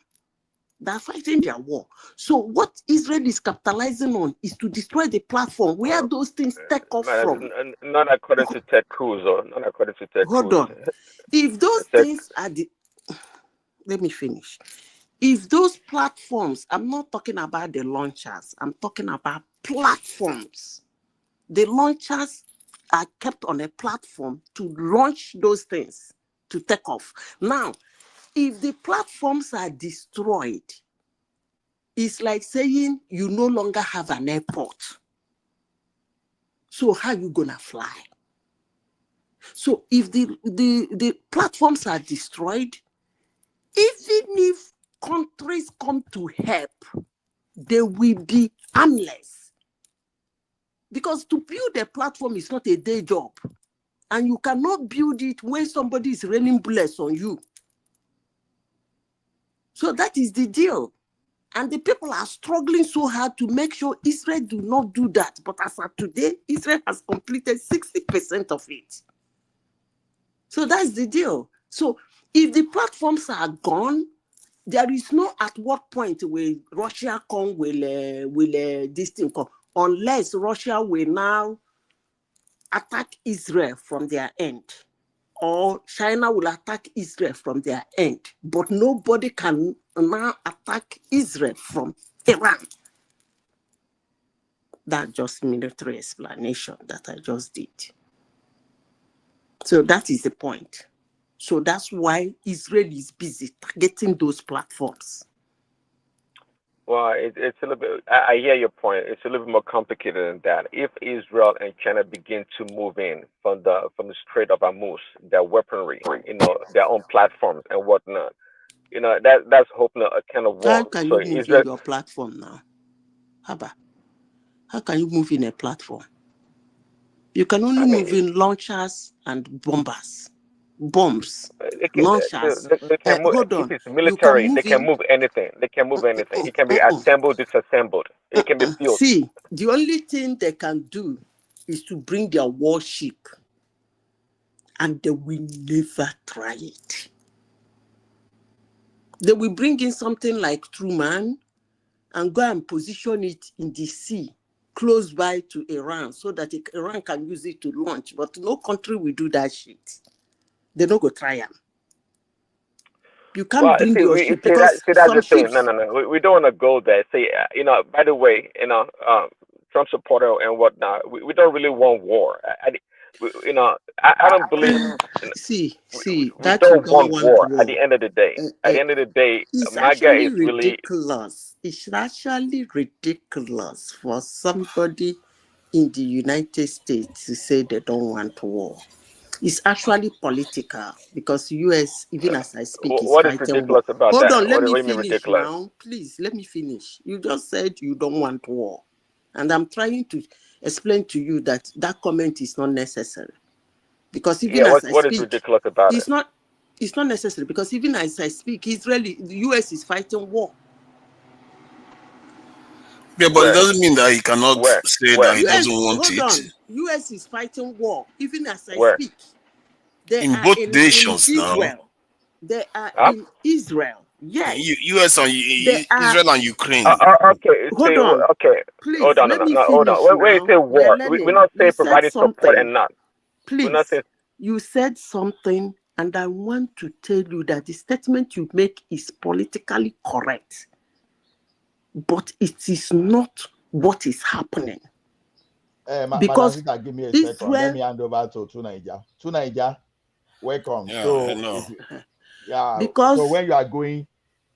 They're fighting their war. So what Israel is capitalizing on is to destroy the platform where those things take off from. Not according to Ted Cruz, or not according to Ted Cruz. Hold on. If those things are let me finish. If those platforms, I'm not talking about the launchers, I'm talking about platforms. The launchers are kept on a platform to launch those things, to take off. Now, if the platforms are destroyed, it's like saying you no longer have an airport. So how are you going to fly? So if the platforms are destroyed, even if countries come to help, they will be armless. Because to build a platform is not a day job. And you cannot build it when somebody is raining bullets on you. So that is the deal. And the people are struggling so hard to make sure Israel do not do that. But as of today, Israel has completed 60% of it. So that's the deal. So if the platforms are gone, there is no at what point will Russia come, will this thing come, unless Russia will now attack Israel from their end, or China will attack Israel from their end. But nobody can now attack Israel from Iran. That's just military explanation that I just did. So that is the point. So that's why Israel is busy targeting those platforms. Well, it's a little bit. I hear your point. It's a little bit more complicated than that. If Israel and China begin to move in from the Strait of Hormuz, their weaponry, their own platforms and whatnot, that's opening a kind of How war. can So you move Israel, in your platform now? How can you move in a platform? You can only move in launchers and bombers. Bombs, launchers. they can move. Hold If on. it's You can military, they move can in. move anything. They can move anything. It can be assembled, disassembled. It can be built. See, the only thing they can do is to bring their warship, and they will never try it. They will bring in something like Truman and go and position it in the sea close by to Iran so that Iran can use it to launch. But no country will do that shit. They don't go try them. You can't Well, bring see, your ship because that's some the thing. No, ships. no, no. We don't want to go there. See, by the way, Trump supporter and whatnot. We don't really want war. I don't believe. See, We that you don't don't want want war. At the war. end of the day, It's MAGA actually is really. ridiculous. It's actually ridiculous for somebody in the United States to say they don't want war. It's actually political because US, even as I speak, is What is fighting war. ridiculous about Hold that? on, let What me do you mean finish ridiculous? now. Please, let me finish. You just said you don't want war. And I'm trying to explain to you that that comment is not necessary. Because even Yeah. as I What is speak, ridiculous about it? it's not necessary because even as I speak, the US is fighting war. Yeah, but it doesn't mean that he cannot say that he doesn't want Hold it. on. US is fighting war, even as I Where? speak. They In are both in nations now, Israel. They are in Israel. Yes. U.S. and They are. Israel and Ukraine. Okay. Hold on. Okay. Please, Hold on. let me No, hold on. finish When you now. say We are war, we're learning. not You saying said providing support something. and not. We're not Please. saying. You said something, and I want to tell you that the statement you make is politically correct, but it is not what is happening. Because Madam, give me a Israel, second. Let me hand over to Tunaija. Tunaija, welcome. Yeah, So, hello. Because so when you are going,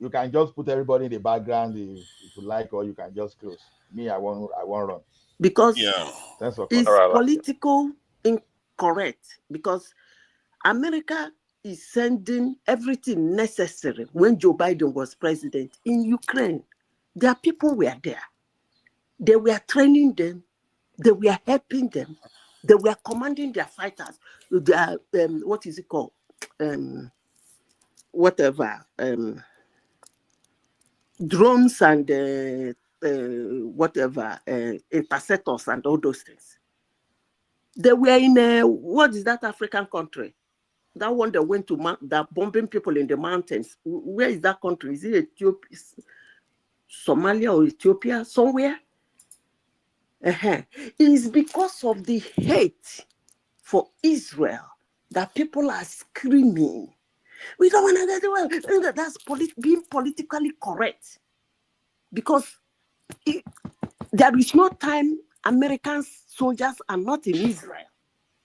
you can just put everybody in the background if you like, or you can just close. Me, I won't run. Because Thanks for it's coming. political incorrect. Because America is sending everything necessary when Joe Biden was president in Ukraine. Their people were there. They were training them. They were helping them. They were commanding their fighters. Their what is it called? Whatever. Drones and whatever interceptors and all those things. They were in what is that African country? That one that went to that bombing people in the mountains. Where is that country? Is it Ethiopia, Somalia, or Ethiopia? Somewhere. It is because of the hate for Israel that people are screaming. We don't want to do well. That's being politically correct. Because there is no time American soldiers are not in Israel.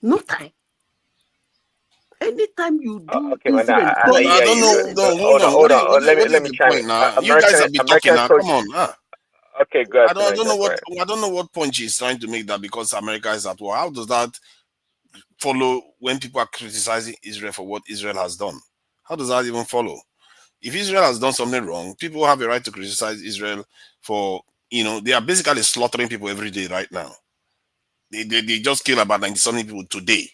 No time. Anytime you do Okay, man. Israel, But going I to don't know. Israel. No, hold Hold on. on. Hold on. What Let is me the chime in. point now? You guys have been talking now. Come on. Okay, good. I don't know what point she's trying to make that because America is at war. How does that follow when people are criticizing Israel for what Israel has done? How does that even follow? If Israel has done something wrong, people have a right to criticize Israel for, they are basically slaughtering people every day right now. They just killed about 90-something people today.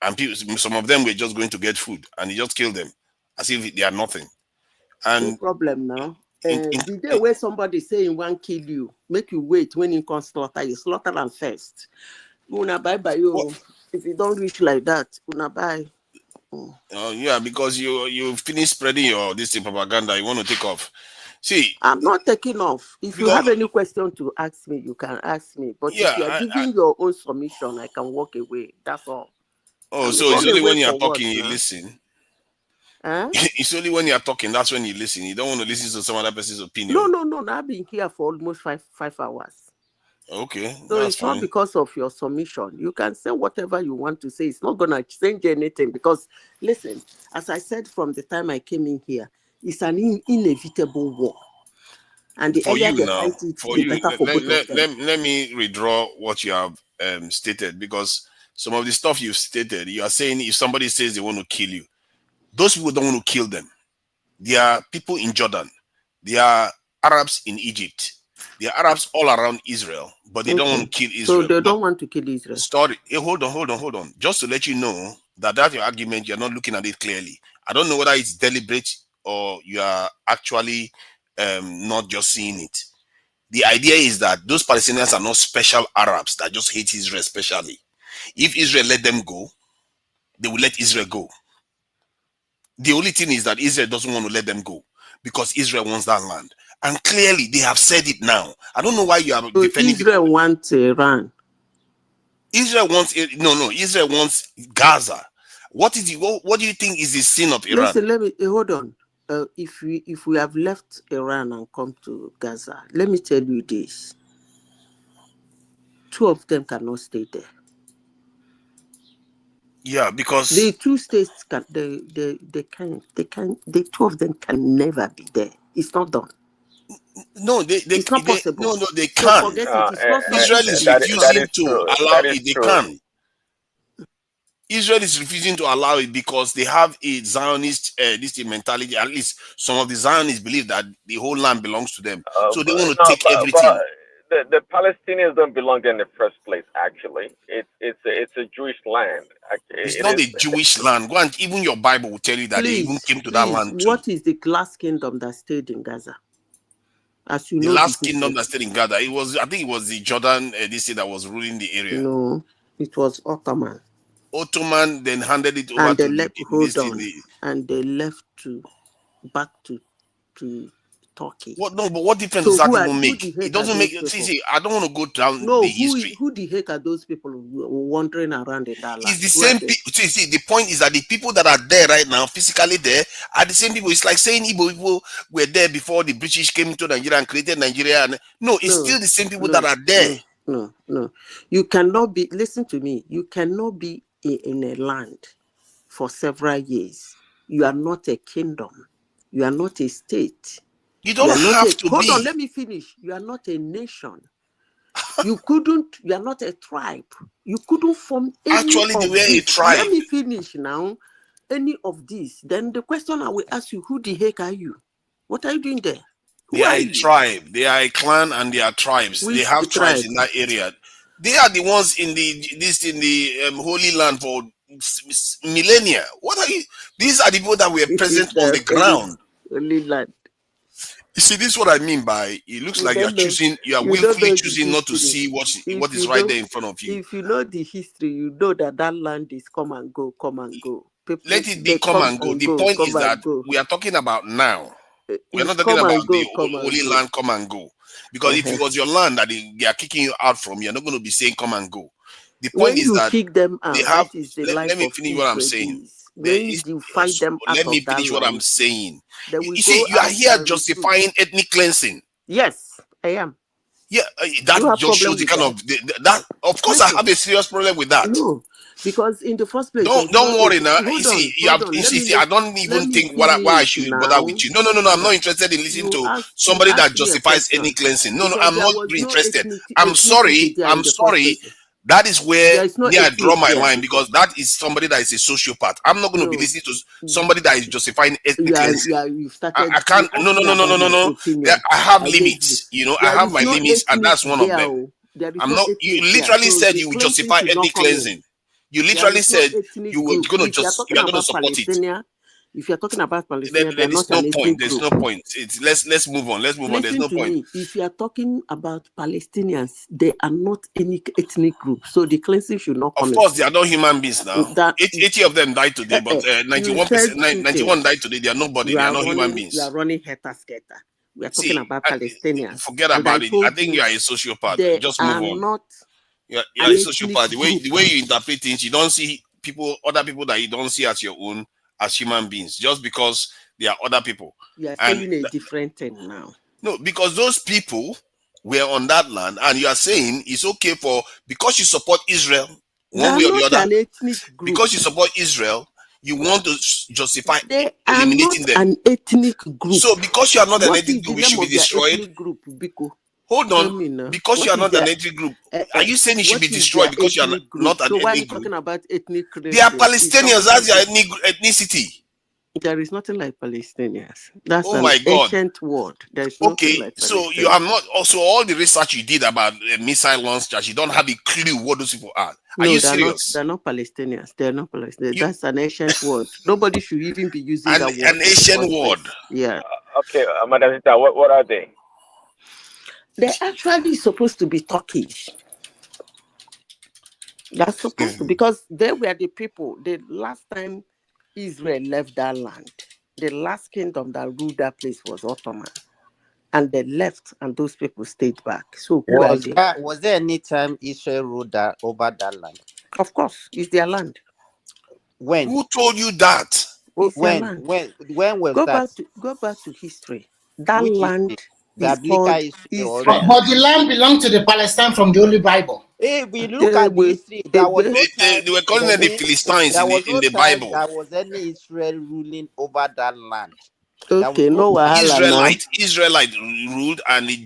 And some of them were just going to get food and they just killed them as if they are nothing. No And problem now. The day where somebody saying one kill you, make you wait when you can slaughter, you slaughter them first. Una bye bye you. If you don't reach like that, una bye. Yeah, because you finish spreading this propaganda, you want to take off. See, I'm not taking off. If you have any question to ask me, you can ask me. But if you are giving your own submission, I can walk away. That's all. Oh, so it's only when you're talking you now? listen. Huh? It's only when you're talking that's when you listen. You don't want to listen to some other person's opinion. No. I've been here for almost five hours. Okay, so that's it's fine. not because of your submission. You can say whatever you want to say. It's not gonna change anything because listen, as I said from the time I came in here, it's an inevitable war. And the For earlier you they now, fight it, for the you, better for both of them. let me redraw what you have stated, because some of the stuff you've stated, you are saying if somebody says they want to kill you, those people don't want to kill them. There are people in Jordan. There are Arabs in Egypt. There are Arabs all around Israel, but they don't want to kill So Israel. they But don't want to kill Israel. story. Hey, hold on. Just to let you know that your argument, you're not looking at it clearly. I don't know whether it's deliberate or you are actually not just seeing it. The idea is that those Palestinians are not special Arabs that just hate Israel specially. If Israel let them go, they will let Israel go. The only thing is that Israel doesn't want to let them go because Israel wants that land. And clearly they have said it now. I don't know why you are defending Israel wants Iran. Israel wants Israel wants Gaza. What do you think is the sin of Iran? Listen, let me hold on. If we have left Iran and come to Gaza, let me tell you this: two of them cannot stay there. Yeah, because the two states can the two of them can never be there. It's not done. No, it's not possible. They so can. forget it. It's not Israel is refusing to allow it. They can. Israel is refusing to allow it because they have a Zionist mentality. At least some of the Zionists believe that the whole land belongs to them, so they want to take everything. But the Palestinians don't belong there in the first place. Actually, it's a Jewish land. It's not a Jewish land. Go and even your Bible will tell you that they even came to that land too. What is the last kingdom that stayed in Gaza? As you the know, last kingdom that stayed in Gaza, I think it was the Jordan this that was ruling the area. No, it was Ottoman. Ottoman then handed it over and they to left, and they left back to Turkey. What? No, but what difference does that even make? It doesn't make. See, I don't want to go down the history. Who the heck are those people wandering around in that land? It's the same people. See, the point is that the people that are there right now, physically there, are the same people. It's like saying Igbo people were there before the British came into Nigeria and created Nigeria. No, it's still the same people that are there. No. You cannot be. Listen to me. You cannot be in a land for several years. You are not a kingdom. You are not a state. You don't have to be. Hold on, let me finish. You are not a nation. You are not a tribe. You couldn't form any Actually, they were a tribe. Let me finish now. Any of these. Then the question I will ask you, who the heck are you? What are you doing there? They are a tribe. They are a clan and they are tribes. They have tribes in that area. They are the ones in the Holy Land for millennia. What are you? These are the people that were present on the ground. Holy Land. You see, this is what I mean by it looks like you are willfully choosing not to see what is right there in front of you. If you know the history, you know that land is come and go. People, let it be come and go. The point is that we are talking about now. We're not talking about the Holy Land come and go. Because if it was your land that they are kicking you out from, you're not going to be saying come and go. The point is that kick them out, they have. that is the Let me finish what I'm saying. When you fight them out let me finish what I'm saying. You see, you are here justifying ethnic cleansing. Yes, I am. Yeah, that just shows the kind of that. Of course, I have a serious problem with that. No, because in the first place, don't worry now. You see, I don't even think why I should bother with you. No. I'm not interested in listening to somebody that justifies ethnic cleansing. No, I'm not interested. I'm sorry. That is where I draw my line, because that is somebody that is a sociopath. I'm not going to be listening to somebody that is justifying ethnic cleansing. I can't. No. I have limits. I have my limits, and that's one of them. I'm not. You literally said you would justify ethnic cleansing. You literally said you were going to you are going to support it. If you're talking about Palestine, there is no point. There's no point. Let's move on. Let's move on. There's no point. If you are talking about Palestinians, they are not any ethnic group, so the cleansing should not come. Of course, they are not human beings now. 80 of them died today, but 91 died today. They are nobody. They are not human beings. You are running heter-skelter. We are talking about Palestinians. Forget about it. I think you are a sociopath. Just move on. You're a sociopath. The way you interpret things, you don't see other people that you don't see as your own, as human beings, just because they are other people. You are saying a different thing now. No, because those people were on that land, and you are saying it's okay because you support Israel one way or the other. An ethnic group. Because you support Israel, you want to justify They are eliminating not them. an ethnic group. So because you are not an What ethnic is the group, we name should be of their destroyed. ethnic group, Biko? Hold Tell on. me now. Because you What are is not an their ethnic group, are you saying it should be what is destroyed their because you are ethnic group? not an So why are you ethnic group? talking about ethnic They are cleansing? Is Palestinians. That's their something ethnicity. There is nothing like Palestinians. That's Oh an my God. ancient word. There is nothing Okay, like so you are Palestinians. not also all the research you did about missile launchers. You don't have a clue what those people are. Are No, you they're not. serious? They're not Palestinians. They're not Palestinians. That's an ancient word. Nobody should even be using that word An in the Asian first word. place. Yeah. Okay, Madam Sita, what are they? They're actually supposed to be Turkish. They're supposed to, because they were the people. The last time Israel left that land, the last kingdom that ruled that place was Ottoman. And they left, and those people stayed back. So who are they? Was there any time Israel ruled over that land? Of course, it's their land. When? Who told you that? It's their land. When was that? Go back to history. That Which land history? The is biblical called history or Israel. real But the history? land belonged to the Palestine from the Holy Bible. Hey, we look at the history. There was no time. They were calling them the Philistines There was in no the time Bible. there was any Israel ruling over that land. Okay, no wahala now. Israelite ruled, and the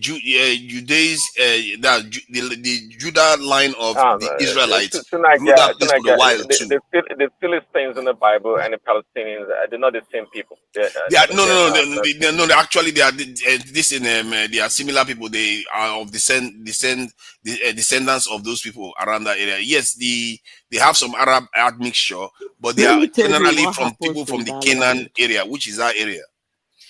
the Judah line of the Israelites ruled that place for a while too. The Philistines in the Bible and the Palestinians, they're not the same people. They are actually they are they are similar people. They are of descendants of those people around that area. Yes, they have some Arab admixture, but they Let are me tell you generally what from people happens from in the that Canaan land. area, which is that area.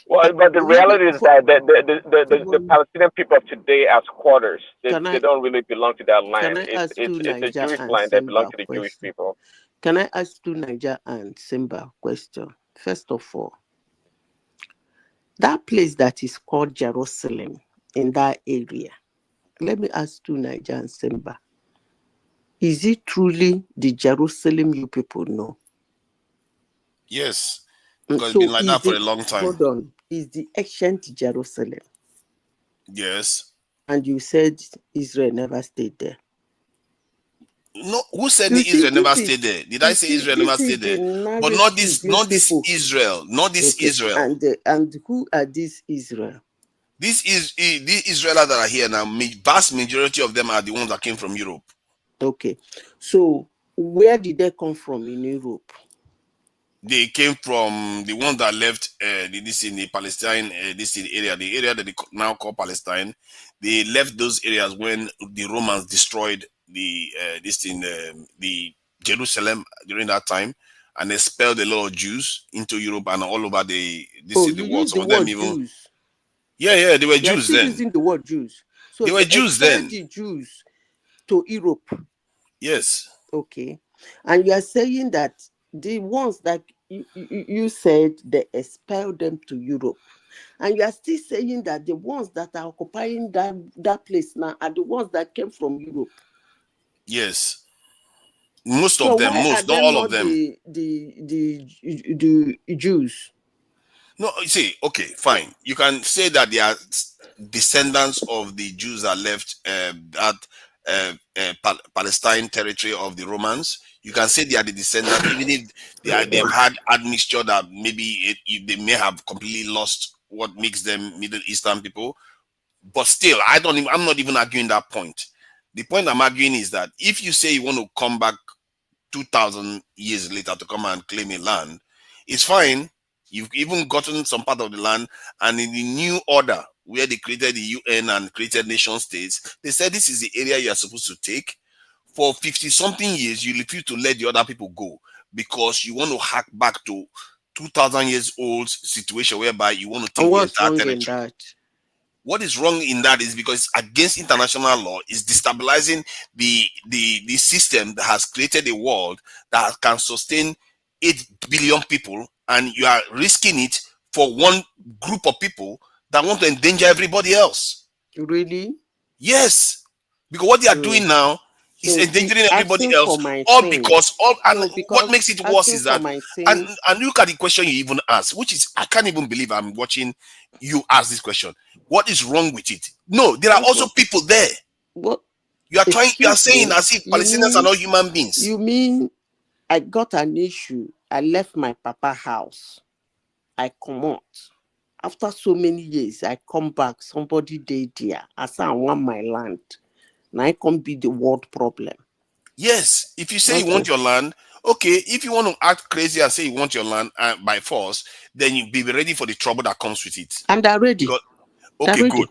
Well, but the reality is that the Palestinian people of today are squatters. They don't really belong to that land. Can I ask It's two a Niger Jewish and land that belongs Simba to the Jewish question? people. Can I ask two Niger and Simba question? First of all, that place that is called Jerusalem in that area, let me ask two Niger and Simba. Is it truly the Jerusalem you people know? Yes, because it's So been like that for a long time. hold on, is the ancient Jerusalem? Yes. And you said Israel never stayed there. No, who said Israel never stayed there? Did I say Israel never stayed there? But not this Israel, not this Israel. And who are these Israel? These Israelites that are here now, vast majority of them are the ones that came from Europe. Okay, so where did they come from in Europe? They came from the ones that left this in the Palestine, this in the area that they now call Palestine. They left those areas when the Romans destroyed the the Jerusalem during that time, and expelled a lot of Jews into Europe and all over the world. Some of them even Jews. Yeah, they were You're Jews still then. using the word Jews. So they were Jews then. The Jews to Europe. Yes. Okay. And you are saying that the ones that you said they expelled them to Europe. And you are still saying that the ones that are occupying that place now are the ones that came from Europe. Yes. Most of them, not all of them. The Jews. No, you see, okay, fine. You can say that they are descendants of the Jews that left Palestine territory of the Romans. You can say they are the descendants, even if they've had admixture that maybe they may have completely lost what makes them Middle Eastern people. But still, I'm not even arguing that point. The point I'm arguing is that if you say you want to come back 2,000 years later to come and claim a land, it's fine. You've even gotten some part of the land, and in the new order where they created the UN and created nation states, they said this is the area you are supposed to take. For 50-something years, you refuse to let the other people go because you want to hack back to 2,000 years old situation whereby you want to take the entire territory. What is wrong in that is because it's against international law. It's destabilizing the system that has created a world that can sustain 8 billion people, and you are risking it for one group of people that want to endanger everybody else. Really? Yes, because what they are doing now is endangering everybody else. What makes it worse is that, and look at the question you even asked, which is, I can't even believe I'm watching you ask this question. What is wrong with it? No, there are also people there. What you are saying as if Palestinians are not human beings. You mean I got an issue I left my papa house. I come out. After so many years, I come back. Somebody did there. I say I want my land. Now I can be the world problem. Yes, if you say you want your land, okay. If you want to act crazy and say you want your land by force, then you be ready for the trouble that comes with it. And they're ready. Okay, ready. good.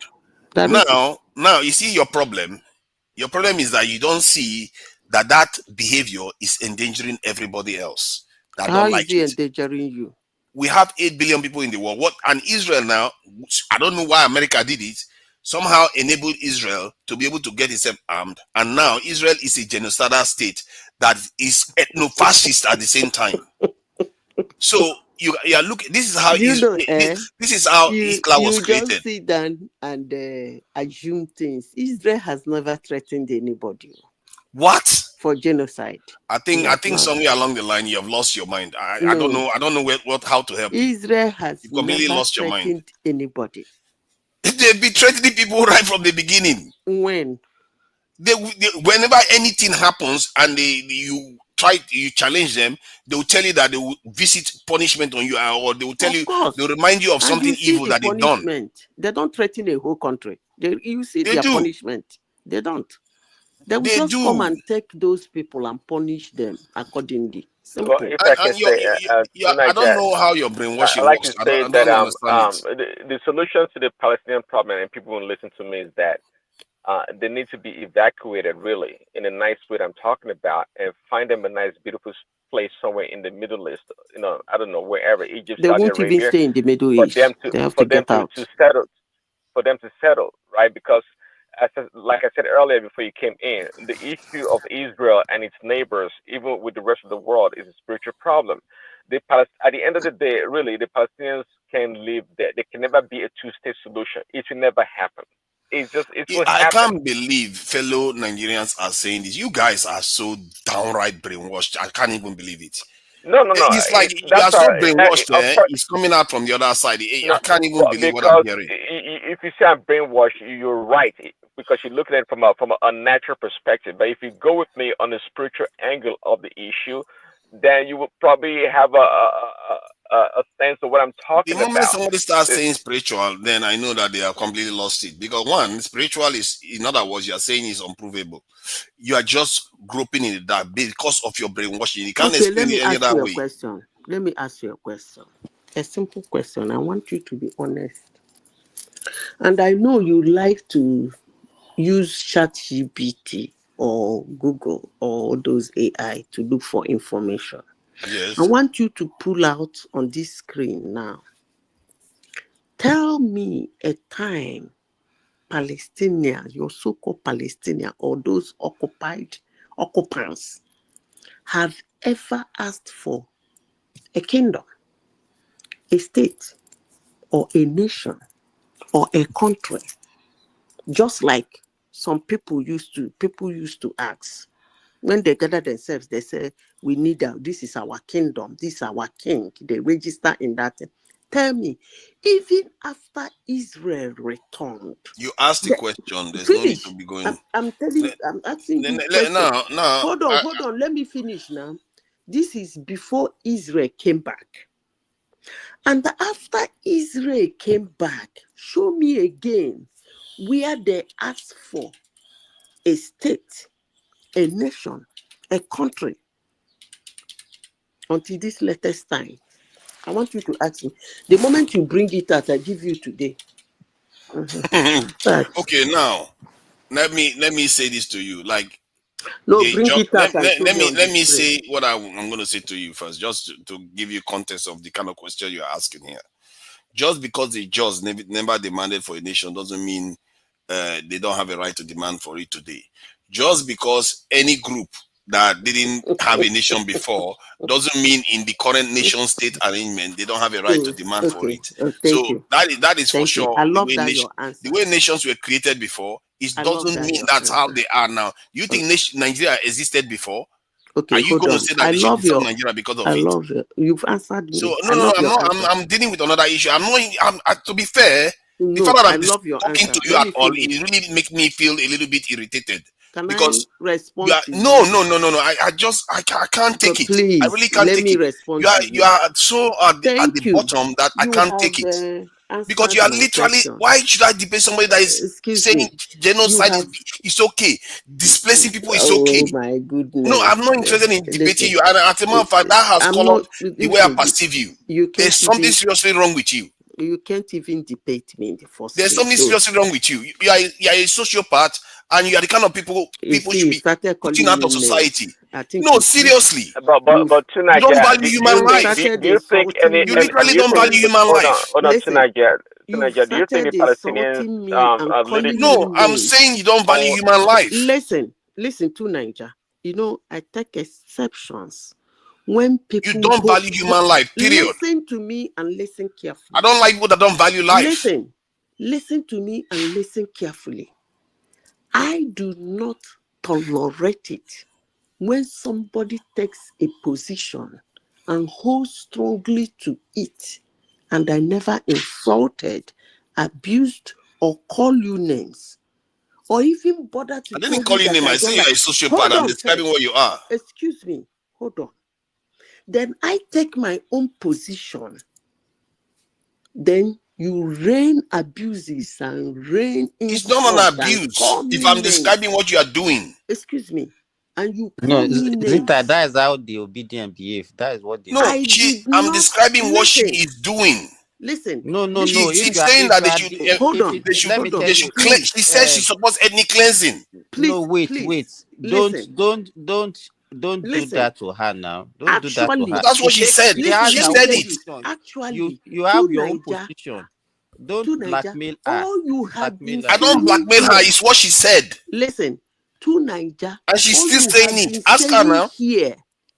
They're ready. Now you see your problem. Your problem is that you don't see that behavior is endangering everybody else that How don't is like he it. endangering you? We have 8 billion people in the world. And Israel now, I don't know why America did it, somehow enabled Israel to be able to get itself armed. And now Israel is a genocidal state that is ethno-fascist at the same time. So you are looking. This is how this is how Hitler was created. Just sit down and assume things. Israel has never threatened anybody. What? For genocide. I think somewhere along the line you have lost your mind. I don't know. I don't know how to help you. Israel has you completely never lost your mind. Threatened anybody. They've been threatening people right from the beginning. When? Whenever anything happens and you challenge them, they will tell you that they will visit punishment on you, or they will tell you, they'll remind you of something evil that they've done. They don't threaten a whole country. You see their punishment. They don't. They will just come and take those people and punish them accordingly. Simple. Well, if I can say, I don't know how your brainwashing I like works. to say I don't that the solution to the Palestinian problem, and people will listen to me, is that they need to be evacuated, really, in a nice way that I'm talking about, and find them a nice, beautiful place somewhere in the Middle East. I don't know, wherever, Egypt, they Saudi won't Arabia, even stay in the Middle East. They have to get out. For them to settle, right? Because like I said earlier before you came in, the issue of Israel and its neighbors, even with the rest of the world, is a spiritual problem. At the end of the day, really, the Palestinians can live there. There can never be a two-state solution. It will never happen. I can't believe fellow Nigerians are saying this. You guys are so downright brainwashed. I can't even believe it. No. It's like you are so brainwashed. It's coming out from the other side. I can't even believe what I'm hearing. If you say I'm brainwashed, you're right, because you're looking at it from a natural perspective. But if you go with me on the spiritual angle of the issue, then you will probably have a sense of what I'm talking about. The moment somebody starts saying spiritual, then I know that they have completely lost it. Because one, spiritual is, in other words, you are saying is unprovable. You are just groping in the dark because of your brainwashing. You can't explain it any other way. Let me ask you a question. A simple question. I want you to be honest. And I know you like to use ChatGPT or Google or those AI to look for information. Yes. I want you to pull out on this screen now. Tell me a time Palestinians, your so-called Palestinians, or those occupants have ever asked for a kingdom, a state, or a nation, or a country, just like some people used to ask. When they gather themselves, they say, we need this is our kingdom, this is our king. They register in that. Tell me, even after Israel returned. You asked the question, there's no need to be going. I'm telling you, I'm asking you. No. Hold on, let me finish now. This is before Israel came back. And after Israel came back, show me again where they asked for a state, a nation, a country. Until this latest time, I want you to ask me. The moment you bring it out, I give you today. Okay, now let me say this to you. Like, no, bring it out. Let me say what I'm going to say to you first, just to give you context of the kind of question you're asking here. Just because the judge never demanded for a nation doesn't mean they don't have a right to demand for it today. Just because any group that didn't have a nation before doesn't mean in the current nation state arrangement they don't have a right to demand for it. So that is for sure. I love that your answer. The way nations were created before, it doesn't mean that's how they are now. You think Nigeria existed before? Okay, are you going to say that they should become Nigeria because of it? I love it. You've answered me. So I'm dealing with another issue. To be fair, the fact that I'm talking to you at all, it really makes me feel a little bit irritated. Can because I respond you are to no, you? no, no, no, no. I can't take But it. I please, really can't let take me it. respond You to you. are so at the Thank you. bottom that I You can't have take it. Because answered you are my literally, question. why should I debate somebody that is Excuse saying me. You genocide have. is okay, displacing people is okay? Oh my No, I'm goodness. not interested in debating Listen, you. And as a matter of fact, that has I'm colored not. the way I Listen, perceive you. you There's can't something even. seriously wrong with you. You can't even debate me in the first There's place. something So, seriously wrong with you. You are a sociopath, and you are the kind of people you should see, he be started putting calling out me of society. names. I think No, you seriously. But to You don't Nigeria, value human you've life. started do you think any, insulting You me. literally do you don't think value human life. hold on to Listen, you've Nigeria, do you think the started Palestinians insulting me and leading calling to me No, I'm names. saying you don't value or human life. Listen to Niger. You know, I take exceptions when You people don't value human life, period. listen to me and listen carefully. I don't like people that don't value life. Listen to me and listen carefully. I do not tolerate it when somebody takes a position and holds strongly to it, and I never insulted, abused, or call you names, or even bother to I tell didn't call you you that name. I I say don't you're like. a sociopath. Hold I'm on describing first. what you are. Excuse me. Hold on. Then I take my own position. Then you rain abuses and rain It's not an insults and abuse call if me I'm names. describing what you are doing. Excuse me. And you No, call me names. Zita, that is how the obedient behave. That is what they No, do. I did I'm not describing what she listen. is doing. Listen. No, no, Listen. no. She's saying If that you they are should, the, Hold if on. it, they should, let me Hold tell they on. you, should cleanse. Please. She says she supports ethnic cleansing. no, wait, Please. don't Listen. do Listen. that to her now. Don't do that to Actually, her. That's what She she takes, said. she has listen, She her let me own said tell it. you. position. Actually, You to have your own Niger, position. Don't blackmail her. all you Don't have been blackmail I her. don't saying blackmail her. here, It's what she said. listen, to Niger, And she's all still you saying have it. been Ask her saying now. here,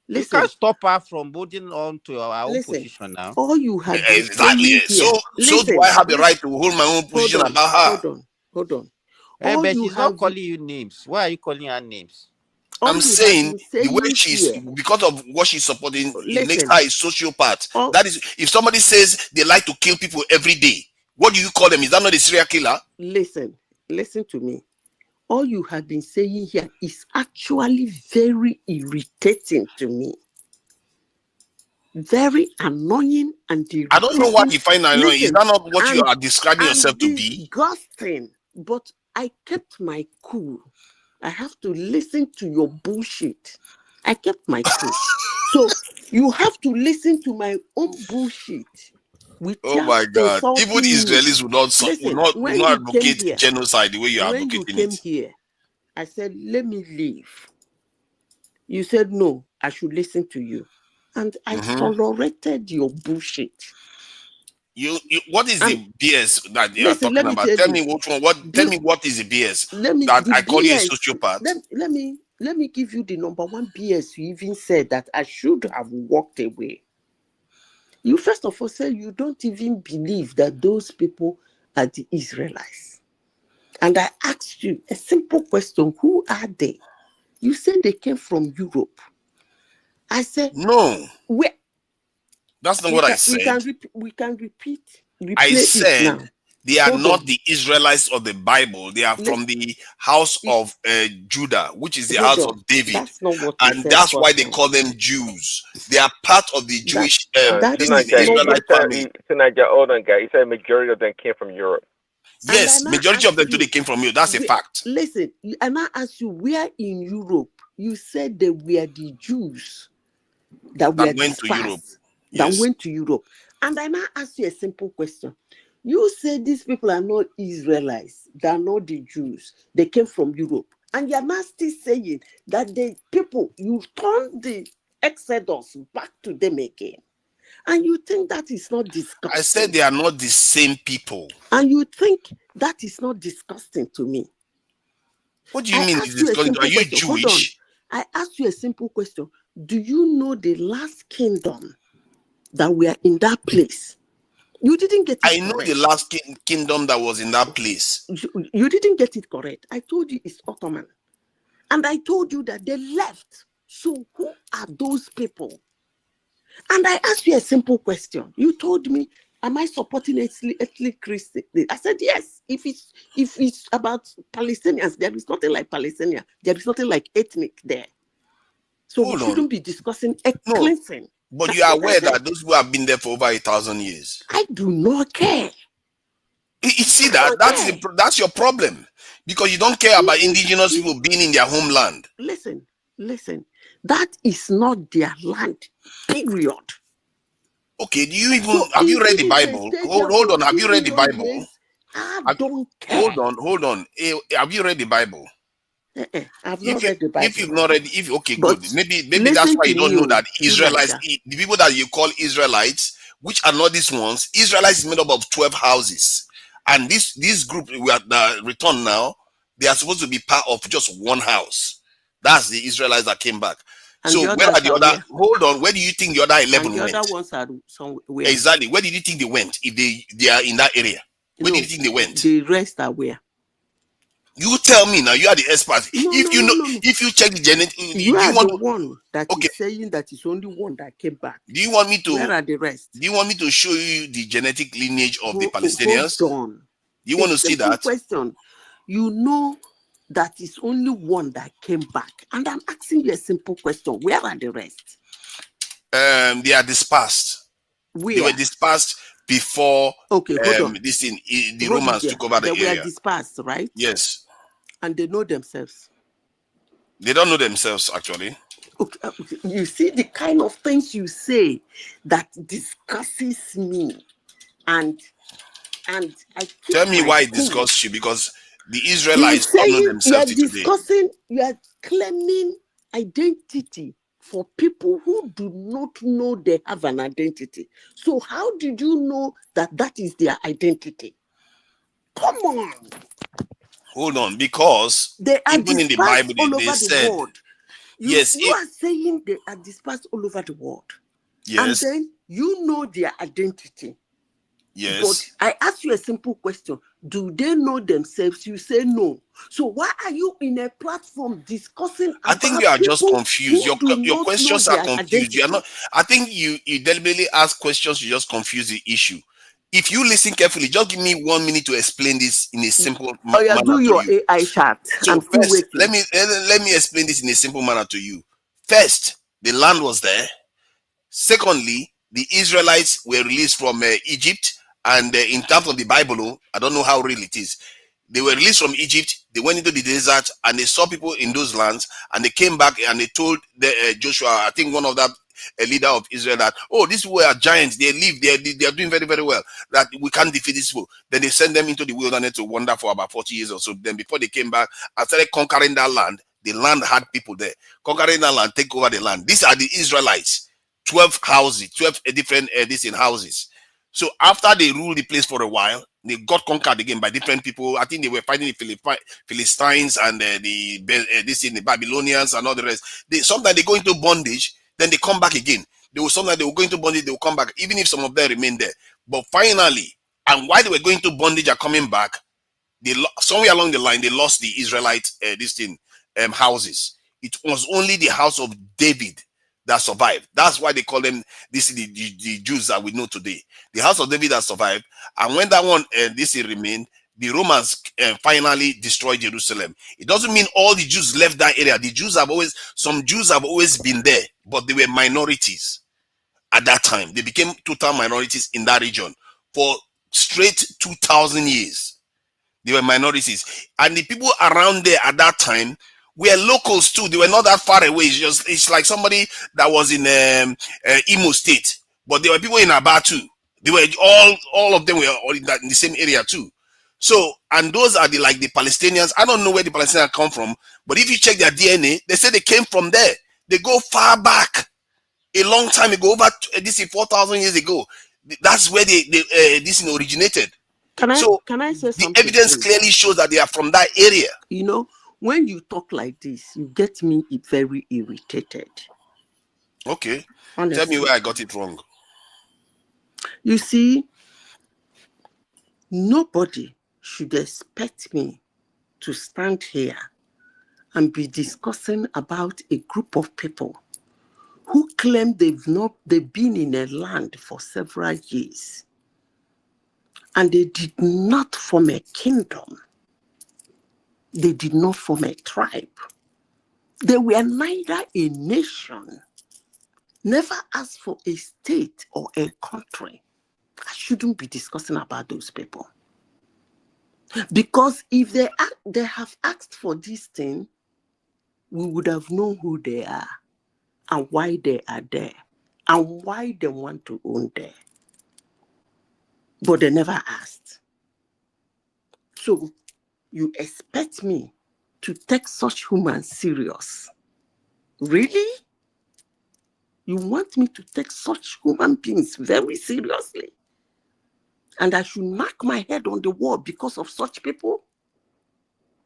You can't listen, stop her from holding on to our own listen, position now. all you have been Exactly. saying here, So do I have the right to hold my own hold position on, about her? hold on. All But you she's not have, calling you names. Why are you calling her names? all I'm you have saying been the way saying she's, here, because of what she's supporting, it makes listen, her a sociopath. all, That is, if somebody says they like to kill people every day, what do you call them? Is that not a serial killer? listen to me. All you have been saying here is actually very irritating to me. Very annoying and irritating. I don't know why you find that annoying. Is that not what you are describing yourself to be? Disgusting. But I kept my cool. I have to listen to your bullshit. I kept my cool. So you have to listen to my own bullshit. Oh my God! Even Israelis Listen, will when not you came advocate here, genocide the way you are when you advocating came it. here, I said, let me leave. You said, no, I should listen to you. And I tolerated your bullshit. What is the BS that they are Listen, talking about? Tell me which one. Tell me what is the BS that I call you a sociopath? Let me give you the number one BS you even said that I should have walked away. You first of all said you don't even believe that those people are the Israelites. And I asked you a simple question: who are they? You said they came from Europe. I said no. Where? That's not what I said. We can repeat. I said it now. they are Hold not on. the Israelites of the Bible. They are from the house of Judah, which is the Hold house on. of David. That's not what you And said that's why first they time. call them Jews. They are part of the Jewish, that this is is the Israelite family. Hold on, guy. You said a majority of them came from Europe. Yes, majority of them today came from you. That's a fact. Listen, and I asked you, where in Europe? You said they were the Jews that were went to Europe. That went to Europe. And I now ask you a simple question. You say these people are not Israelites, they are not the Jews, they came from Europe. And you're now still saying that the people, you turn the Exodus back to them again. And you think that is not disgusting? I said they are not the same people. And you think that is not disgusting to me? What do you mean it's disgusting? Are you Jewish? Hold on. I asked you a simple question. Do you know the last kingdom that were in that place? You didn't get it correct. I know the last kingdom that was in that place. You didn't get it correct. I told you it's Ottoman. And I told you that they left. So who are those people? And I asked you a simple question. You told me am I supporting ethnic Christian? I said yes. If it's about Palestinians, there is nothing like Palestinian. There is nothing like ethnic there. So we shouldn't be discussing cleansing. But That's you are what I aware said. that those people have been there for over 1,000 years. I do not care. You see that? That's your problem. Because you don't care about indigenous people being in their homeland. Listen. That is not their land, period. Okay, do you even have you read the Bible? Hold on, have you read the Bible? I don't care. Hold on. Have you read the Bible? I've not read the Bible. If you've not read, okay, But good. Maybe that's why you don't know that Israelites, the people that you call Israelites, which are not these ones, Israelites is made up of 12 houses, and this group we are returned now, they are supposed to be part of just one house. That's the Israelites that came back. And so where are the other? Hold on, where do you think the other 11 went? The other ones are somewhere. Exactly. Where did you think they went? If they are in that area, where do you think they went? The rest are where? You tell me now. You are the expert. If you check the genetic, you are the one that is saying that it's only one that came back. Do you want me to? Where are the rest? Do you want me to show you the genetic lineage of the Palestinians? Hold on. You want to see that? Question. You know that it's only one that came back, and I'm asking you a simple question: where are the rest? They are dispersed. Where? They were dispersed before. Okay, hold on. The Romans took over the area. They were dispersed, right? Yes. And they know themselves. They don't know themselves, actually. Okay. You see the kind of things you say that discusses me, and I tell me why it disgusts you, because the Israelites don't know themselves today. You are claiming identity for people who do not know they have an identity. So how did you know that is their identity? Come on. Hold on, because they are even in the Bible all they over said, the world. You are saying they are dispersed all over the world. Yes. And then you know their identity. Yes. But I ask you a simple question. Do they know themselves? You say no. So why are you in a platform discussing I think you are just confused. Your questions are confused. You are not. I think you deliberately ask questions. You just confuse the issue. If you listen carefully, just give me 1 minute to explain this in a simple manner. Do your AI chart. So first, let me explain this in a simple manner to you. First, the land was there. Secondly, the Israelites were released from Egypt, and in terms of the Bible, I don't know how real it is. They were released from Egypt. They went into the desert, and they saw people in those lands, and they came back and they told Joshua, I think one of them, a leader of Israel, that, oh, these people are giants. They live. They are doing very, very well. That we can't defeat these people. Then they sent them into the wilderness to wander for about 40 years or so. Then before they came back and started conquering that land, the land had people there. Conquering that land, take over the land. These are the Israelites. 12 houses, 12 different houses. So after they ruled the place for a while, they got conquered again by different people. I think they were fighting the Philistines and the Babylonians and all the rest. Sometimes they go into bondage, then they come back again. Sometimes they will go into bondage, they will come back, even if some of them remain there. But finally, and while they were going to bondage and coming back, somewhere along the line, they lost the Israelite houses. It was only the house of David that survived. That's why they call them the Jews that we know today. The house of David that survived, and when that one remained, the Romans finally destroyed Jerusalem. It doesn't mean all the Jews left that area. Some Jews have always been there, but they were minorities at that time. They became total minorities in that region for straight 2,000 years. They were minorities, and the people around there at that time were locals too. They were not that far away. It's like somebody that was in Imo State, but there were people in Aba too. They were all of them were all in the same area too. So, and those are the Palestinians. I don't know where the Palestinians come from, but if you check their DNA, they say they came from there. They go far back, a long time ago, over 4,000 years ago. That's where this originated. Can I say something? The evidence clearly shows that they are from that area. You know, when you talk like this, you get me very irritated. Okay. Honestly. Tell me where I got it wrong. You see, nobody should expect me to stand here and be discussing about a group of people who claim they've been in a land for several years. And they did not form a kingdom. They did not form a tribe. They were neither a nation, never asked for a state or a country. I shouldn't be discussing about those people. Because if they have asked for this thing, we would have known who they are and why they are there and why they want to own there. But they never asked. So you expect me to take such humans serious? Really? You want me to take such human beings very seriously? And I should knock my head on the wall because of such people?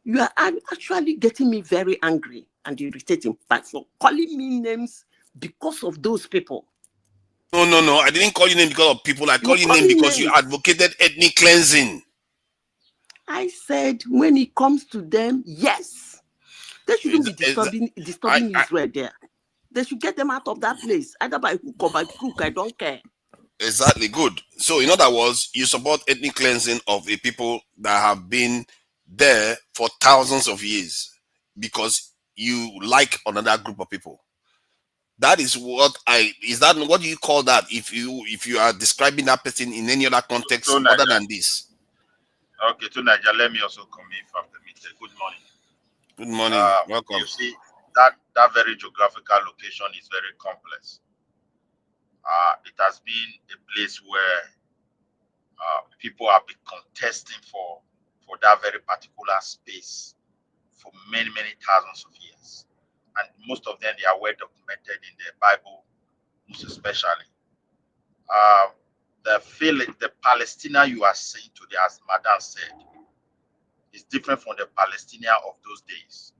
You are actually getting me very angry and irritating by for calling me names because of those people. No. I didn't call you name because of people. I call you name because you advocated ethnic cleansing. I said when it comes to them, yes. They shouldn't be disturbing Israel there. They should get them out of that place, either by hook or by crook. I don't care. Exactly, good. So in other words, you support ethnic cleansing of a people that have been there for thousands of years because you like another group of people. That is what what do you call that if you are describing that person in any other context other than this? Okay, to Nigeria, let me also come in from the meeting. Good morning. Good morning. Welcome. You see, that very geographical location is very complex. It has been a place where people have been contesting for that very particular space for many, many thousands of years. And most of them, they are well documented in the Bible, most especially. The Palestina you are seeing today, as Madam said, is different from the Palestina of those days.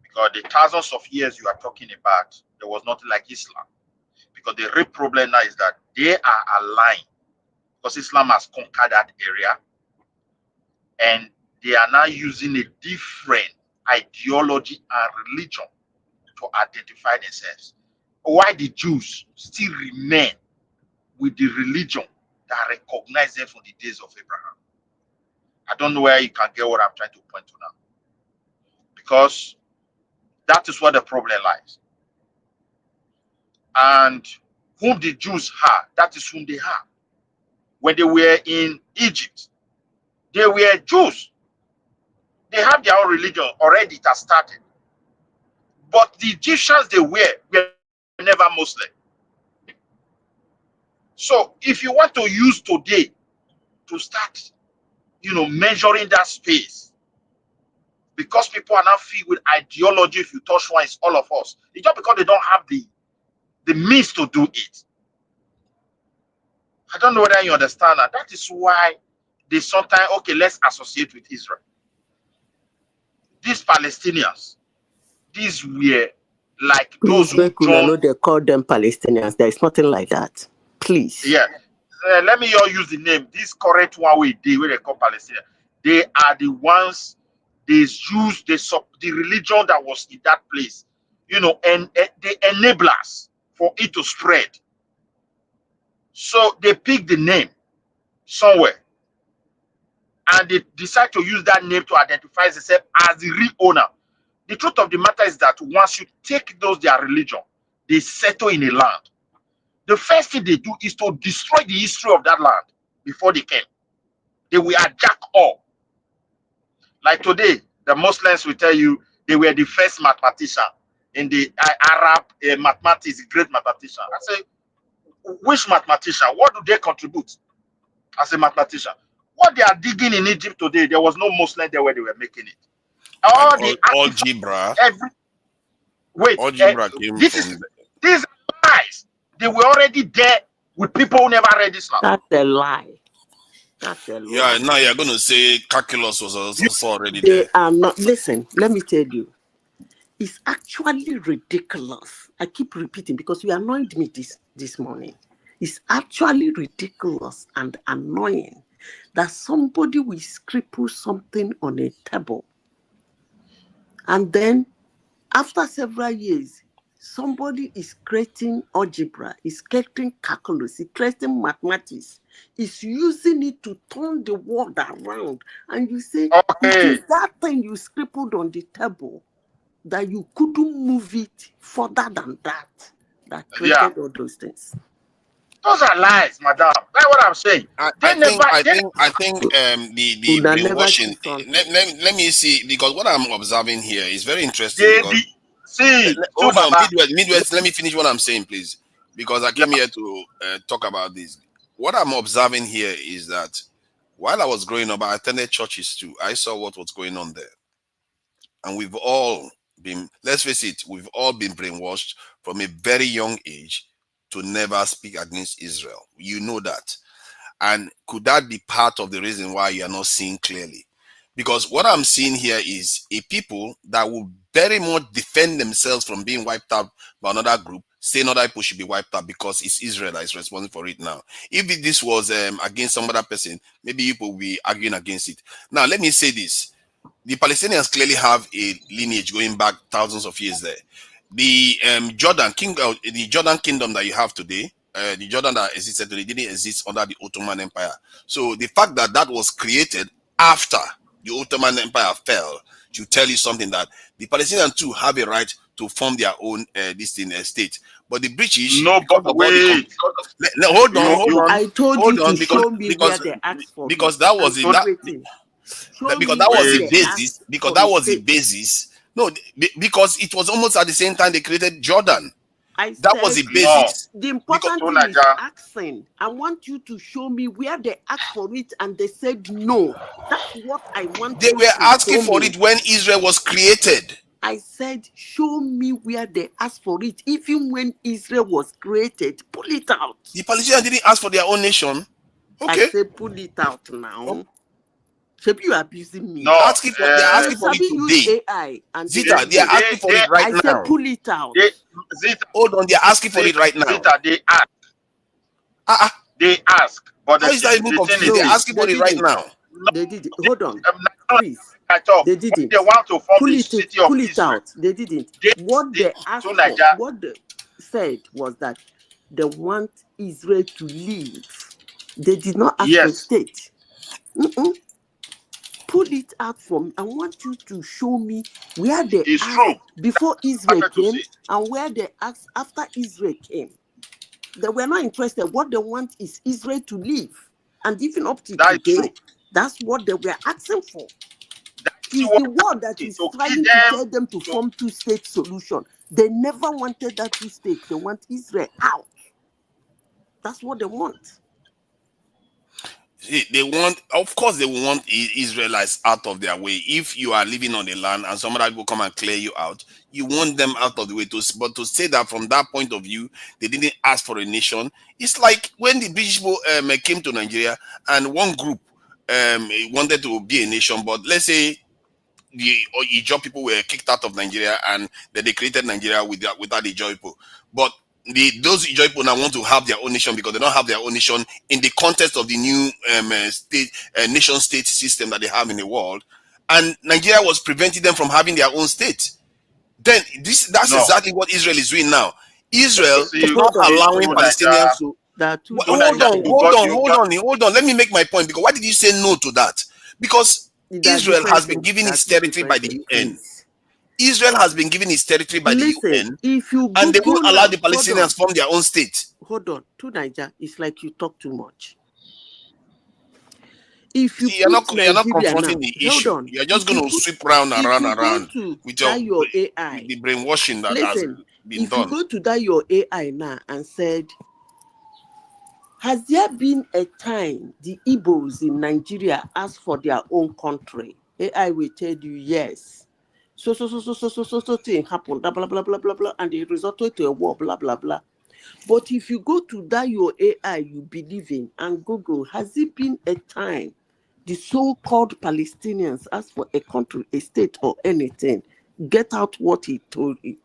Because the thousands of years you are talking about, there was nothing like Islam. Because the real problem now is that they are aligned, because Islam has conquered that area, and they are now using a different ideology and religion to identify themselves. Why the Jews still remain with the religion that recognized them from the days of Abraham. I don't know where you can get what I'm trying to point to now. Because that is where the problem lies. And whom the Jews had, that is whom they have. When they were in Egypt, they were Jews. They have their own religion already, it has started. But the Egyptians they were never Muslim. So if you want to use today to start, measuring that space, because people are now filled with ideology, if you touch one, it's all of us. It's just because they don't have the means to do it. I don't know whether you understand that. That is why they sometimes, okay, let's associate with Israel. These Palestinians, these were like those who joined. They call them Palestinians. There is nothing like that. Please. Yeah. Let me all use the name. This correct one where they call Palestinians. They are the ones they use the religion that was in that place, and the enablers for it to spread. So they pick the name somewhere, and they decide to use that name to identify themselves as the real owner. The truth of the matter is that once you take their religion, they settle in a land. The first thing they do is to destroy the history of that land before they came. They will hijack all. Like today, the Muslims will tell you they were the first mathematician in the Arab mathematics, great mathematician. I say, which mathematician? What do they contribute as a mathematician? What they are digging in Egypt today, there was no Muslim there where they were making it. All algebra. Algebra came from these lies. They were already there with people who never read Islam. That's a lie. That's a lie. Yeah, now you're going to say calculus was also already there. They are not. Listen, let me tell you. It's actually ridiculous. I keep repeating because you annoyed me this morning. It's actually ridiculous and annoying that somebody will scribble something on a table, and then after several years, somebody is creating algebra, is creating calculus, is creating mathematics, is using it to turn the world around, and you say it is that thing you scribbled on the table that you couldn't move it further than that created all those things. Those are lies, madam. That's what I'm saying. I think the brainwashing. Let me see, because what I'm observing here is very interesting. Hold on, Midwest. Let me finish what I'm saying, please, because I came here to talk about this. What I'm observing here is that while I was growing up, I attended churches too. I saw what was going on there, and we've all been. Let's face it, we've all been brainwashed from a very young age to never speak against Israel. You know that. And could that be part of the reason why you are not seeing clearly? Because what I'm seeing here is a people that will very much defend themselves from being wiped out by another group, saying other people should be wiped out because it's Israel that is responsible for it now. If this was against some other person, maybe people will be arguing against it. Now, let me say this. The Palestinians clearly have a lineage going back thousands of years there. The Jordan kingdom that you have today, the Jordan that existed today didn't exist under the Ottoman Empire. So the fact that that was created after the Ottoman Empire fell should tell you something, that the Palestinians too have a right to form their own state. But the British, hold on. I told hold you on, to show me where they asked for because it. that was Show because me that was where the they basis. asked Because for that a was the state. basis. No, because it was almost at the same time they created Jordan. That was the basis. The important thing is asking. I want you to show me where they asked for it and they said no. That's what I want. They were asking for it when Israel was created. I said, show me where they asked for it. Even when Israel was created, pull it out. The Palestinians didn't ask for their own nation. Okay. I said, pull it out now. Should you abusing me? No, they're asking for it today. AI and Zita, they are asking for it right now. I said, pull it out. Hold on, they're asking for it right now. Zita, they ask. They ask. But how is that even confused? They're asking for it right now. They did it. Hold on, please. They didn't. They want to form the city of Israel. Out. They didn't. What they asked for, what they said was that they want Israel to leave. They did not ask for a state. Pull it out from me. I want you to show me where they asked before Israel came and where they asked after Israel came. They were not interested. What they want is Israel to leave. And even up to today, that's what they were asking for. It's the world that is trying to tell them to form two-state solution. They never wanted that two-state. They want Israel out. That's what they want. They want, of course, they want Israelites out of their way. If you are living on the land and some other people come and clear you out, you want them out of the way. But to say that from that point of view, they didn't ask for a nation. It's like when the British people came to Nigeria and one group wanted to be a nation, but let's say the Ijaw people were kicked out of Nigeria and then they created Nigeria without the Ijaw people. But those Ijaw people now want to have their own nation because they don't have their own nation in the context of the new nation-state system that they have in the world. And Nigeria was preventing them from having their own state. Then that's exactly what Israel is doing now. Israel is not allowing Palestinians to... Hold on. Let me make my point, because why did you say no to that? Because Israel has been given its territory by the UN. Israel has been given its territory by the UN, and they won't allow the Palestinians form their own state. Hold on. To Niger, it's like you talk too much. If you you're not confronting the issue. You're just going to sweep round and round with your AI, the brainwashing that has been done. If you go to that your AI now and said, has there been a time the Igbos in Nigeria asked for their own country? AI will tell you yes. So thing happened, blah blah blah blah blah blah, and it resulted to a war, blah blah blah. But if you go to that your AI you believe in and Google, has it been a time the so-called Palestinians asked for a country, a state, or anything? Get out what it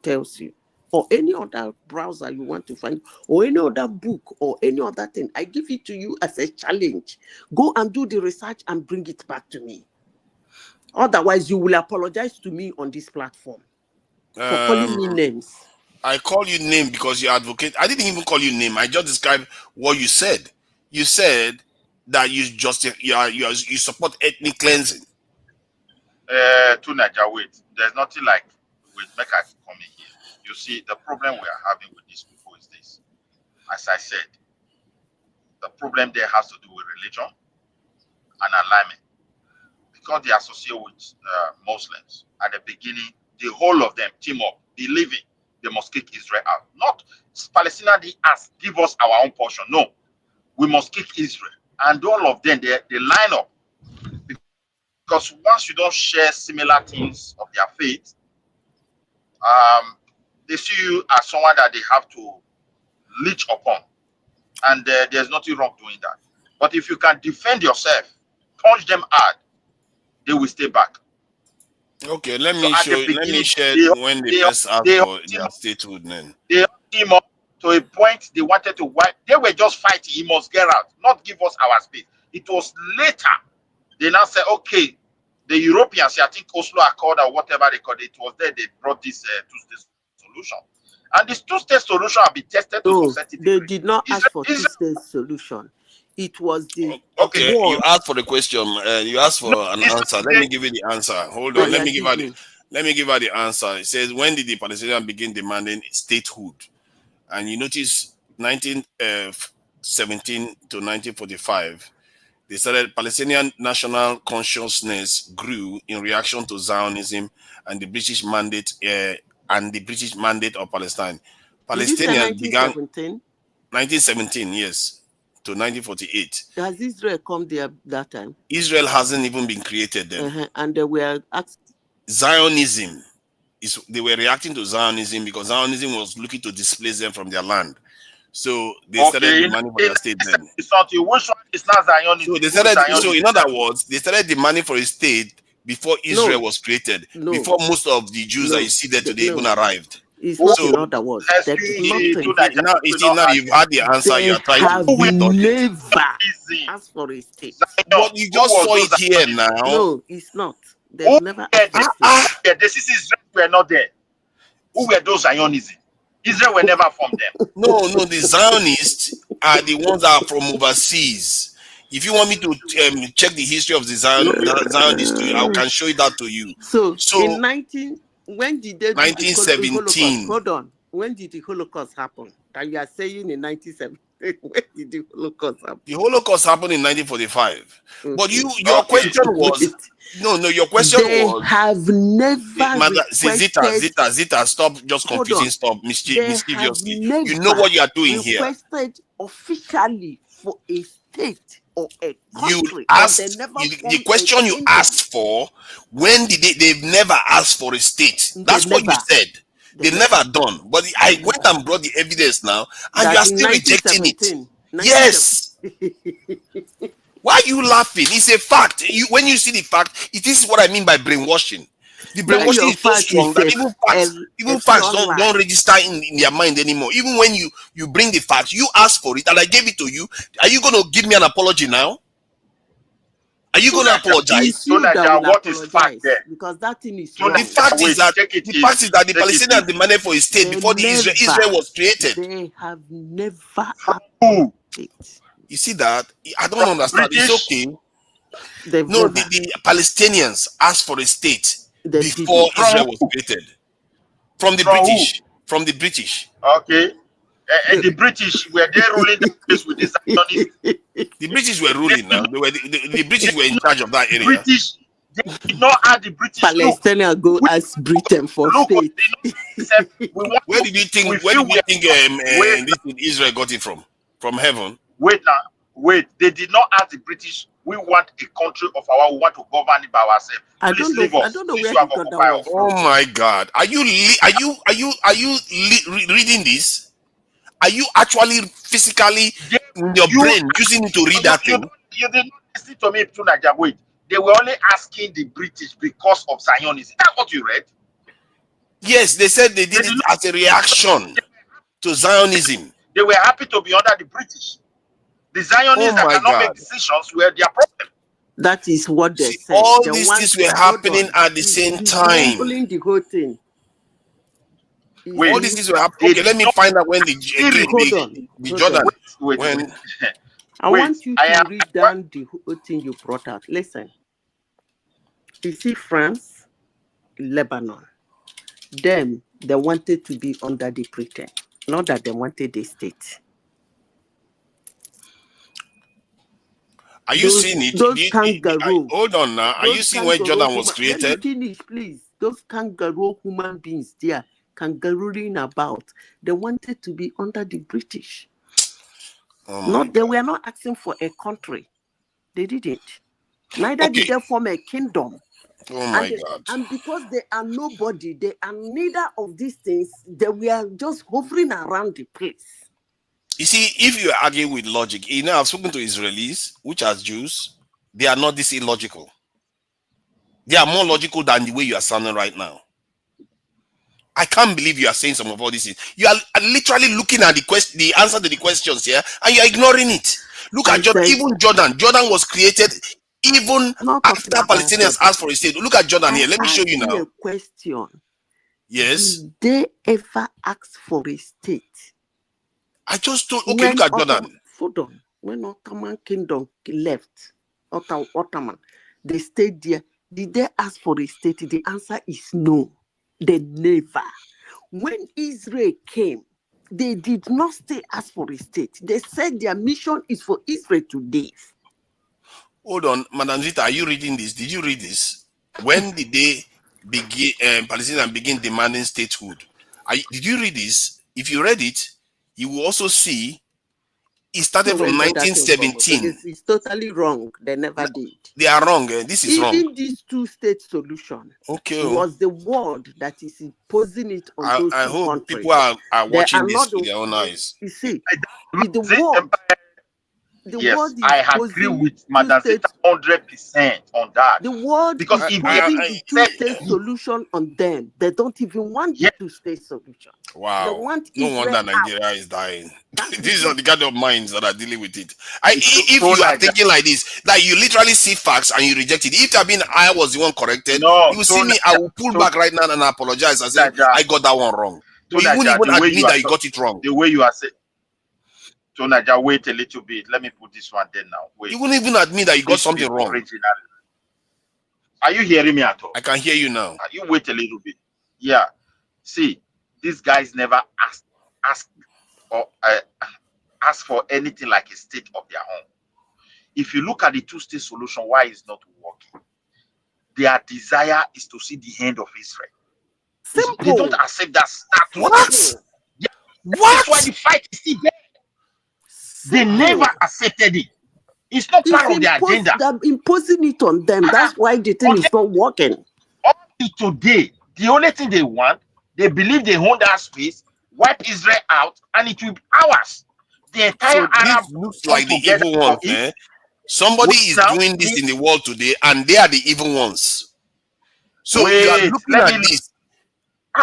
tells you, or any other browser you want to find, or any other book, or any other thing. I give it to you as a challenge. Go and do the research and bring it back to me. Otherwise, you will apologize to me on this platform for calling me names. I call you name because you advocate. I didn't even call you name. I just described what you said. You said that you support ethnic cleansing. To Nigeria, wait. There's nothing like wait. Make I come in here. You see, the problem we are having with these people is this. As I said, the problem there has to do with religion and alignment, because they associate with Muslims. At the beginning, the whole of them team up, believing they must kick Israel out. Not Palestine, they ask, give us our own portion. No, we must kick Israel. And all of them, they line up. Because once you don't share similar things of their faith, they see you as someone that they have to leech upon. And there's nothing wrong doing that. But if you can defend yourself, punch them hard, they will stay back. Okay, let me share when they first asked for their statehood then. They team up to a point they wanted to wipe. They were just fighting. He must get out, not give us our space. It was later they now say, okay, the Europeans, I think Oslo Accord or whatever they called it, was there they brought this two-state solution. And this two-state solution have been tested to society. They did not ask for two-state solution. It was the okay. You asked for the question. You asked for an answer. Let me give you the answer. Hold on. Let me give her the answer. It says, when did the Palestinians begin demanding statehood? And you notice 1917 to 1945, they started Palestinian national consciousness grew in reaction to Zionism and the British mandate of Palestine. Palestinians began 1917, yes. To 1948. Has Israel come there that time? Israel hasn't even been created then. And they were Zionism. They were reacting to Zionism because Zionism was looking to displace them from their land. So they started demanding for their state then. It's not which one is not Zionism. So in other words, they started demanding for a state before Israel was created. Before most of the Jews that you see there today even arrived. It's not in other words. Now you've had the answer. You are trying to never asked for a state. But you just saw it here now. No, it's not. There's never this is Israel were not there. Who were those Zionists? Israel were never from them. No, the Zionists are the ones that are from overseas. If you want me to check the history of the Zionists too, I can show that to you. So in when did they 1917. Hold on. When did the Holocaust happen? And you are saying in 1917. When did the Holocaust happen? The Holocaust happened in 1945. Okay. But your question was your question was have never Zita, stop just confusing stuff mischievously. You know what you are doing here. Requested officially for a state or a country. You asked the question you asked for. When did they've never asked for a state? That's what you said. They never done. But I went and brought the evidence now, and you are still rejecting it. Yes. Why are you laughing? It's a fact. When you see the fact, it is what I mean by brainwashing. The brainwashing is so strong that even facts don't register in their mind anymore. Even when you bring the facts, you ask for it, and I gave it to you. Are you going to give me an apology now? Are you going to apologize? What is fact there? Because that thing is the fact is that the Palestinians demanded for a state before Israel was created. They have never. You see that? I don't understand. It's okay. The Palestinians asked for a state before Israel was created. From the British. From the British. Okay. And the British, were they ruling the place with the Zionists? The British were ruling now. The British were in charge of that area. British, they did not have the British. Palestinians go ask Britain for state. Where did you think Israel got it from? From heaven? Wait. They did not ask the British. We want a country of our own. We want to govern it by ourselves. I don't know where you got that from. Oh my God! Are you reading this? Are you actually physically in your brain using it to read that thing? You did not listen to me, Tunaja. Wait. They were only asking the British because of Zionism. Is that what you read? Yes, they said they did it as a reaction to Zionism. They were happy to be under the British. The Zionists that cannot make decisions were their problem. That is what they said. All these things were happening at the same time. The whole thing. Wait, all these things were happening. they Okay, let did me not find out when the Hold on. Jordan. wait, When I wait. want you I to am read down the whole thing you brought out. Listen. You see France, Lebanon. Them, they wanted to be under the pretense. Not that they wanted the state. are you seeing it? Those kangaroo. Hold on now. Are you seeing when Jordan was Let me created? finish, please. Those kangaroo human beings there, kangarooing about. They wanted to be under the British. They were not asking for a country. They didn't. Neither did they form a kingdom. Oh my God. And because they are nobody, they are neither of these things, they were just hovering around the place. You see, if you argue with logic, I've spoken to Israelis, which are Jews, they are not this illogical. They are more logical than the way you are sounding right now. I can't believe you are saying some of all these things. You are literally looking at the answer to the questions here, and you are ignoring it. Look at Jordan. Even Jordan. Jordan was created even after Palestinians asked for a state. Look at Jordan here. Let me show you now. A question. Yes. Did they ever ask for a state? I just told. Okay, look at Jordan. Hold on. When Ottoman Kingdom left, Ottoman, they stayed there. Did they ask for a state? The answer is no. They never. When Israel came, they did not stay ask for a state. They said their mission is for Israel to live. Hold on, Madam Zita, are you reading this? Did you read this? When did they begin? Palestinians begin demanding statehood. Did you read this? If you read it, you will also see it started from 1917. It's totally wrong. They never did. They are wrong. This is wrong. Even this two-state solution was the word that is imposing it on those I two hope countries. people are watching this with their own eyes. You see, the word. Yes, I agree with Madam Zita 100% on that. The word because is imposing the two-state solution on them. They don't even want the two-state solution. Wow. They want no Israel wonder Nigeria out. is dying. These are the kind of minds that are dealing with it. If you are thinking like this, like you literally see facts and you reject it. If I was the one corrected, you will see me, I will pull back right now and apologize and say, I got that one wrong. So you won't even admit that you got it wrong. The way you are saying. So Naja, wait a little bit. Let me put this one there now. Wait. You wouldn't even admit that you got something wrong. Originally. Are you hearing me at all? I can hear you now. You wait a little bit. Yeah. See, these guys never ask for anything like a state of their own. If you look at the two-state solution, why it's not working? Their desire is to see the end of Israel. Simple. They don't accept that status. What? Yeah. That's why the fight is still there. They never accepted it. It's not part of their agenda. They're imposing it on them. That's why the thing is not working. Only today, the only thing they want, they believe they own that space, wipe Israel out, and it will be ours. The entire Arab looks like the evil ones. Somebody is doing this in the world today, and they are the evil ones. So you are looking at this,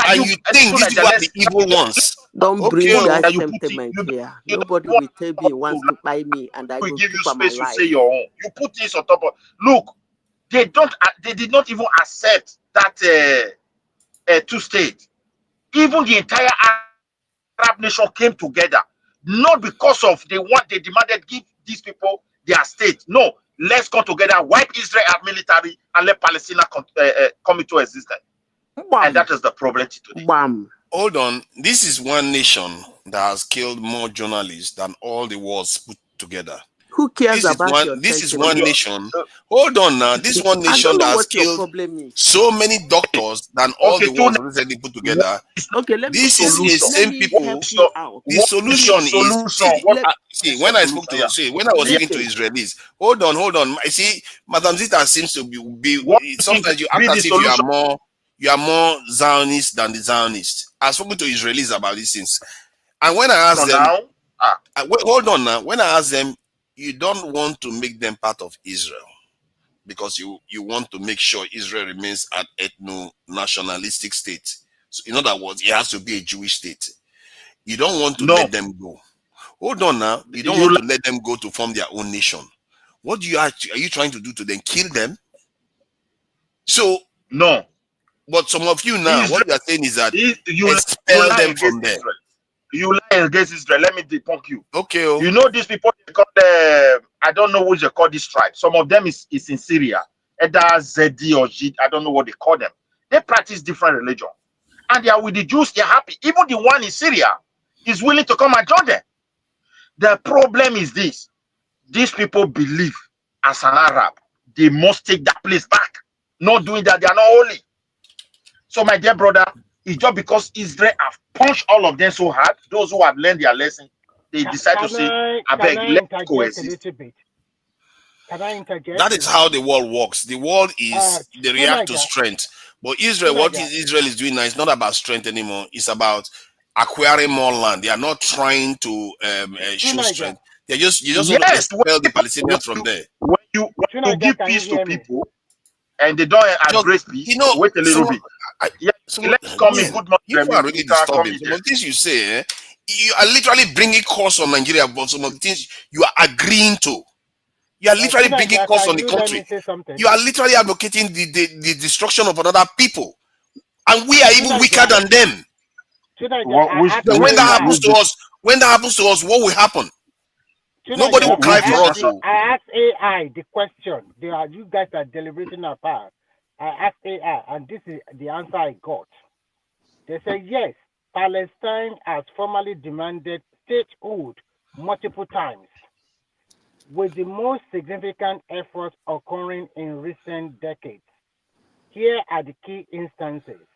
and you think these are the evil ones. Don't bring that sentiment here. Nobody will tell me wants to buy me, and I will give you keep my space to life. say your own. You put this on top of. Look, they did not even accept that two-state. Even the entire Arab nation came together, not because of they demanded give these people their state. No, let's come together, wipe Israel out military, and let Palestine come into existence. And that is the problem today. Hold on. This is one nation that has killed more journalists than all the wars put together. Who cares about your This is one nation. Hold on now. This one nation that has killed so many doctors than all the wars recently put together. Okay, let me. This is the same people. The solution is when I spoke to when I was speaking to Israelis. Hold on. I see, Madam Zita seems to be sometimes you act as if you are more Zionist than the Zionists. I've spoken to Israelis about these things. And when I ask them, hold on now. When I ask them, you don't want to make them part of Israel because you want to make sure Israel remains an ethno-nationalistic state. So in other words, it has to be a Jewish state. You don't want to let them go. Hold on now. You don't want to let them go to form their own nation. What are you trying to do to them? Kill them? So no. But some of you now, what you are saying is that expel lie them from against there. Israel. You lie against Israel. Let me debunk you. Okay. Oh. You know these people they call I don't know what they call this tribe. Some of them is in Syria. Either Zedi or Jid, I don't know what they call them. They practice different religion. And they are with the Jews, they're happy. Even the one in Syria is willing to come and join them. The problem is this. These people believe as an Arab, they must take that place back. Not doing that, they are not holy. So my dear brother, it's just because Israel have punched all of them so hard, those who have learned their lesson, they decide to say, I beg, let's coexist. Can I interject? That is how the world works. The world is they react to strength. But Israel, what Israel is doing now is not about strength anymore. It's about acquiring more land. They are not trying to show strength. You just want to expel the Palestinians from there. When you give peace to people and they don't embrace peace, wait a little bit. Let's come in. Good morning. You are really disturbing. Some of the things you say, you are literally bringing costs on Nigeria, but some of the things you are agreeing to. You are literally bringing costs on the country. You are literally advocating the destruction of another people. And we are even weaker than them. When that happens to us, what will happen? Nobody will cry for us. I asked AI the question. You guys are deliberating apart. I asked AI, and this is the answer I got. They said, yes, Palestine has formally demanded statehood multiple times, with the most significant efforts occurring in recent decades. Here are the key instances.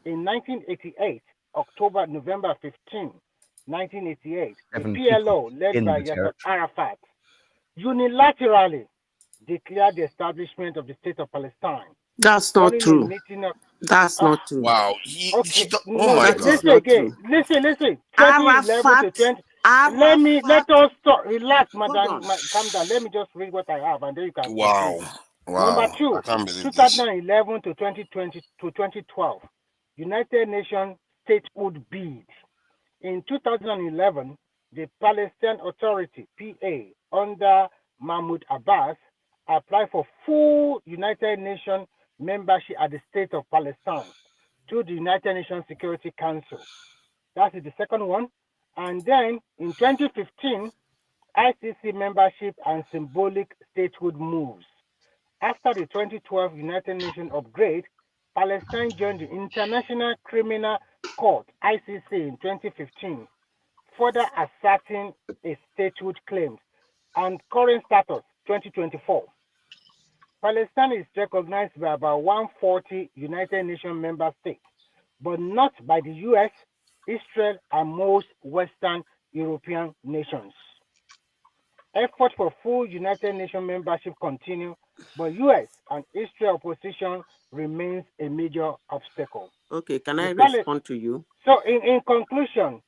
In 1988, November 15, 1988, the PLO, led by Yasser Arafat, unilaterally declared the establishment of the State of Palestine. That's not true. That's not true. Wow. Oh my God. Listen again. Listen. 2011 to 20. Let us stop. Relax, madam. Calm down. Let me just read what I have, and then you can. Wow. Number 2, 2011 to 2020 to 2012, United Nations statehood bid. In 2011, the Palestine Authority (PA) under Mahmoud Abbas applied for full United Nations membership at the State of Palestine to the United Nations Security Council. That is the second one. And then in 2015, ICC membership and symbolic statehood moves. After the 2012 United Nations upgrade, Palestine joined the International Criminal Court (ICC) in 2015, further asserting its statehood claims. And current status 2024. Palestine is recognized by about 140 United Nations member states, but not by the US, Israel, and most Western European nations. Efforts for full United Nations membership continue, but US and Israel opposition remains a major obstacle. Okay, can I respond to you? So in conclusion,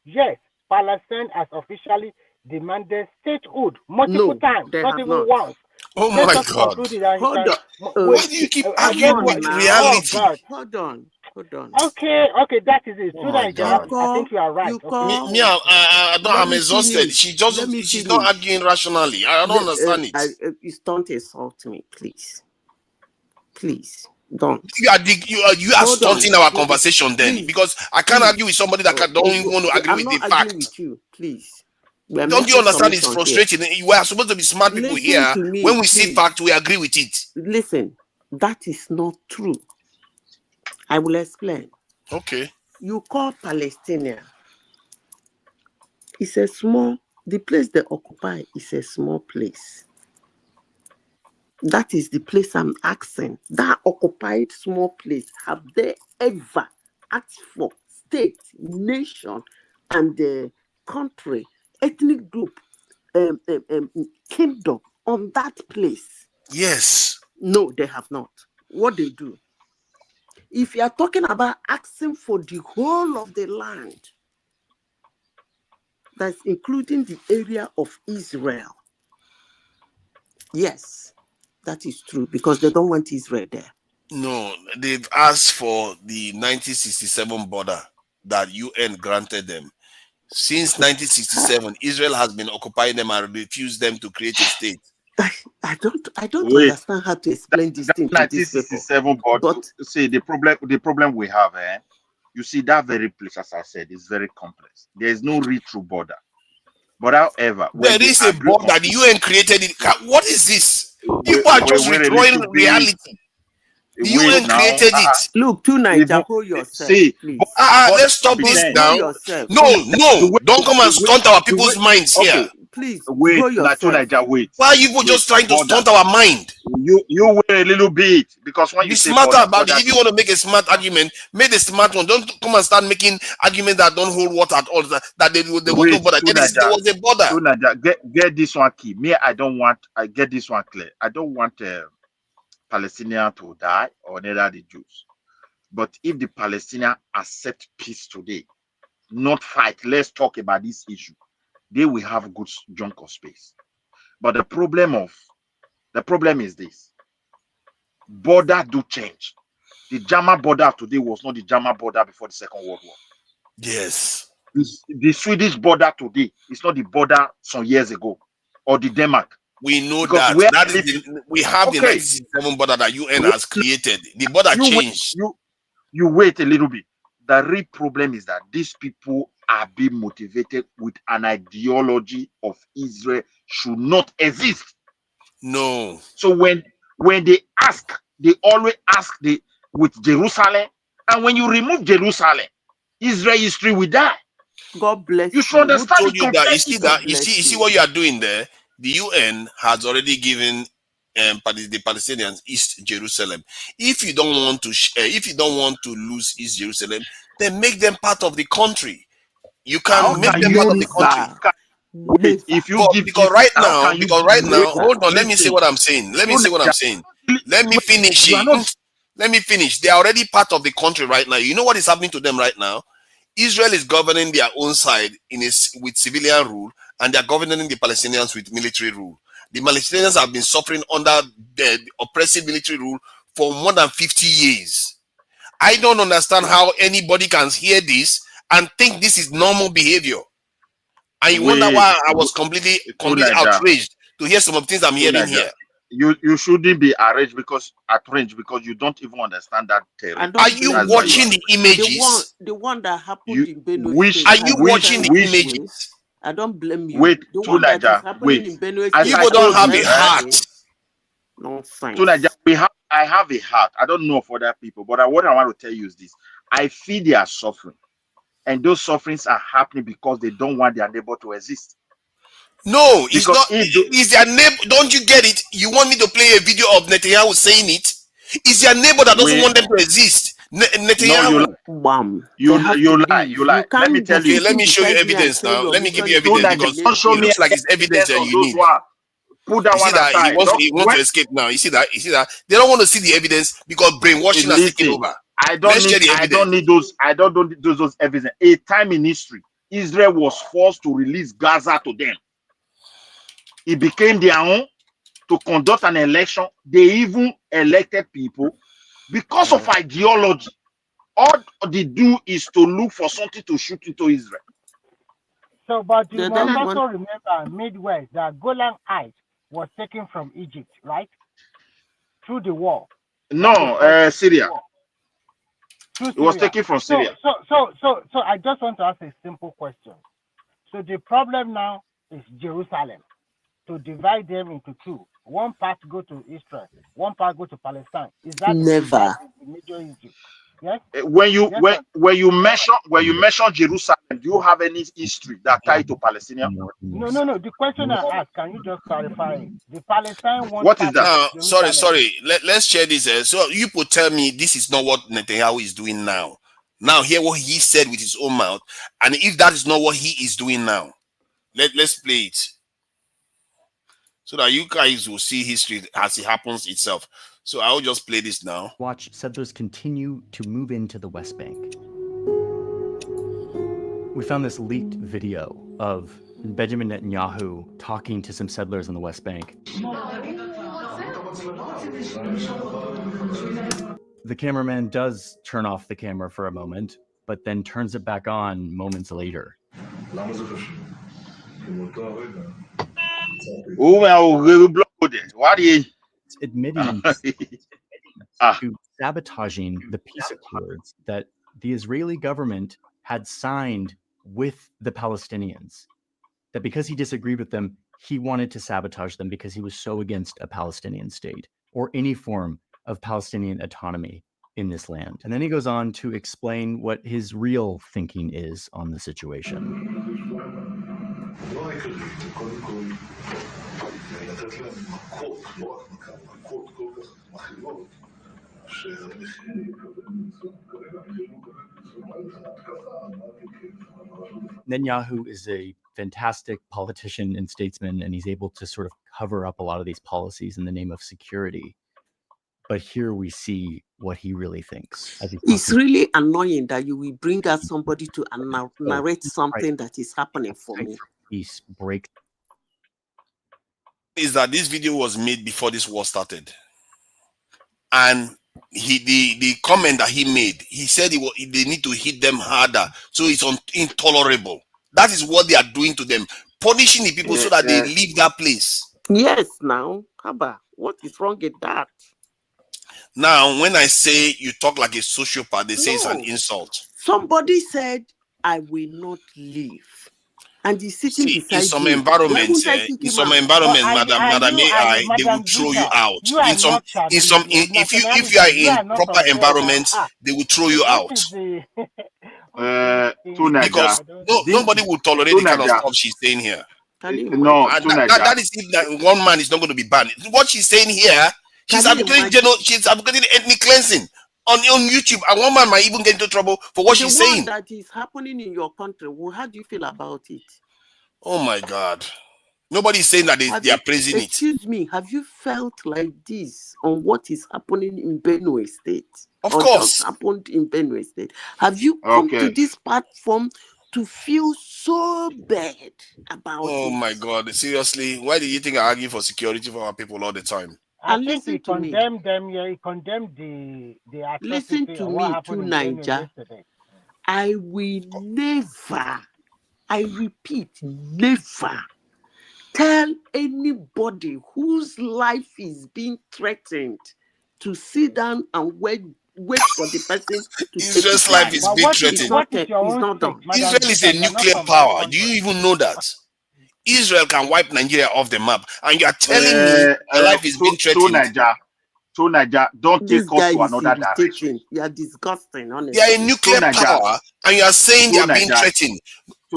yes, Palestine has officially demanded statehood multiple times, not even once. Oh my God. Hold on. Why do you keep arguing with reality? Oh, hold on. Okay, that is it. I think you are right. I'm exhausted. She's not arguing rationally. I don't understand it. Don't insult me, please. Please, don't. You are stunting our conversation then, please. Because I can't argue with somebody that don't even want to agree with the fact. With you, please. Don't you understand? It's frustrating. We are supposed to be smart people here. When we see fact, we agree with it. Listen, that is not true. I will explain. Okay. You call Palestinian. It's the place they occupy is a small place. That is the place I'm asking. That occupied small place, have they ever asked for state, nation, and the country, ethnic group, kingdom on that place? Yes. No, they have not. What they do? If you are talking about asking for the whole of the land, that's including the area of Israel, yes, that is true, because they don't want Israel there. No, they've asked for the 1967 border that UN granted them. Since 1967, Israel has been occupying them and refused them to create a state. I don't Wait, understand how to explain this thing to these people. 1967, but see the problem we have, you see that very place, as I said, is very complex. There is no read through border. But however, when there they is a agree on border. The UN created it. What is this? People are just wait a redrawing little bit. reality. The Wait UN now. created it. Look, Even hold yourself, see, please. Let's stop this now. Yourself. No, don't come and stunt our people's minds here. Okay, please wait, hold yourself. Naija, wait. Why are you people just trying to stunt our mind? You wait a little bit, because when Be you say smarter border, about it. If you want to make a smart argument, make the smart one. Don't come and start making arguments that don't hold water at all. That there was no border. There was a border. Get this one key. Me, I get this one clear. I don't want Palestinians to die, or neither the Jews. But if the Palestinians accept peace today, not fight, let's talk about this issue, they will have a good chunk of space. But the problem is this: border do change. The German border today was not the German border before the Second World War. Yes. The Swedish border today is not the border some years ago, or the Denmark. We know because that we have the 1967 border that UN has created. The border changed. You wait a little bit. The real problem is that these people are being motivated with an ideology of Israel should not exist. No. So when they ask, they always ask with Jerusalem, and when you remove Jerusalem, Israel history will die. God bless you. Should understand. Who told you that? You see what you are doing there. The UN has already given the Palestinians East Jerusalem. If you don't want to lose East Jerusalem, then make them part of the country. You can make them part of the country. Wait, if you because right now, hold on. Let me say what I'm saying. Let me finish it. Let me finish. They are already part of the country right now. You know what is happening to them right now? Israel is governing their own side with civilian rule, and they are governing the Palestinians with military rule. The Palestinians have been suffering under the oppressive military rule for more than 50 years. I don't understand how anybody can hear this and think this is normal behavior. And you wonder why I was completely outraged to hear some of the things I'm hearing here. You shouldn't be outraged because you don't even understand that term. Are you watching the images? The one that happened in Benue State. Are you watching the images? I don't blame you. Wait, the one that is happening in Benue State. People don't have a heart. Nonsense. I have a heart. I don't know for other people, but what I want to tell you is this: I feel they are suffering, and those sufferings are happening because they don't want their neighbor to exist. No, it's not. Is their neighbor? Don't you get it? You want me to play a video of Netanyahu saying it? It's their neighbor that doesn't want them to exist. Netanyahu. You lie. Let me tell you. Let me show you evidence now. Let me give you evidence because it looks like it's evidence that you need. Put that one aside. He wants to escape now. You see that? They don't want to see the evidence because brainwashing has taken over. I don't need those evidence. A time in history, Israel was forced to release Gaza to them. It became their own to conduct an election. They even elected people because of ideology. All they do is to look for something to shoot into Israel. So, but you must also remember Midwest, that Golan Heights was taken from Egypt, right? Through the war. No, Syria. It was taken from Syria. So I just want to ask a simple question. So the problem now is Jerusalem, to divide them into two. One part go to Israel, one part go to Palestine. Is that never the major issue? Yes. When you mention Jerusalem, do you have any history that tied to Palestinian? No. The question I asked, can you just clarify it? The Palestine one. What is that? Sorry. Let's share this. So you could tell me this is not what Netanyahu is doing now. Now hear what he said with his own mouth, and if that is not what he is doing now, let's play it so that you guys will see history as it happens itself. So I'll just play this now. Watch settlers continue to move into the West Bank. We found this leaked video of Benjamin Netanyahu talking to some settlers on the West Bank. The cameraman does turn off the camera for a moment, but then turns it back on moments later. What is admitting to sabotaging the peace accords that the Israeli government had signed with the Palestinians. That because he disagreed with them, he wanted to sabotage them because he was so against a Palestinian state or any form of Palestinian autonomy in this land. And then he goes on to explain what his real thinking is on the situation. Netanyahu is a fantastic politician and statesman, and he's able to sort of cover up a lot of these policies in the name of security. But here we see what he really thinks. It's really annoying that you will bring out somebody to narrate something that is happening for me. Peace break. Is that this video was made before this war started, and the comment that he made, he said they need to hit them harder, so it's intolerable. That is what they are doing to them, punishing the people so that they leave that place. Yes, now, Haba, what is wrong with that? Now, when I say you talk like a sociopath, they say it's an insult. Somebody said, I will not leave. And he's sitting beside in some environments, Madam AI, they will throw you out. If you are in proper environments, they will throw you out. Because nobody will tolerate the kind of stuff she's saying here. No, that is if that one man is not going to be banned. What she's saying here, she's advocating ethnic cleansing on YouTube, and one man might even get into trouble for what she's saying. That is happening in your country. Well, how do you feel about it? Oh my God! Nobody's saying that they are praising it. Excuse me, have you felt like this on what is happening in Benue State? Of course, just happened in Benue State. Have you come to this platform to feel so bad about it? Oh my God! Seriously, why do you think I argue for security for our people all the time? I think he condemned them. Yeah, he condemned the listen to me, to Niger. I will never, I repeat, never tell anybody whose life is being threatened to sit down and wait for the person to Israel's life is being threatened. It's not done. Israel is a nuclear power. Do you even know that? Israel can wipe Nigeria off the map, and you are telling me your life is being threatened. So Nigeria, don't take us to another direction. You are disgusting, honestly. They are a nuclear power, and you are saying they are being threatened.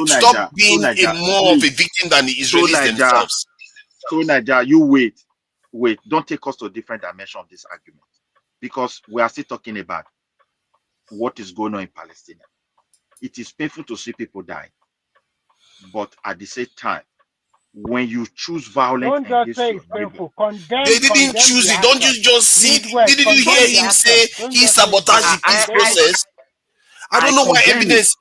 Stop being more of a victim than the Israelis themselves. So Nigeria, you wait. Don't take us to a different dimension of this argument, because we are still talking about what is going on in Palestine. It is painful to see people die, but at the same time, when you choose violence, don't just say it's painful. They didn't choose it. Don't you just see it? Didn't you hear him say he sabotaged the peace process? I don't know why evidence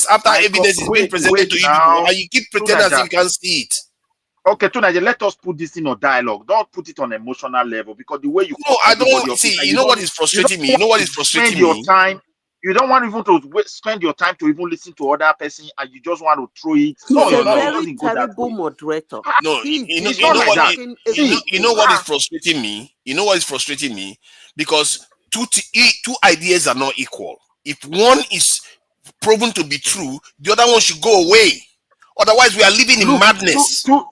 after evidence is being presented to you people, and you keep pretending as if you can't see it. Okay, Tunaje, let us put this in a dialogue. Don't put it on an emotional level, because the way you I don't see. You know what is frustrating me? You know what is frustrating me? You don't want even to spend your time to even listen to other person, and you just want to throw it. He's a very terrible moderator. No, you know what is frustrating me? You know what is frustrating me? Because two ideas are not equal. If one is proven to be true, the other one should go away. Otherwise, we are living in madness. To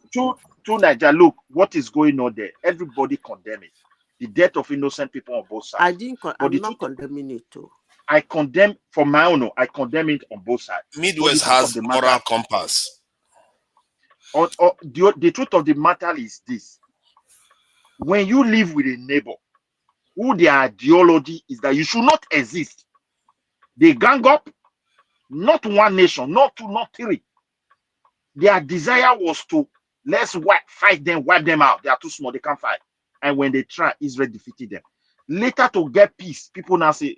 Nigeria, look, what is going on there? Everybody condemn it. The death of innocent people on both sides. I'm not condemning it too. I condemn, for my own, I condemn it on both sides. Midwest has the moral compass. The truth of the matter is this: when you live with a neighbor who their ideology is that you should not exist, they gang up, not one nation, not two, not three. Their desire was to fight them, wipe them out. They are too small, they can't fight. And when they try, Israel defeated them. Later, to get peace, people now say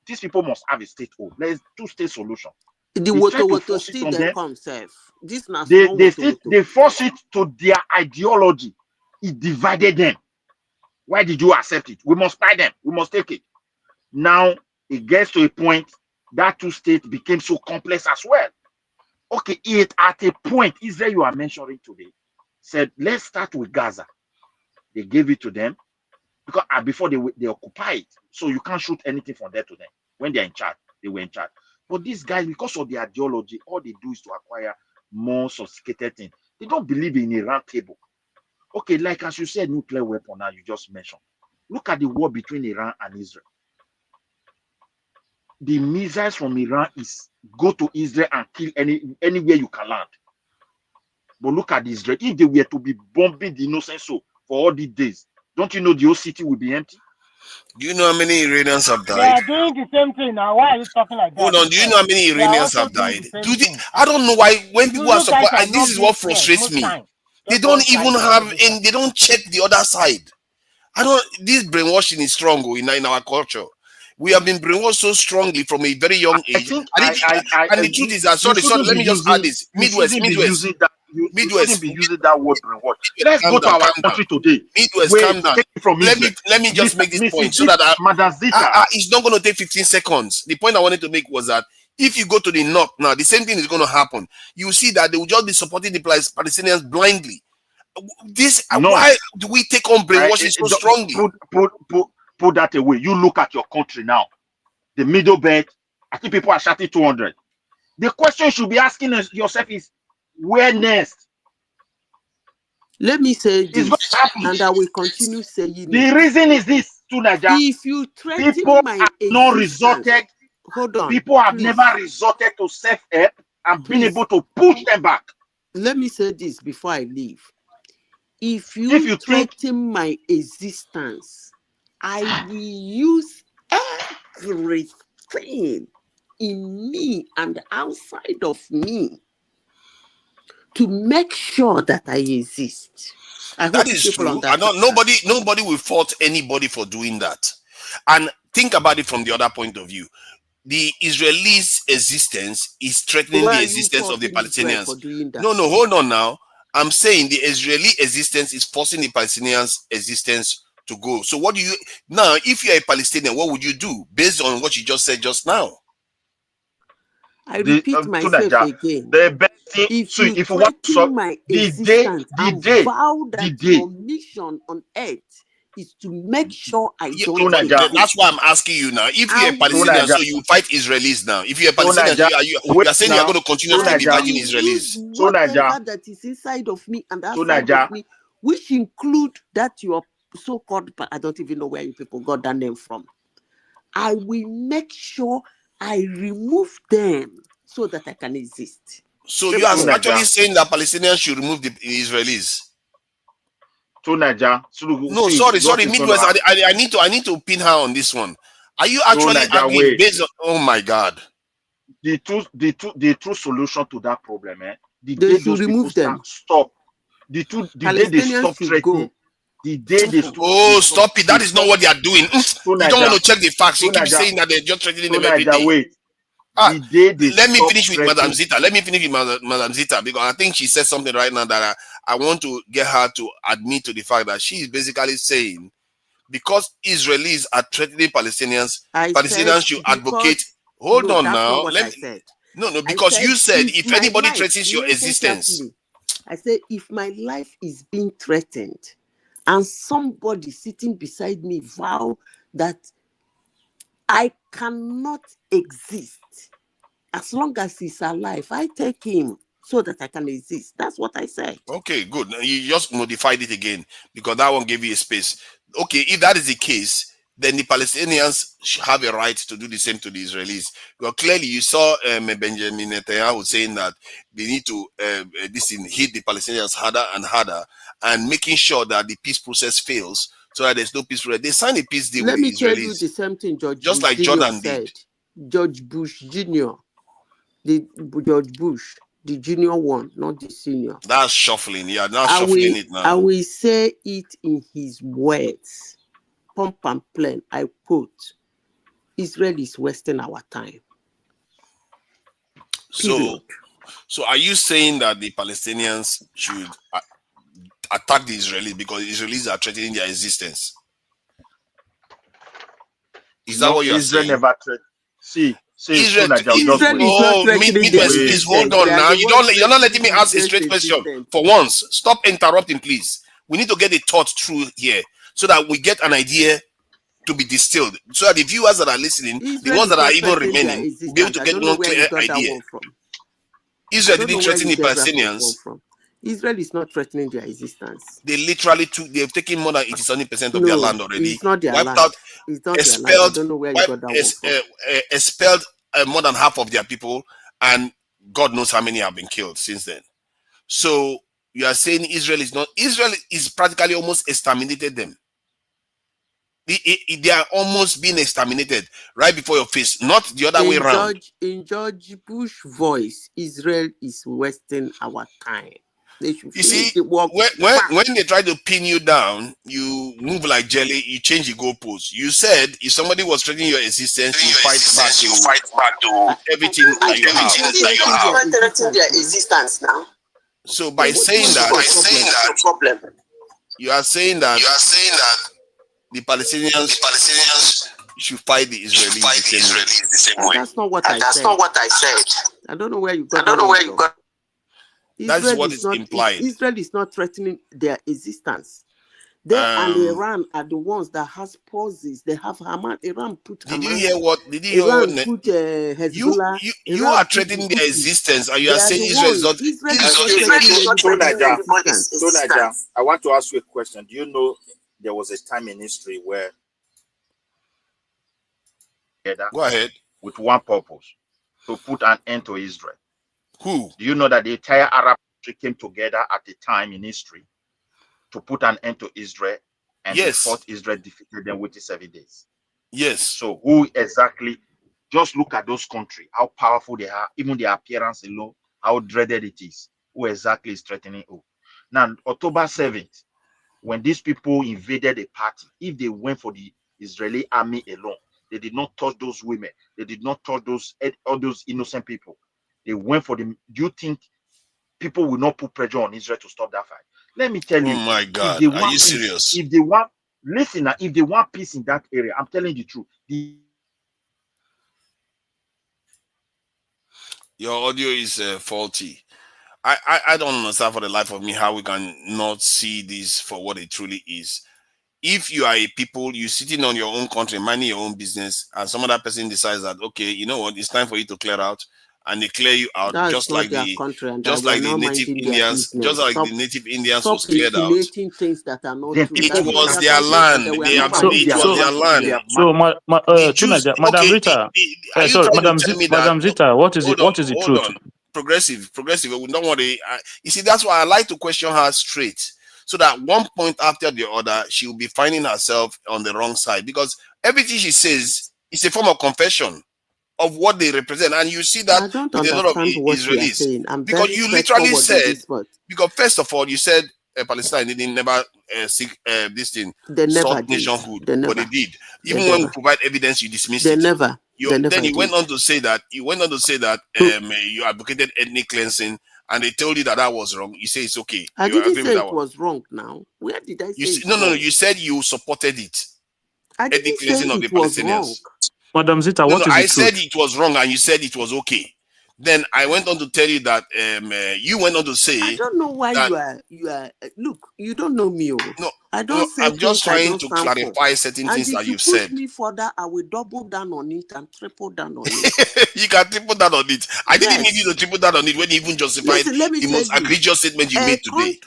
these people must have a state hold. There is two-state solution. The water still they come safe. This they force it to their ideology. It divided them. Why did you accept it? We must fight them. We must take it. Now it gets to a point that two-state became so complex as well. Okay, at a point, Israel you are mentioning today said, let's start with Gaza. They gave it to them because before they occupy it. So you can't shoot anything from there to them. When they're in charge, they were in charge. But these guys, because of their ideology, all they do is to acquire more sophisticated things. They don't believe in a round table. Okay, like as you said, nuclear weapon now you just mentioned. Look at the war between Iran and Israel. The missiles from Iran is go to Israel and kill anywhere you can land. But look at Israel. If they were to be bombing the innocent soul for all these days, don't you know the whole city will be empty? Do you know how many Iranians have They died? are doing the same thing now. Why are you talking like that? Hold on. Do you know how many They are Iranians also have doing died? the same thing. I don't know why when people are You guys supporting. are This not is what being fair frustrates most me. time. They Just don't one even side have, or the other. and they don't check the other side. This brainwashing is strong in our culture. We have been brainwashed so strongly from a very young age. And the truth is that, sorry, let me just add this. Midwest. You shouldn't be using that word brainwash. Let's go to our country today. Midwest, calm down. Take it from Israel. Let me just make this point so that it's not going to take 15 seconds. The point I wanted to make was that if you go to the north now, the same thing is going to happen. You see that they will just be supporting the Palestinians blindly. Why do we take on brainwashing so strongly? Put that away. You look at your country now. The middle belt, I think people are shouting 200. The question you should be asking yourself is, where next? Let me say this, and I will continue saying the reason is this, to Nigeria. If you threaten people my have not resorted. Hold on. People have never resorted to self-help and been able to push them back. Let me say this before I leave. If you threaten my existence, I will use everything in me and outside of me to make sure that I exist. That is true. Nobody will fault anybody for doing that. And think about it from the other point of view. The Israelis' existence is threatening the existence of the Palestinians. No, hold on now. I'm saying the Israeli existence is forcing the Palestinians' existence to go. So what do you now? If you're a Palestinian, what would you do based on what you just said just now? I repeat myself again. The best thing, if you want to solve my existence, vow that your mission on earth is to make sure I don't. That's why I'm asking you now. If you're a Palestinian, so you fight Israelis now. If you're a Palestinian, you are saying you're going to continuously be fighting Israelis. Whatever that is inside of me and outside of me, which include that your so-called, I don't even know where you people got that name from. I will make sure I remove them so that I can exist. So you are actually saying that Palestinians should remove the Israelis? No, sorry, Midwest. I need to pin her on this one. Are you actually arguing based on? Oh my God! The true solution to that problem, the day those people stop. The day they stop threatening. The day they stop. Oh, stop it! That is not what they are doing. You don't want to check the facts. You keep saying that they're just threatening them every day. Let me finish with Madam Zita. Because I think she said something right now that I want to get her to admit to the fact that she is basically saying because Israelis are threatening Palestinians, Palestinians should advocate. Hold on now. Because you said if anybody threatens your existence. I said if my life is being threatened and somebody sitting beside me vow that I cannot exist as long as he's alive, I take him so that I can exist. That's what I said. Okay, good. You just modified it again because that one gave you a space. Okay, if that is the case, then the Palestinians should have a right to do the same to the Israelis. Well, clearly you saw Benjamin Netanyahu saying that they need to hit the Palestinians harder and harder and making sure that the peace process fails so that there's no peace process. They signed a peace deal with the Israelis. Let me tell you the same thing George just Bush like Jr. Jordan said. did. George Bush Jr. George Bush, the junior one, not the senior. That's shuffling. Yeah, now shuffling it now. I will say it in his words. Pump and plain, I quote, Israel is wasting our time. So are you saying that the Palestinians should attack the Israelis because the Israelis are threatening their existence? Is that what you're saying? Never Israel is not threatening please hold on now. You're not letting me ask a straight question for once. Stop interrupting, please. We need to get the thought through here so that we get an idea to be distilled. So that the viewers that are listening, the ones that are even remaining, will be able to get one clear idea. Israel didn't threaten the Palestinians. Israel is not threatening their existence. They literally they've taken more than 87% of their land already. It's not their wiped land. out, it's not expelled, their land. I don't know where you got that one from. Expelled more than half of their people, and God knows how many have been killed since then. So you are saying Israel is practically almost exterminated them. They are almost being exterminated right before your face, not the other way around. In George Bush's voice, Israel is wasting our time. They should see, the work when they try to pin you down, you move like jelly, you change the goalposts. You said if somebody was threatening your existence, you fight back to everything that you have. Threatening their existence now. So by saying that, you are saying that the Palestinians should fight the Israelis the same way. That's not what I said. I don't know where you got. That is what is implied. Israel is not threatening their existence. They and Iran are the ones that has pauses. They have Hamas. Iran put Hamas. Did you hear what? Hezbollah. You are threatening their existence, and you are saying Israel is not. I want to ask you a question. Do you know there was a time in history where go ahead with one purpose, to put an end to Israel? Who? Do you know that the entire Arab country came together at a time in history to put an end to Israel, and they fought Israel, defeated them within 7 days? Yes. So who exactly? Just look at those countries, how powerful they are, even their appearance alone, how dreaded it is. Who exactly is threatening who? Now, October 7th, when these people invaded a party, if they went for the Israeli army alone, they did not touch those women. They did not touch all those innocent people. They went for them. Do you think people will not put pressure on Israel to stop that fight? Let me tell you. Oh my God, are you serious? If they want, listen, if they want peace in that area, I'm telling you the truth. Your audio is faulty. I don't understand for the life of me how we can not see this for what it truly is. If you are a people, you're sitting on your own country, minding your own business, and some other person decides that, okay, you know what, it's time for you to clear out, and they clear you out, just like the native Indians, the native Indians was cleared out. Things that are not true. It was their land. It was their land. So, Madam Rita, sorry, Madam Zita, what is the truth? Progressive. We don't want to. You see, that's why I like to question her straight, so that one point after the other, she will be finding herself on the wrong side, because everything she says is a form of confession of what they represent, and you see that with a lot of Israelis. Because you literally said, because first of all, you said Palestine didn't never seek this thing, sought nationhood, but they did. Even when we provide evidence, you dismissed it. Then you went on to say that you advocated ethnic cleansing, and they told you that was wrong. You say it's okay. I didn't say it was wrong. Now, where did I say? No. You said you supported it. I didn't say it was wrong. Madam Zita, what is the truth? I said it was wrong, and you said it was okay. Then I went on to tell you that you went on to say. I don't know why you are. Look, you don't know me. No, I don't say. I'm just trying to clarify certain things that you've said. If you push me further, I will double down on it and triple down on it. You can triple down on it. I didn't need you to triple down on it when you even justified the most egregious statement you made today.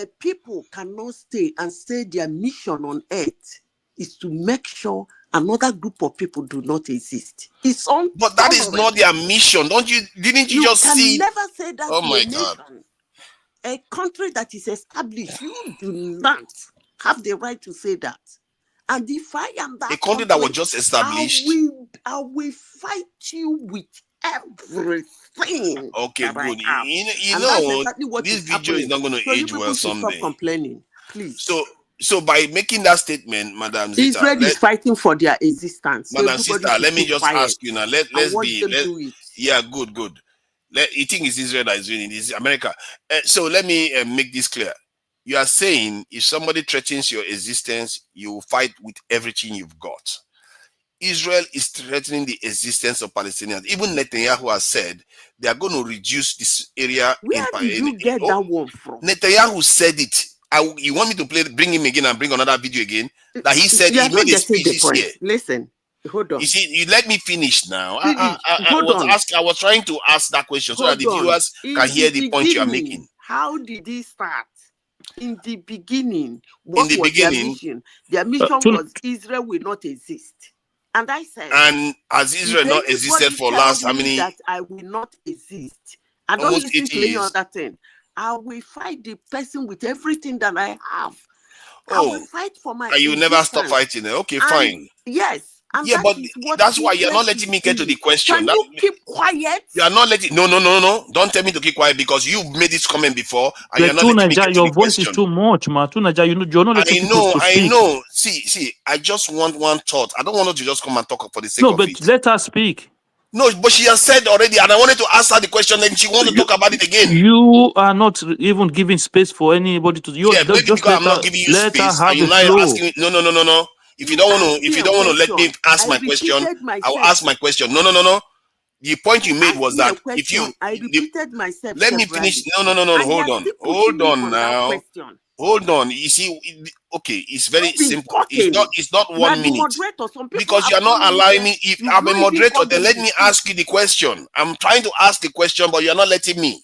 A people cannot stay and say their mission on earth is to make sure another group of people do not exist. It's on. But that is not their mission. Didn't you just see? You can never say that. Oh my God. A country that is established, you do not have the right to say that. And if I am that a country that was just established, I will fight you with everything. Okay, good. You know, exactly this video is not going to age well someday. Stop complaining, please. So by making that statement, Madam Zita, Israel is fighting for their existence. Madam Zita, let me just ask you now. Yeah, good. You think it's Israel that is doing it? It's America. So let me make this clear. You are saying if somebody threatens your existence, you will fight with everything you've got. Israel is threatening the existence of Palestinians. Even Netanyahu has said they are going to reduce this area. Where did you get that one from? Netanyahu said it. You want me to bring him again and bring another video again? That he said You he are not made a getting the speech point. here. Listen, hold on. You see, you let me finish now. Finish. I was trying to ask that question so that the viewers can hear the point you are making. How did he start? In the beginning, what was their mission? Their mission was Israel will not exist. And I said, and has Israel not existed for last how many? That I will not exist. I don't almost listen to 80 any years. other thing. I will fight the person with everything that I have. I will fight for my and you existence. never stop fighting. Okay, fine. Yes. And yeah, but that's why you're not letting me get to the question. Can you keep quiet? You are not letting. No. Don't tell me to keep quiet because you've made this comment before, and you're not But letting me get to your the voice question. is too much, man. You're not letting people to speak. I know. See. I just want one thought. I don't want her to just come and talk for the sake of it. No, but let her speak. No, but she has said already, and I wanted to ask her the question, and she wants to talk about it again. You are not even giving space for anybody to. Yeah, maybe because I'm not giving you space, and you're now asking me. No. If you don't want to let me ask my question, I will ask my question. No. The point you made was that if you, I repeated myself. Let me finish. No. Hold on now. Hold on. You see, okay, it's very simple. It's not 1 minute. Because you're not allowing me. If I'm a moderator, then let me ask you the question. I'm trying to ask the question, but you're not letting me.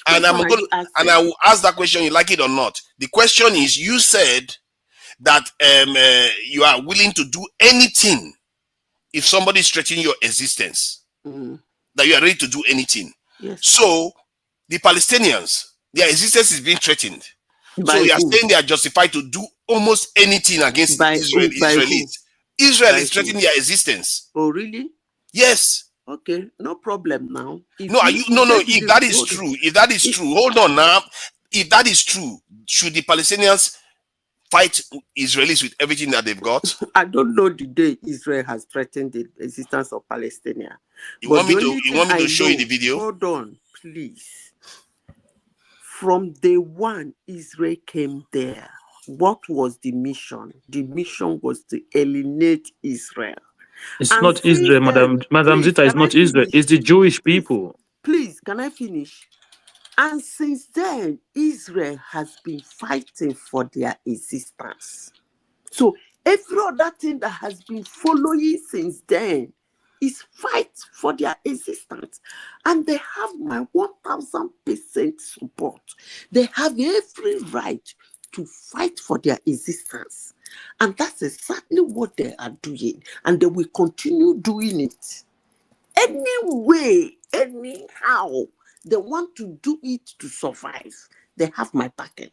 And I'm going and I will ask that question, you like it or not. The question is, you said that you are willing to do anything if somebody is threatening your existence. That you are ready to do anything. Yes. So the Palestinians, their existence is being threatened. So you are saying they are justified to do almost anything against Israelis. Israel is threatening their existence. Oh, really? Yes. Okay, no problem now. If that is true, hold on now. If that is true, should the Palestinians fight Israelis with everything that they've got? I don't know the day Israel has threatened the existence of Palestine. You want me to show you the video? Hold on, please. From day one, Israel came there. What was the mission? The mission was to alienate Israel. It's not Israel, Madam Zita. It's not Israel. It's the Jewish people. Please, can I finish? And since then, Israel has been fighting for their existence. So every other thing that has been following since then is fight for their existence. And they have my 1000% support. They have every right to fight for their existence. And that's exactly what they are doing. And they will continue doing it. Anyway, anyhow, they want to do it to survive. They have my backing.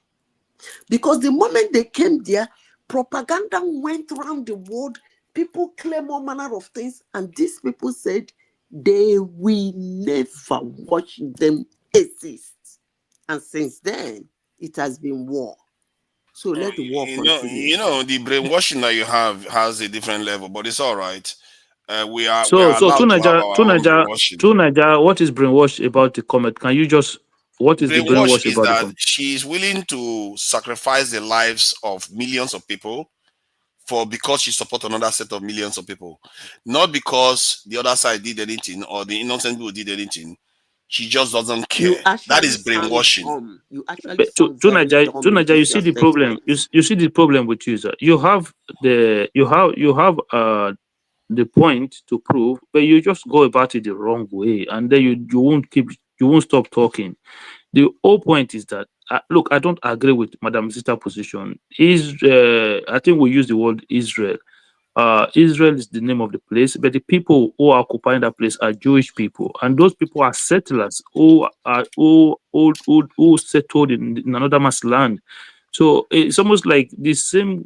Because the moment they came there, propaganda went around the world. People claim all manner of things. And these people said they will never watch them exist. And since then, it has been war. So let the war continue. The brainwashing that you have has a different level, but it's all right. We are to Naija, what is brainwashed about the comment? Can you just what is the brainwash about the comment? She is willing to sacrifice the lives of millions of people because she supports another set of millions of people, not because the other side did anything or the innocent people did anything. She just doesn't care. That is brainwashing. You actually to Naija, you see the problem. You see the problem with you, sir. You have the point to prove, but you just go about it the wrong way, and then you won't stop talking. The whole point is that look, I don't agree with Madam Zita's position. I think we use the word Israel. Israel is the name of the place, but the people who are occupying that place are Jewish people, and those people are settlers who settled in another man's land. So it's almost like the same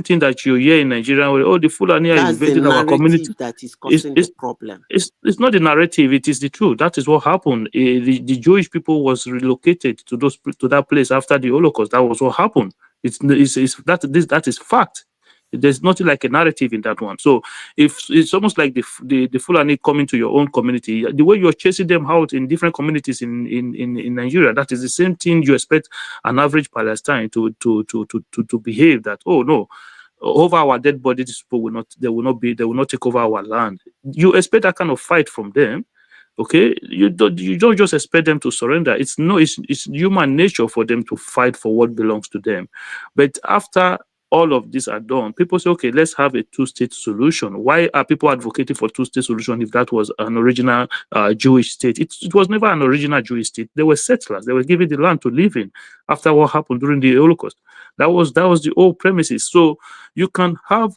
thing that you hear in Nigeria, where the Fulani are invading our community. That is causing the problem. It's not the narrative; it is the truth. That is what happened. The Jewish people was relocated to that place after the Holocaust. That was what happened. That is fact. There's nothing like a narrative in that one. So if it's almost like the Fulani coming to your own community, the way you're chasing them out in different communities in Nigeria, that is the same thing you expect an average Palestinian to behave. That over our dead bodies, people will not take over our land. You expect that kind of fight from them, Okay, you don't just expect them to surrender. It's human nature for them to fight for what belongs to them. But after all of these are done, people say, okay, let's have a two-state solution. Why are people advocating for two-state solution if that was an original Jewish state? It was never an original Jewish state. They were settlers. They were given the land to live in after what happened during the Holocaust. That was the old premises. So you can have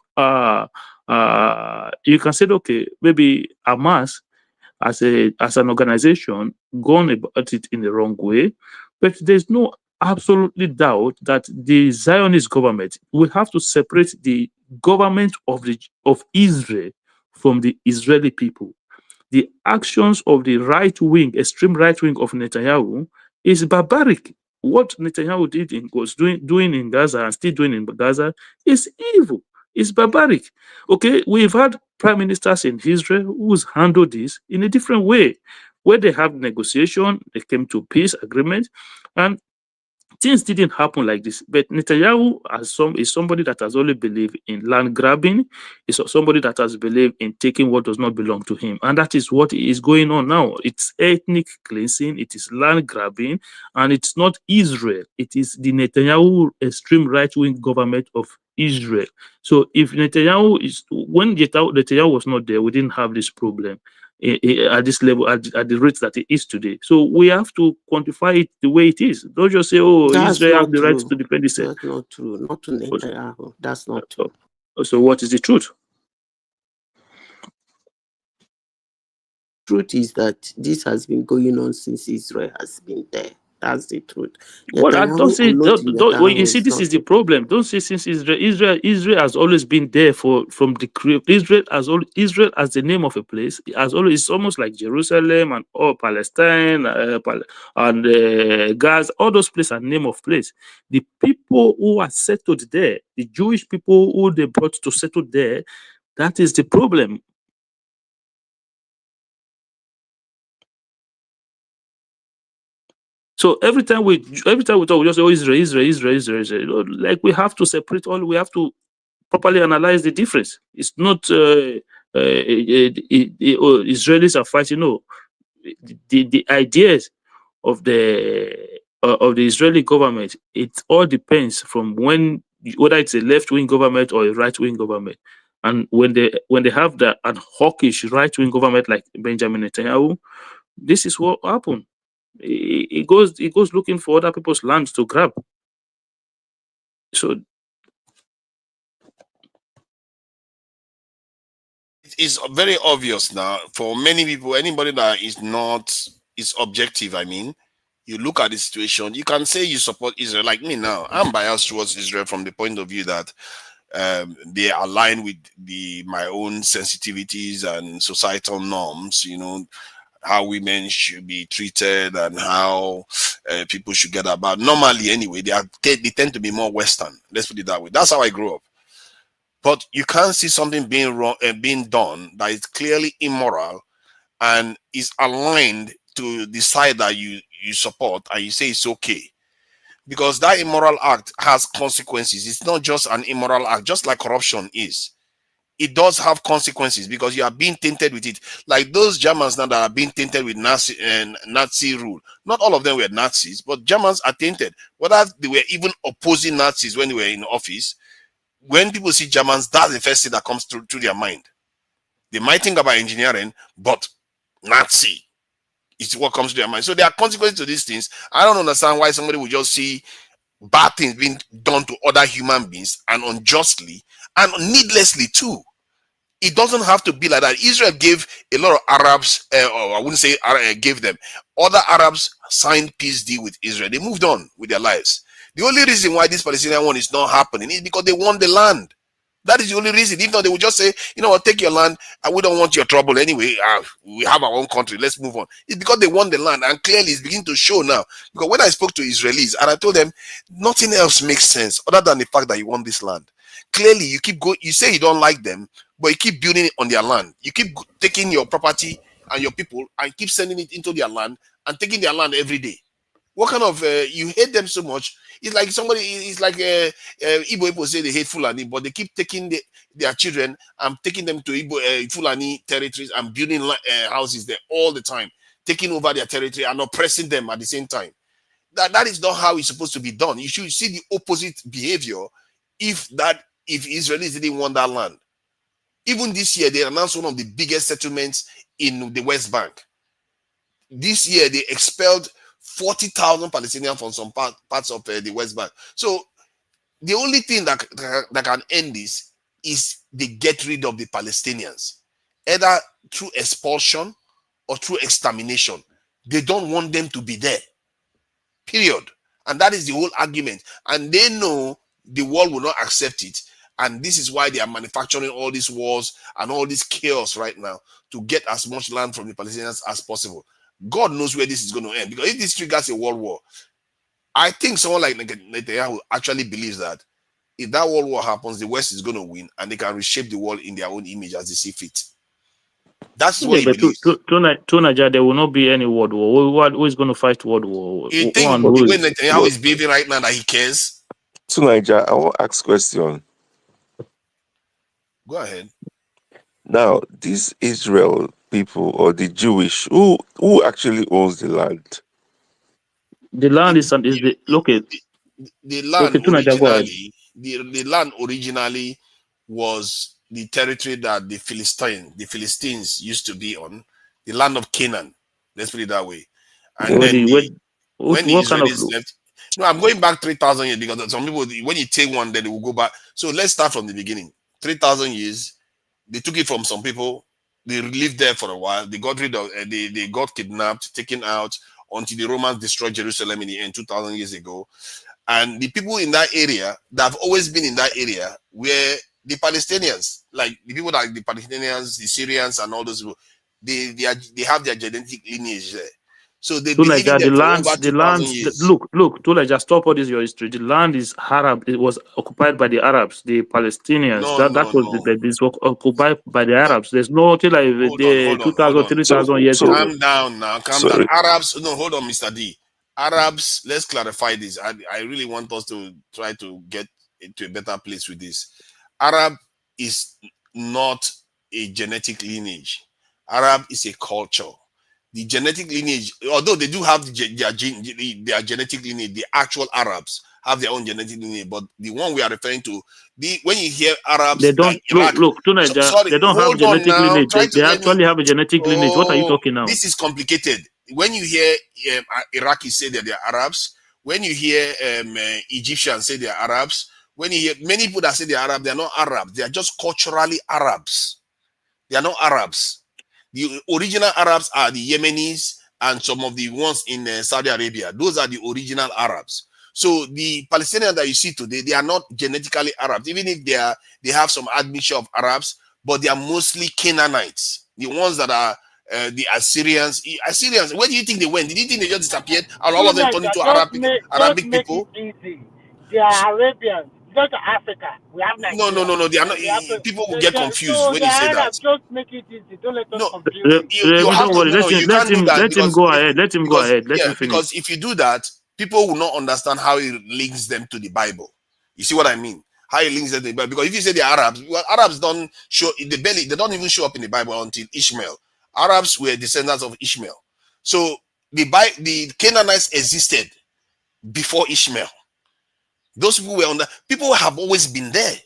you can say, okay, maybe Hamas as an organization gone about it in the wrong way, but there's no absolutely doubt that the Zionist government will have to separate the government of Israel from the Israeli people. The actions of the extreme right wing of Netanyahu is barbaric. What Netanyahu was doing in Gaza and still doing in Gaza is evil. It's barbaric. Okay, we've had prime ministers in Israel who's handled this in a different way, where they have negotiation, they came to peace agreement, and things didn't happen like this. But Netanyahu is somebody that has only believed in land grabbing. Is somebody that has believed in taking what does not belong to him. And that is what is going on now. It's ethnic cleansing, it is land grabbing, and it's not Israel. It is the Netanyahu extreme right-wing government of Israel. So if when Netanyahu was not there, we didn't have this problem at this level, at the rate that it is today. So we have to quantify it the way it is. Don't just say, oh, That's Israel not have the right true. to defend itself. That's not true. Not to Netanyahu. That's not true. So what is the truth? Truth is that this has been going on since Israel has been there. That's the truth. Well, I don't say. Well, you see, this is the problem. Don't say since Israel has always been there from the Israel as the name of a place. It's almost like Jerusalem and all Palestine and Gaza. All those places are name of place. The people who are settled there, the Jewish people who they brought to settle there, that is the problem. So every time we talk, we just say, oh, Israel. Like we have to separate all. We have to properly analyze the difference. It's not Israelis are fighting. No, the ideas of the Israeli government. It all depends from whether it's a left-wing government or a right-wing government. And when they have the ad hawkish right-wing government like Benjamin Netanyahu, this is what happened. He goes looking for other people's lands to grab. So it's very obvious now for many people. Anybody that is objective, I mean, you look at the situation, you can say you support Israel. Like me now, I'm biased towards Israel from the point of view that they align with my own sensitivities and societal norms, you know, how women should be treated and how people should get about. Normally, anyway, they tend to be more Western. Let's put it that way. That's how I grew up. But you can't see something being wrong and being done that is clearly immoral and is aligned to the side that you support, and you say it's okay. Because that immoral act has consequences. It's not just an immoral act, just like corruption is. It does have consequences because you are being tainted with it. Like those Germans now that are being tainted with Nazi rule. Not all of them were Nazis, but Germans are tainted. Whether they were even opposing Nazis when they were in office, when people see Germans, that's the first thing that comes through their mind. They might think about engineering, but Nazi is what comes to their mind. So there are consequences to these things. I don't understand why somebody would just see bad things being done to other human beings and unjustly and needlessly too. It doesn't have to be like that. Israel gave a lot of Arabs, or I wouldn't say gave them. Other Arabs signed peace deal with Israel. They moved on with their lives. The only reason why this Palestinian one is not happening is because they want the land. That is the only reason. If not, they would just say, you know what, take your land, and we don't want your trouble anyway. We have our own country. Let's move on. It's because they want the land, and clearly it's beginning to show now. Because when I spoke to Israelis, and I told them, nothing else makes sense other than the fact that you want this land. Clearly, you keep going. You say you don't like them, but you keep building it on their land. You keep taking your property and your people and keep sending it into their land and taking their land every day. What kind of you hate them so much? It's like somebody. It's like Igbo people say they hate Fulani, but they keep taking their children and taking them to Igbo Fulani territories and building houses there all the time, taking over their territory and oppressing them at the same time. That is not how it's supposed to be done. You should see the opposite behavior if Israelis didn't want that land. Even this year, they announced one of the biggest settlements in the West Bank. This year, they expelled 40,000 Palestinians from some parts of the West Bank. So the only thing that can end this is they get rid of the Palestinians, either through expulsion or through extermination. They don't want them to be there. Period. And that is the whole argument. And they know the world will not accept it. And this is why they are manufacturing all these wars and all this chaos right now to get as much land from the Palestinians as possible. God knows where this is going to end. Because if this triggers a world war, I think someone like Netanyahu actually believes that if that world war happens, the West is going to win and they can reshape the world in their own image as they see fit. That's what he believes. To Nigeria, there will not be any world war. Who is going to fight world war? You think the way Netanyahu is behaving right now that he cares? To Nigeria, I want to ask a question. Go ahead. Now, these Israel people or the Jewish, who actually owns the land? The land is the located. The land originally, the land originally was the territory that the Philistines used to be on, the land of Canaan. Let's put it that way. And when the Israelis left, no, I'm going back 3,000 years because some people, when you take one, then they will go back. So let's start from the beginning. 3,000 years. They took it from some people. They lived there for a while. They got rid of. They got kidnapped, taken out until the Romans destroyed Jerusalem in the end 2,000 years ago. And the people in that area that have always been in that area were the Palestinians, like the people like the Palestinians, the Syrians, and all those people. They have their genetic lineage there. So they believe in them for over 2,000 years. Look, Tulaja, stop all this your history. The land is Arab. It was occupied by the Arabs, the Palestinians. This was occupied by the Arabs. There's no till like 2,000, 3,000 years ago. Calm down now. Calm down. Arabs, no, hold on, Mr. D. Arabs, let's clarify this. I really want us to try to get into a better place with this. Arab is not a genetic lineage. Arab is a culture. The genetic lineage, although they do have their genetic lineage, the actual Arabs have their own genetic lineage. But the one we are referring to, when you hear Arabs, they don't like look. They don't have genetic lineage. They actually have a genetic lineage. What are you talking now? This is complicated. When you hear Iraqis say that they are Arabs, when you hear Egyptians say they are Arabs, when you hear many people that say they are Arab, they are not Arabs. They are just culturally Arabs. They are not Arabs. The original Arabs are the Yemenis and some of the ones in Saudi Arabia. Those are the original Arabs. So the Palestinians that you see today, they are not genetically Arabs, even if they have some admixture of Arabs, but they are mostly Canaanites. The ones that are the Assyrians. Where do you think they went? Did you think they just disappeared and all of them turned into Arabic people? They are Arabians. Just Africa. We have Nigeria. No. They are not. People will get confused when you say that. Just make it easy. Don't let us confuse. Don't worry. Let him go ahead. Let him go ahead. Let him finish. Because if you do that, people will not understand how it links them to the Bible. You see what I mean? How it links them to the Bible. Because if you say they are Arabs, well, Arabs don't show in the belly. They don't even show up in the Bible until Ishmael. Arabs were descendants of Ishmael. So the Canaanites existed before Ishmael. Those people were on that. People have always been there.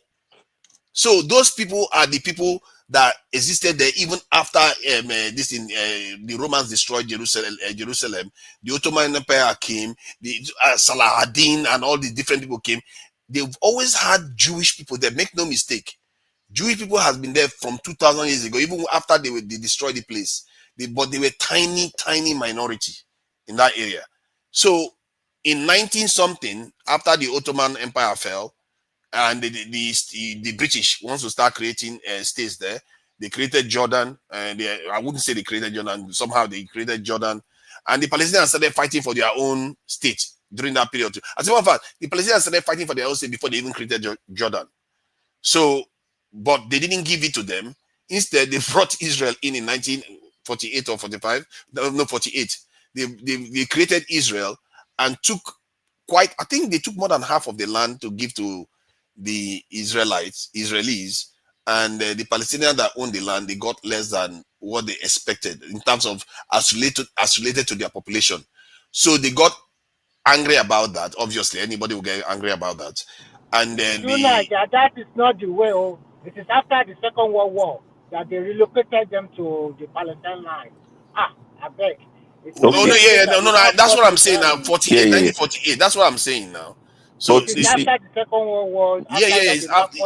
So those people are the people that existed there even after the Romans destroyed Jerusalem. The Ottoman Empire came. The Salah ad-Din and all the different people came. They've always had Jewish people there. Make no mistake. Jewish people has been there from 2,000 years ago, even after they destroyed the place. But they were tiny minority in that area. So in 19-something, after the Ottoman Empire fell, and the British wants to start creating states there, they created Jordan. And I wouldn't say they created Jordan. Somehow they created Jordan, and the Palestinians started fighting for their own state during that period. As a matter of fact, the Palestinians started fighting for their own state before they even created Jordan. So, but they didn't give it to them. Instead, they brought Israel in 1948 or 45. No, 48. They created Israel. and took quite, I think they took more than half of the land to give to the Israelis, and the Palestinians that owned the land, they got less than what they expected in terms of as related to their population. So they got angry about that. Obviously, anybody will get angry about that. And then that is not the way. Oh, it is after the Second World War that they relocated them to the Palestine line. I beg. No, that's what I'm saying now. 1948. That's what I'm saying now. So it is after the Second World War. It's after.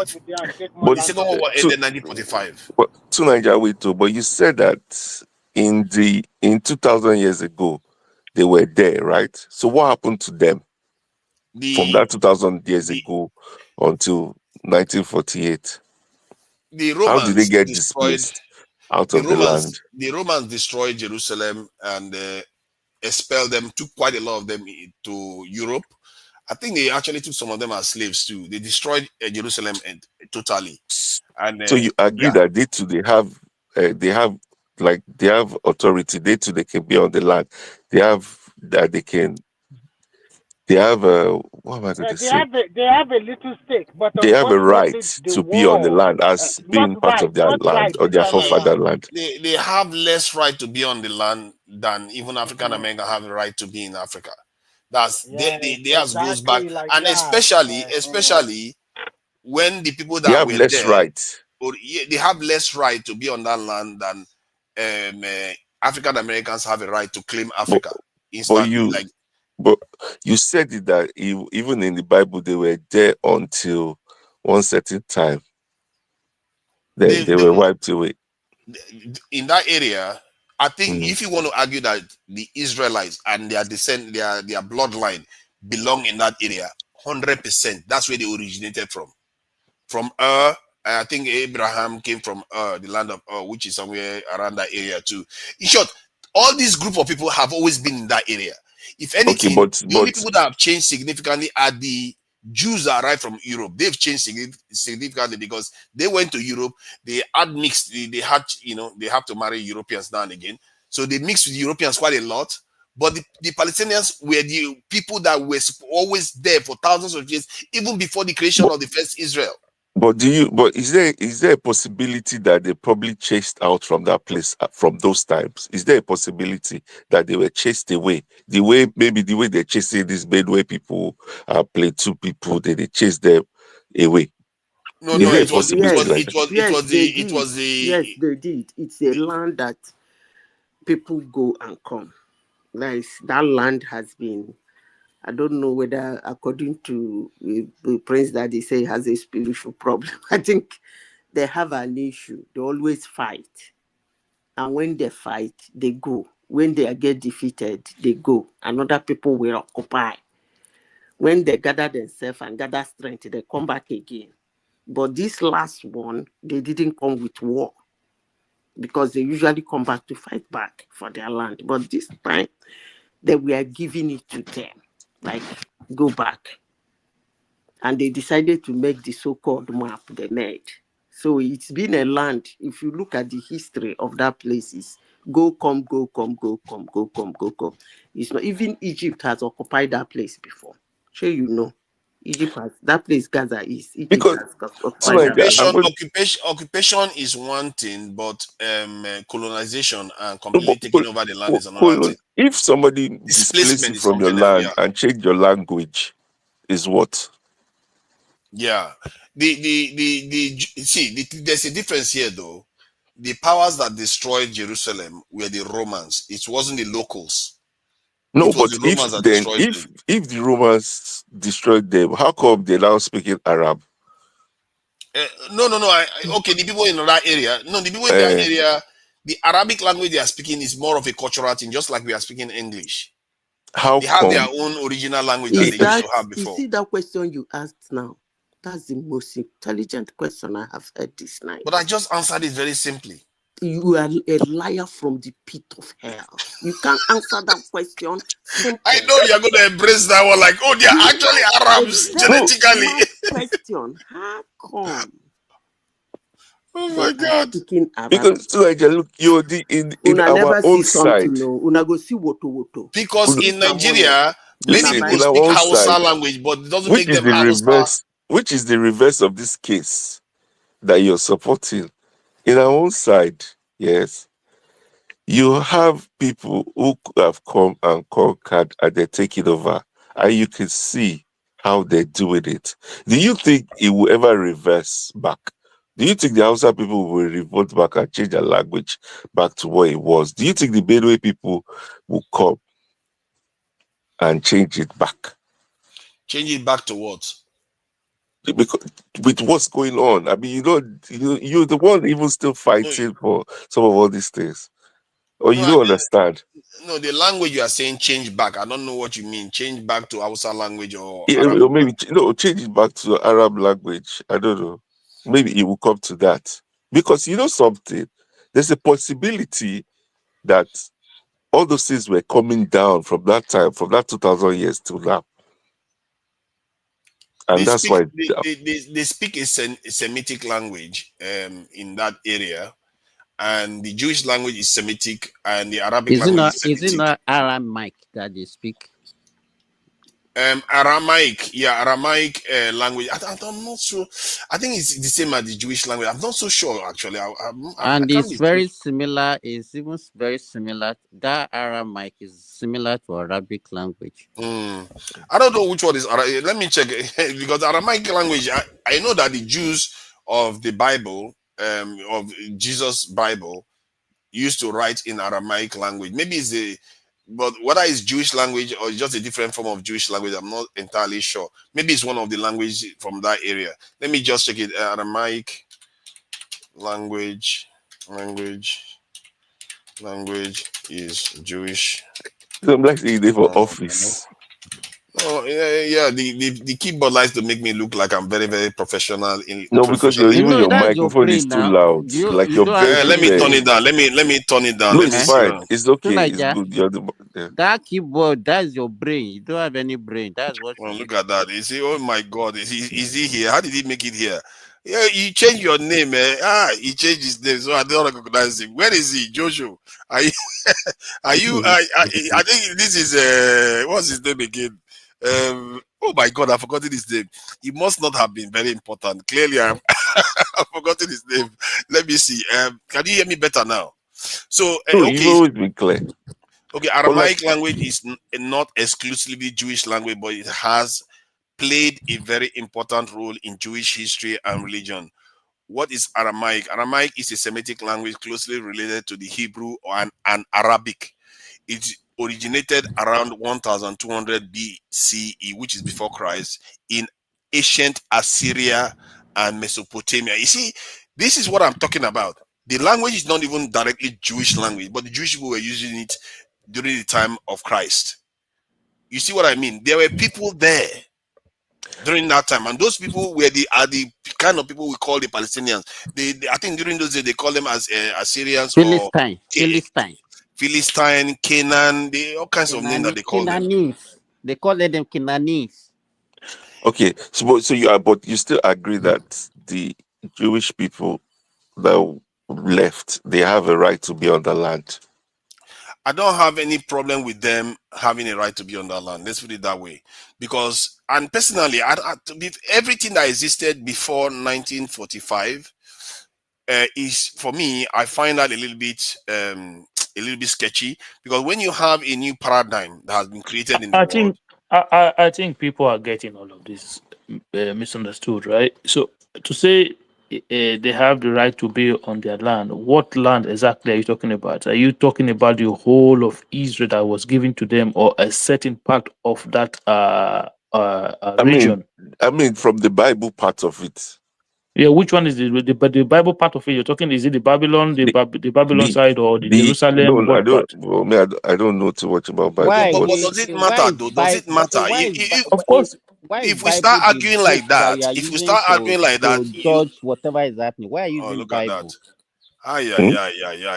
But the Second World War ended 1945. But to Nigeria, but you said that in 2,000 years ago, they were there, right? So what happened to them from that 2,000 years ago until 1948? The Romans How did they get displaced out of the land? The Romans destroyed Jerusalem and expelled them, took quite a lot of them to Europe. I think they actually took some of them as slaves too. They destroyed Jerusalem totally. And so you agree that they too, they have authority. They too, they can be on the land. They have what am I going to say? They have a little stake, but they have a right to be on the land as being part of their land or their forefather land. They have less right to be on the land than even African Americans have the right to be in Africa. That's theirs goes back, like and especially when the people that they have were less there, right. They have less right to be on that land than African Americans have a right to claim Africa. But you said it that even in the Bible they were there until one certain time. Then they were wiped away. In that area, I think if you want to argue that the Israelites and their descent, their bloodline belong in that area, 100%. That's where they originated from. From I think Abraham came from the land of which is somewhere around that area too. In short, all these group of people have always been in that area. If anything, the only people that have changed significantly are the Jews that arrived from Europe. They've changed significantly because they went to Europe. They had mixed. They had, they have to marry Europeans now and again. So they mixed with Europeans quite a lot. But the Palestinians were the people that were always there for thousands of years, even before the creation of the first Israel. But is there a possibility that they probably chased out from that place from those times? Is there a possibility that they were chased away? Maybe the way they're chasing these Benue people, Plateau people, they chased them away. Yes, they did. It's a land that people go and come. That land has been, I don't know whether, according to the prince that they say has a spiritual problem. I think they have an issue. They always fight. And when they fight, they go. When they get defeated, they go. And other people will occupy. When they gather themselves and gather strength, they come back again. But this last one, they didn't come with war. Because they usually come back to fight back for their land. But this time, they were giving it to them. Like, go back. And they decided to make the so-called map they made. So it's been a land. If you look at the history of that place, go, come, go, come, go, come, go, come, go, come. It's not, even Egypt has occupied that place before. Sure, you know. Egypt has, that place Gaza is. Egypt has occupation is one thing, but colonization and completely taking over the land is another thing. If somebody displaces you from your land and change your language, is what? Yeah. There's a difference here though. The powers that destroyed Jerusalem were the Romans. It wasn't the locals. No, but if the Romans destroyed them, how come they're now speaking Arab? No. Okay, the people in that area. No, the people in that area, the Arabic language they are speaking is more of a cultural thing, just like we are speaking English. They have their own original language that they used to have before. You see that question you asked now? That's the most intelligent question I have heard this night. But I just answered it very simply. You are a liar from the pit of hell. You can't answer that question. Simple. I know you're going to embrace that one, like, oh, they're actually Arabs genetically. Question: how come? Oh my God! Because look, you're in our own side. Una go see woto. Because in Nigeria, Many people speak Hausa language, but it doesn't make them Hausa. Which is the reverse of this case that you're supporting. In our own side, yes, you have people who have come and conquered and they're taking over, and you can see how they're doing it. Do you think it will ever reverse back? Do you think the Hausa people will revert back and change their language back to what it was? Do you think the Benue people will come and change it back? Change it back to what? Because with what's going on, I mean, you're the one even still fighting for some of all these things, or you don't understand. No, the language you are saying change back. I don't know what you mean. Change back to Hausa language or Yeah, Arabic. or maybe change it back to Arab language. I don't know. Maybe it will come to that because you know something. There's a possibility that all those things were coming down from that time, from that 2,000 years till now. And that's why they speak a Semitic language in that area, and the Jewish language is Semitic, and the Arabic language is Semitic. Is it not Aramaic that they speak? Aramaic, yeah, Aramaic language. I'm not sure. I think it's the same as the Jewish language. I'm not so sure actually. And it's very similar. It's even very similar. That Aramaic is similar to Arabic language. I don't know which one is Aramaic. Let me check because Aramaic language. I know that the Jews of the Bible, of Jesus' Bible, used to write in Aramaic language. Maybe it's but whether it's Jewish language or just a different form of Jewish language, I'm not entirely sure. Maybe it's one of the languages from that area. Let me just check it. Aramaic language is Jewish. I'm like saying they for office. Oh yeah. The keyboard likes to make me look like I'm very, very professional. No, because even your microphone is too loud. Let me turn it down. Let me turn it down. No, it's fine. It's okay. It's good. You're that keyboard, that's your brain. You don't have any brain. That's what. Well, look at that. You see, oh my God, is he here? How did he make it here? Yeah, you change your name, eh? He changed his name, so I don't recognize him. Where is he, Joshua? Are you? I think this is what's his name again? Oh my God, I've forgotten his name. He must not have been very important. Clearly, I've forgotten his name. Let me see. Can you hear me better now? So, okay. You've always been clear. Okay, Aramaic language is not exclusively Jewish language, but it has played a very important role in Jewish history and religion. What is Aramaic? Aramaic is a Semitic language closely related to the Hebrew and Arabic. It originated around 1200 BCE, which is before Christ, in ancient Assyria and Mesopotamia. You see, this is what I'm talking about. The language is not even directly Jewish language, but the Jewish people were using it during the time of Christ. You see what I mean? There were people there during that time, and those people were the kind of people we call the Palestinians. I think during those days they call them as Assyrians Philistine, Canaan, all kinds of names that they call them. They call them Canaanese. Okay, so you still agree that the Jewish people that left, they have a right to be on the land? I don't have any problem with them having a right to be on that land. Let's put it that way. Because, and personally, everything that existed before 1945 is, for me, I find that a little bit sketchy. Because when you have a new paradigm that has been created in the world, I think people are getting all of this misunderstood, right? So to say they have the right to be on their land, what land exactly are you talking about? Are you talking about the whole of Israel that was given to them, or a certain part of that region? I mean, from the Bible part of it. Yeah, which one is the Bible part of it you're talking? Is it the Babylon, the Babylon side, or the Jerusalem? No, I don't know too much about Bible. But does it matter though? Does it matter? Of course. If we start arguing like that, judge whatever is happening, why are you using Bible?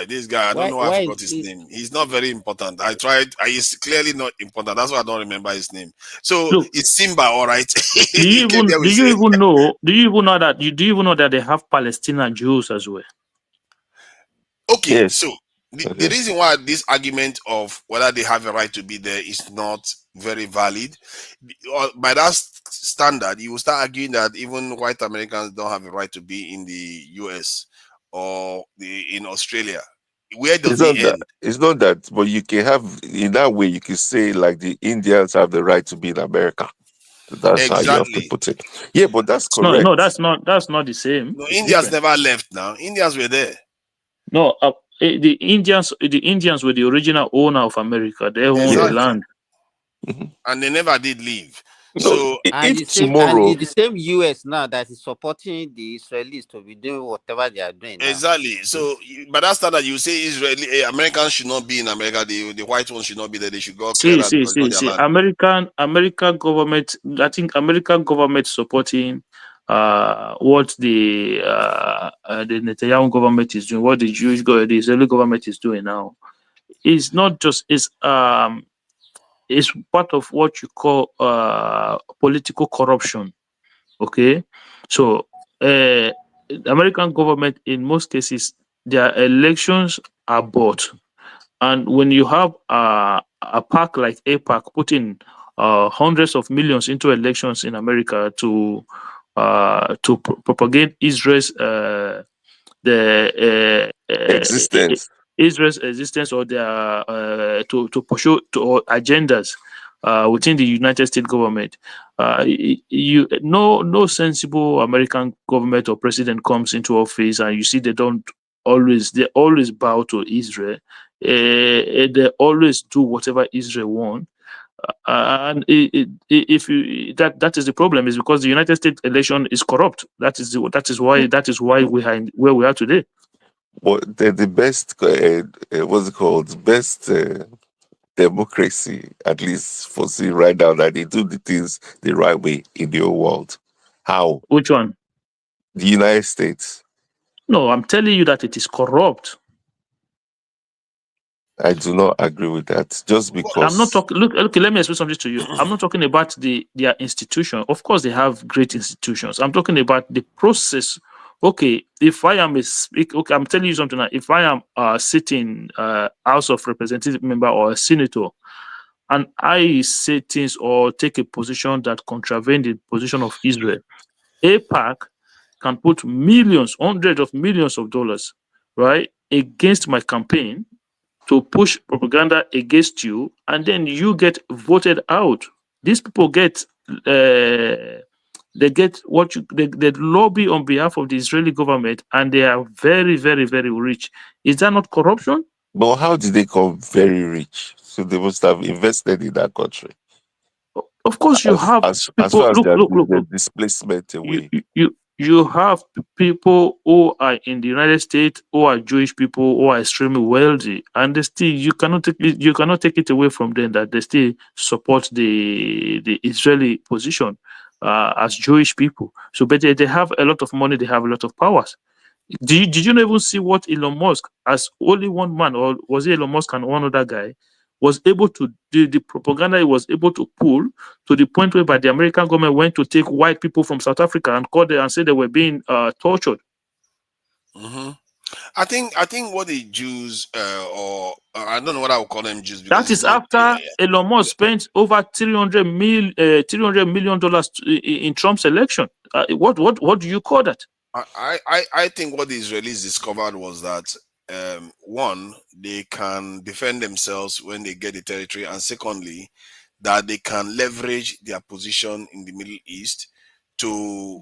This guy, I don't know why I forgot his name. He's not very important. I tried. He's clearly not important. That's why I don't remember his name. So it's Simba, all right. Do you even know that they have Palestinian Jews as well? Okay, yes. So The reason why this argument of whether they have a right to be there is not very valid, by that standard, you will start arguing that even white Americans don't have a right to be in the US or in Australia. Where does it end? It's not that, but you can have, in that way, you can say like the Indians have the right to be in America. That's how you have to put it. Yeah, but that's correct. No, that's not the same. No, It's Indians different. never left now. Indians were there. No, the Indians were the original owner of America. They own the land. And they never did leave. No, so and if tomorrow, it's the same US now that is supporting the Israelis to be doing whatever they are doing now. Exactly. So by that standard, you say Israeli Americans should not be in America. The white ones should not be there. They should go clear that because it's not their land. American government. I think American government supporting what the Netanyahu government is doing, what the Israeli government is doing now. It's not just it's part of what you call political corruption. Okay, so the American government, in most cases, their elections are bought, and when you have a pack like APAC putting hundreds of millions into elections in America to propagate Israel's existence. Israel's existence, or their to pursue or agendas within the United States government. No sensible American government or president comes into office and you see they always bow to Israel. They always do whatever Israel want. And that is the problem, is because the United States election is corrupt. That is why we are where we are today. Well, the best, what's it called? Best democracy, at least for see right now, that they do the things the right way in the whole world. How? Which one? The United States. No, I'm telling you that it is corrupt. I do not agree with that. Just because I'm not talking. Look, okay, let me explain something to you. I'm not talking about their institution. Of course, they have great institutions. I'm talking about the process. Okay, if I am okay, I'm telling you something now. If I am sitting House of Representative member or a senator, and I say things or take a position that contravene the position of Israel, APAC can put millions, hundreds of millions of dollars, right, against my campaign to push propaganda against you, and then you get voted out. These people get they lobby on behalf of the Israeli government, and they are very, very, very rich. Is that not corruption? But how did they become very rich? So they must have invested in that country. Of course, you have as people. far as Look. Displacement away. You have people who are in the United States who are Jewish people who are extremely wealthy, and they still you cannot take it away from them that they still support the Israeli position as Jewish people. So, but they have a lot of money, they have a lot of powers. Did you not even see what Elon Musk, as only one man, or was it Elon Musk and one other guy, was able to do the propaganda he was able to pull, to the point where the American government went to take white people from South Africa and call them and say they were being tortured. Mm-hmm. I think what the Jews or I don't know what I would call them Jews, because that is after Elon Musk spent over $300 million in Trump's election. What do you call that? I think what the Israelis discovered was that one, they can defend themselves when they get the territory, and secondly, that they can leverage their position in the Middle East to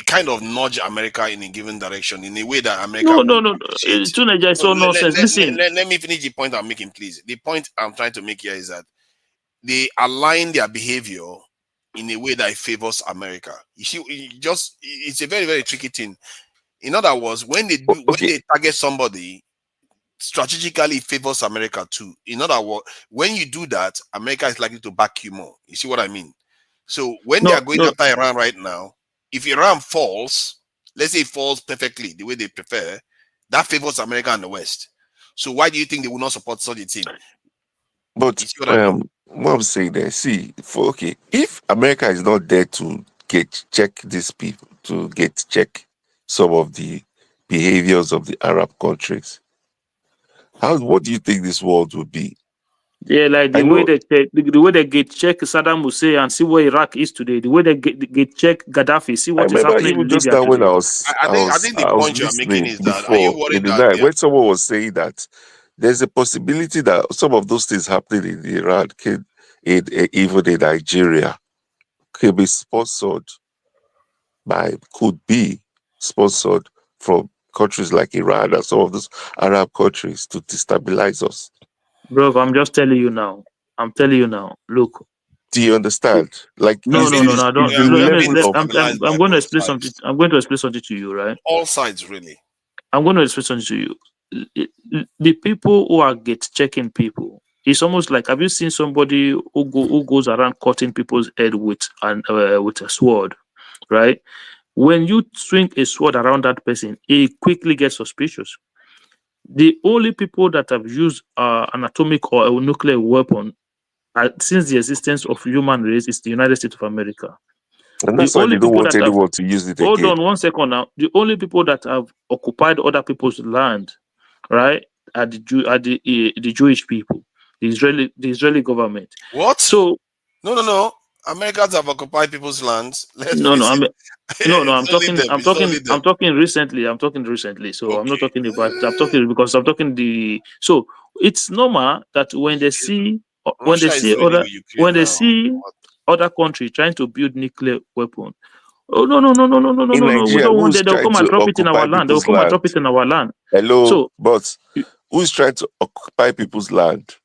kind of nudge America in a given direction in a way that America no. Teenager is so nonsense. Listen, let me finish the point I'm making, please. The point I'm trying to make here is that they align their behavior in a way that favors America. You see, it's a very, very tricky thing. In other words, when they target somebody, strategically it favors America too. In other words, when you do that, America is likely to back you more. You see what I mean? So when they are going after Iran right now, if Iran falls, let's say it falls perfectly the way they prefer, that favors America and the West. So why do you think they will not support such a thing? But what I'm saying there, if America is not there to check these people, to check some of the behaviors of the Arab countries, What do you think this world would be? Yeah, like the way they check, the way they get check Saddam Hussein and see where Iraq is today. The way they get check Gaddafi, see what is happening in Just Libya now when today. I think the point you're making listening is that, are you before in worried the that night when someone was saying that there's a possibility that some of those things happening in Iran even in Nigeria could be sponsored from countries like Iran and some of those Arab countries to destabilize us? Bro, I'm just telling you now. I'm telling you now. Look. Do you understand? Like, No. I don't. the level of I'm going to explain something. I'm going to explain something to you, right? all sides really? I'm going to explain something to you. The people who are checking people, it's almost like, have you seen somebody who goes around cutting people's head with a sword, right? When you swing a sword around that person, it quickly gets suspicious. The only people that have used an atomic or a nuclear weapon since the existence of human race is the United States of America. And The that's why only they don't people want that have anyone to use it hold again. on one second now. The only people that have occupied other people's land, right, are the Jewish people, the Israeli government. What? So No. Americans have occupied people's lands. Let's no, face it. I'm talking recently. I'm talking recently. So I'm not talking about. I'm talking So it's normal that when they see Russia is really with Ukraine now. other country trying to build nuclear weapon. Oh no! In We Nigeria, don't want who's them. They'll trying come and to drop it in our occupy land. They'll people's come and land? drop it in our land. Hello, So but who's trying to occupy people's land?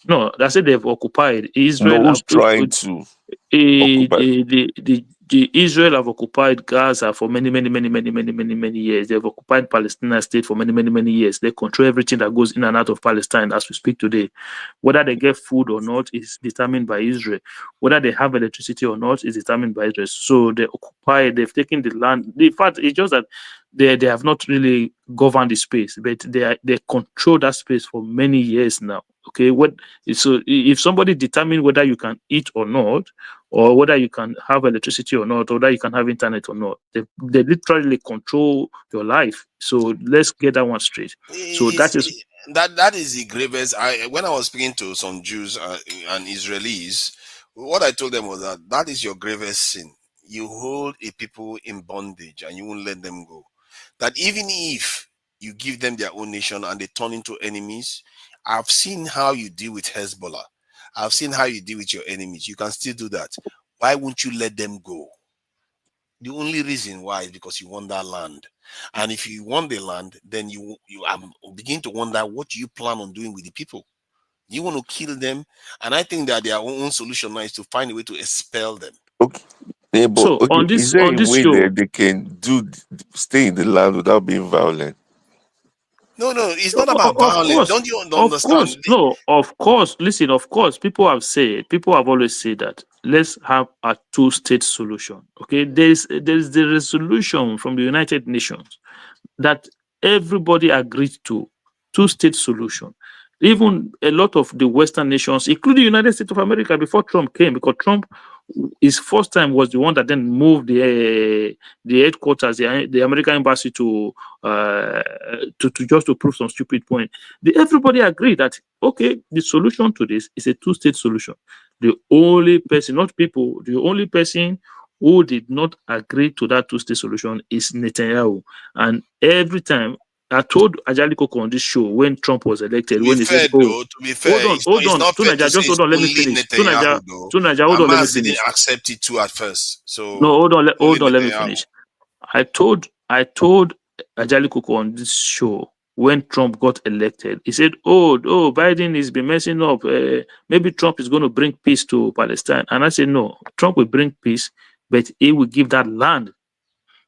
no, that's it. They've occupied Israel. No, who's trying to occupy? The Israel have occupied Gaza for many years. They've occupied Palestinian state for many years. They control everything that goes in and out of Palestine as we speak today. Whether they get food or not is determined by Israel. Whether they have electricity or not is determined by Israel. So they occupy. They've taken the land. In fact, it's just that they have not really governed the space, but they control that space for many years now. Okay, so if somebody determine whether you can eat or not, or whether you can have electricity or not, or whether you can have internet or not, they literally control your life. So let's get that one straight. So that is that is the gravest. When I was speaking to some Jews and Israelis, what I told them was that is your gravest sin. You hold a people in bondage and you won't let them go. That even if you give them their own nation and they turn into enemies, I've seen how you deal with Hezbollah. I've seen how you deal with your enemies. You can still do that. Why won't you let them go? The only reason why is because you want that land. And if you want the land, then you begin to wonder, what do you plan on doing with the people? You want to kill them? And I think that their own solution now is to find a way to expel them. Okay. Yeah, but so okay, on this is there a way show, that they can stay in the land without being violent? No, it's not about violence. Don't you understand? Of course. Listen, of course, people have always said that let's have a two-state solution. Okay, there's the resolution from the United Nations that everybody agreed to, two-state solution. Even a lot of the Western nations, including the United States of America, before Trump came, because Trump, his first time was the one that then moved the headquarters, the American embassy to just to prove some stupid point. Everybody agreed that okay, the solution to this is a two-state solution. The only person, not people, the only person who did not agree to that two-state solution is Netanyahu. And every time I told Ajali Koko on this show when Trump was elected, when he said, to be fair, hold it's on, not fair to say just it's hold on, let me only finish. Netanyahu, though. Hold on, let me Hamas didn't finish. accept it too at first. So no, hold on, let me Netanyahu. finish. I told Ajali Koko on this show when Trump got elected, he said, oh, Biden has been messing up. Maybe Trump is going to bring peace to Palestine. And I said, no, Trump will bring peace, but he will give that land.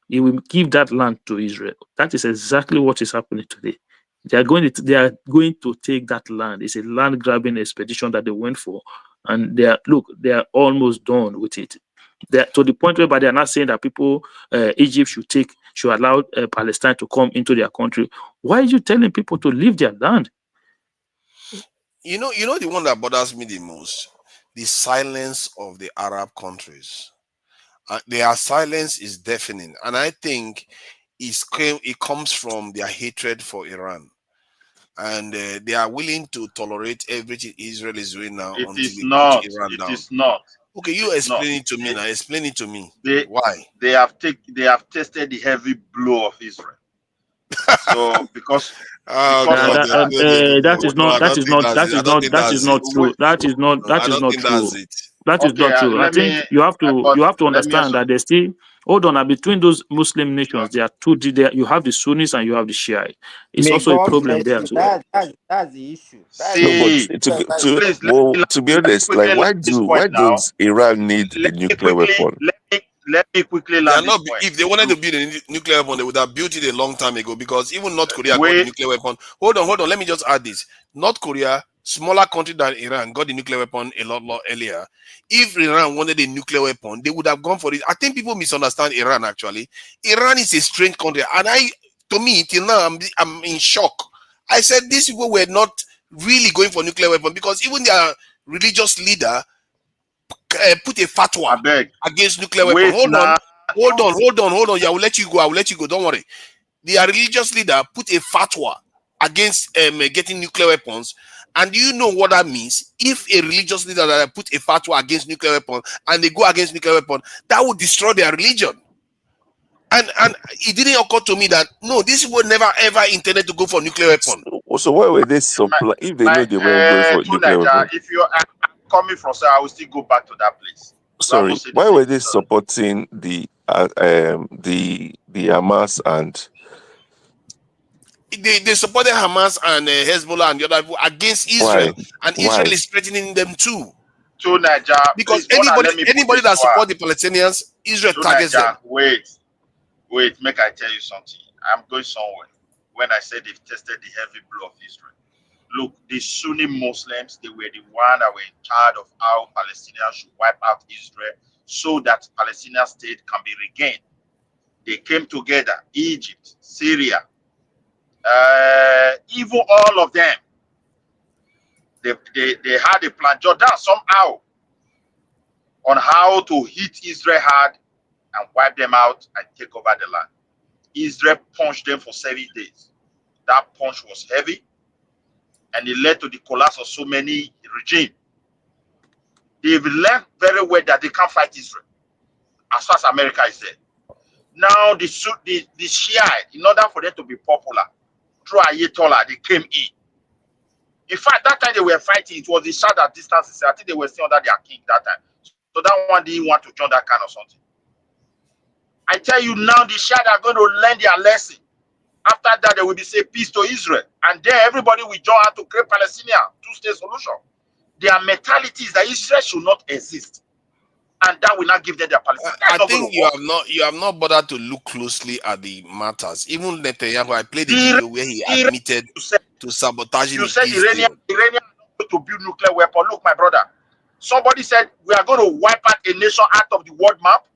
He will give that land to Israel. That is exactly what is happening today. They are going to take that land. It's a land grabbing expedition that they went for, and they are almost done with it. They're to the point where they are not saying that people, Egypt should allow Palestine to come into their country. Why are you telling people to leave their land? You know the one that bothers me the most, the silence of the Arab countries. Their silence is deafening, and I think it comes from their hatred for Iran. and they are willing to tolerate everything Israel is doing now It until is they put not. Iran It down. is not. Okay, you explain it to me now. Explain it to me. Why? They have tasted the heavy blow of Israel. So because Oh because God, of that That is not true. That is not true. it. That is not true. I think you have to understand that there's still between those Muslim nations, there are two. You have the Sunnis and you have the Shiite. It's May also a God problem bless there you. as well. That's the issue. No, but see, please to be honest, like why does Iran need a nuclear weapon? Let me quickly They are land this not. point. If they wanted to build a nuclear weapon, they would have built it a long time ago. Because even North Korea got the nuclear weapon. Hold on. Let me just add this: North Korea, smaller country than Iran, got the nuclear weapon a lot earlier. If Iran wanted a nuclear weapon, they would have gone for it. I think people misunderstand Iran. Actually, Iran is a strange country, and to me, till now, I'm in shock. I said these people were not really going for nuclear weapon because even their religious leader put a fatwa against nuclear weapon. Hold on. Yeah, I will let you go. Don't worry. Their religious leader put a fatwa against getting nuclear weapons. And do you know what that means? If a religious leader that put a fatwa against nuclear weapon and they go against nuclear weapon, that would destroy their religion. And it didn't occur to me that no, these people never ever intended to go for nuclear weapon. So why were they supply if they know they weren't going for nuclear weapon? If you're coming from, sir, I will still go back to that place. Sorry, why were they supporting the Hamas and they supported Hamas and Hezbollah and the other people against Israel, and Israel is threatening them too. To Nigeria, because anybody that supports the Palestinians, Israel targets them. Wait, make I tell you something. I'm going somewhere. When I said they've tested the heavy blow of Israel, look, the Sunni Muslims, they were the one that were in charge of how Palestinians should wipe out Israel so that Palestinian state can be regained. They came together, Egypt, Syria, even all of them. They had a plan, Jordan somehow, on how to hit Israel hard and wipe them out and take over the land. Israel punched them for 7 days. That punch was heavy, and it led to the collapse of so many regimes. They've learned very well that they can't fight Israel, as far as America is there. Now the Shiite, in order for them to be popular, through Ayatollah, they came in. In fact, that time they were fighting, it was the Shah that distances. I think they were still under their king that time. So that one didn't want to join that kind of something. I tell you now, the Shah are going to learn their lesson. After that, they will be say peace to Israel. And then everybody will join out to create Palestinian two-state solution. Their mentality is that Israel should not exist. And that will not give them their Palestine. I think you have not bothered to look closely at the matters. Even Netanyahu, I played a video where he admitted to sabotaging the peace deal. Iranian are going to build nuclear weapon. Look, my brother. Somebody said we are going to wipe out a nation out of the world map.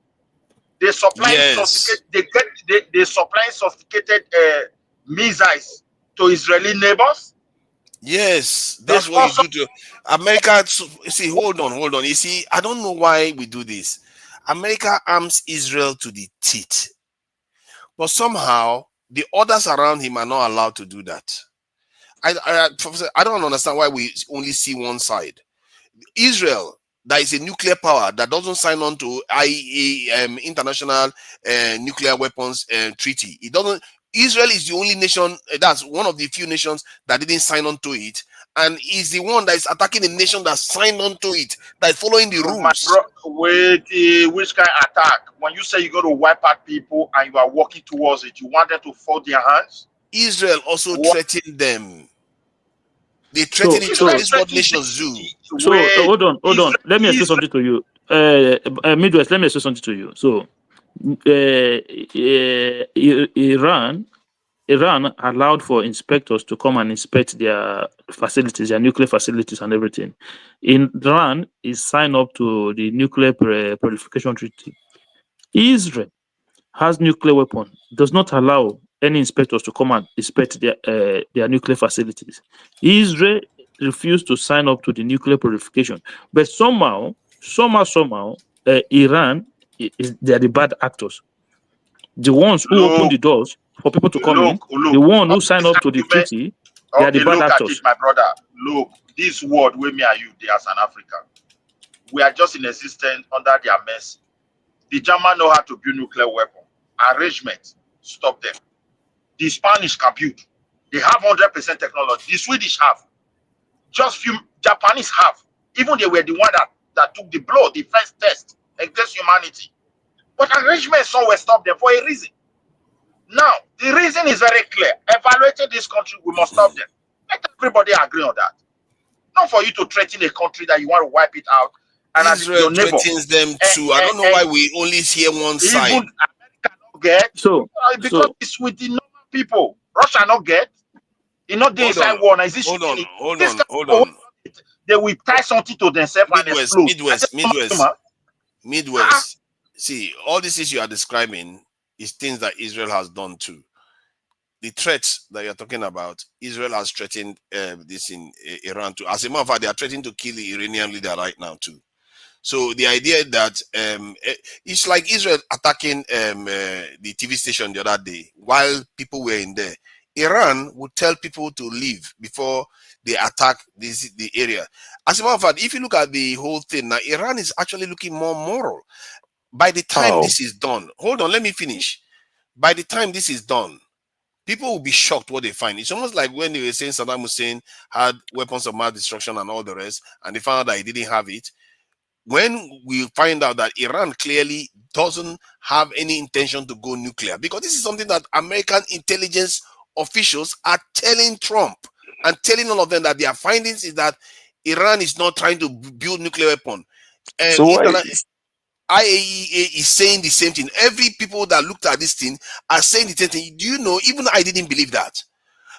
They supply they supply sophisticated missiles to Israeli neighbors. Yes, that's what you do to America. See, hold on. You see, I don't know why we do this. America arms Israel to the teeth, but somehow the others around him are not allowed to do that. I don't understand why we only see one side. Israel, that is a nuclear power that doesn't sign on to IAEA, International Nuclear Weapons Treaty. It doesn't. Israel is the only nation, that's one of the few nations that didn't sign on to it, and is the one that is attacking the nation that signed on to it, that is following the rules. Wait, which kind of attack? When you say you're going to wipe out people and you are working towards it, you want them to fold their hands? Israel also threatened them. They threaten each other. This is what nations do. So hold on. Let me explain something to you. Midwest, let me explain something to you. So Iran allowed for inspectors to come and inspect their facilities, their nuclear facilities and everything. Iran is signed up to the Nuclear Proliferation Treaty. Israel has nuclear weapon, does not allow any inspectors to come and inspect their nuclear facilities. Israel refused to sign up to the nuclear proliferation, but somehow, Iran they are the bad actors. The ones who open the doors for people to come in, the one who signed up to the treaty. They are the bad look at actors. it, my brother. Look, this world where me and you, they as an African, we are just in existence under their mercy. The German know how to build nuclear weapon. Arrangement, stop them. The Spanish can build. They have 100% technology. The Swedish have. Just few Japanese have. Even they were the one that took the blow, the first test against humanity. But arrangement somewhere stop them for a reason. Now, the reason is very clear. Evaluating this country, we must stop them. Let everybody agree on that. Not for you to threaten a country that you want to wipe it out. And Israel your neighbor threatens them too. I don't know why we only hear one side. Even America not get. So because it's with the normal people. Russia not get. You know they inside war. Is this hold on. They will tie something to themselves and explode. Midwest. See, all these issues you are describing is things that Israel has done too. The threats that you're talking about, Israel has threatened this in Iran too. As a matter of fact, they are threatening to kill the Iranian leader right now too. So the idea that it's like Israel attacking the TV station the other day while people were in there. Iran would tell people to leave before they attack the area. As a matter of fact, if you look at the whole thing now, Iran is actually looking more moral. By the time this is done, hold on, let me finish. By the time this is done, people will be shocked what they find. It's almost like when they were saying Saddam Hussein had weapons of mass destruction and all the rest, and they found out that he didn't have it. When we find out that Iran clearly doesn't have any intention to go nuclear, because this is something that American intelligence officials are telling Trump and telling all of them that their findings is that Iran is not trying to build nuclear weapon. And so IAEA is saying the same thing. Every people that looked at this thing are saying the same thing. Do you know, even I didn't believe that.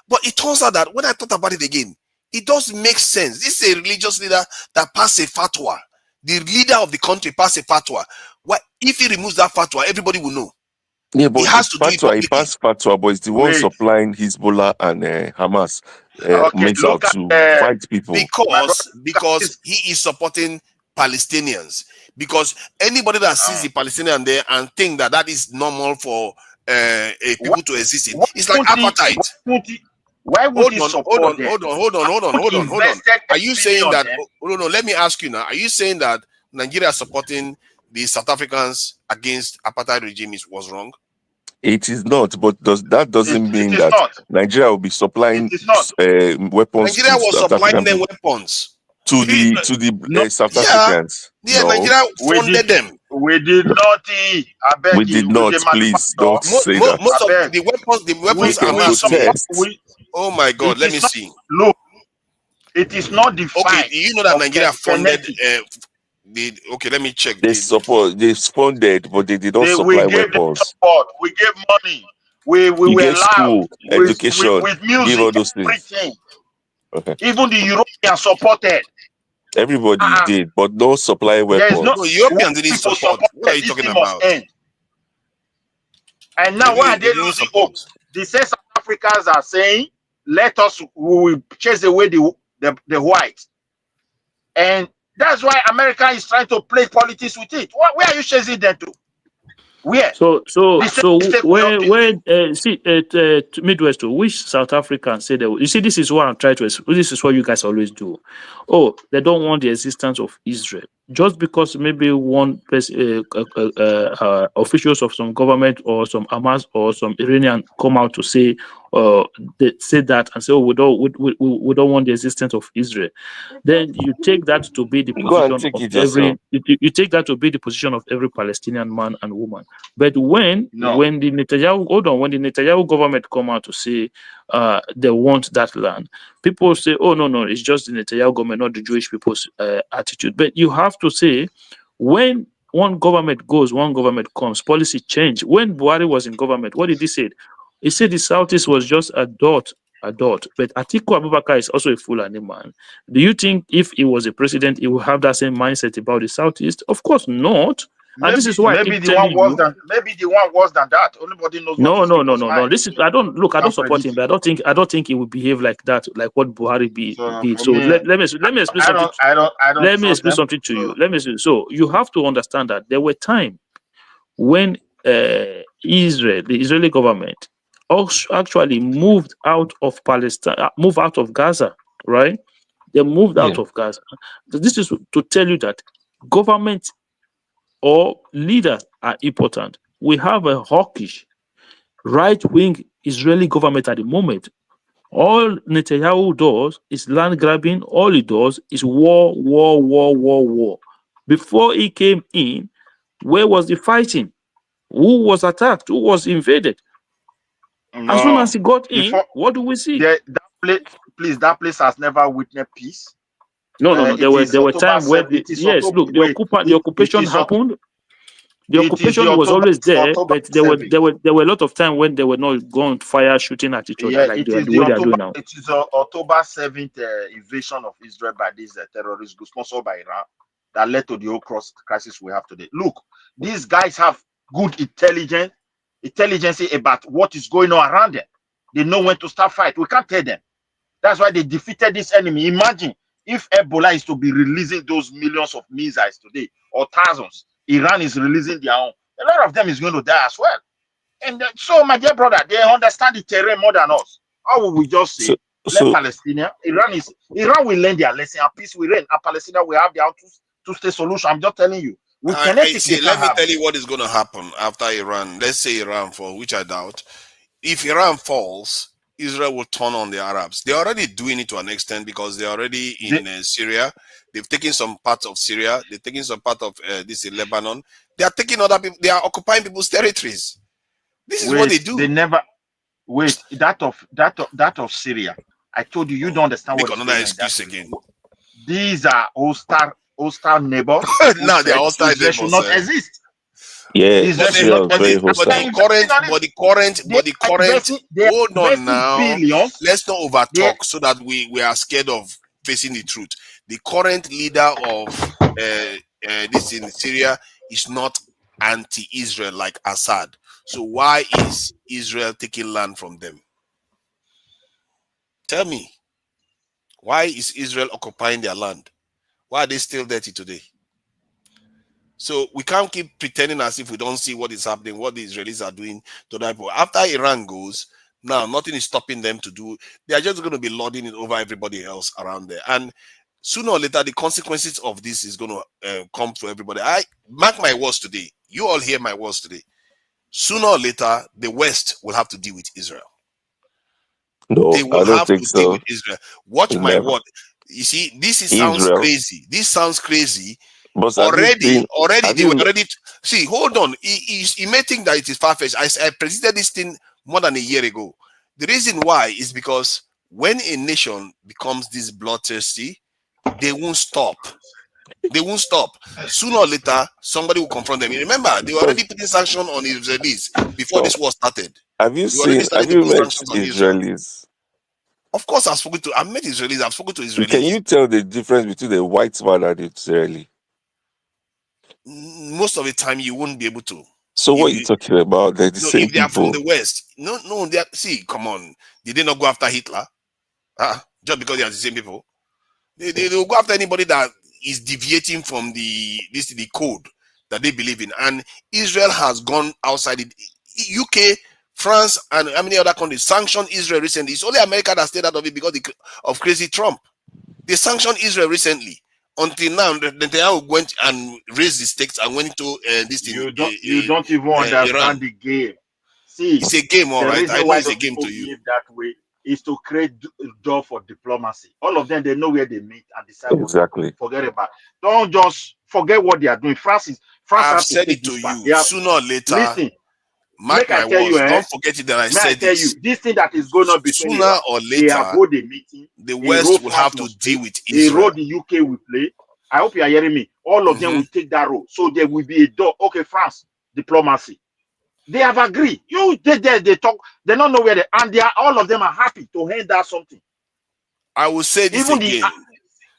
But it turns out that when I thought about it again, it does make sense. This is a religious leader that passed a fatwa. The leader of the country passed a fatwa. What if he removes that fatwa? Everybody will know. Yeah, but he has to do it publicly. He passed fatwa, but it's the one supplying Hezbollah and Hamas missile to fight people. Because he is supporting Palestinians. Because anybody that sees the Palestinian there and think that that is normal for people to exist in, it's like apartheid. Why would he support them? Hold on. Are you saying that? No, let me ask you now. Are you saying that Nigeria supporting the South Africans against apartheid regime was wrong? It is not, but that doesn't mean that Nigeria will be supplying weapons. Nigeria was supplying them weapons to the South Africans. Yeah, no. Nigeria funded them. We did not. We did not. Please don't say that. Most of the weapons are not. Oh my God! Let me see. Look, it is not defined. Okay, do you know that Nigeria funded? Okay, let me check. They funded, but they did not supply weapons. Support. We gave money. We were school, education, with music, give all those things. Everything. Okay. Even the Europeans supported. Everybody did, but no supply weapons. No, Europeans didn't support. What are you talking about? And now why are they losing hope? The South Africans are saying, "Let us, we will chase away the whites," and that's why America is trying to play politics with it. Where are you chasing them to? Where? So where see Midwest, which South Africans say that, you see, this is what I'm trying to, this is what you guys always do. Oh, they don't want the existence of Israel. Just because maybe one officials of some government or some Hamas or some Iranian come out to say they say that and say, oh, we don't want the existence of Israel. Then you take that to be the position of every you take that to be the position of every Palestinian man and woman. But when the Netanyahu government come out to say they want that land, people say, oh no, it's just the Netanyahu government, not the Jewish people's attitude. But you have to say, when one government goes, one government comes, policy change. When Buhari was in government, what did he say? He said the Southeast was just a dot. But Atiku Abubakar is also a Fulani man. Do you think if he was a president, he would have that same mindset about the Southeast? Of course not. And this is why maybe the one worse than that. Nobody knows. No. This is I don't support him, but I don't think he would behave like that, like what Buhari did. So let me explain something. Let me explain something to you. Let me explain. So you have to understand that there were times when the Israeli government actually moved out of Palestine, moved out of Gaza, right? They moved out of Gaza. So this is to tell you that government or leaders are important. We have a hawkish, right-wing Israeli government at the moment. All Netanyahu does is land grabbing. All he does is war, war, war, war, war. Before he came in, where was the fighting? Who was attacked? Who was invaded? As soon as he got in, what do we see? That place has never witnessed peace. No. There were times where the occupation happened. The occupation was always there, but there were a lot of times when they were not going fire shooting at each other like the way they are doing now. It is the October 7th invasion of Israel by these terrorist groups sponsored by Iran that led to the whole crisis we have today. Look, these guys have good intelligence about what is going on around them. They know when to start fight. We can't tell them. That's why they defeated this enemy. Imagine if Ebola is to be releasing those millions of missiles today, or thousands. Iran is releasing their own. A lot of them is going to die as well. And so, my dear brother, they understand the terrain more than us. How will we just say, let Palestinian, Iran will learn their lesson, and peace will reign, and Palestine will have their own two-state solution. I'm just telling you. Let me tell you what is going to happen after Iran. Let's say Iran falls, which I doubt. If Iran falls, Israel will turn on the Arabs. They're already doing it to an extent because they're already in Syria. They've taken some parts of Syria. They're taking some part of this in Lebanon. They are taking other people. They are occupying people's territories. This is what they do. They never wait. That of Syria. I told you, you don't understand what. Another excuse again. These are hostile neighbors. Now they are hostile neighbors. They should not exist. Yeah, but the current. Hold on now. Let's not overtalk so that we are scared of facing the truth. The current leader of this in Syria is not anti-Israel like Assad. So why is Israel taking land from them? Tell me. Why is Israel occupying their land? Why are they still dirty today? So we can't keep pretending as if we don't see what is happening, what the Israelis are doing to that people. After Iran goes, now nothing is stopping them to do. They are just going to be lording it over everybody else around there. And sooner or later, the consequences of this is going to come to everybody. I mark my words today. You all hear my words today. Sooner or later, the West will have to deal with Israel. No, they will I don't have think to so. deal with Israel. Watch my Never. word. You see, sounds Israel. crazy. This sounds crazy. But have you Already, seen- have they you- were already. See, hold on. He may think that it is far-fetched. I presented this thing more than a year ago. The reason why is because when a nation becomes this bloodthirsty, they won't stop. They won't stop. Sooner or later, somebody will confront them. You remember, they were already putting sanctions on Israelis before this war started. Have you They already seen? started Have to you put met sanctions on Israel. Israelis? Of course, I've met Israelis. I've spoken to Israelis. Can you tell the difference between the white man and the Israeli? Most of the time, you won't be able to. So what are you talking about? They're the No, same if they are from people. the West, no, they are, see, come on, did they not go after Hitler? Just because they are the same people, they will go after anybody that is deviating from the code that they believe in. And Israel has gone outside it. UK, France, and how many other countries sanctioned Israel recently? It's only America that stayed out of it because of crazy Trump. They sanctioned Israel recently. Until now, Netanyahu went and raised the stakes and went into this thing. You don't even understand Iran. the game. See, It's a game, all the right. reason I know why it's a those game people to you. behave that way is to create door for diplomacy. All of them, they know where they meet and decide Exactly. what to forget about. Don't just forget what they are doing. France I've has to said take it to this back. you. Sooner or later, Listen, mark make I my tell you, words. Don't forget it that I may I said tell this. you, this thing that is going on between Sooner Iran, or they have later, hold a meeting. the a West role will France have to must deal play, with a Israel. role the UK will play. I hope you are hearing me. All of them will take that role. So there will be a door. Okay, France, diplomacy. They have agreed. They talk. They don't know where they and they are. All of them are happy to hand out something. I will say this Even again,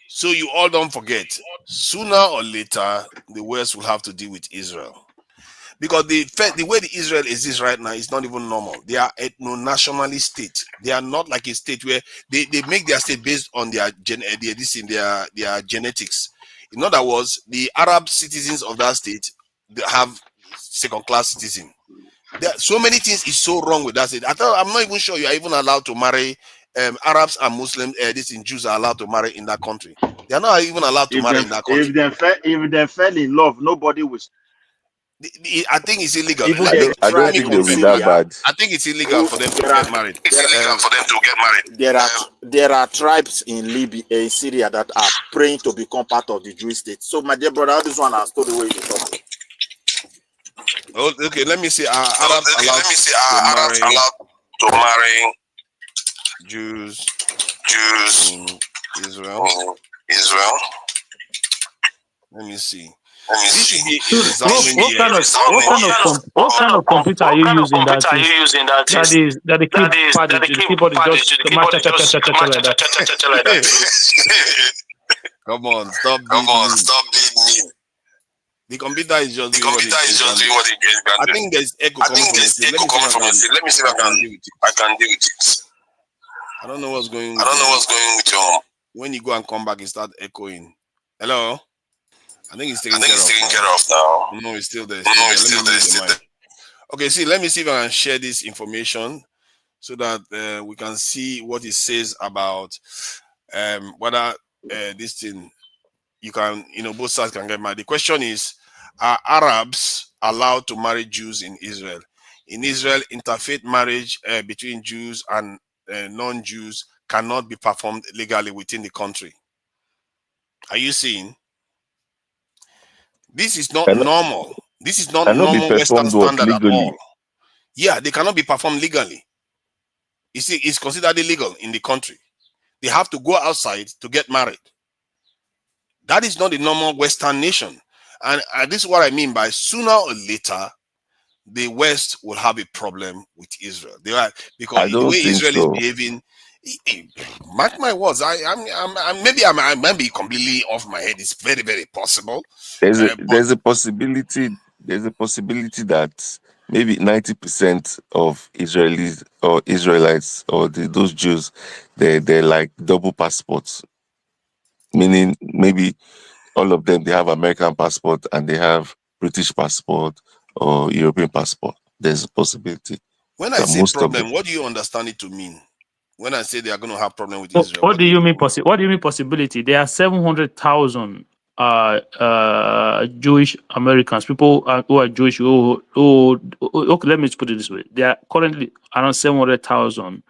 so you all don't forget. Sooner or later, the West will have to deal with Israel. Because the way the Israel exists right now is not even normal. They are ethno-nationalist state. They are not like a state where they make their state based on their genetics. In other words, the Arab citizens of that state, they have second-class citizen. There are so many things is so wrong with that. I'm not even sure you are even allowed to marry Arabs and Muslims. This in Jews are allowed to marry in that country. They are not even allowed to marry in that country. If they fell in love, nobody will. I think it's illegal. Even Let the me tribe in confirm. that bad. I think it's illegal for them to get married. It's illegal for them to get married. There are tribes in Libya, in Syria that are praying to become part of the Jewish state. So, my dear brother, this one has told the way you talk. Oh, okay, let me see. Arabs Arabs allowed to marry Jews in Israel. Let me see. This should be a resounding yes. What kind of computer are you using that the keyboard is just like that? Come on, stop being mean. The computer is just doing what it is. I think there's echo coming from your seat. Let me see if I can deal with it. I don't know what's going with your. When you go and come back, it start echoing. Hello? I think it's taken care of now. No, it's still there. Okay, see, let me see if I can share this information so that we can see what it says about whether this thing you can, both sides can get married. The question is, are Arabs allowed to marry Jews in Israel? In Israel, interfaith marriage between Jews and non-Jews cannot be performed legally within the country. Are you seeing? This is not normal. This is not normal Western standard at all. Yeah, they cannot be performed legally. You see, it's considered illegal in the country. They have to go outside to get married. That is not the normal Western nation. And this is what I mean by sooner or later, the West will have a problem with Israel. Because the way Israel is behaving, mark my words, I might be completely off my head. It's very, very possible. There's a possibility that maybe 90% of Israelis or Israelites or those Jews, they're like double passports, meaning maybe all of them, they have American passport and they have British passport or European passport. There's a possibility. When I say problem, what do you understand it to mean? When I say they are going to have problem with Israel, what do you mean possibility? There are 700,000 Jewish Americans, people who are Jewish. Okay, let me put it this way: there are currently around 700,000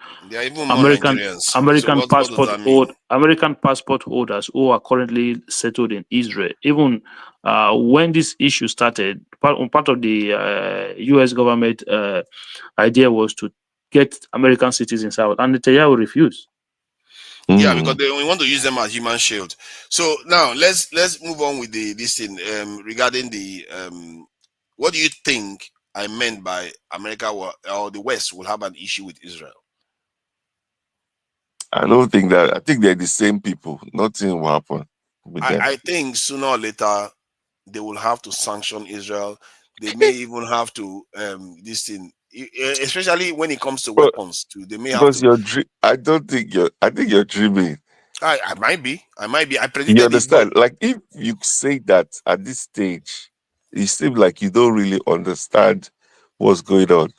American passport holders who are currently settled in Israel. Even when this issue started, part of the U.S. government idea was to get American citizens out, and Netanyahu refused. Yeah, because we want to use them as human shield. So now let's move on with this thing regarding the what do you think I meant by America or the West will have an issue with Israel? I don't think that. I think they're the same people. Nothing will happen with them. I think sooner or later they will have to sanction Israel. They may even have to this thing, especially when it comes to weapons too. They may have to. I think you're dreaming. I might be. I predicted. You understand? Like if you say that at this stage, it seems like you don't really understand what's going on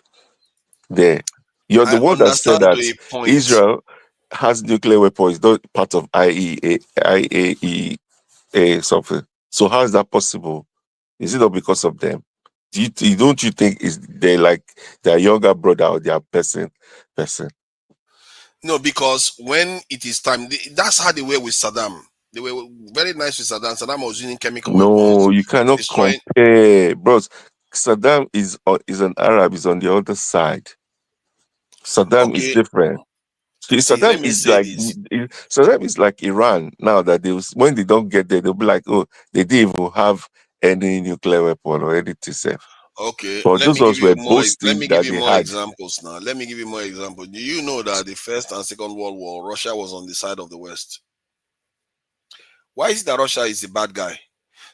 there. You're the one that said that Israel has nuclear weapons, not part of IAEA something. So how is that possible? Is it not because of them? Don't you think they're like their younger brother or their person? No, because when it is time, that's how they were with Saddam. They were very nice with Saddam. Saddam was using chemical weapons. No, you cannot compare, bros. Saddam is an Arab, is on the other side. Saddam is different. Saddam is like Iran now that when they don't get there, they'll be like, oh, they didn't even have any nuclear weapon or anything safe. Okay, but those ones were boasting let me give you more examples now. Let me give you more examples. Do you know that the First and Second World War, Russia was on the side of the West? Why is it that Russia is the bad guy?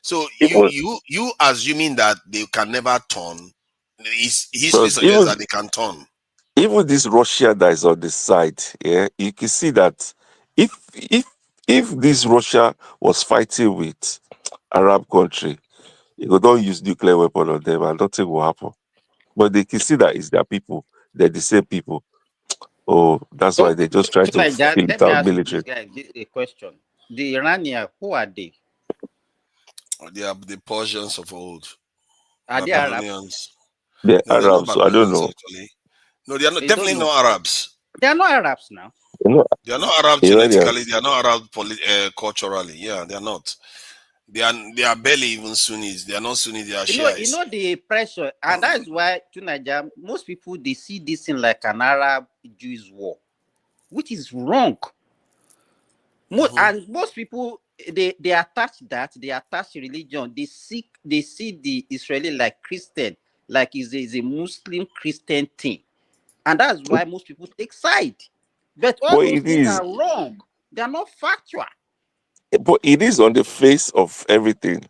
So you assuming that they can never turn? History suggests that they can turn. Even this Russia that is on the side, yeah, you can see that if this Russia was fighting with Arab country, you don't use nuclear weapon on them and nothing will happen. but they can see that it's their people. They're the same people. Oh, that's why So, they just try to Niger, fill let it me out ask you this military. guy a question. The Iranian, who are they? They are the Persians of old, Are they Arabs? Babylonians. They're No, they're not Arabs, so I don't Babylonians know. actually. No, they are not, You don't definitely know. not Arabs. They are not Arabs now. You know, They are not Arab genetically. Iranians. They are not Arab culturally. Yeah, they are not. They are barely even Sunnis. They are not Sunni. They are You Shiites. know the pressure, and that is why to Nigeria, most people they see this thing like an Arab-Jewish war, which is wrong. And most people they attach religion. They see the Israeli like Christian, like is a Muslim Christian thing, and that's why most people take side. But all But those it things is, are wrong. They are not factual. but it is on the face of everything.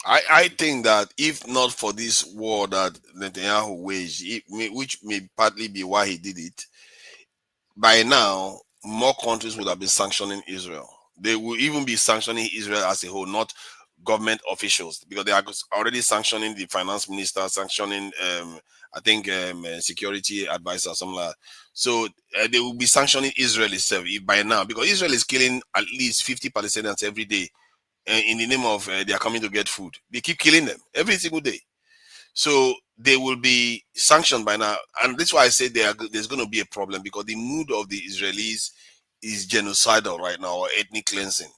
I think that if not for this war that Netanyahu waged, which may partly be why he did it, by now more countries would have been sanctioning Israel. They will even be sanctioning Israel as a whole, not government officials, because they are already sanctioning the finance minister, sanctioning I think security advisor, something like that. So they will be sanctioning Israel itself by now, because Israel is killing at least 50 Palestinians every day in the name of they are coming to get food. They keep killing them every single day. So they will be sanctioned by now. And that's why I say there's going to be a problem, because the mood of the Israelis is genocidal right now, or ethnic cleansing.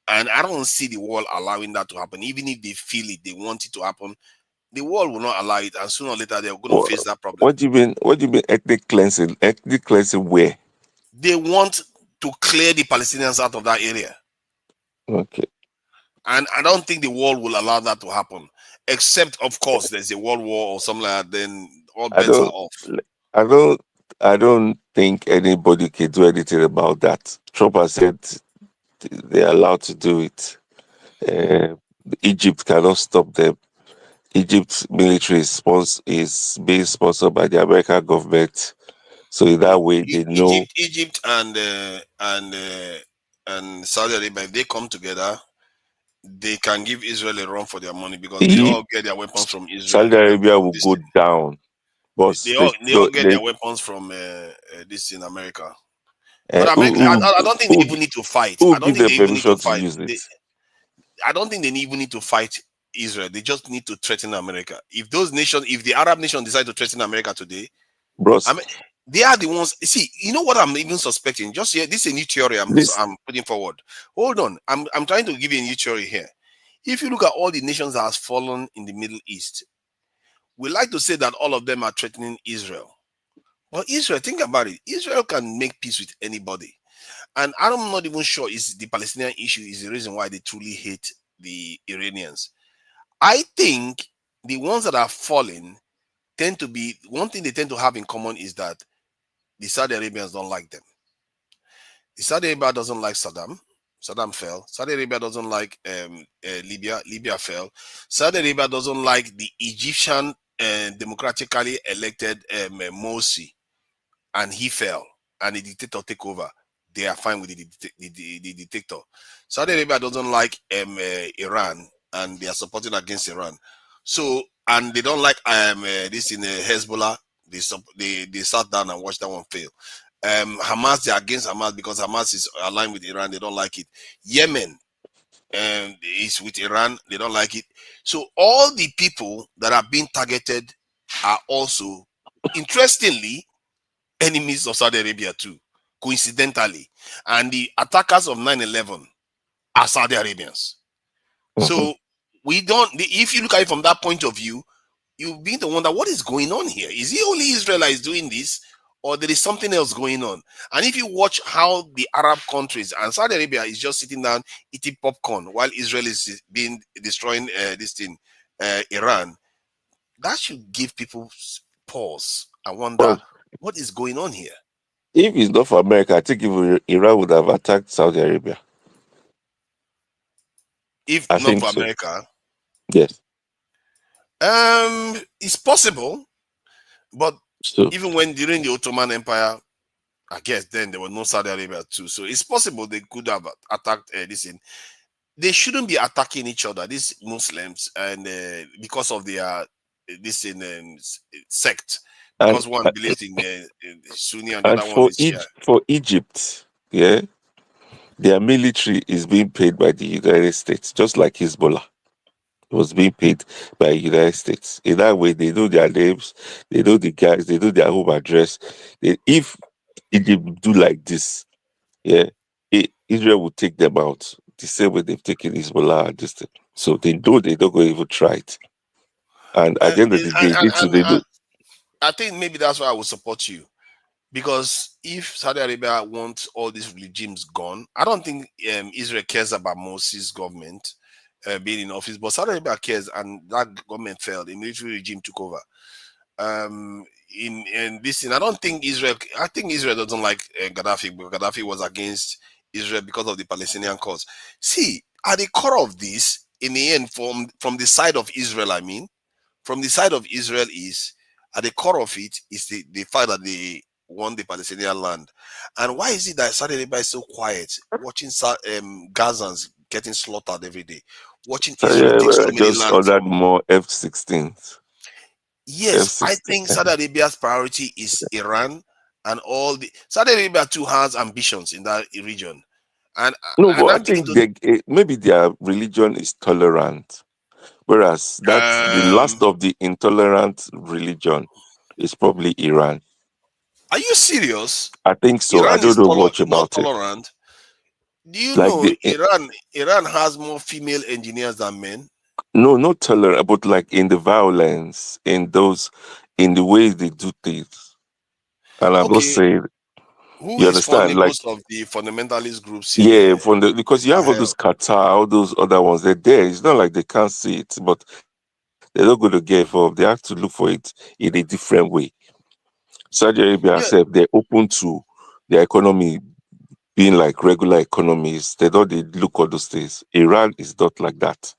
And I don't see the world allowing that to happen. Even if they feel it, they want it to happen, the world will not allow it. And sooner or later, they're going to face that problem. What do you mean? What do you mean ethnic cleansing? Ethnic cleansing where? They want to clear the Palestinians out of that area. Okay. And I don't think the world will allow that to happen. Except, of course, there's a world war or something like that, then all I bets are don't, off. I don't think anybody can do anything about that. Trump has said they're allowed to do it. Egypt cannot stop them. Egypt's military is being sponsored by the American government, so in that way they know. Egypt and Saudi Arabia, if they come together, they can give Israel a run for their money, because they all get their weapons from Israel. Saudi Arabia will go down, but They all get their weapons from this in America. But America, I don't think they even need to fight. Who I don't give think them they even need to permission to fight. use it? I don't think they even need to fight Israel. They just need to threaten America. If those nations, if the Arab nation decide to threaten America today, Bros, I mean, they are the ones. See, you know what I'm even suspecting? Just here, this is a new theory I'm putting forward. Hold on, I'm trying to give you a new theory here. If you look at all the nations that has fallen in the Middle East, we like to say that all of them are threatening Israel. But Israel, think about it. Israel can make peace with anybody. And I'm not even sure is the Palestinian issue is the reason why they truly hate the Iranians. I think the ones that are falling tend to be, one thing they tend to have in common is that the Saudi Arabians don't like them. The Saudi Arabia doesn't like Saddam. Saddam fell. Saudi Arabia doesn't like Libya. Libya fell. Saudi Arabia doesn't like the Egyptian democratically elected Morsi, and he fell, and the dictator take over. They are fine with the dictator. Saudi Arabia doesn't like Iran, and they are supporting against Iran. So, and they don't like this in Hezbollah. They sat down and watched that one fail. Hamas, they're against Hamas because Hamas is aligned with Iran. They don't like it. Yemen is with Iran. They don't like it. So all the people that are being targeted are also, interestingly, enemies of Saudi Arabia too, coincidentally. And the attackers of 9/11 are Saudi Arabians. So we don't, if you look at it from that point of view, you begin to wonder what is going on here. Is it only Israel that is doing this, or there is something else going on? And if you watch how the Arab countries, and Saudi Arabia is just sitting down eating popcorn while Israel is being destroying this thing, Iran, that should give people pause and wonder what is going on here. If it's not for America, I think if Iran would have attacked Saudi Arabia. If I not think for so. America, yes, it's possible. But so, even when during the Ottoman Empire, I guess then there was no Saudi Arabia too, so it's possible they could have attacked this thing. They shouldn't be attacking each other, these Muslims, and because of their this in sect And because one believes in Sunni and the other one is Shia. for Egypt, yeah, their military is being paid by the United States, just like Hezbollah was being paid by the United States. In that way, they know their names, they know the guys, they know their home address. If Egypt do like this, yeah, Israel will take them out the same way they've taken Hezbollah and this thing. So they know they're not going to even try it. And at the end of the day, they do. I think maybe that's why I would support you. Because if Saudi Arabia wants all these regimes gone, I don't think Israel cares about Morsi's government being in office, but Saudi Arabia cares, and that government failed. The military regime took over. In this thing, I don't think Israel. I think Israel doesn't like Gaddafi, because Gaddafi was against Israel because of the Palestinian cause. See, at the core of this, in the end, from the side of Israel, I mean, from the side of Israel is at the core of it is the fact that they won the Palestinian land. And why is it that Saudi Arabia is so quiet, watching Gazans getting slaughtered every day, watching Israel take so many just land ordered from? more F-16s. Yes, I F-16. think Saudi Arabia's priority is Iran, and all the Saudi Arabia too has ambitions in that region. And No, but I I'm beginning think maybe their religion is tolerant, whereas that's the last of the intolerant religion is probably Iran. Are you serious? I think so. I Iran don't is know much not about it. tolerant. Do you Like know Iran has more female engineers than men? no, not tolerant, but like in the violence, in the ways they do things. And I'm not Okay, saying, who you is understand, funding like, most of the fundamentalist groups in yeah, because you have all Sahel? those Qatar, all those other ones, they're there. It's not like they can't see it, but they're not going to get involved. They have to look for it in a different way. Saudi Arabia Yeah, herself, they're open to their economy being like regular economies. They look at those things. Iran is not like that.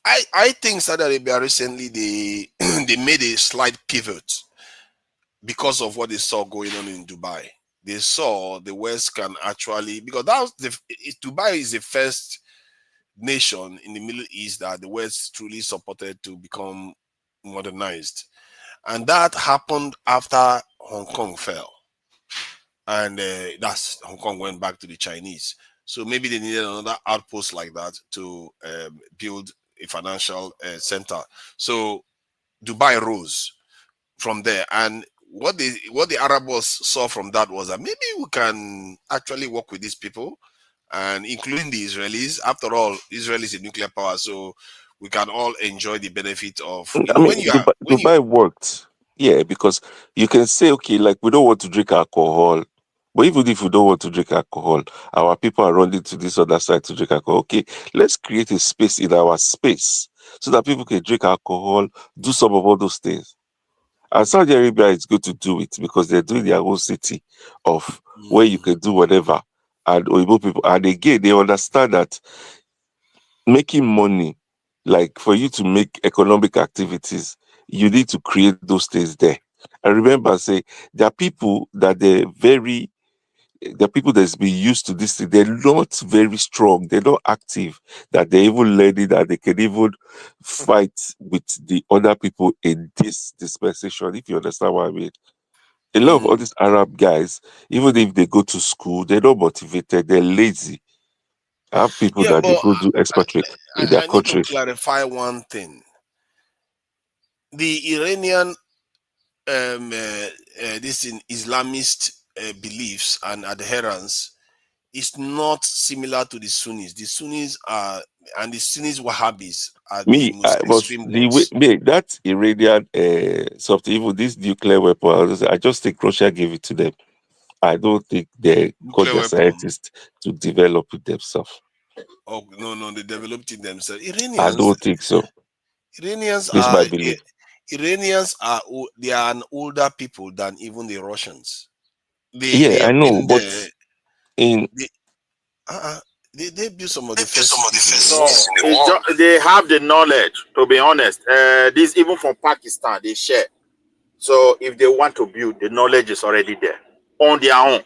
I think Saudi Arabia recently they they made a slight pivot because of what they saw going on in Dubai. They saw the West can actually, because Dubai is the first nation in the Middle East that the West truly supported to become modernized. And that happened after Hong Kong fell. And that's Hong Kong went back to the Chinese. So maybe they needed another outpost like that to build a financial center. So Dubai rose from there. And what the Arabs saw from that was that maybe we can actually work with these people, and including the Israelis. After all, Israel is a nuclear power, so we can all enjoy the benefit of, I mean, Dubai worked. Yeah, because you can say, okay, like we don't want to drink alcohol. But even if we don't want to drink alcohol, our people are running to this other side to drink alcohol. Okay, let's create a space in our space so that people can drink alcohol, do some of all those things. And Saudi Arabia is going to do it because they're doing their own city of where you can do whatever. And Oyibo people, and again, they understand that making money, like for you to make economic activities, you need to create those things there. I remember say there are people that the people that's been used to this thing, they're not very strong, they're not active, that they even learning that they can even fight with the other people in this dispensation, if you understand what I mean. A lot of all these Arab guys, even if they go to school, they're not motivated, they're lazy. I have people Yeah, that they but go do expatriate in their I need to country. clarify one thing. The Iranian this in Islamist beliefs and adherence is not similar to the Sunnis. The Sunnis are, and the Sunnis Wahhabis are the Me, most but extreme the way ones. that Iranian something, even this nuclear weapon, I just think Russia gave it to them. I don't think they got Nuclear their weapon. scientists to develop it themselves. Oh no, they developed it themselves. I don't think so. Iranians It's are my belief. they are an older people than even the Russians. Yeah, They I have know, been but there. in They, they built some of the first cities in the No, world. they have the knowledge, to be honest. This even from Pakistan, they share. So if they want to build, the knowledge is already there on their own.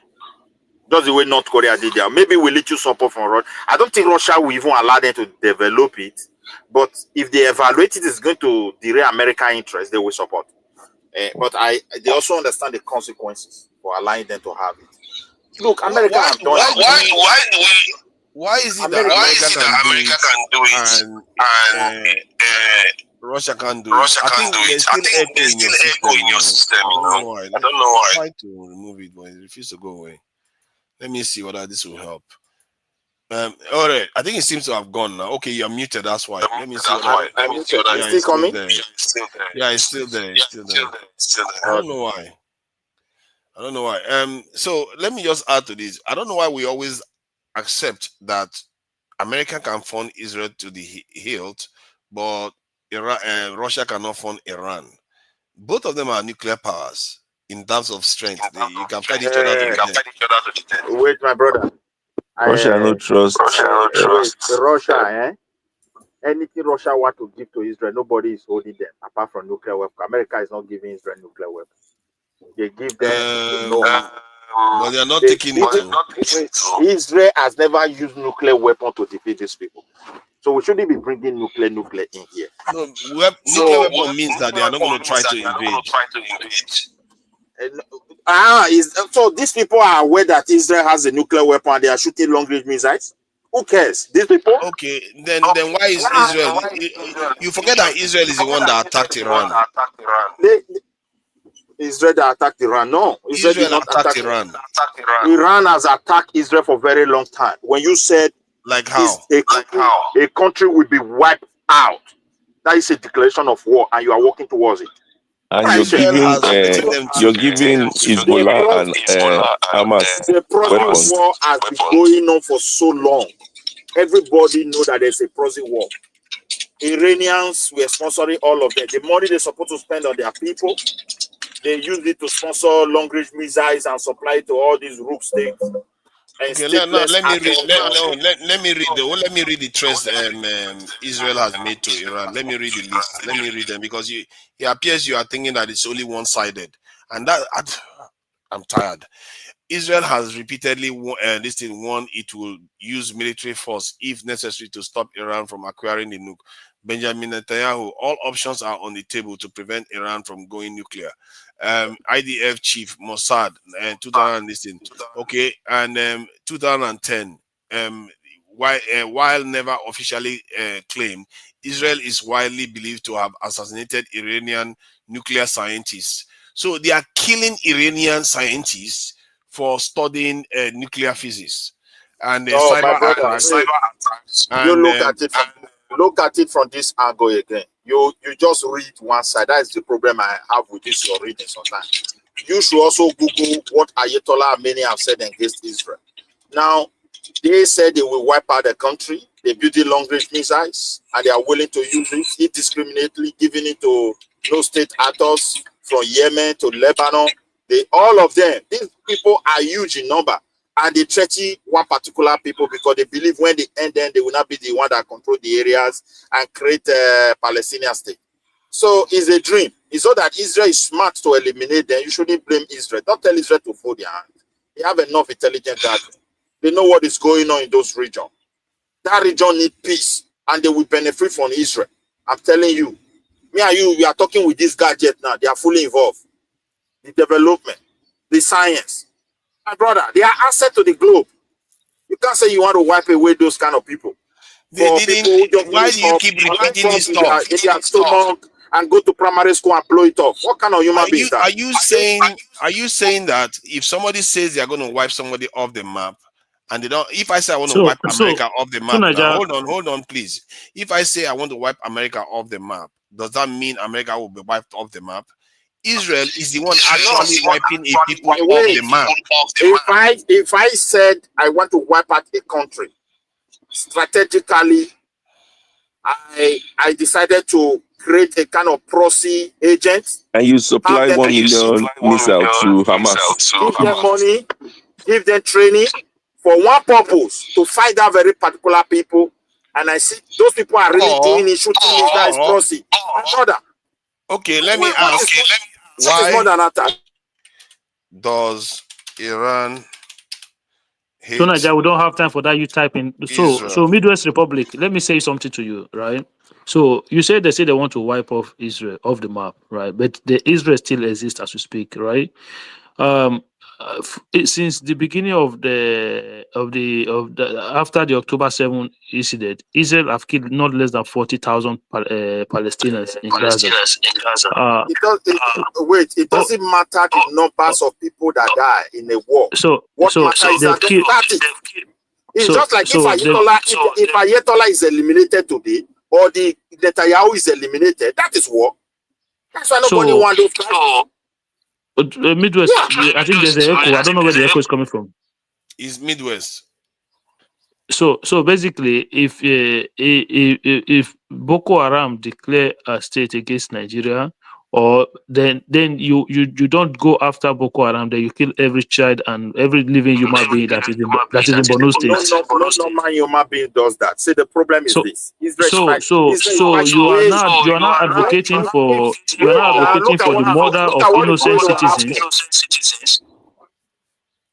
Just the way North Korea did there. Maybe we little support from Russia. I don't think Russia will even allow them to develop it. But if they evaluate it is going to derail American interest, they will support. But they also understand the consequences for allowing them to have it. Look, America have done why is it that America can do it and Russia can't do it? I think there's still echo in your system. I don't know why. I tried to remove it, but it refused to go away. Let me see whether this will help. All right. I think it seems to have gone now. Okay, you're muted. That's why. Let me see. It's still coming. Yeah, it's still there. It's still there. I don't know why. So let me just add to this. I don't know why we always accept that America can fund Israel to the hilt, but Russia cannot fund Iran. Both of them are nuclear powers in terms of strength. You can fight each other to the death. Wait, my brother. Russia no trust. Russia, anything Russia want to give to Israel, nobody is holding them apart from nuclear weapons. America is not giving Israel nuclear weapons. They give them but they are not taking it. Israel has never used nuclear weapon to defeat these people. So we shouldn't be bringing nuclear in here. No, nuclear weapon means that they are not going to try to invade. So these people are aware that Israel has a nuclear weapon and they are shooting long-range missiles? Who cares? These people? Okay, then why is Israel? You forget that Israel is the one that attacked Iran. Israel that attacked Iran. No, Israel did not attack Iran. Iran has attacked Israel for a very long time. When you said like how a country will be wiped out, that is a declaration of war, and you are working towards it. And you're giving Hezbollah and Hamas the weapons. war has been going on for so long. Everybody know that there's a proxy war. Iranians were sponsoring all of them. The money they're supposed to spend on their people, they used it to sponsor long-range missiles and supply it to all these rook states. Okay, let me read the threats Israel has made to Iran. Let me read the list. Let me read them because it appears you are thinking that it's only one-sided, and that I'm tired. Israel has repeatedly warned it will use military force if necessary to stop Iran from acquiring the nuke. Benjamin Netanyahu, all options are on the table to prevent Iran from going nuclear. IDF chief Mossad, 2010. Okay, and 2010. While never officially claimed, Israel is widely believed to have assassinated Iranian nuclear scientists. So they are killing Iranian scientists for studying nuclear physics and cyber attacks. Look at it from this angle again. You just read one side. That is the problem I have with this your reading sometimes. You should also Google what Ayatollah Khomeini have said against Israel. Now, they said they will wipe out the country. They build the long-range missiles, and they are willing to use it indiscriminately, giving it to no state actors from Yemen to Lebanon. All of them, these people are huge in number, and they threaten one particular people because they believe when they end them, they will not be the one that control the areas and create a Palestinian state. So it's a dream. It's not that Israel is smart to eliminate them. You shouldn't blame Israel. Don't tell Israel to fold their hand. They have enough intelligence that they know what is going on in those regions. That region needs peace, and they will benefit from Israel. I'm telling you. Me and you, we are talking with this gadget now. They are fully involved. The development, the science. My brother, they are asset to the globe. You can't say you want to wipe away those kind of people. Why do you keep repeating this stuff? In their stomach and go to primary school and blow it off. What kind of human being is that? Are you saying that if somebody says they are going to wipe somebody off the map, and they don't, if I say I want to wipe America off the map, hold on, please. If I say I want to wipe America off the map, does that mean America will be wiped off the map? Israel is the one actually wiping a people off the map. If I said I want to wipe out a country, strategically, I decided to create a kind of proxy agent. And you supply 1 million missiles to Hamas. Give them money, give them training for one purpose, to fight that very particular people. And I see those people are really doing it, shooting missiles, proxy. Okay, let me ask. Why does Iran So Nigeria, we don't have time for that. You type in so Midwest Republic. Let me say something to you, right? So you say they want to wipe off Israel off the map, right? But the Israel still exists as we speak, right? Since the beginning of the after the October 7 incident, Israel have killed not less than 40,000 Palestinians in Gaza. It doesn't matter the numbers of people that die in a war. What matters is that they started. It's just like if Ayatollah is eliminated today, or the Netanyahu is eliminated, that is war. That's why nobody wants those guys. Midwest, I think there's an echo. I don't know where the echo is coming from. It's Midwest. So basically, if Boko Haram declare a state against Nigeria, or then you don't go after Boko Haram, then you kill every child and every living human being that is in Borno State. No normal human being does that. See, the problem is this. So you are not advocating for the murder of innocent citizens.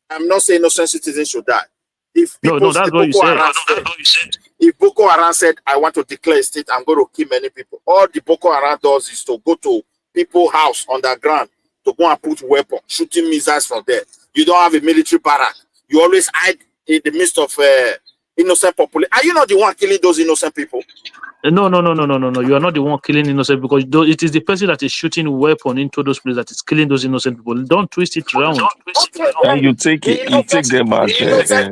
I'm not saying innocent citizens should die. If that's what you said. If Boko Haram said, I want to declare a state, I'm going to kill many people. All the Boko Haram does is to go to people's house underground to go and put weapons, shooting missiles from there. You don't have a military barrack. You always hide in the midst of innocent population. Are you not the one killing those innocent people? No. You are not the one killing innocent, because it is the person that is shooting weapon into those places that is killing those innocent people. Don't twist it around. And you take them as the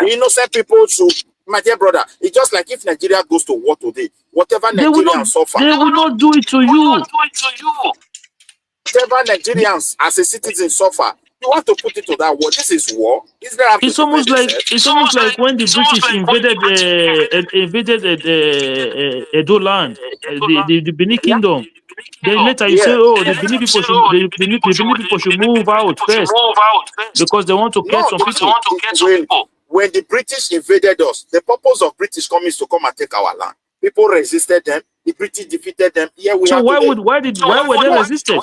innocent people should. My dear brother, it's just like if Nigeria goes to war today, whatever Nigerians suffer, they will not do it to you. Whatever Nigerians as a citizen suffer, you want to put it to that war. This is war. It's almost like when the British invaded Edo land, the Benin Kingdom. Then later you say, the Benin people should move out first because they want to catch some people. When the British invaded us, the purpose of British coming is to come and take our land. People resisted them. The British defeated them. So why were they resisted?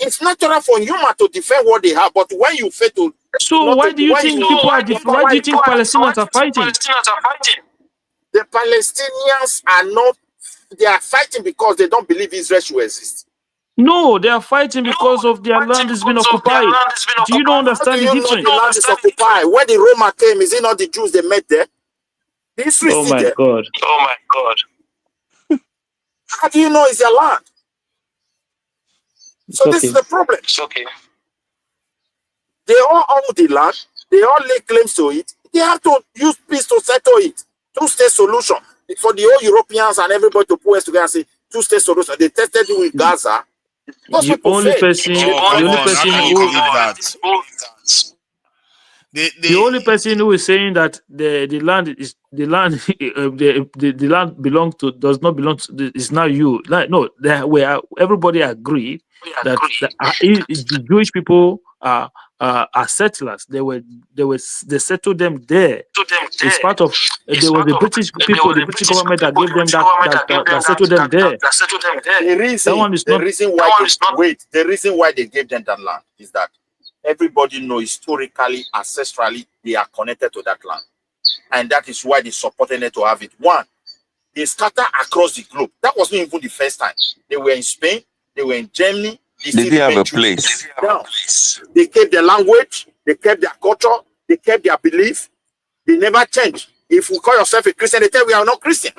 It's natural for human to defend what they have, but when you fail to, why do you think Palestinians are fighting? The Palestinians are not. They are fighting because they don't believe Israel should exist. No, they are fighting because of their land has been occupied. Do you not understand the difference? The land is occupied. When the Roma came, is it not the Jews they met there? The history is there. God. Oh my God. How do you know it's their land? So this is the problem. It's okay. They all own the land. They all lay claims to it. They have to use peace to settle it. Two-state solution. For the whole Europeans and everybody to put us together and say two-state solution. They tested it with Gaza. The only person who is saying that the land belongs to does not belong to is now you. No, everybody agreed that the Jewish people are settlers. They settled them there. It's part of there was the British people, the British government that gave them that settled them there. The reason why they gave them that land is that everybody knows historically, ancestrally, they are connected to that land. And that is why they supported them to have it. One, they scattered across the globe. That wasn't even the first time. They were in Spain, they were in Germany. They didn't have a place. They kept their language, they kept their culture, they kept their belief. They never changed. If you call yourself a Christian, they tell you we are not Christian.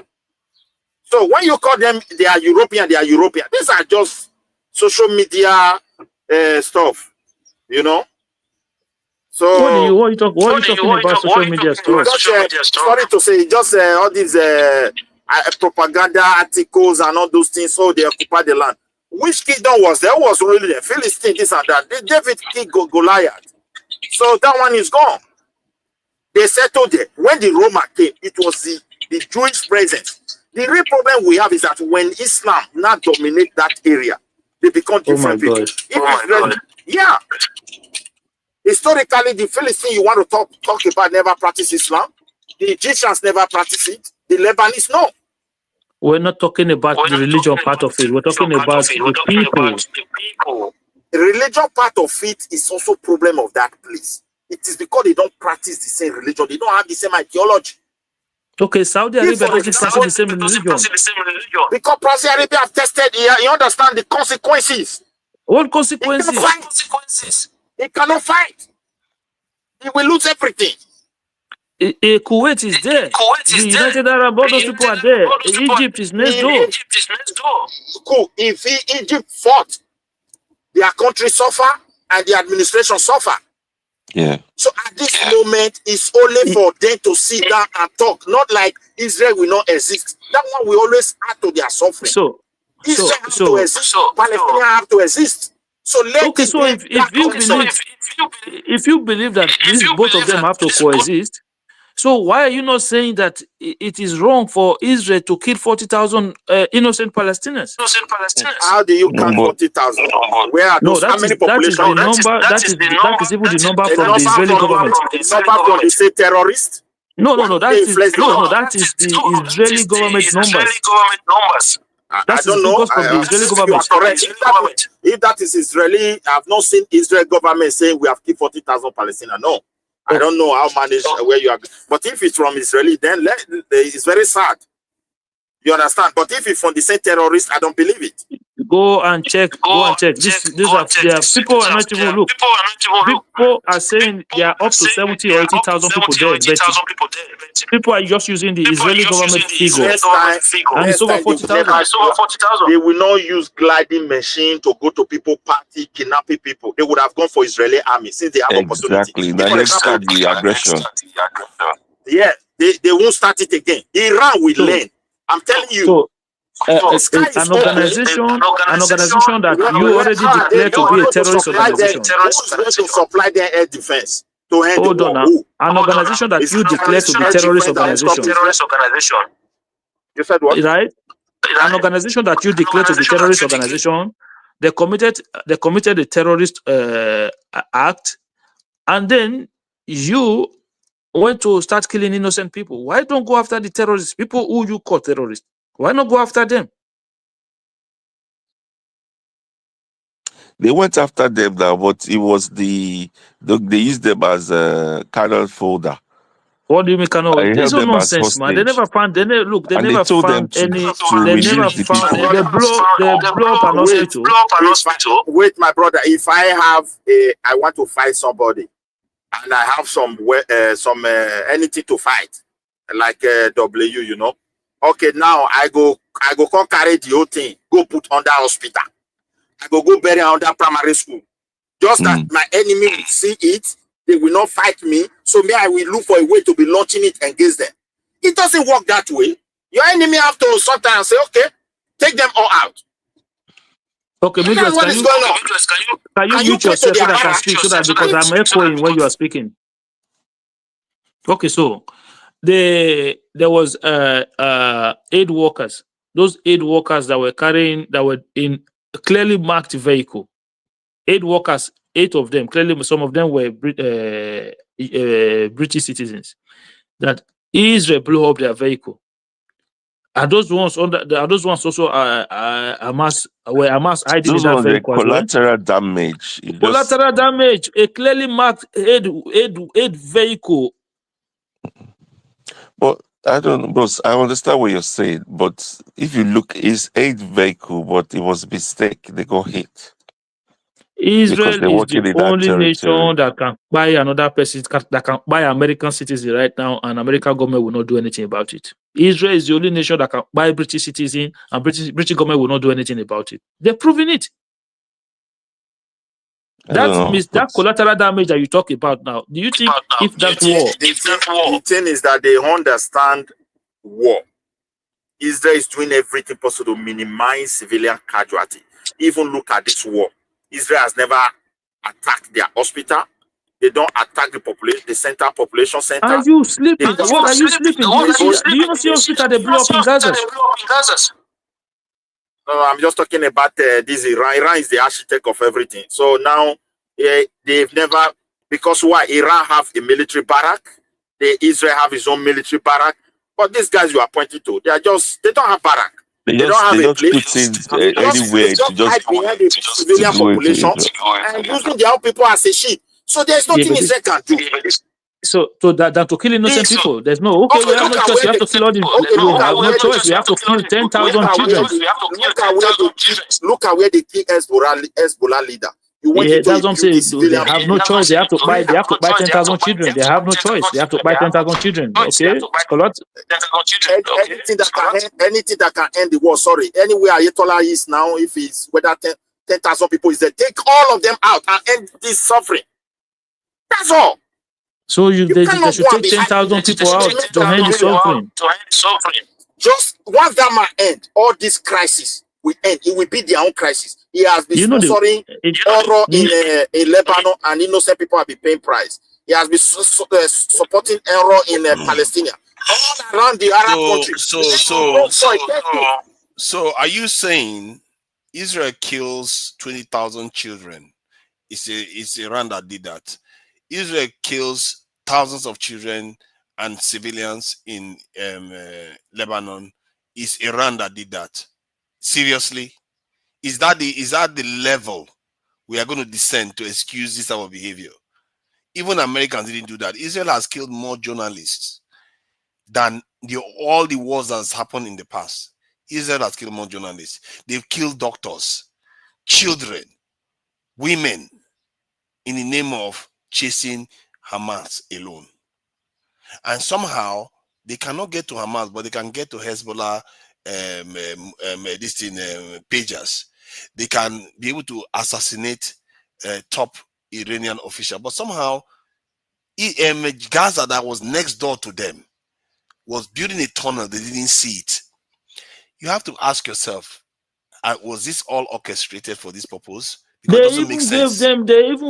So when you call them, they are European, they are European. These are just social media stuff, you know. So what are you talking about social media stuff? Sorry to say, just all these propaganda articles and all those things. So they occupy the land. Which kingdom was there? Was really there? Philistine, this and that. David killed Goliath. So that one is gone. They settled there. When the Roma came, it was the Jewish presence. The real problem we have is that when Islam now dominates that area, they become different people. Yeah. Historically, the Philistine you want to talk about never practice Islam. The Egyptians never practice it. The Lebanese, no. We're not talking about the religion part of it. We're talking about the people. The religion part of it is also a problem of that place. It is because they don't practice the same religion. They don't have the same ideology. Okay, Saudi Arabia doesn't practice the same religion. Because Saudi Arabia have tested, you understand the consequences. What consequences? He cannot fight. He will lose everything. Kuwait is there. The United Arab, all those people are there. Egypt is next door. Cool. If Egypt fought, their country suffer and the administration suffer. Yeah. So at this moment, it's only for them to sit down and talk. Not like Israel will not exist. That one will always add to their suffering. Israel have to exist. Palestinians have to exist. So if you believe that both of them have to coexist, so why are you not saying that it is wrong for Israel to kill 40,000 innocent Palestinians? How do you count 40,000? Where are those? How many population? That is even the number from the Israeli government. The number from the state terrorists? No. That is the Israeli government numbers. I don't know. From the Israeli government. Correct. If that is Israeli, I have not seen Israel government saying we have killed 40,000 Palestinians. No. I don't know how managed where you are. But if it's from Israeli, then it's very sad. You understand? But if it's from the same terrorist, I don't believe it. Go and check. These are people are not even look. People are saying there are up to 70 or 80,000 people dead. People are just using the Israeli government figure. And it's over 40,000. They will not use gliding machine to go to people party, kidnapping people. They would have gone for Israeli army since they have opportunity. Now let's start the aggression. Yeah, they won't start it again. Iran will learn. I'm telling you. An organization that you already declared to be a terrorist organization. Who's going to supply their air defense to end Hold on now. An organization that you declared to be terrorist organization. You said what? Right? An organization that you declared to be terrorist organization, they committed a terrorist act, and then you went to start killing innocent people. Why don't go after the terrorists? People who you call terrorists. Why not go after them? They went after them now, but it was they used them as a cannon folder. What do you mean cannon? It's no nonsense, man. They never found. They blow up an hospital. Wait, my brother. If I want to fight somebody, and I have some anything to fight, like W, you know. Okay, now I go come carry the whole thing, go put under hospital. I go bury under primary school. Just that my enemy will see it, they will not fight me. So me, I will look for a way to be launching it against them. It doesn't work that way. Your enemy have to sometimes say, okay, take them all out. Okay, maybe can you mute yourself so that I can speak, because I'm echoing when you are speaking. Okay, so there was aid workers. Those aid workers that were in a clearly marked vehicle. Aid workers, 8 of them, clearly some of them were British citizens. That Israel blew up their vehicle. Are those ones also Hamas hiding in that vehicle? Collateral damage. Collateral damage. A clearly marked aid vehicle. But I don't know, bros. I understand what you're saying, but if you look, it's aid vehicle, but it was a mistake. They got hit. Israel is the only nation that can buy another person, that can buy American citizen right now, and American government will not do anything about it. Israel is the only nation that can buy British citizen, and British government will not do anything about it. They're proving it. That collateral damage that you talk about now, do you think if that war... The thing is that they understand war. Israel is doing everything possible to minimize civilian casualty. Even look at this war. Israel has never attacked their hospital. They don't attack the population, the population center. Are you sleeping? What are you sleeping? Do you not see hospital they blow up in Gaza? No, I'm just talking about this Iran. Iran is the architect of everything. So now they've never, because why? Iran have a military barrack. Israel have his own military barrack. But these guys you are pointing to, they don't have barrack. They don't have a place. Anywhere to just hide behind the civilian population and using their own people as a sheep. So there's nothing Israel can do. So that to kill innocent people, there's no we have no choice. We have to kill all these. We have no choice. We have to kill 10,000 children. Look at where they kill Hezbollah leader. Yeah, that's what I'm saying. They have no choice. They have to buy. They have to buy 10,000 children. They have no choice. They have to buy 10,000 children. Okay, it's a lot. Anything that can end the war. Sorry, anywhere Ayatollah is now, if it's whether 10,000 people is there, take all of them out and end this suffering. That's all. So they should take 10,000 people out to end the suffering. Just once that might end, all this crisis will end. It will be their own crisis. He has been sponsoring horror in Lebanon, and innocent people have been paying price. He has been supporting error in Palestine, all around the Arab countries. So are you saying Israel kills 20,000 children? It's Iran that did that. Israel kills thousands of children and civilians in Lebanon. It's Iran that did that. Seriously? Is that the level we are going to descend to excuse this type of behavior? Even Americans didn't do that. Israel has killed more journalists than all the wars that has happened in the past. Israel has killed more journalists. They've killed doctors, children, women, in the name of chasing Hamas alone. And somehow they cannot get to Hamas, but they can get to Hezbollah pages. They can be able to assassinate top Iranian official. But somehow Gaza, that was next door to them, was building a tunnel. They didn't see it. You have to ask yourself, was this all orchestrated for this purpose? They even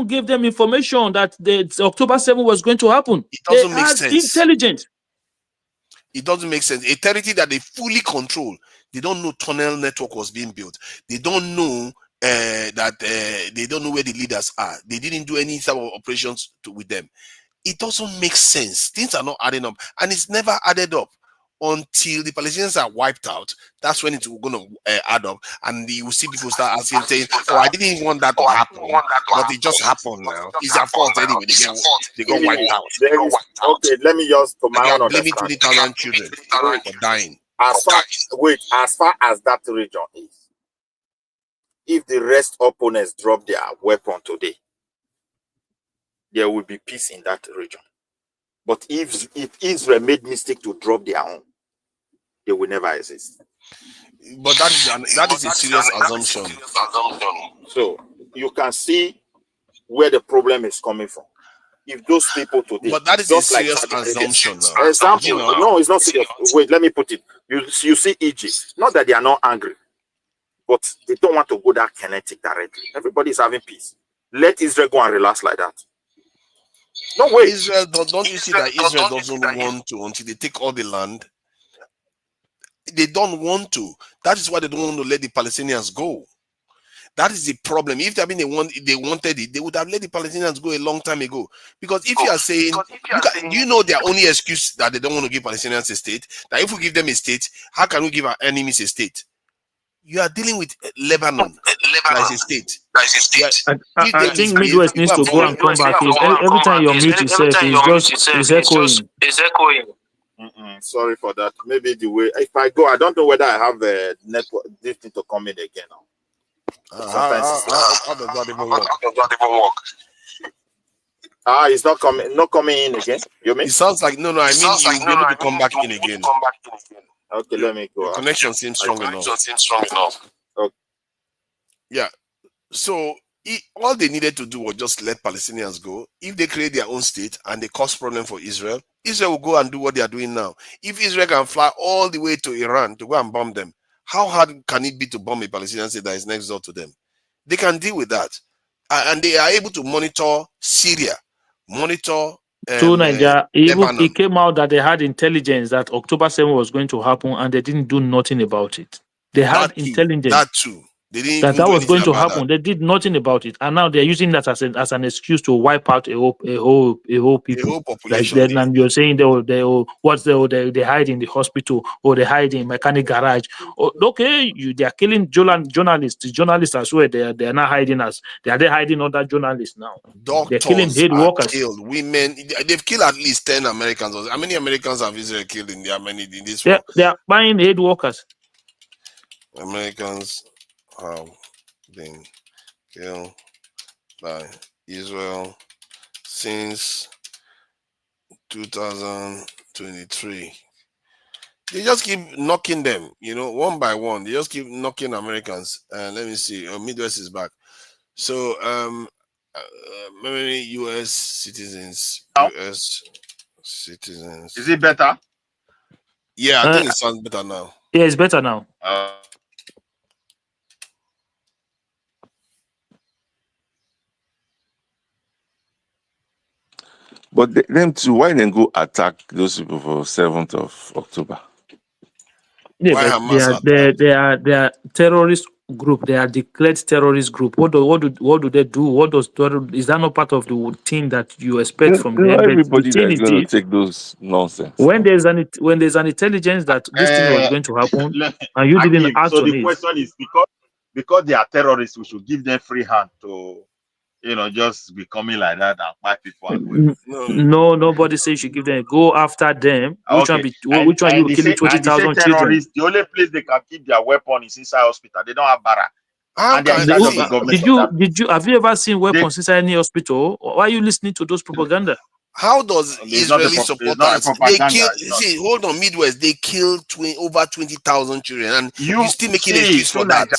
gave them information that the October 7 was going to happen. It doesn't make sense. Intelligent. It doesn't make sense. A territory that they fully control. They don't know tunnel network was being built. They don't know they don't know where the leaders are. They didn't do any type of operations with them. It doesn't make sense. Things are not adding up, and it's never added up until the Palestinians are wiped out. That's when it's going to add up, and you will see people start asking, saying, "Oh, I didn't want that to happen, but it just happened now. It's their fault anyway. They got wiped out." Okay, let me just to my own blaming 20,000 children for dying. As far as that region is, if the rest opponents drop their weapon today, there will be peace in that region. But if Israel made mistake to drop their own, they will never exist. But that is a serious assumption. So you can see where the problem is coming from. If those people today, but that is a serious assumption. No, it's not serious. Wait, let me put it. You see Egypt. Not that they are not angry, but they don't want to go that kinetic directly. Everybody is having peace. Let Israel go and relax like that. No way. Israel, don't you see that Israel doesn't want to until they take all the land? They don't want to. That is why they don't want to let the Palestinians go. That is the problem. If they wanted it, they would have let the Palestinians go a long time ago. Because if you are saying, do you know their only excuse that they don't want to give Palestinians a state? That if we give them a state, how can we give our enemies a state? You are dealing with Lebanon. That is a state. I think Midwest needs to go and come back. Every time you mute yourself, it's echoing. Sorry for that. Maybe the way if I go, I don't know whether I have a network. This thing to come in again now. How does that even work? It's not coming in again. You mean? It sounds like no. I mean, you'll be able to come back in again. Okay, let me go. The connection seems strong enough. Okay. Yeah. So all they needed to do was just let Palestinians go. If they create their own state and they cause problem for Israel, Israel will go and do what they are doing now. If Israel can fly all the way to Iran to go and bomb them, how hard can it be to bomb a Palestinian state that is next door to them? They can deal with that. And they are able to monitor Syria, monitor Nigeria. It came out that they had intelligence that October 7 was going to happen and they didn't do nothing about it. They had intelligence. That too. They didn't that even do was anything going to about happen. that. They did nothing about it, and now they're using that as an excuse to wipe out a whole people. The whole Like population. then, and you're saying they hide in the hospital or they hide in mechanic garage. Oh, okay, they are killing journalists. The journalists as well. They are not hiding us. They are hiding other journalists now. They're killing Doctors head are workers. killed. Women. They've killed at least 10 Americans. How many Americans have Israel killed in this war? They are buying aid workers. Americans have been killed by Israel since 2023. They just keep knocking them, one by one. They just keep knocking Americans. Let me see. Midwest is back. So, many U.S. citizens. U.S. citizens. Is it better? Yeah, I think it sounds better now. Yeah, it's better now. But them too, why then go attack those people for 7th of October? Yeah, but they are terrorist group. They are declared terrorist group. What do they do? Is that not part of the thing that you expect from them? Everybody that is going to take those nonsense. When there's an intelligence that this thing was going to happen, and you didn't act so on the question is because they are terrorists, we should give them free hand to just be coming like that and fight people and going. No, nobody says you should give them. Go after them. Which one you killing 20,000 children? The only place they can keep their weapon is inside hospital. They don't have barrack. And they're inside of the government. Have you ever seen weapons inside any hospital? Why are you listening to those propaganda? How does Israeli supporters hold on, Midwest, they killed over 20,000 children, and you still making excuse for that?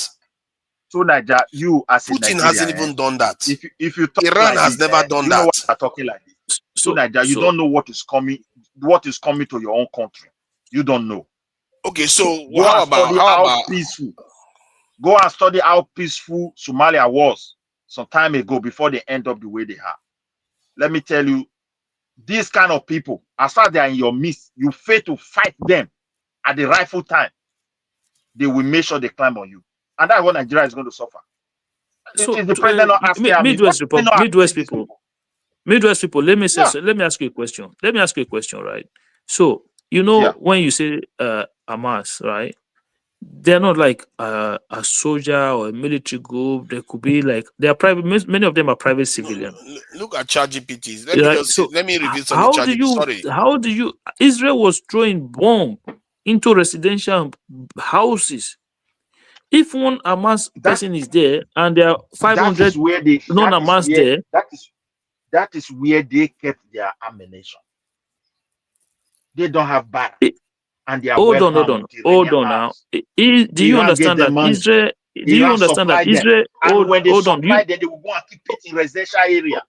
So Nigeria, you as Putin hasn't even done that. If you talk Iran like has this, never done you that. know what you're talking like this. So Nigeria, you don't know what is coming to your own country. You don't know. Okay, so how about peaceful? Go and study how peaceful Somalia was some time ago before they end up the way they are. Let me tell you, these kind of people, as far as they are in your midst, you fail to fight them at the rightful time, they will make sure they climb on you. And that's what Nigeria is going to suffer. So, the president not asking Midwest people, let me ask you a question. Right? So, when you say Hamas, right? They're not like a soldier or a military group. They could be like they are private. Many of them are private civilians. Look at ChatGPT. Let me reveal some ChatGPT. How do you? Israel was throwing bomb into residential houses. If one Hamas person is there and there are 500 non-Hamas there, that is where they kept their ammunition. They don't have barracks. And they are hold on now. Do you understand that Israel? Do you understand that Israel? And when they supply, then they will go and keep it in residential area.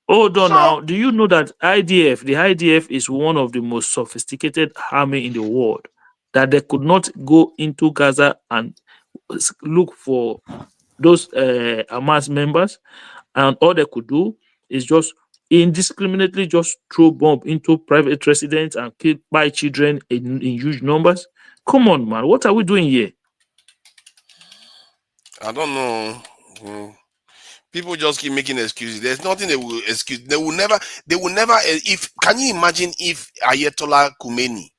Hold on now. Do you know that the IDF is one of the most sophisticated army in the world? That they could not go into Gaza and look for those Hamas members, and all they could do is just indiscriminately just throw bomb into private residents and kill by children in huge numbers. Come on, man, what are we doing here? I don't know. People just keep making excuses. There's nothing they will excuse. They will never. Can you imagine if Ayatollah Khomeini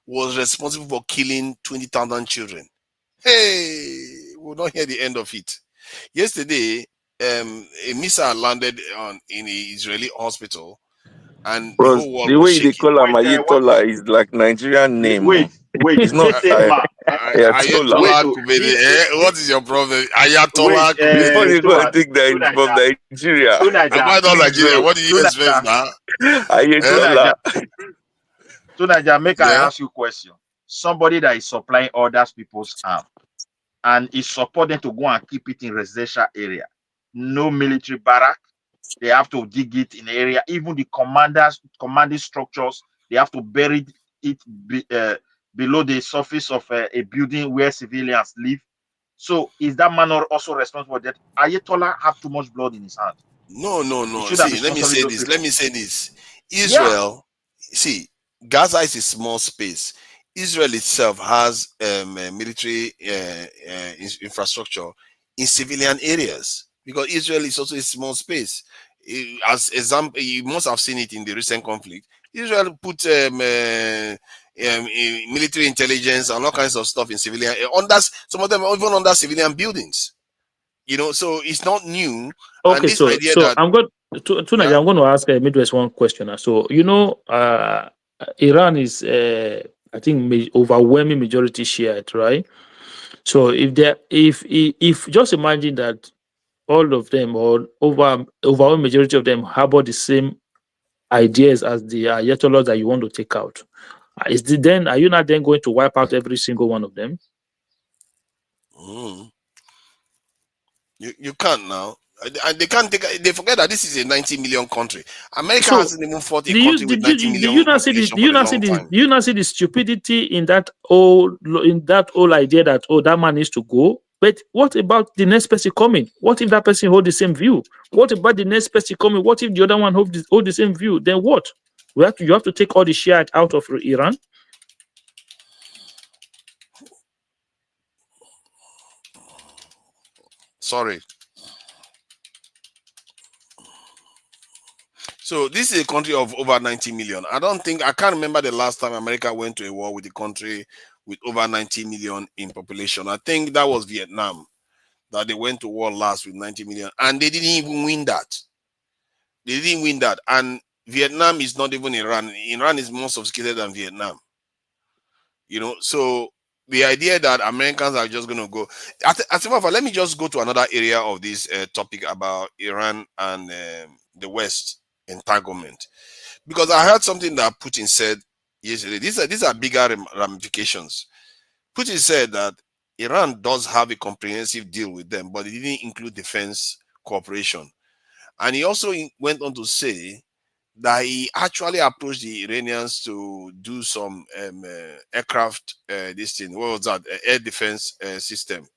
was responsible for killing 20,000 children? Hey, we'll not hear the end of it. Yesterday, a missile landed in an Israeli hospital, and the whole world was shaking. They call him Ayatollah is like Nigerian name. Wait, it's not Ayatollah Khomeini. What is your problem? Ayatollah Khomeini. Before you go and think that it's from Nigeria. Why not Nigeria? What do you expect now? Ayatollah. So Nigeria, I ask you a question. Somebody that is supplying other people's arm and is supporting to go and keep it in residential area. No military barrack. They have to dig it in the area. Even the commanding structures, they have to bury it below the surface of a building where civilians live. So is that man also responsible for that? Ayatollah have too much blood in his hand? No. See, let me say this. Israel, see, Gaza is a small space. Israel itself has military infrastructure in civilian areas, because Israel is also a small space. As example, you must have seen it in the recent conflict. Israel put military intelligence and all kinds of stuff in civilian, under some of them even under civilian buildings. So it's not new. Okay, And this idea so that I'm going to Nigeria, I'm going to ask Midwest one question. So Iran is I think overwhelming majority Shiite, right? So if just imagine that all of them or overwhelming majority of them harbor the same ideas as the Ayatollahs that you want to take out, are you not then going to wipe out every single one of them? You can't now. And they can't they forget that this is a 90 million country. America So hasn't even fought a do you country with 90 do you million not see this? population Do for you a not see long this? time. Do you not see the stupidity in that whole idea that that man needs to go? But what about the next person coming? What if that person hold the same view? What about the next person coming? What if the other one hold the same view? Then what? You have to take all the Shiite out of Iran. Sorry. So this is a country of over 90 million. I can't remember the last time America went to a war with a country with over 90 million in population. I think that was Vietnam, that they went to war last with 90 million, and they didn't even win that. They didn't win that. And Vietnam is not even Iran. Iran is more sophisticated than Vietnam. So the idea that Americans are just going to go. Let me just go to another area of this topic about Iran and the West entanglement, because I heard something that Putin said yesterday. These are bigger ramifications. Putin said that Iran does have a comprehensive deal with them, but it didn't include defense cooperation. And he also went on to say that he actually approached the Iranians to do some aircraft, what was that, air defense system.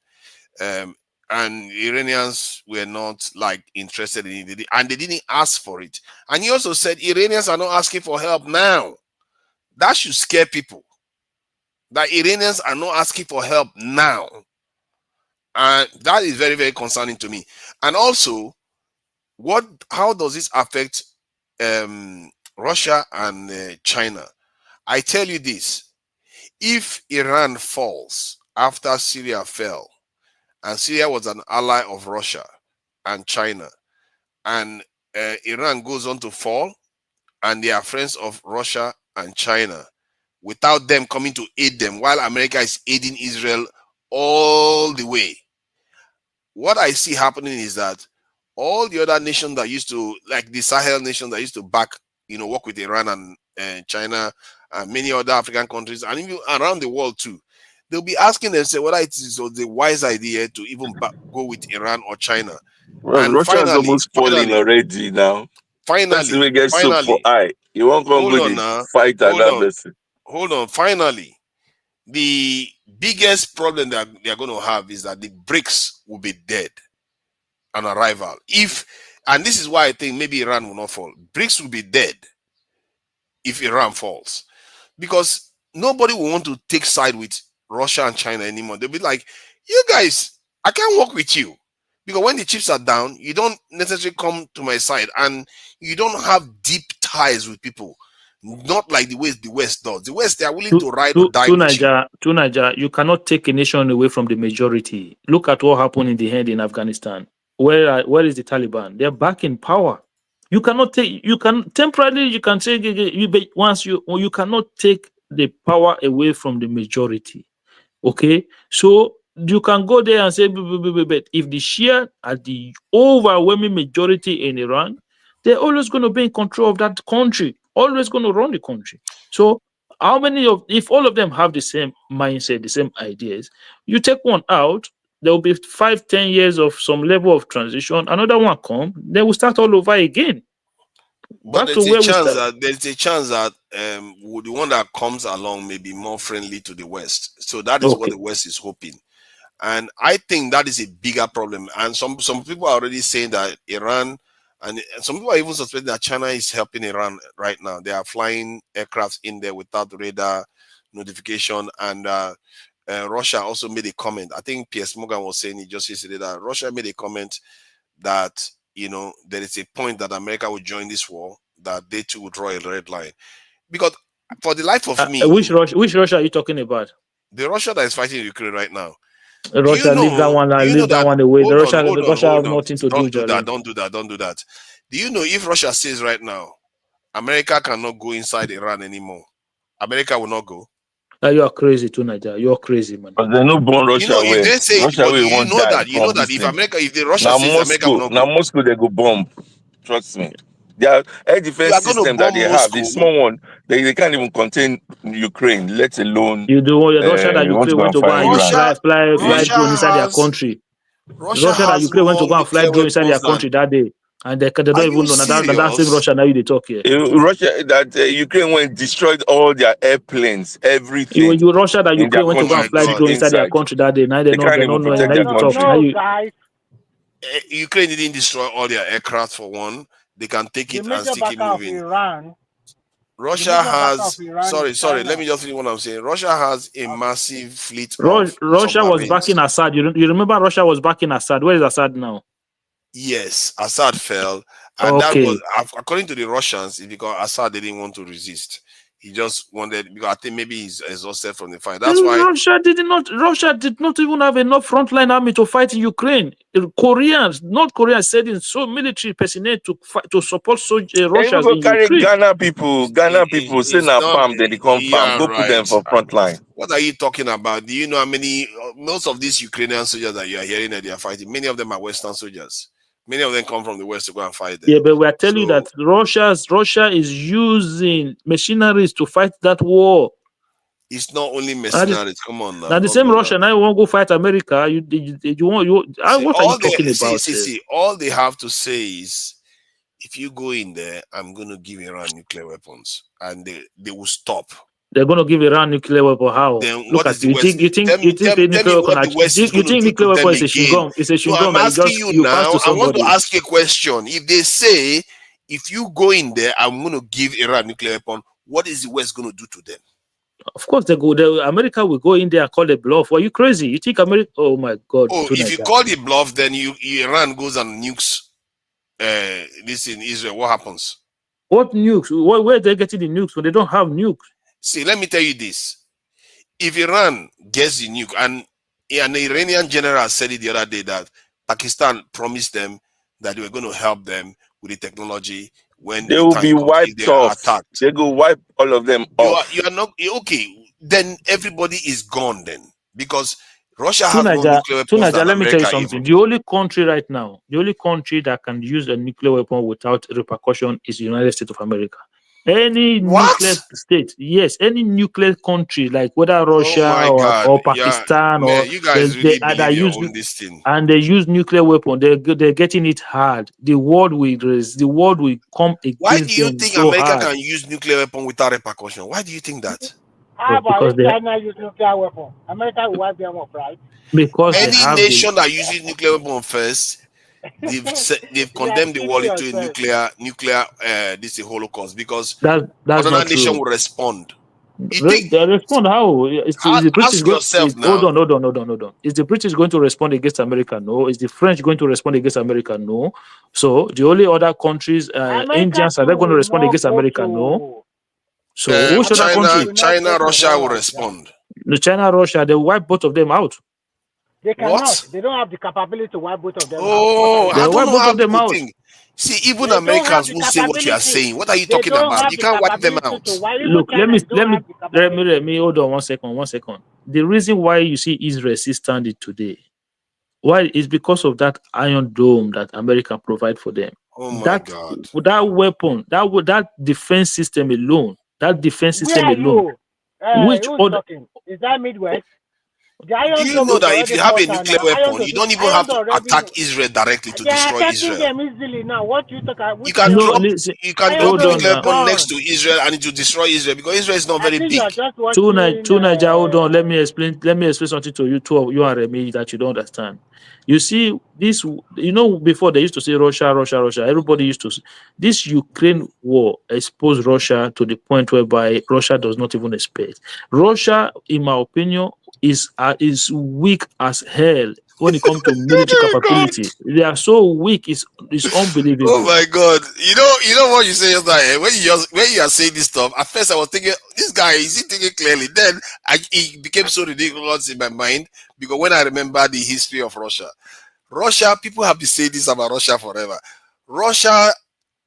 And Iranians were not interested in it, and they didn't ask for it. And he also said Iranians are not asking for help now. That should scare people. That Iranians are not asking for help now. And that is very, very concerning to me. And also, how does this affect Russia and China? I tell you this: if Iran falls after Syria fell, and Syria was an ally of Russia and China, and Iran goes on to fall, and they are friends of Russia and China, without them coming to aid them, while America is aiding Israel all the way, what I see happening is that all the other nations that used to, like the Sahel nations that used to work with Iran and China and many other African countries, and even around the world too, they'll be asking themselves whether it is the wise idea to even go with Iran or China. Well, And Russia is almost falling already now. Person will get soup for eye. You won't go fight another person. Hold on. Finally, the biggest problem that they are going to have is that the BRICS will be dead on arrival. And this is why I think maybe Iran will not fall. BRICS will be dead if Iran falls, because nobody will want to take side with Russia and China anymore. They'll be like, you guys, I can't work with you, because when the chips are down, you don't necessarily come to my side, and you don't have deep ties with people. Not like the way the West does. The West, they are willing to ride or die with you. To Nigeria, you cannot take a nation away from the majority. Look at what happened in the end in Afghanistan. Where is the Taliban? They're back in power. You cannot take. You can temporarily. You can say you cannot take the power away from the majority. Okay, so you can go there and say, but if the Shia are the overwhelming majority in Iran, they're always going to be in control of that country, always going to run the country. So if all of them have the same mindset, the same ideas, you take one out, there will be 5-10 years of some level of transition, another one come, then we start all over again. But there's a chance that the one that comes along may be more friendly to the West. So that is what the West is hoping. And I think that is a bigger problem. And some people are already saying that Iran And some people are even suspecting that China is helping Iran right now. They are flying aircrafts in there without radar notification. And Russia also made a comment. I think Piers Morgan was saying it just yesterday that Russia made a comment that, you know, there is a point that America will join this war, that they too will draw a red line. Because for the life of me... Which Russia are you talking about? The Russia that is fighting Ukraine right now. Russia, leave that one. Leave that one away. Russia have nothing to do. Don't do that. Do you know if Russia says right now, America cannot go inside Iran anymore, America will not go? You are crazy too, Nigeria. You are crazy, man. But they no born Russia. You know, if they say, Russia but you know that if America, if the Russia says America will not go, now Moscow they go bomb. Trust me. Their air defense system that they have, the small one, they can't even contain Ukraine, let alone you do Russia that Ukraine went to go and use fly drone inside their country. Russia that Ukraine went to go and fly drone inside their country that day. And they don't even know that that's in Russia now they talk here. Russia that Ukraine went destroyed all their airplanes, everything. Russia that Ukraine went to go and fly drone inside their country that day. Now they don't know. Now you talk. Ukraine didn't destroy all their aircraft for one. They can take it and still keep moving. Iran, Russia has sorry. Let me just read what I'm saying. Russia has a massive fleet. Russia was backing Assad. You remember Russia was backing Assad. Where is Assad now? Yes, Assad fell, and that was according to the Russians. It's because Assad didn't want to resist. He just wanted, because I think maybe he's exhausted from the fight. That's why Russia did not even have enough frontline army to fight in Ukraine. North Korea said in so military personnel to support Russia. They go carry Ghana people say na farm, then they come farm, go put them for frontline. What are you talking about? Do you know how many? Most of these Ukrainian soldiers that you are hearing that they are fighting, many of them are Western soldiers. Many of them come from the West to go and fight them. Yeah, but we are telling you that Russia is using machineries to fight that war. It's not only mercenaries. Come on now. Now the same Russia now you want to go fight America. What are you talking about? See, all they have to say is, if you go in there, I'm going to give Iran nuclear weapons, and they will stop. They're going to give Iran nuclear weapon. How? Then look at you. You think nuclear weapon is a chewing-gum? It's a chewing-gum. I'm asking you now. I want to ask a question. If they say, if you go in there, I'm going to give Iran nuclear weapon, what is the West going to do to them? Of course, America will go in there and call a bluff. Are you crazy? You think America? Oh my God! Oh, if you call the bluff, then Iran goes and nukes this in Israel. What happens? What nukes? Where are they getting the nukes when they don't have nukes? See, let me tell you this. If Iran gets the nuke, and an Iranian general said it the other day that Pakistan promised them that they were going to help them with the technology when they will be wiped off. Attacked. They go wipe all of them off. You are not okay. Then everybody is gone then, because Russia has no nuclear weapons. Let me tell you something. The only country right now, the only country that can use a nuclear weapon without repercussion is the United States of America. Any nuclear state, yes, any nuclear country, like whether Russia or Pakistan you guys really use this thing, and they use nuclear weapon, they're getting it hard. The world will come against them. Why do you think so America hard. can use nuclear weapon without repercussion? Why do you think that? How about if China use nuclear weapon? America will wipe them off, right? Because any nation that uses nuclear weapon first, they've condemned the world into a nuclear this is Holocaust, because another nation will respond. They respond how? Is the British hold on. Is the British going to respond against America? No. Is the French going to respond against America? No. So the only other countries, Indians, are they going to respond against America? No. So which other country? China, Russia will respond. The China, Russia, they wipe both of them out. They cannot. What? They don't have the capability to wipe both of them out. I don't know how people think. See, even Americans will say what you are saying. What are you talking about? You can't wipe them out. Look, let me hold on one second. The reason why you see Israel still standing today, why is because of that Iron Dome that America provide for them. Oh my God! That weapon, that defense system alone, which talking? Is that Midwest? Do you know that if you have a nuclear weapon, you don't even have to attack Israel directly to destroy Israel? Them easily now. What you talk about? You can drop a nuclear weapon next to Israel and it will destroy Israel, because Israel is not very big. Hold on. Let me explain something to you, you and Remy, that you don't understand. You see, this, before they used to say Russia, Russia, Russia. Everybody used to. This Ukraine war exposed Russia to the point whereby Russia does not even expect. Russia, in my opinion, is weak as hell when it comes to military capability. They are so weak, it's unbelievable. Oh my God! You know what you say just now. When you are saying this stuff, at first I was thinking, this guy, is he thinking clearly? Then it became so ridiculous in my mind because when I remember the history of Russia, people have been saying this about Russia forever. Russia,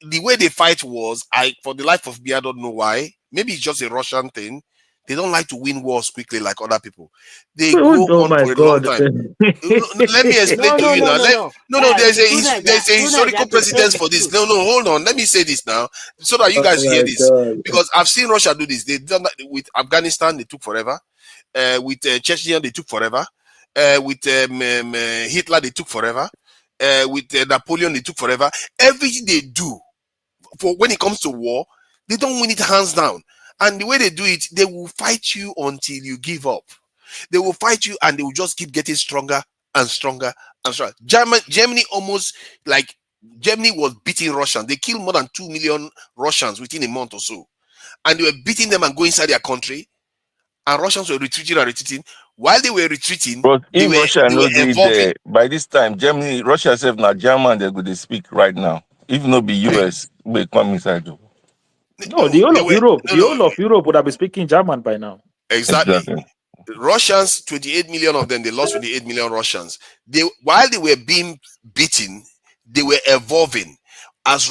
the way they fight wars, for the life of me, I don't know why. Maybe it's just a Russian thing. They don't like to win wars quickly like other people. They go on for a long time. Let me explain to you now. There's a historical precedence for this. No, hold on. Let me say this now so that you guys hear this. Because I've seen Russia do this. They've done that with Afghanistan, they took forever. With Chechnya, they took forever. With Hitler, they took forever. With Napoleon, they took forever. Everything they do for when it comes to war, they don't win it hands down. And the way they do it, they will fight you until you give up. They will fight you and they will just keep getting stronger and stronger and stronger. Germany was beating Russians. They killed more than 2 million Russians within a month or so. And they were beating them and going inside their country. And Russians were retreating and retreating. While they were retreating, but they if were Russia no dey evolving. there, by this time, Russia self na German they go dey speak right now. If not be US, may come inside. No, the whole of Europe, whole of Europe would have been speaking German by now. Exactly. Russians, 28 million of them, they lost 28 million Russians. While they were being beaten, they were evolving. As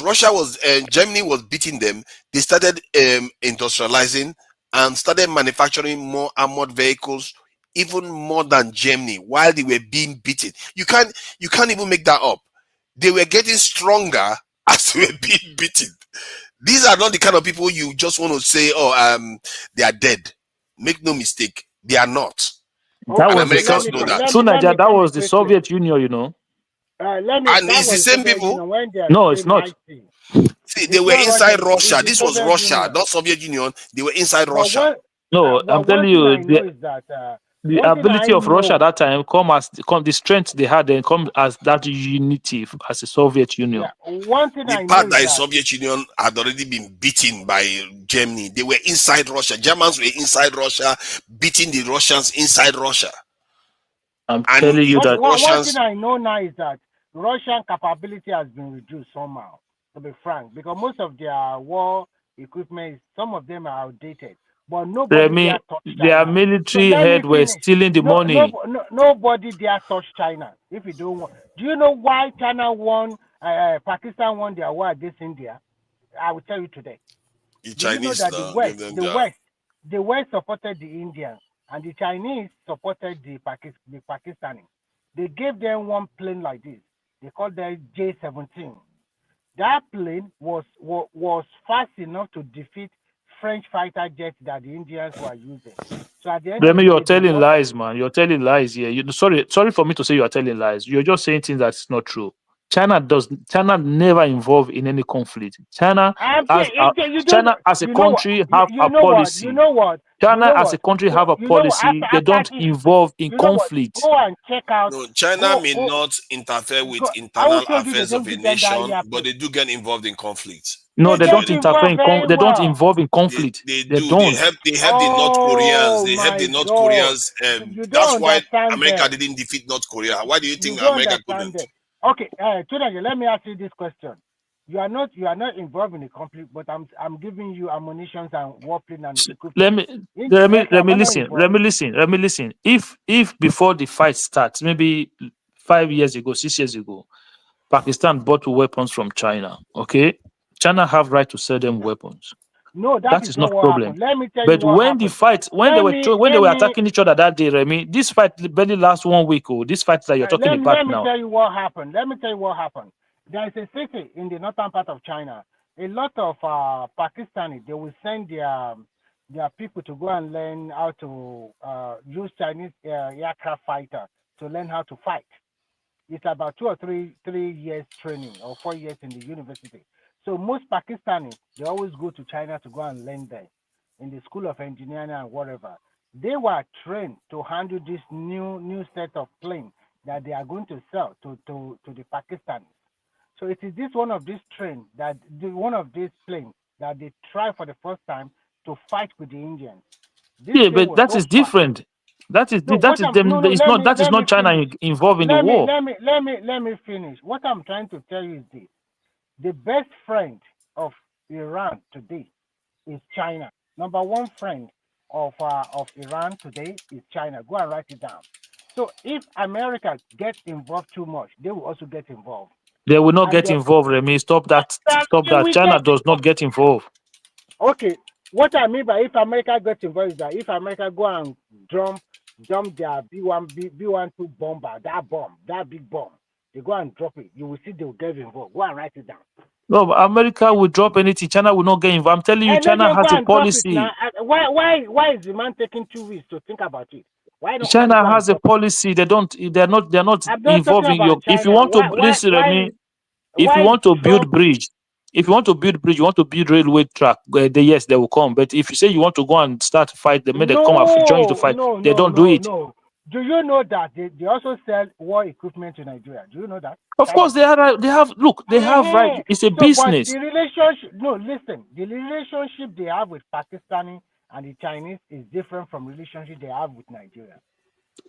Germany was beating them, they started industrializing and started manufacturing more armored vehicles, even more than Germany, while they were being beaten. You can't even make that up. They were getting stronger as they were being beaten. These are not the kind of people you just want to say, they are dead. Make no mistake, they are not. That was Americans know that. That was the Soviet Union, and it's the same people. No, it's not. See, they were inside Russia. This was Russia, not Soviet Union. They were inside Russia. No, I'm telling you, the ability of Russia at that time the strength they had then come as that unity as the Soviet Union. The part that the Soviet Union had already been beaten by Germany. They were inside Russia. Germans were inside Russia, beating the Russians inside Russia. I'm telling you that one thing I know now is that Russian capability has been reduced somehow, to be frank, because most of their war equipment, some of them are outdated. But nobody dare touch China. Their military head were stealing the money. Nobody dare touch China. If you don't want, do you know why China won? Pakistan won their war against India. I will tell you today. The Chinese, you know that the West supported the Indians, and the Chinese supported the Pakistanis. They gave them one plane like this. They called that J-17. That plane was fast enough to defeat French fighter jets that the Indians were using. So at the end of the day, you're telling lies, man. You're telling lies here. Sorry for me to say you are telling lies. You're just saying things that's not true. China never involved in any conflict. China as a country have a policy. China as a country have a policy. They don't involve in conflict. Go and check out. No, China may not interfere with internal affairs of a nation, but they do get involved in conflict. No, they don't interfere they don't involve in conflict. They do. They help the North Koreans. They help the North Koreans. That's why America didn't defeat North Korea. Why do you think America couldn't? Okay, Tunagi, let me ask you this question. You are not involved in a conflict, but I'm giving you ammunition and weapons and equipment. Let me listen. If before the fight starts, maybe 5 years ago, 6 years ago, Pakistan bought weapons from China. Okay, China have right to sell them weapons. No, that is not a problem. Let me tell but you what when happened. the fight, when they were attacking each other that day, Remy, this fight barely lasts 1 week. This fight that you're talking about now. Let me tell you what happened. There is a city in the northern part of China. A lot of Pakistanis, they will send their people to go and learn how to use Chinese aircraft fighter to learn how to fight. It's about 2 or 3 years training or 4 years in the university. So most Pakistanis, they always go to China to go and learn there in the School of Engineering and whatever. They were trained to handle this new set of plane that they are going to sell to the Pakistanis. So it is this one of these trains that one of these planes that they try for the first time to fight with the Indians. This Yeah, plane but was that so is fast. different. That is No, that what is I'm them. no no It's not that is let me not China finish. involved in the Let war. me finish. What I'm trying to tell you is this: the best friend of Iran today is China. Number one friend of Iran today is China. Go and write it down. So if America gets involved too much, they will also get involved. They will not And get involved, Remy. Stop that. Stop they that. will China get does not get involved. okay. What I mean by if America gets involved is that if America go and dump their B-12 bomber, that big bomb, they go and drop it, you will see they will get involved. Go and write it down. No, but America will drop anything. China will not get involved. I'm telling you, And then China they go has a and drop it now. policy. Why is the man taking 2 weeks to think about it? Why don't somebody China go and has a drop it? policy. They're not I'm not talking involving about your. If you China. want to listen, Remy, if you Why is want to Trump? build bridge, if you want to build bridge, you want to build railway track. Yes, they will come. But if you say you want to go and start fight, they may they come and join you to fight. They don't do it. No. Do you know that they also sell war equipment to Nigeria? Do you know that? Of China. course, they are. They have. Look, they have right. It's a So, but business. the relationship. No, listen. The relationship they have with Pakistani and the Chinese is different from relationship they have with Nigeria.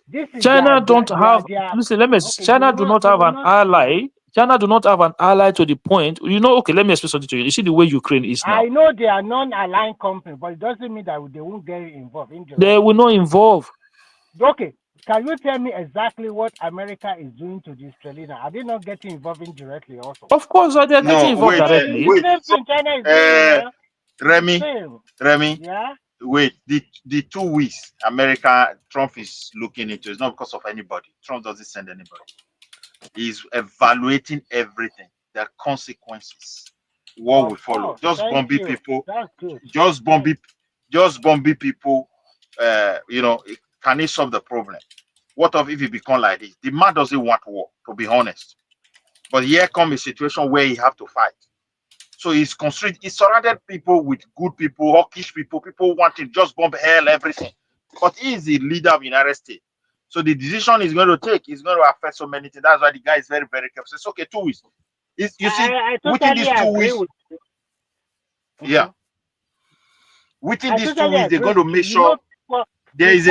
This is China don't have. their Listen, let me. okay. China do not have an ally. China do not have an ally to the point. You know. Okay, let me explain something to you. You see the way Ukraine is now. I know they are non-aligned company, but it doesn't mean that they won't get involved indirectly. They will not involve. Okay, can you tell me exactly what America is doing to the Israelis? Are they not getting involved indirectly also? Of course, they are getting involved directly. It's the same thing China is doing now. Remy, Yeah. Wait, the 2 weeks America Trump is looking into is not because of anybody. Trump doesn't send anybody. He's evaluating everything, the consequences, what will follow. Just bombing people. That's good. Just bombing people. Can it solve the problem? What if it become like this? The man doesn't want war, to be honest. But here comes a situation where he have to fight. So he's constrained. He surrounded people with good people, hawkish people wanting just bomb hell, everything. But he is the leader of the United States. So the decision he's going to take is going to affect so many things. That's why the guy is very, very careful. It's okay, 2 weeks. You see, I within these 2 agree weeks, with yeah. Within these 2 totally weeks, they're going to make sure there is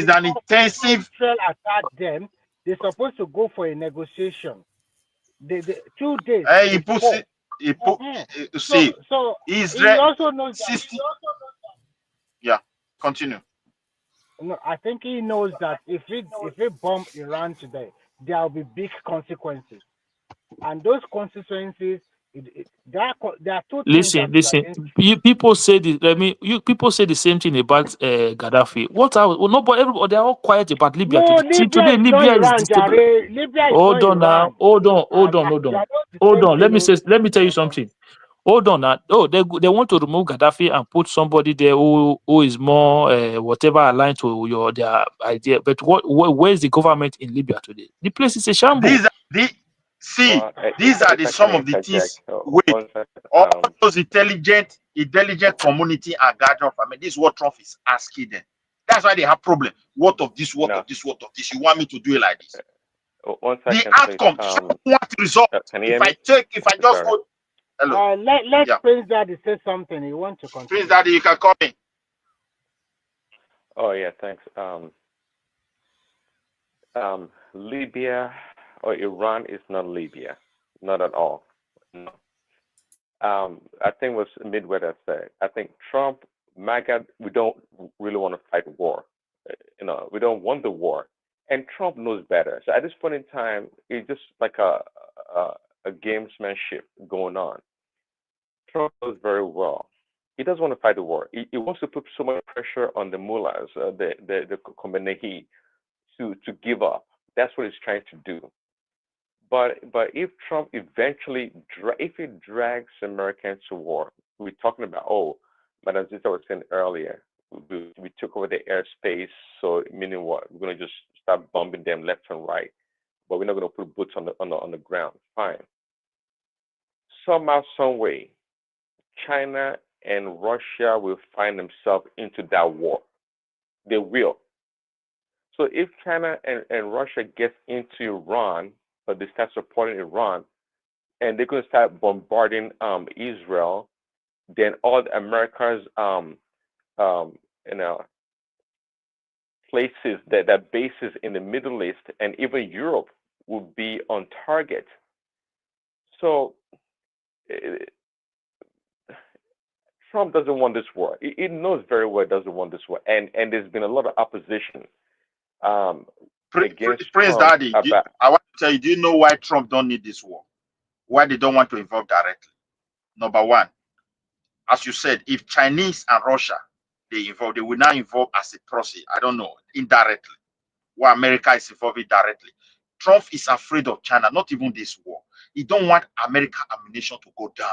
an intensive. Israel attack them. They're supposed to go for a negotiation. The 2 days. He puts it. See, so Israel he also knows 60. Yeah, continue. No, I think he knows that if we bomb Iran today, there will be big consequences, and those consequences, there are two things. Listen. People say this. I mean, people say the same thing about Gaddafi. Nobody, everybody, they're all quiet about Libya. No, See, Libya today is not Libya is Iran, Jare. Libya is Hold not on now. Iran. Hold on. Hold on. Let me tell you Uh-huh. something. Hold on now. Oh, they want to remove Gaddafi and put somebody there who is more whatever aligned to their idea. But where is the government in Libya today? The place is a shambles. These are some of the things. Wait, all those intelligent community are gathered up. I mean, this is what Trump is asking them. That's why they have problem. What of this? What of this? What of this? You want me to do it like this? The outcome. What result? If I just go. Hello. Let Prince Daddy say something. He wants to continue. Prince Daddy, you can call me. Oh yeah, thanks. Libya or Iran is not Libya, not at all. No. I think it was Midweather said. I think Trump, MAGA, we don't really want to fight war. We don't want the war, and Trump knows better. So at this point in time, it's just like a gamesmanship going on. Trump knows very well. He doesn't want to fight the war. He wants to put so much pressure on the mullahs, the Khomeini, to give up. That's what he's trying to do. But if Trump eventually, if he drags Americans to war, we're talking about, Madam Zita was saying earlier, we took over the airspace, so meaning what? We're going to just start bombing them left and right, but we're not going to put boots on the ground. Fine. Somehow, some way, China and Russia will find themselves into that war. They will. So if China and Russia gets into Iran, or they start supporting Iran, and they're going to start bombarding Israel, then all America's you know, places that bases in the Middle East and even Europe will be on target. So Trump doesn't want this war. He knows very well he doesn't want this war, and there's been a lot of opposition against Prince Trump Daddy, about. I want to tell you, do you know why Trump don't need this war? Why they don't want to involve directly? Number one, as you said, if Chinese and Russia they involve, they will now involve as a proxy. I don't know, indirectly. Why America is involved directly. Trump is afraid of China, not even this war. He don't want America ammunition to go down.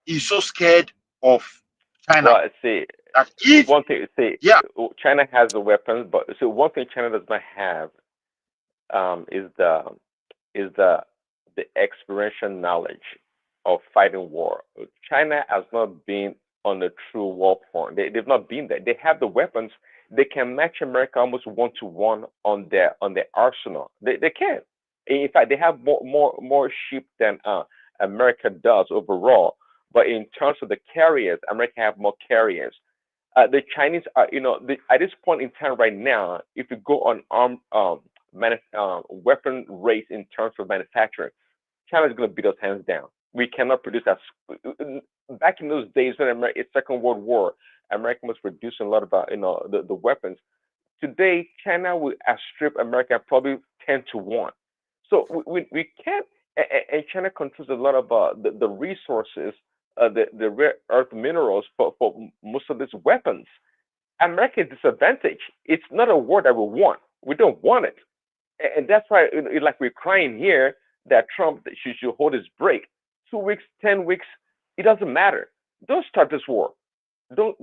He's so scared of China. Well, see, that if one thing, see, yeah, China has the weapons, but so one thing China does not have is the experiential knowledge of fighting war. China has not been on the true war front. They've not been there. They have the weapons. They can match America almost 1-to-1 on their arsenal. They can. In fact, they have more ship than America does overall. But in terms of the carriers, America have more carriers. The Chinese are, at this point in time right now, if you go on armed weapon race in terms of manufacturing, China is going to beat us hands down. We cannot produce as back in those days when it's Second World War, America was producing a lot of the weapons. Today, China will outstrip America probably 10-to-1. So we can't. And China controls a lot of the resources, the rare earth minerals for most of these weapons. America is disadvantaged. It's not a war that we want. We don't want it, and that's why, like we're crying here that Trump should hold his break. 2 weeks, 10 weeks, it doesn't matter. Don't start this war. Don't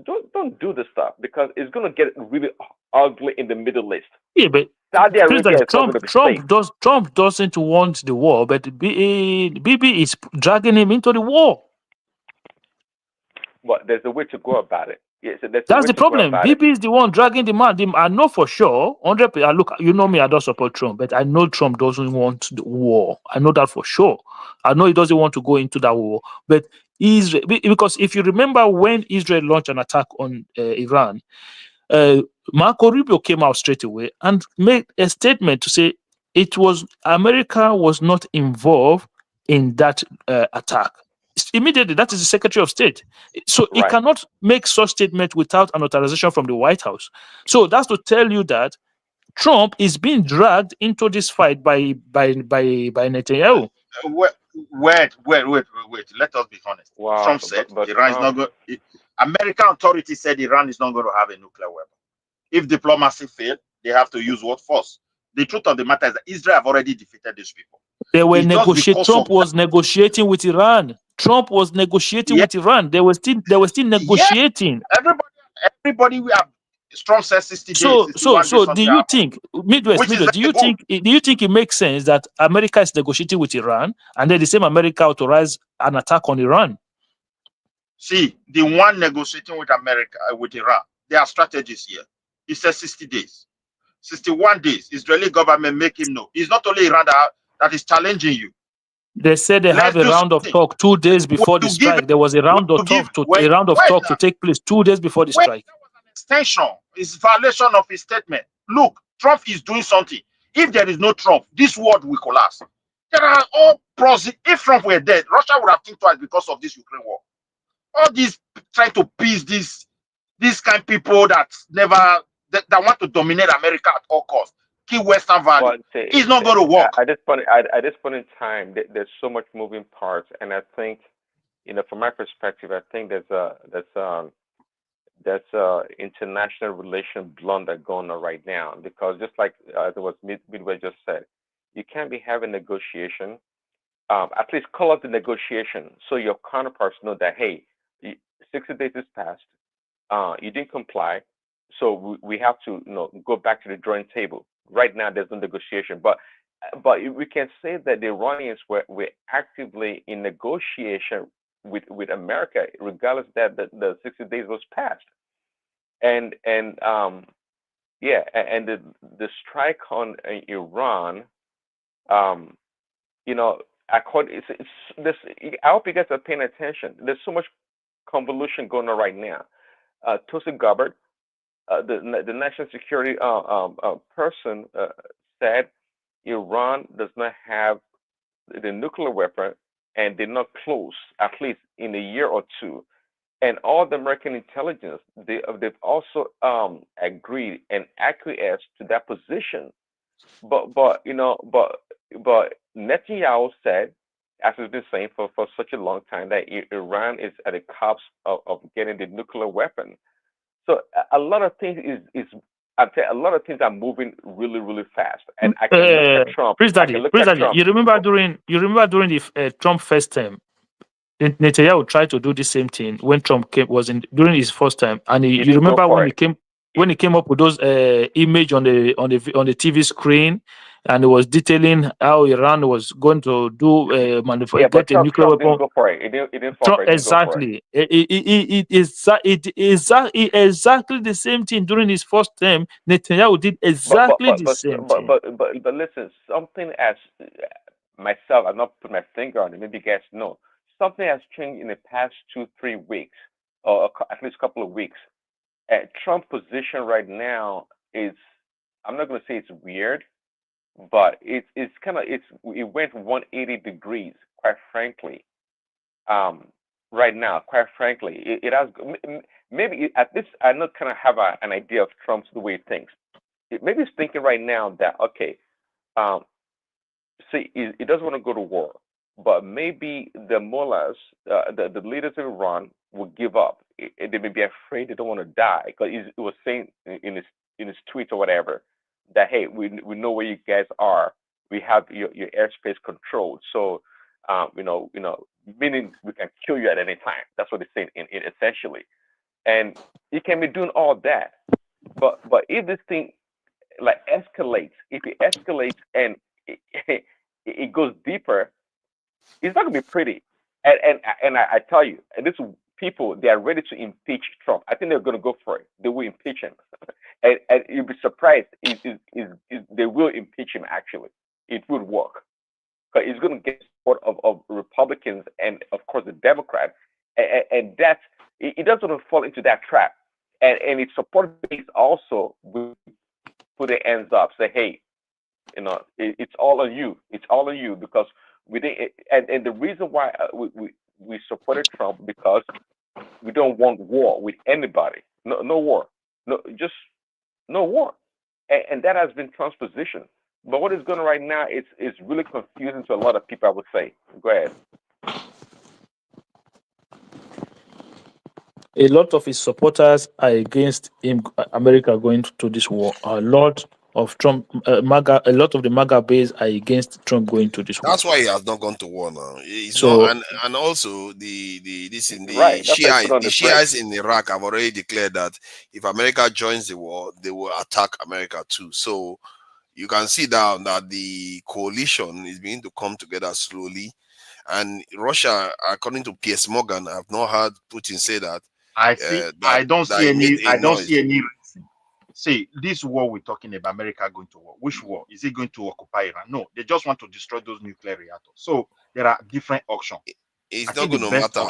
do this stuff because it's going to get really ugly in the Middle East. Yeah, but Saudi Arabia is not going to be safe. Trump doesn't want the war, but Bibi is dragging him into the war. But there's a way to go about it. Yes, That's the problem. Bibi is the one dragging the man. I know for sure, 100%. Look, you know me, I don't support Trump, but I know Trump doesn't want the war. I know that for sure. I know he doesn't want to go into that war. But Israel, because if you remember when Israel launched an attack on Iran, Marco Rubio came out straight away and made a statement to say America was not involved in that attack. Immediately, that is the Secretary of State. So he cannot make such statement without an authorization from the White House. So that's to tell you that Trump is being dragged into this fight by Netanyahu. Wait. Let us be honest. Wow, Trump said Iran is not going. American authorities said Iran is not going to have a nuclear weapon. If diplomacy failed, they have to use what force. The truth of the matter is that Israel have already defeated these people. They were negotiating. Trump was negotiating with Iran. Trump was negotiating with Iran. They were still negotiating. Yeah. Everybody we have. Trump says 60 days. So do you think Midwest? Do you think it makes sense that America is negotiating with Iran and then the same America authorized an attack on Iran? See, the one negotiating with America with Iran, there are strategies here. He says 60 days, 61 days. Israeli government make him know. It's not only Iran that is challenging you. They said they have a round of talk 2 days before the strike. There was a round of talk to take place 2 days before the strike. That was an extension. It's violation of his statement. Look, Trump is doing something. If there is no Trump, this world will collapse. There are all pros. If Trump were dead, Russia would have think twice because of this Ukraine war. All these trying to peace these kind of people that want to dominate America at all costs, kill Western value. It's not going to work. At this point in time, there's so much moving parts, and I think, from my perspective, I think there's international relation blunder going on right now, because just like as it was Midway just said, you can't be having negotiation. At least call up the negotiation so your counterparts know that, hey, 60 days is passed. You didn't comply, so we have to go back to the drawing table. Right now, there's no negotiation, but we can say that the Iranians were actively in negotiation with America, regardless that the 60 days was passed. And Yeah, and the strike on Iran, you know, it's this. I hope you guys are paying attention. There's so much convolution going on right now. Tulsi Gabbard, the national security person, said Iran does not have the nuclear weapon and did not close at least in a year or two. And all the American intelligence, they've also agreed and acquiesced to that position. But Netanyahu said, as he's been saying for such a long time, that Iran is at the cusp of getting the nuclear weapon. So a lot of things a lot of things are moving really, really fast. And I can look at Trump. Prince Daddy, you remember during the Trump first term, Netanyahu tried to do the same thing when Trump was in during his first time, and you remember when he came up with those image on the TV screen, and it was detailing how Iran was going to do get a nuclear weapon. Didn't go for it. It didn't fall for it. Exactly. It is exactly the same thing during his first term. Netanyahu did exactly the same thing. But listen, something as myself, I've not put my finger on it. Maybe you guys know. Something has changed in the past 2-3 weeks, or at least a couple of weeks. Trump's position right now is, I'm not going to say it's weird, but it went 180 degrees, quite frankly. Right now, quite frankly, it has maybe at this I not kind of have an idea of Trump's the way he thinks. Maybe he's thinking right now that okay, see, he doesn't want to go to war. But maybe the mullahs, the leaders of Iran, will give up. They may be afraid they don't want to die, because he was saying in his tweets or whatever that hey, we know where you guys are. We have your airspace controlled. So, meaning we can kill you at any time. That's what they're saying in essentially. And he can be doing all that, but if this thing like escalates, if it escalates and it goes deeper, it's not gonna be pretty. And I tell you, and this people, they are ready to impeach Trump. I think they're gonna go for it. They will impeach him, and you'll be surprised. They will impeach him. Actually, it would work, because it's gonna get support of Republicans and of course the Democrats, and that's it doesn't want to fall into that trap. And its support base also will put their hands up, say, hey, it's all on you. It's all on you, because we didn't. And the reason why we supported Trump, because we don't want war with anybody. No war. Just no war. And that has been Trump's position. But what is going on right now, it's really confusing to a lot of people, I would say. Go ahead. A lot of his supporters are against him, America going to this war. A lot of Trump, a lot of the MAGA base are against Trump going to this war. That's why he has not gone to war now. It's So, not, and also the right, Shiites in Iraq have already declared that if America joins the war, they will attack America too. So you can see now that the coalition is beginning to come together slowly. And Russia, according to Piers Morgan, I've not heard Putin say that. I don't see any reason. See, this war we're talking about, America going to war. Which war? Is it going to occupy Iran? No, they just want to destroy those nuclear reactors. So there are different options. It's not going to matter.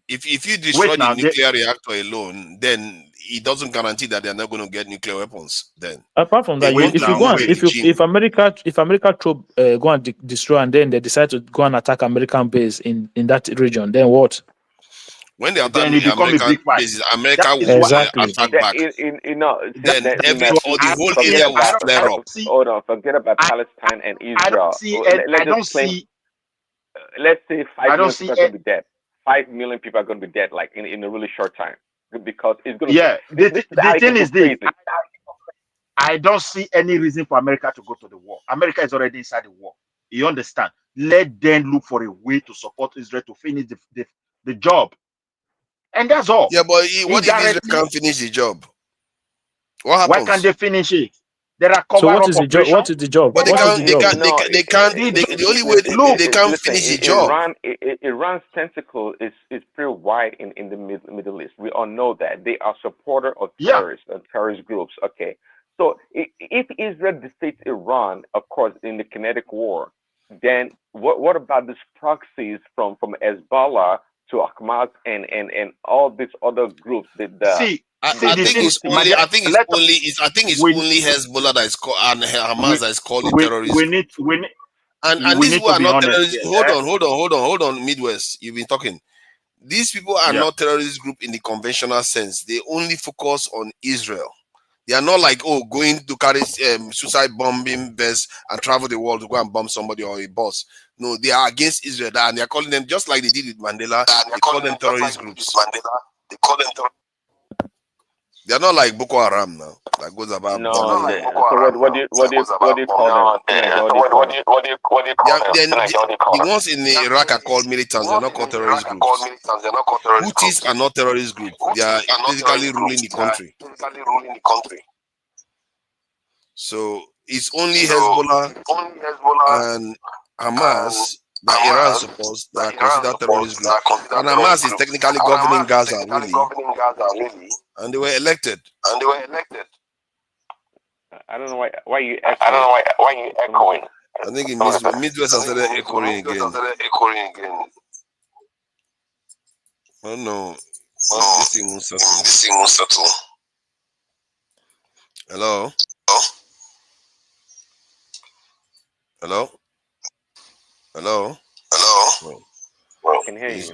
If you destroy the nuclear reactor alone, then it doesn't guarantee that they're not going to get nuclear weapons. Then, apart from that, if America troop go and destroy, and then they decide to go and attack American base in that region, then what? When they attack American bases, America will attack back. Then the whole area will flare up. Hold on, forget about Palestine and Israel. Let's say 5 million people are going to be dead. 5 million people are going to be dead, like in a really short time, because it's going to. Yeah, the thing is this. I don't see any reason for America to go to the war. America is already inside the war. You understand? Let them look for a way to support Israel to finish the job. And that's all. Yeah, but what if Israel can't finish the job? What happens? Why can't they finish it? There are cover-up operations. What is the job? But they can't. The only way they can't finish the job. Iran's tentacle is pretty wide in the Middle East. We all know that they are supporter of terrorists and terrorist groups. Okay, So if Israel defeats Iran, of course, in the kinetic war, then what about these proxies from Hezbollah to Hamas and all these other groups? I think it's only Hezbollah that is called and Hamas that is called a terrorist group. And these people are not terrorists. Hold on, Midwest. You've been talking. These people are not terrorist group in the conventional sense. They only focus on Israel. They are not like, going to carry suicide bombing vests and travel the world to go and bomb somebody or a boss. No, they are against Israel, and they are calling them just like they did with Mandela. They call them terrorist groups. They are not like Boko Haram now. That goes about. No, so what do you call them? The ones in Iraq are called militants. They are not called terrorist groups. Houthis are not terrorist groups. They are physically ruling the country. So it's only Hezbollah and Hamas that Iran supports that are considered terrorist groups. And Hamas is technically governing Gaza, really. And they were elected. I don't know why you echoing. I think in Midwest has started echoing again. Oh no. This thing won't settle. Hello? Hello? Hello? I can hear you.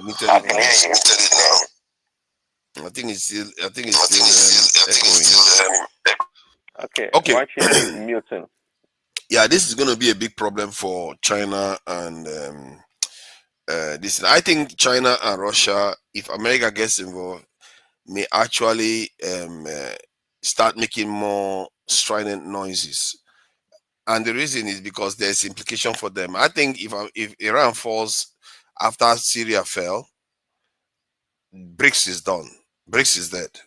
I think it's still echoing. Okay. Why don't you mute him? Yeah, this is going to be a big problem for China and this. I think China and Russia, if America gets involved, may actually start making more strident noises. And the reason is because there's implication for them. I think if Iran falls after Syria fell, BRICS is done. BRICS is dead.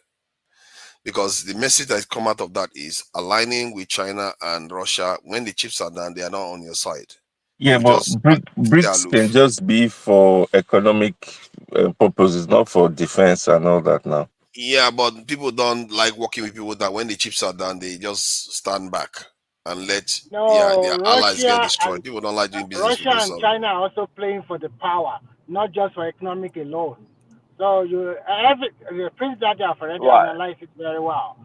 Because the message that come out of that is aligning with China and Russia. When the chips are down, they are not on your side. Yeah, but BRICS can just be for economic purposes, not for defense and all that now. Yeah, but people don't like working with people that when the chips are down, they just stand back and let their allies get destroyed. People don't like doing business with Russia and China are also playing for the power, not just for economic alone. So the Prince Daddy have already analyzed it very well.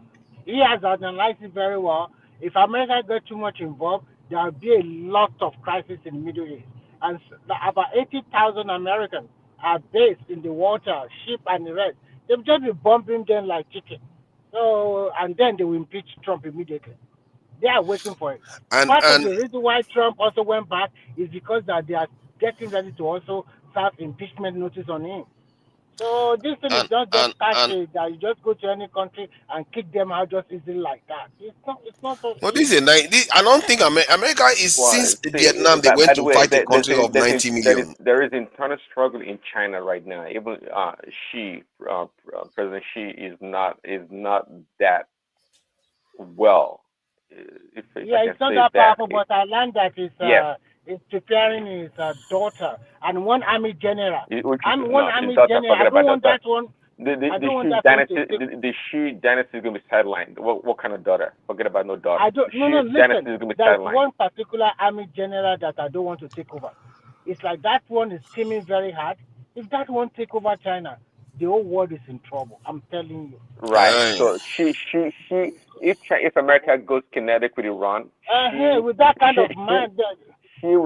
He has analyzed it very well. If America gets too much involved, there will be a lot of crisis in the Middle East. And about 80,000 Americans are based in the water, ship and the rest. They'll just be bombing them like chicken. So, and then they will impeach Trump immediately. They are waiting for it. Part of the reason why Trump also went back is because that they are getting ready to also serve impeachment notice on him. So this thing is not just catchy that you just go to any country and kick them out just easily like that. It's not so. Well, I don't think America is since Vietnam they went to fight a country of 90 million. There is internal struggle in China right now. Even President Xi is not that well. It's not that powerful, but I learned that is preparing his daughter and one army general. I don't want that one. The Xi dynasty is going to be sidelined. What kind of daughter? Forget about no daughter. Listen, there's one particular army general that I don't want to take over. It's like that one is scheming very hard. If that one take over China, the whole world is in trouble. I'm telling you. Right. So if America goes kinetic with Iran, with that kind of mind, she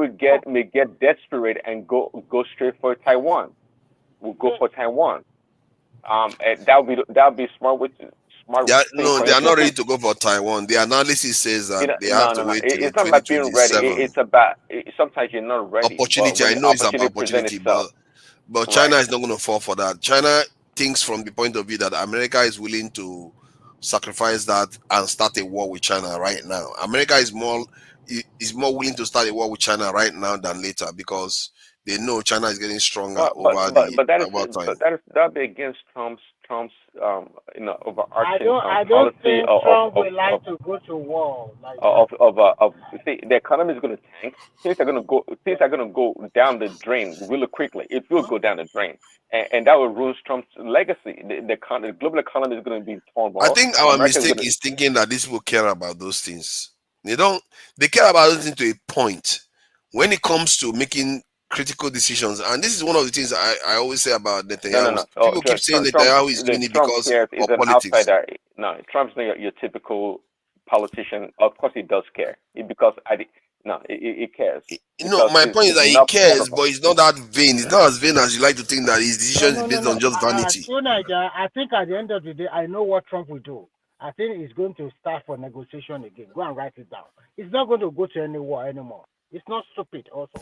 may get desperate and go straight for Taiwan. We'll go for Taiwan. And that'll be smart. They are not ready to go for Taiwan. The analysis says that they have to wait till it's not about being ready. It's about sometimes you're not ready. Opportunity. I know it's about opportunity, but China is not going to fall for that. China thinks from the point of view that America is willing to sacrifice that and start a war with China right now. America is more willing to start a war with China right now than later because they know China is getting stronger over time. But that'll be against Trump's Trump's I overarching don't policy think Trump will like to go to war like that. see, the economy is going to tank. Things are going to go down the drain really quickly. It will go down the drain, and that will ruin Trump's legacy. The global economy is going to be in I turmoil. think our America is going mistake to. is thinking that these people care about those things. They care about those things to a point. When it comes to making critical decisions, and this is one of the things I always say about Netanyahu. No. People keep saying Netanyahu is doing it Trump because cares. Is of an politics. outsider. No, Trump's not your typical politician. Of course, he does care. He cares because My point is it's that he not cares, political. but he's not that vain. He's not as vain as you like to think that his No, decision is no, no, based no. on just vanity. I think at the end of the day, I know what Trump will do. I think he's going to start for negotiation again. Go and write it down. He's not going to go to any war anymore. It's not stupid also.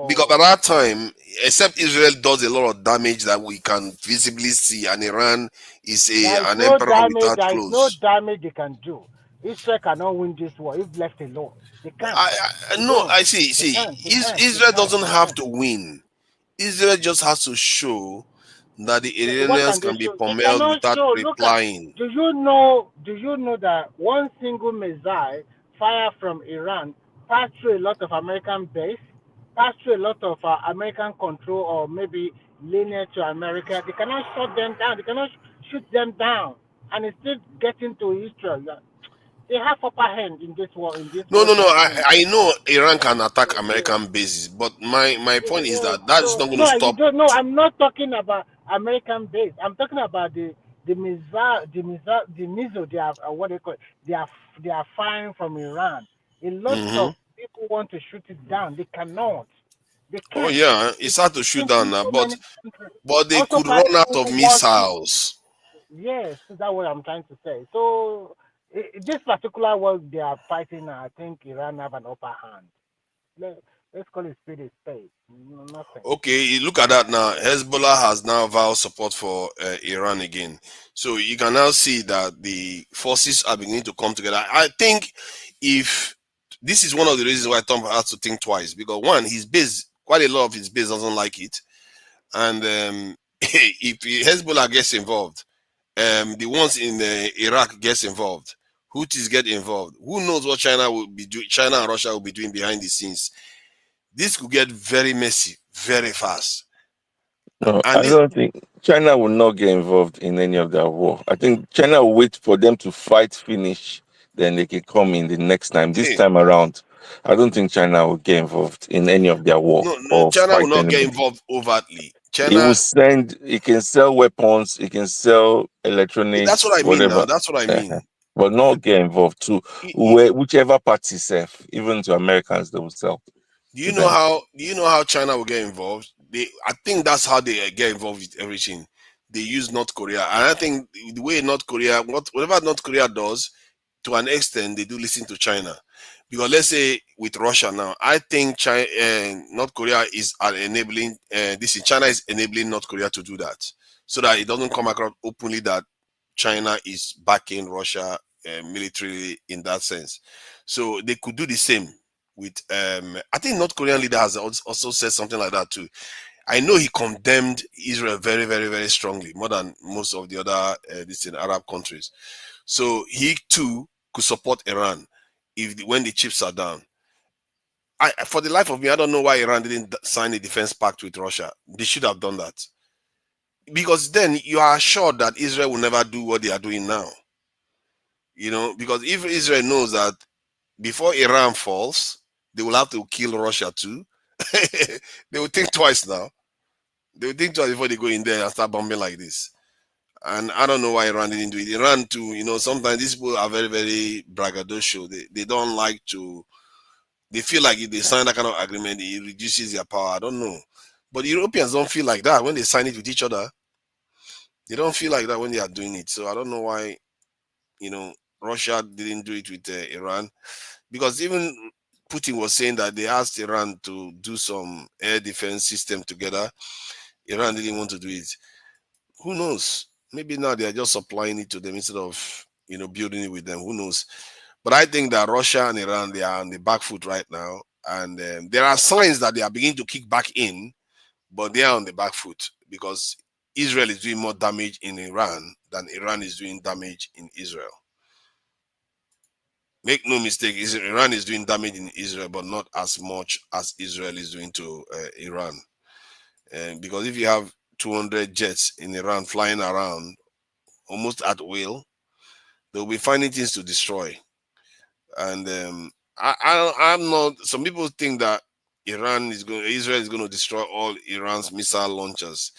Because by that time, except Israel does a lot of damage that we can visibly see, and Iran is an emperor without There is no clothes. damage they can do. Israel cannot win this war if left alone. They can't. I see. Israel doesn't have to win. Israel just has to show that the What Iranians can they can be show? They pummeled cannot without show. Look at. replying. Do you know that one single missile fired from Iran passed through a lot of American base, passed through a lot of American control, or maybe linear to America? They cannot shut them down. They cannot shoot them down, and it's still getting to Israel. They have upper hand in this war. No. I know Iran can attack American bases, but my point is that is not going to stop. No, I'm not talking about American base. I'm talking about the missile they are what they call it. They are firing from Iran. A lot of people want to shoot it down. They cannot. They can't. Oh yeah, it's hard to shoot down now, but they also could run out of missiles. Yes, that's what I'm trying to say. So this particular war they are fighting, I think Iran have an upper hand. Let's call it spade a spade. Nothing. Okay, you look at that now. Hezbollah has now vowed support for Iran again. So you can now see that the forces are beginning to come together. I think if this is one of the reasons why Trump has to think twice, because one, his base, quite a lot of his base doesn't like it. And if Hezbollah gets involved, the ones in Iraq gets involved, Houthis get involved. Who knows what China will be doing? China and Russia will be doing behind the scenes. This could get very messy very fast. No, I don't think China will not get involved in any of that war. I think China will wait for them to fight finish, then they can come in the next time. This time around, I don't think China will get involved in any of their war or China fight will not get anybody. involved overtly. He can sell weapons, he can sell electronics, that's what I mean whatever. now. That's what I mean. But not get involved to whichever party self, even to Americans, they will sell. Do you know how China will get involved? I think that's how they get involved with everything. They use North Korea, and I think the way North Korea, whatever North Korea does, to an extent, they do listen to China. Because let's say with Russia now, I think North Korea is enabling China is enabling North Korea to do that, so that it doesn't come across openly that China is backing Russia militarily in that sense. So they could do the same with I think North Korean leader has also said something like that too. I know he condemned Israel very, very, very strongly, more than most of the other Arab countries. So he too could support Iran when the chips are down. For the life of me, I don't know why Iran didn't sign a defense pact with Russia. They should have done that. Because then you are assured that Israel will never do what they are doing now. Because if Israel knows that before Iran falls, they will have to kill Russia too, they will think twice now. They will think twice before they go in there and start bombing like this. And I don't know why Iran didn't do it. Iran too, sometimes these people are very, very braggadocio. They don't like to, they feel like if they sign that kind of agreement, it reduces their power. I don't know. But the Europeans don't feel like that when they sign it with each other. They don't feel like that when they are doing it. So I don't know why, Russia didn't do it with Iran. Because even Putin was saying that they asked Iran to do some air defense system together. Iran didn't want to do it. Who knows? Maybe now they are just supplying it to them instead of building it with them. Who knows? But I think that Russia and Iran, they are on the back foot right now, and there are signs that they are beginning to kick back in, but they are on the back foot because Israel is doing more damage in Iran than Iran is doing damage in Israel. Make no mistake, Iran is doing damage in Israel, but not as much as Israel is doing to Iran. Because if you have 200 jets in Iran flying around almost at will, they'll be finding things to destroy. And I'm not. Some people think that Israel is going to destroy all Iran's missile launchers.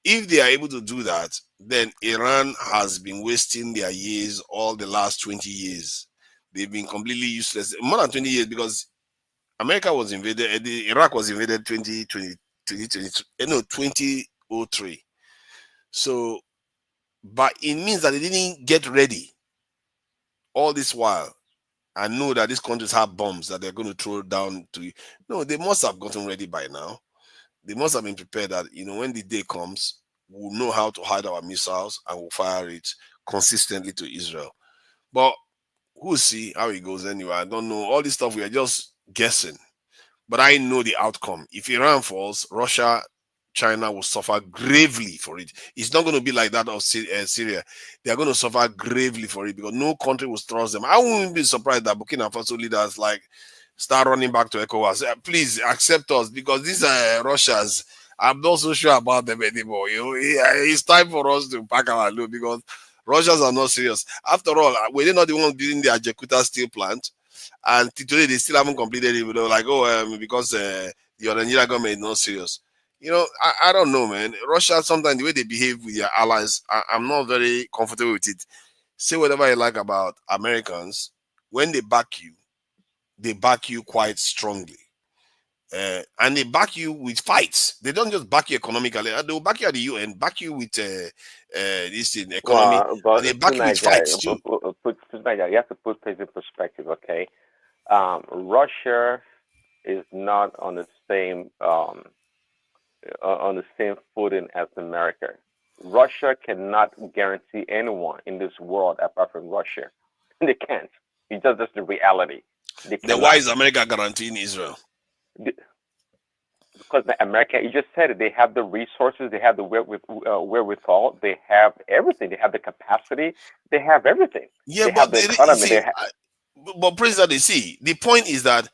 If they are able to do that, then Iran has been wasting their years all the last 20 years. They've been completely useless. More than 20 years, because America was invaded, Iraq was invaded 2003. So, but it means that they didn't get ready all this while and know that these countries have bombs that they're going to throw down to you. No, they must have gotten ready by now. They must have been prepared that, when the day comes, we'll know how to hide our missiles and we'll fire it consistently to Israel. But we'll see how it goes anyway. I don't know. All this stuff, we are just guessing. But I know the outcome. If Iran falls, Russia, China will suffer gravely for it. It's not going to be like that of Syria. They are going to suffer gravely for it because no country will trust them. I wouldn't be surprised that Burkina Faso leaders start running back to ECOWAS. Please accept us because these are Russians. I'm not so sure about them anymore. It's time for us to pack our load because Russians are not serious. After all, were they not the ones building the Ajakuta steel plant? And today they still haven't completed it. They were like, because the Nigerian government is not serious. I don't know, man. Russia, sometimes the way they behave with their allies, I'm not very comfortable with it. Say whatever you like about Americans, when they back you quite strongly. And they back you with fights. They don't just back you economically. They will back you at the UN, back you with this in economy, and they back you with fights too. You have to put things in perspective, okay? Russia is not on the same footing as America. Russia cannot guarantee anyone in this world apart from Russia. They can't. It's just the reality. Then why is America guaranteeing Israel? Because America, you just said it, they have the resources, they have the wherewithal, they have everything, they have the capacity, they have everything. Yeah, they but have the economy. But President, the point is that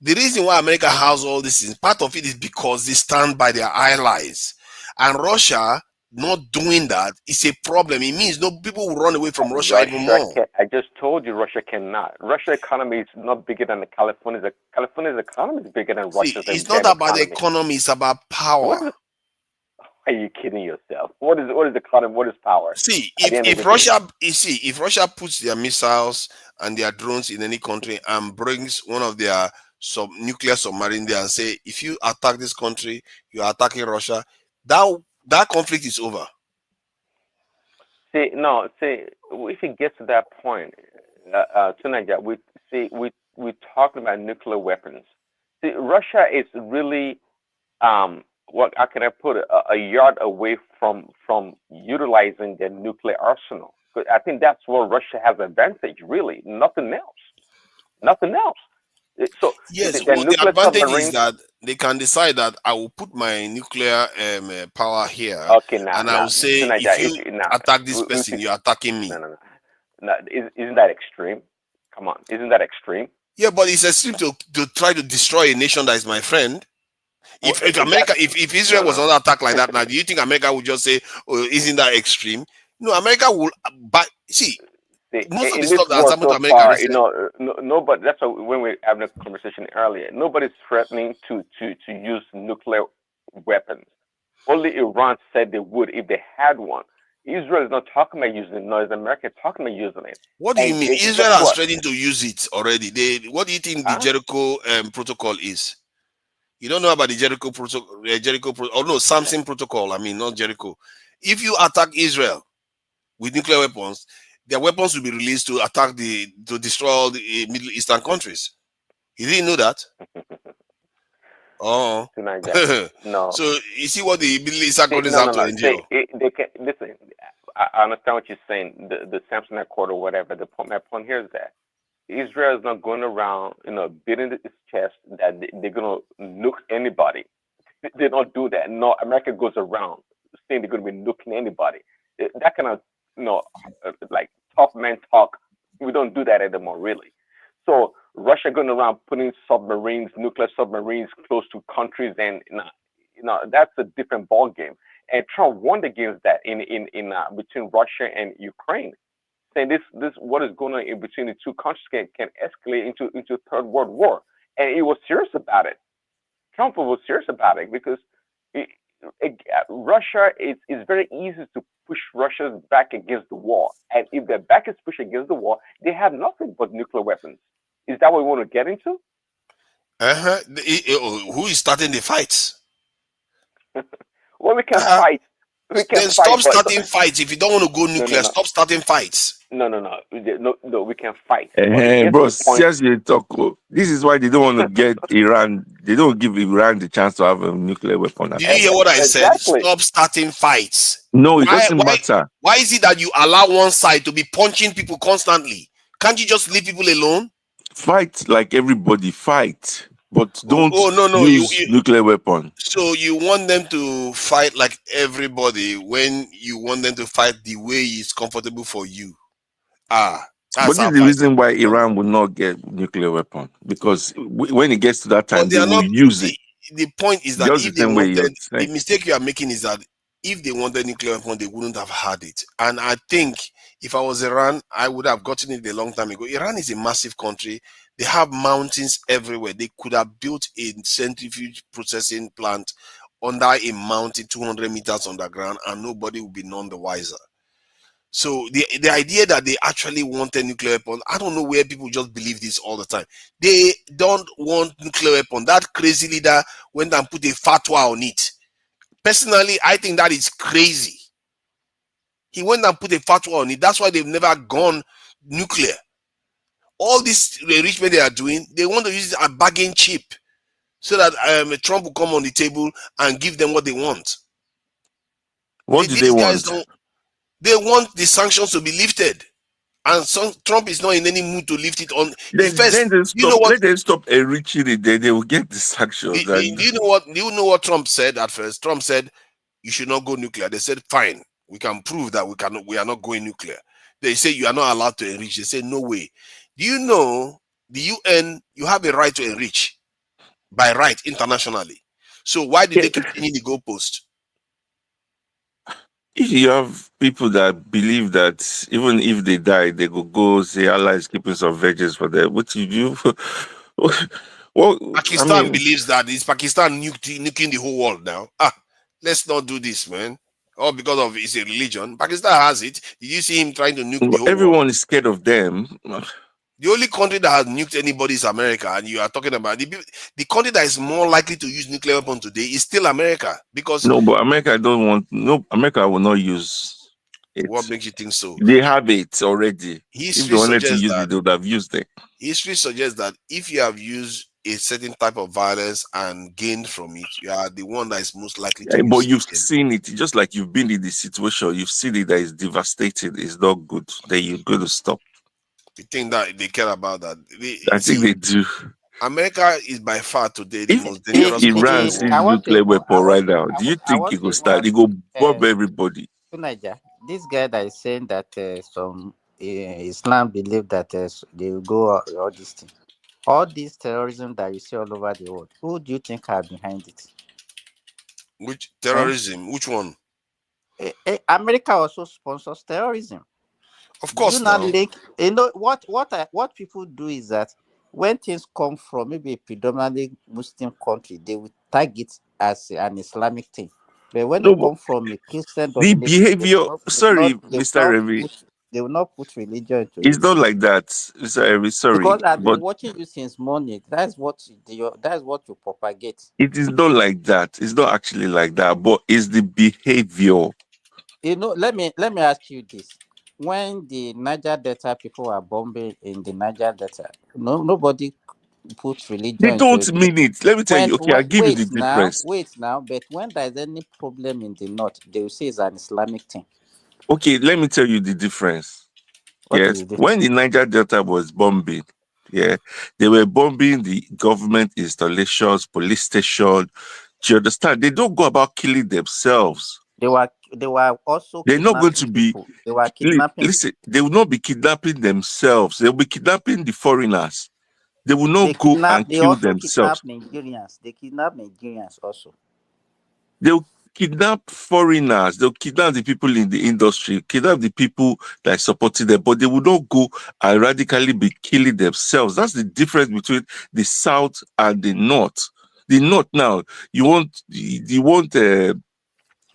the reason why America has all this is part of it is because they stand by their allies, and Russia not doing that is a problem. It means people will run away from Russia even more. I just told you Russia cannot. Russia's economy is not bigger than California's. California's economy is bigger than Russia's. It's not about the economy; it's about power. Are you kidding yourself? What is economy? What is power? See, if Russia puts their missiles and their drones in any country and brings one of their nuclear submarine there and say, if you attack this country, you are attacking Russia, that conflict is over. See, if it gets to that point, tonight, we talking about nuclear weapons. See, Russia is really how can I put it, a yard away from utilizing their nuclear arsenal. But I think that's where Russia has advantage, really. Nothing else. So yes, the advantage is that they can decide that I will put my nuclear power here, and I will say, if you attack this person, you're attacking me. No. Isn't that extreme? Come on, isn't that extreme? Yeah, but it's extreme to try to destroy a nation that is my friend. If Israel was under attack like that now, do you think America would just say, "Oh, isn't that extreme?" No, America will. But most of the stuff that's happened to America, no, but that's when we were having a conversation earlier. Nobody's threatening to use nuclear weapons. Only Iran said they would if they had one. Israel is not talking about using it, nor is America talking about using it. What do you mean? Israel has threatened to use it already. What do you think the Jericho protocol is? You don't know about the Jericho protocol? Oh no, Samson protocol. I mean, not Jericho. If you attack Israel with nuclear weapons, their weapons will be released to destroy all the Middle Eastern countries. You didn't know that? Oh, no. So you see what the Middle Eastern countries have to endure. Listen, I understand what you're saying. The Samson Accord or whatever. My point here is that Israel is not going around, beating its chest that they're going to nuke anybody. They don't do that. No, America goes around saying they're going to be nuking anybody. That kind of, like tough man talk, we don't do that anymore, really. So Russia going around putting submarines, nuclear submarines, close to countries, and that's a different ball game. And Trump warned against that in between Russia and Ukraine, saying this what is going on in between the two countries can escalate into a third world war, and he was serious about it. Trump was serious about it because Russia is very easy to push Russia's back against the wall, and if their back is pushed against the wall, they have nothing but nuclear weapons. Is that what we want to get into? Who is starting the fights? Well, we can fight. We can then fight, stop starting fights. If you don't want to go nuclear, no. Stop starting fights. No, we can fight. But Bro, seriously, talk. This is why they don't want to get Iran. They don't give Iran the chance to have a nuclear weapon. Did you hear what I said? Stop starting fights. No, it doesn't matter. Why is it that you allow one side to be punching people constantly? Can't you just leave people alone? Fight like everybody, fight. But don't use nuclear weapon. So you want them to fight like everybody when you want them to fight the way it's comfortable for you. That's this is the reason why Iran will not get nuclear weapon, because when it gets to that time, they will use it. The point is that just if the they wanted, the mistake you are making is that if they wanted nuclear weapon, they wouldn't have had it. And I think if I was Iran, I would have gotten it a long time ago. Iran is a massive country. They have mountains everywhere. They could have built a centrifuge processing plant under a mountain 200 meters underground, and nobody would be none the wiser. So the idea that they actually wanted nuclear weapon, I don't know where people just believe this all the time. They don't want nuclear weapon. That crazy leader went and put a fatwa on it. Personally, I think that is crazy. He went and put a fatwa on it. That's why they've never gone nuclear. All this enrichment they are doing, they want to use it as bargain chip so that Trump will come on the table and give them what they want. What do they want? They want the sanctions to be lifted, and Trump is not in any mood to lift it on. Then let them stop enriching it. Then they will get the sanctions. Do you know what Trump said at first? Trump said you should not go nuclear. They said fine, we can prove that we are not going nuclear. They say you are not allowed to enrich. They say no way. Do you know the UN? You have a right to enrich by right internationally. So why did they keep changing the goalpost? If you have people that believe that even if they die, they will go say Allah is keeping some virgins for them, what you do? Pakistan believes that it's Pakistan nuking the whole world now. Let's not do this, man. All because of it's a religion. Pakistan has it. Did you see him trying to nuke the whole world? Everyone is scared of them. The only country that has nuked anybody is America, and you are talking about the country that is more likely to use nuclear weapon today is still America, because but America don't want. No, America will not use it. What makes you think so? They have it already. History if they wanted to suggests use that, it, they would have used it. History suggests that if you have used a certain type of violence and gained from it, you are the one that is most likely to use but you've it. seen it, just like you've been in the situation, you've seen it that is devastating, it's not good, then you're going to stop. You think that they care about that? I think they do. America is by far today the most dangerous country. Iran sees nuclear weapon right now. Do you think it will start? It will bomb everybody. This guy that is saying that some Islam believe that they will go all this thing. All this terrorism that you see all over the world, who do you think are behind it? Which terrorism? Which one? America also sponsors terrorism. Of course. Do not link. You know what people do is that when things come from maybe a predominantly Muslim country, they will tag it as an Islamic thing. But when they come from a Christian, the behavior. Mr. Remy. They will not put religion into it's not like that, Mr. Remy. Sorry, because I've been watching you since morning. That's what you propagate. It is not like that. It's not actually like that. But it's the behavior. You know, let me ask you this. When the Niger Delta people were bombing in the Niger Delta, nobody put religion. They don't mean it. Let me tell you. Okay, I'll give you the difference. Wait now, but when there's any problem in the north, they will say it's an Islamic thing. Okay, let me tell you the difference. Yes, when the Niger Delta was bombing, they were bombing the government installations, police station. Do you understand? They don't go about killing themselves. They were also They're not going to kidnapping be. people. They were kidnapping. Listen, they will not be kidnapping themselves. They will be kidnapping the foreigners. They will not go and They kill also themselves. kidnap Nigerians. They kidnap Nigerians also. They'll kidnap foreigners. They'll kidnap the people in the industry, kidnap the people that are supporting them, but they will not go and radically be killing themselves. That's the difference between the South and the North. The North now, you want,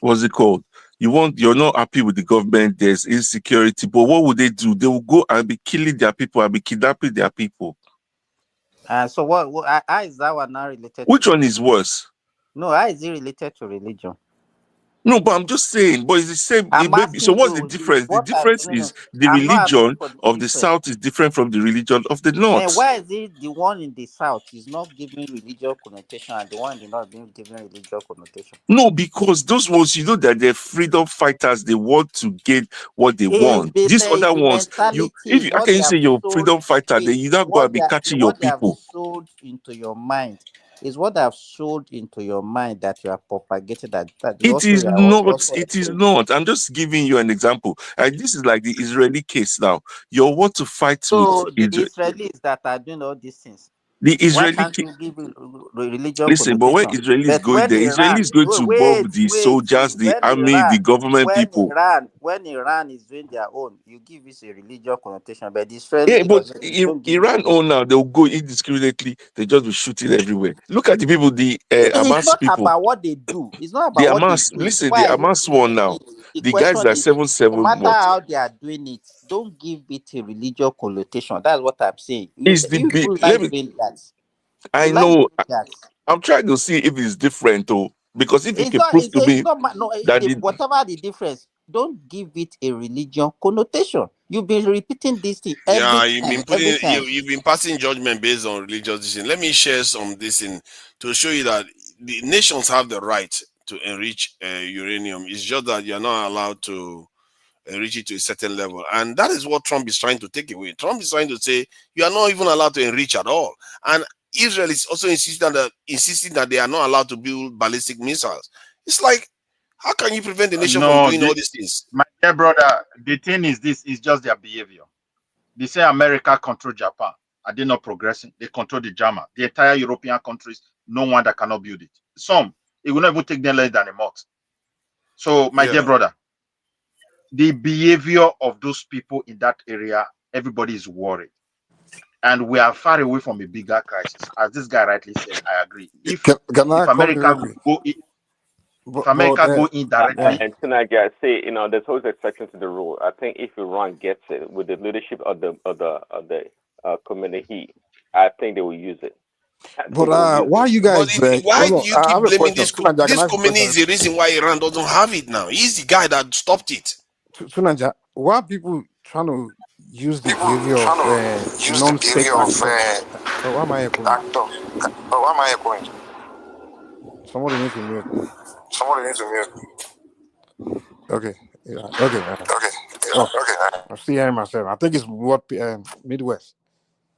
what's it called? You're not happy with the government, there's insecurity, but what would they do? They will go and be killing their people and be kidnapping their people. So how is that one now related? Which one is worse? No, how is it related to religion? No, but I'm just saying, but it's the same. So what's the difference? The difference is the religion of the South is different from the religion of the North. And why is it the one in the South is not giving religious connotation and the one in the North being given religious connotation? No, because those ones, you know that they're freedom fighters. They want to get what they want. These other ones, how can you say you're a freedom fighter? Then you're not going to be catching your people. Sold into your mind is what I've sold into your mind that you are propagating. It is not. It is not. I'm just giving you an example. And this is like the Israeli case now. You want to fight with the Israelis that are doing all these things. The Israeli. Why can't you give religion? Listen, but when Israelis going there, Israelis going to bomb the soldiers, the army, the government people. When Iran is doing their own, you give it a religious connotation. But the Israeli, yeah, but Iran own now, they'll go indiscriminately. They just be shooting everywhere. Look at the people, the Hamas it's not people. about what they do. It's not about what Hamas, they do. listen, the Hamas one now. The guys that 7-7. No matter how they are doing it, don't give it a religious connotation. That's what I'm saying. I know. I'm trying to see if it's different, though, because if you can prove to me that whatever the difference, don't give it a religion connotation. You've been repeating this thing you've been passing judgment based on religious decision. Let me share some this in to show you that the nations have the right to enrich uranium. It's just that you're not allowed to enrich it to a certain level, and that is what Trump is trying to take away. Trump is trying to say you are not even allowed to enrich at all, and Israel is also insisting that they are not allowed to build ballistic missiles. It's like, how can you prevent the nation from doing all these things? My dear brother, the thing is this is just their behavior. They say America control Japan. Are they not progressing? They control the German. The entire European countries, no one that cannot build it. Some, it will not even take them less than a month. So, my dear brother, the behavior of those people in that area, everybody is worried. And we are far away from a bigger crisis. As this guy rightly said, I agree. If America go indirectly, and tonight, guys, say there's always exception to the rule. I think if Iran gets it with the leadership of the community, I think they will use it. But why you guys? Why do you keep blaming this? This community is the reason why Iran doesn't have it now. He's the guy that stopped it. Sunanja, why are people trying to use the behavior of non-state actors? Why am I echoing? Somebody needs to mute. Okay. Yeah. Okay. I'm still hearing myself. I think it's what Midwest.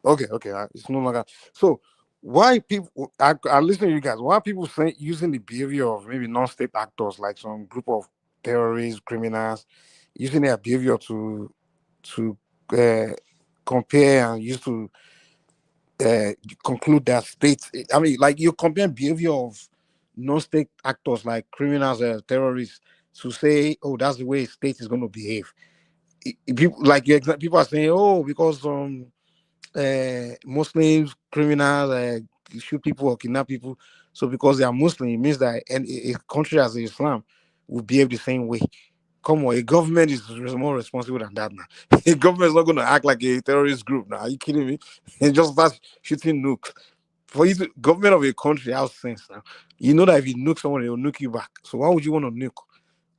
Okay. It's no longer. So why people? I listen to you guys. Why are people using the behavior of maybe non-state actors, like some group of terrorists, criminals, using their behavior to compare and use to conclude that states? I mean, like you compare behavior of non-state actors like criminals and terrorists to say, oh, that's the way a state is going to behave. People are saying, oh, because Muslims, criminals shoot people or kidnap people, so because they are Muslim, it means that a country as Islam will behave the same way. Come on, a government is more responsible than that now. A government is not going to act like a terrorist group now. Are you kidding me? And just start shooting nukes. For you, government of a country has sense now. You know that if you nuke someone, they will nuke you back. So why would you want to nuke?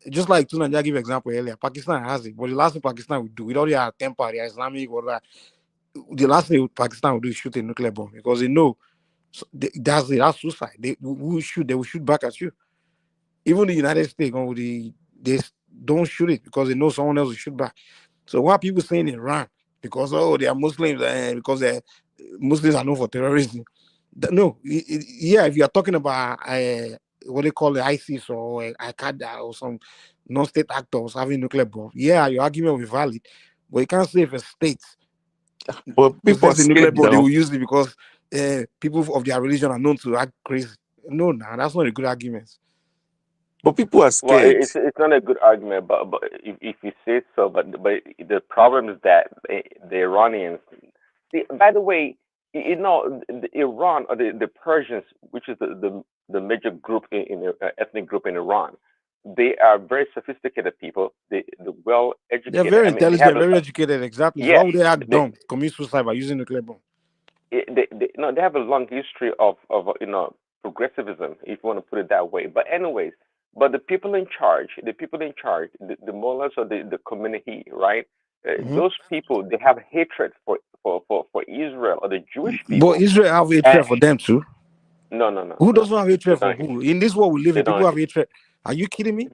Just like Tunanja gave example earlier, Pakistan has it, but the last thing Pakistan would do, with all their temper, their Islamic, or that, the last thing Pakistan would do is shoot a nuclear bomb because they know that's suicide. They will shoot back at you. Even the United States, they don't shoot it because they know someone else will shoot back. So why are people saying Iran? Because they are Muslims and because Muslims are known for terrorism. No, if you are talking about what they call it, ISIS or Al-Qaeda or some non-state actors having nuclear bomb. Yeah, your argument will be valid, but you can't say if a state But people are possess a nuclear scared bomb, they now. will use it because people of their religion are known to act crazy. No, nah, that's not a good argument. But people are Well, scared. it's not a good argument, but if you say so, but the problem is that the Iranians. See, by the way, the Iran or the Persians, which is the major group in ethnic group in Iran, they are very sophisticated people. They well They're educated. very I mean, they intelligent, have very educated. Exactly. So yeah, why would they act they, dumb, commit suicide by using nuclear bomb? they have a long history of progressivism, if you want to put it that way. But anyways, but the people in charge, the mullahs or the community, right? Those people, they have hatred for Israel or the Jewish people. But Israel have hatred for them too. No. Who doesn't have hatred for who? In this world we live in, people have hatred. Are you kidding me?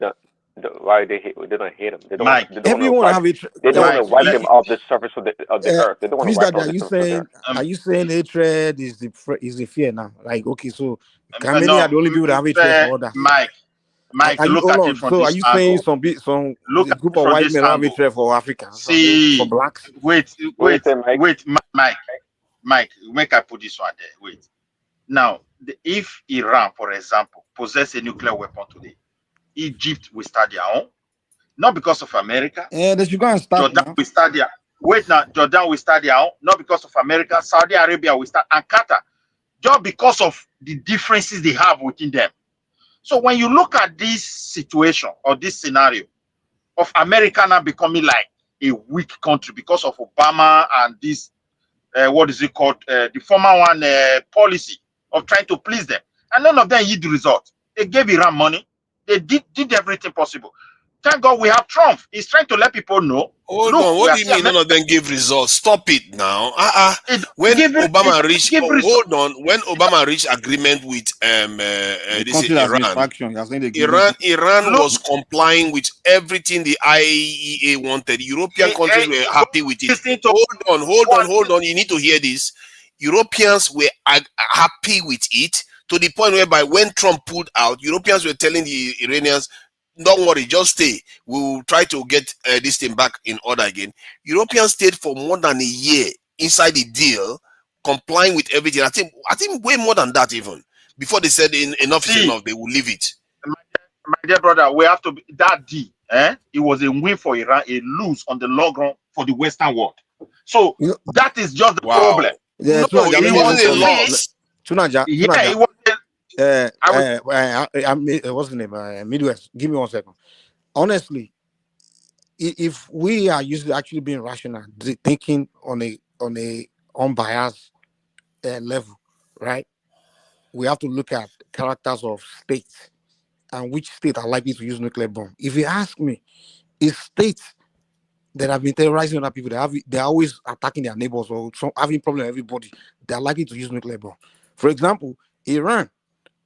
Why they hate? They don't hate them. They don't. Mike, They don't everyone want have hatred. They don't want to wipe Mike, them off the surface of the earth. They don't want to wipe off the surface of the earth. Are you saying hatred is the fear now? Like, okay, so many no, are the only people that have hatred for others. Mike, Are you, look hold at on. it from So this are you angle. saying some Look a at group it of from white this men have angle. hatred for Africans? See, for blacks? Wait, Mike, make I put this one there. Wait. Now, if Iran, for example, possess a nuclear weapon today, Egypt will start their own. Not because of America. They should go and start Jordan now. will start their wait now. Jordan will start their own. Not because of America. Saudi Arabia will start, and Qatar. Just because of the differences they have within them. So when you look at this situation or this scenario of America now becoming like a weak country because of Obama and this, what is it called, the former one policy of trying to please them, and none of them yield the result. They gave Iran money. They did everything possible. Thank God we have Trump. He's trying to let people know. Hold on. What do you mean none of them gave results? Stop it now. When Obama reached, hold on. When Obama reached agreement with Iran was complying with everything the IAEA wanted. European countries were happy with it. Hold on. You need to hear this. Europeans were happy with it to the point whereby when Trump pulled out, Europeans were telling the Iranians, don't worry, just stay. We will try to get this thing back in order again. Europeans stayed for more than a year inside the deal, complying with everything. I think way more than that even. Before they said enough is enough, they will leave it. My dear brother, we have to be that deal. It was a win for Iran, a lose on the long run for the Western world. So that is just the problem. Yeah, no, it wasn't a loss. It was. What's the name? Midwest. Give me 1 second. Honestly, if we are actually being rational, thinking on a unbiased level, right? We have to look at characters of states and which state are likely to use nuclear bomb. If you ask me, it's states that have been terrorizing other people, they're always attacking their neighbors or having problem with everybody, they're likely to use nuclear bomb. For example, Iran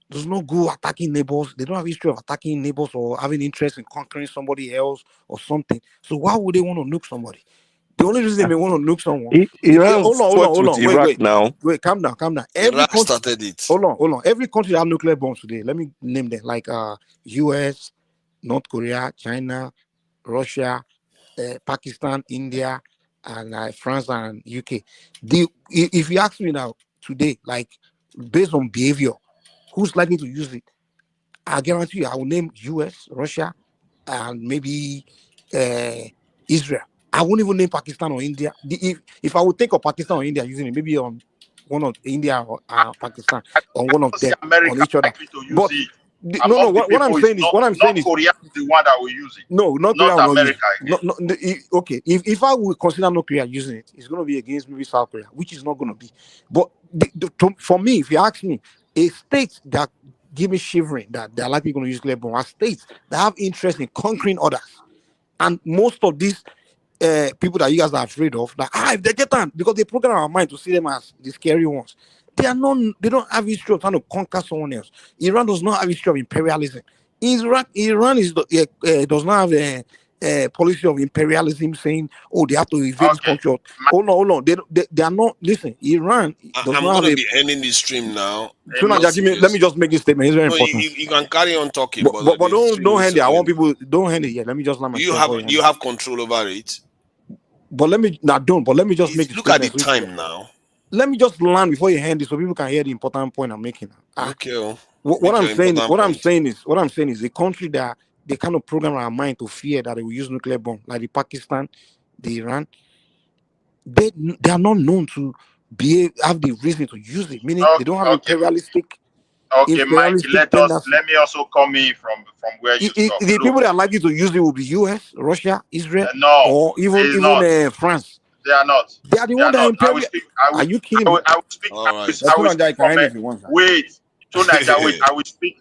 does not go attacking neighbors. They don't have history of attacking neighbors or having interest in conquering somebody else or something. So why would they want to nuke somebody? The only reason they may want to nuke someone. Iran hold on. Wait, now. Wait, calm down. Iraq started it. Hold on. Every country that have nuclear bombs today. Let me name them, like US, North Korea, China, Russia, Pakistan, India, and France and UK. If you ask me now today, like based on behavior, who's likely to use it? I guarantee you, I will name US, Russia, and maybe Israel. I won't even name Pakistan or India. If I would think of Pakistan or India using it, maybe on one of India or Pakistan, on one of them, on each other. But no. What I'm saying is, Korea is the one that will use it. No, not America. Okay, if I would consider North Korea using it, it's going to be against maybe South Korea, which is not going to be. But for me, if you ask me, a state that give me shivering that they're likely going to use nuclear bomb are states that have interest in conquering others, and most of these people that you guys are afraid of, that if they get on, because they program our mind to see them as the scary ones. They don't have history of trying to conquer someone else. Iran does not have history of imperialism. Iran does not have policy of imperialism, saying, "Oh, they have to invade this country." Hold on. They are not. Listen, Iran does I'm not have going a. to be ending the stream now. So now, let me just make this statement. It's very No, important. you can carry on talking, but the stream don't needs hand to it. I want end. people don't hand it yet. Let me just land my statement. You have control over it. But let me not don't. But let me just make the Look at the statement. time now. Let me just land before you hand it, so people can hear the important point I'm making. Okay. What I'm saying is a country that they kind of program our mind to fear that they will use nuclear bomb, like the Pakistan, the Iran. They are not known to have the reason to use it, meaning they don't have imperialistic. Okay, Mike, let me also come in from where you stop. The people that are likely to use it will be US, Russia, Israel, no, or even France. They are not. They are the ones that are imperial. Are you kidding me? I will speak from wait, I will speak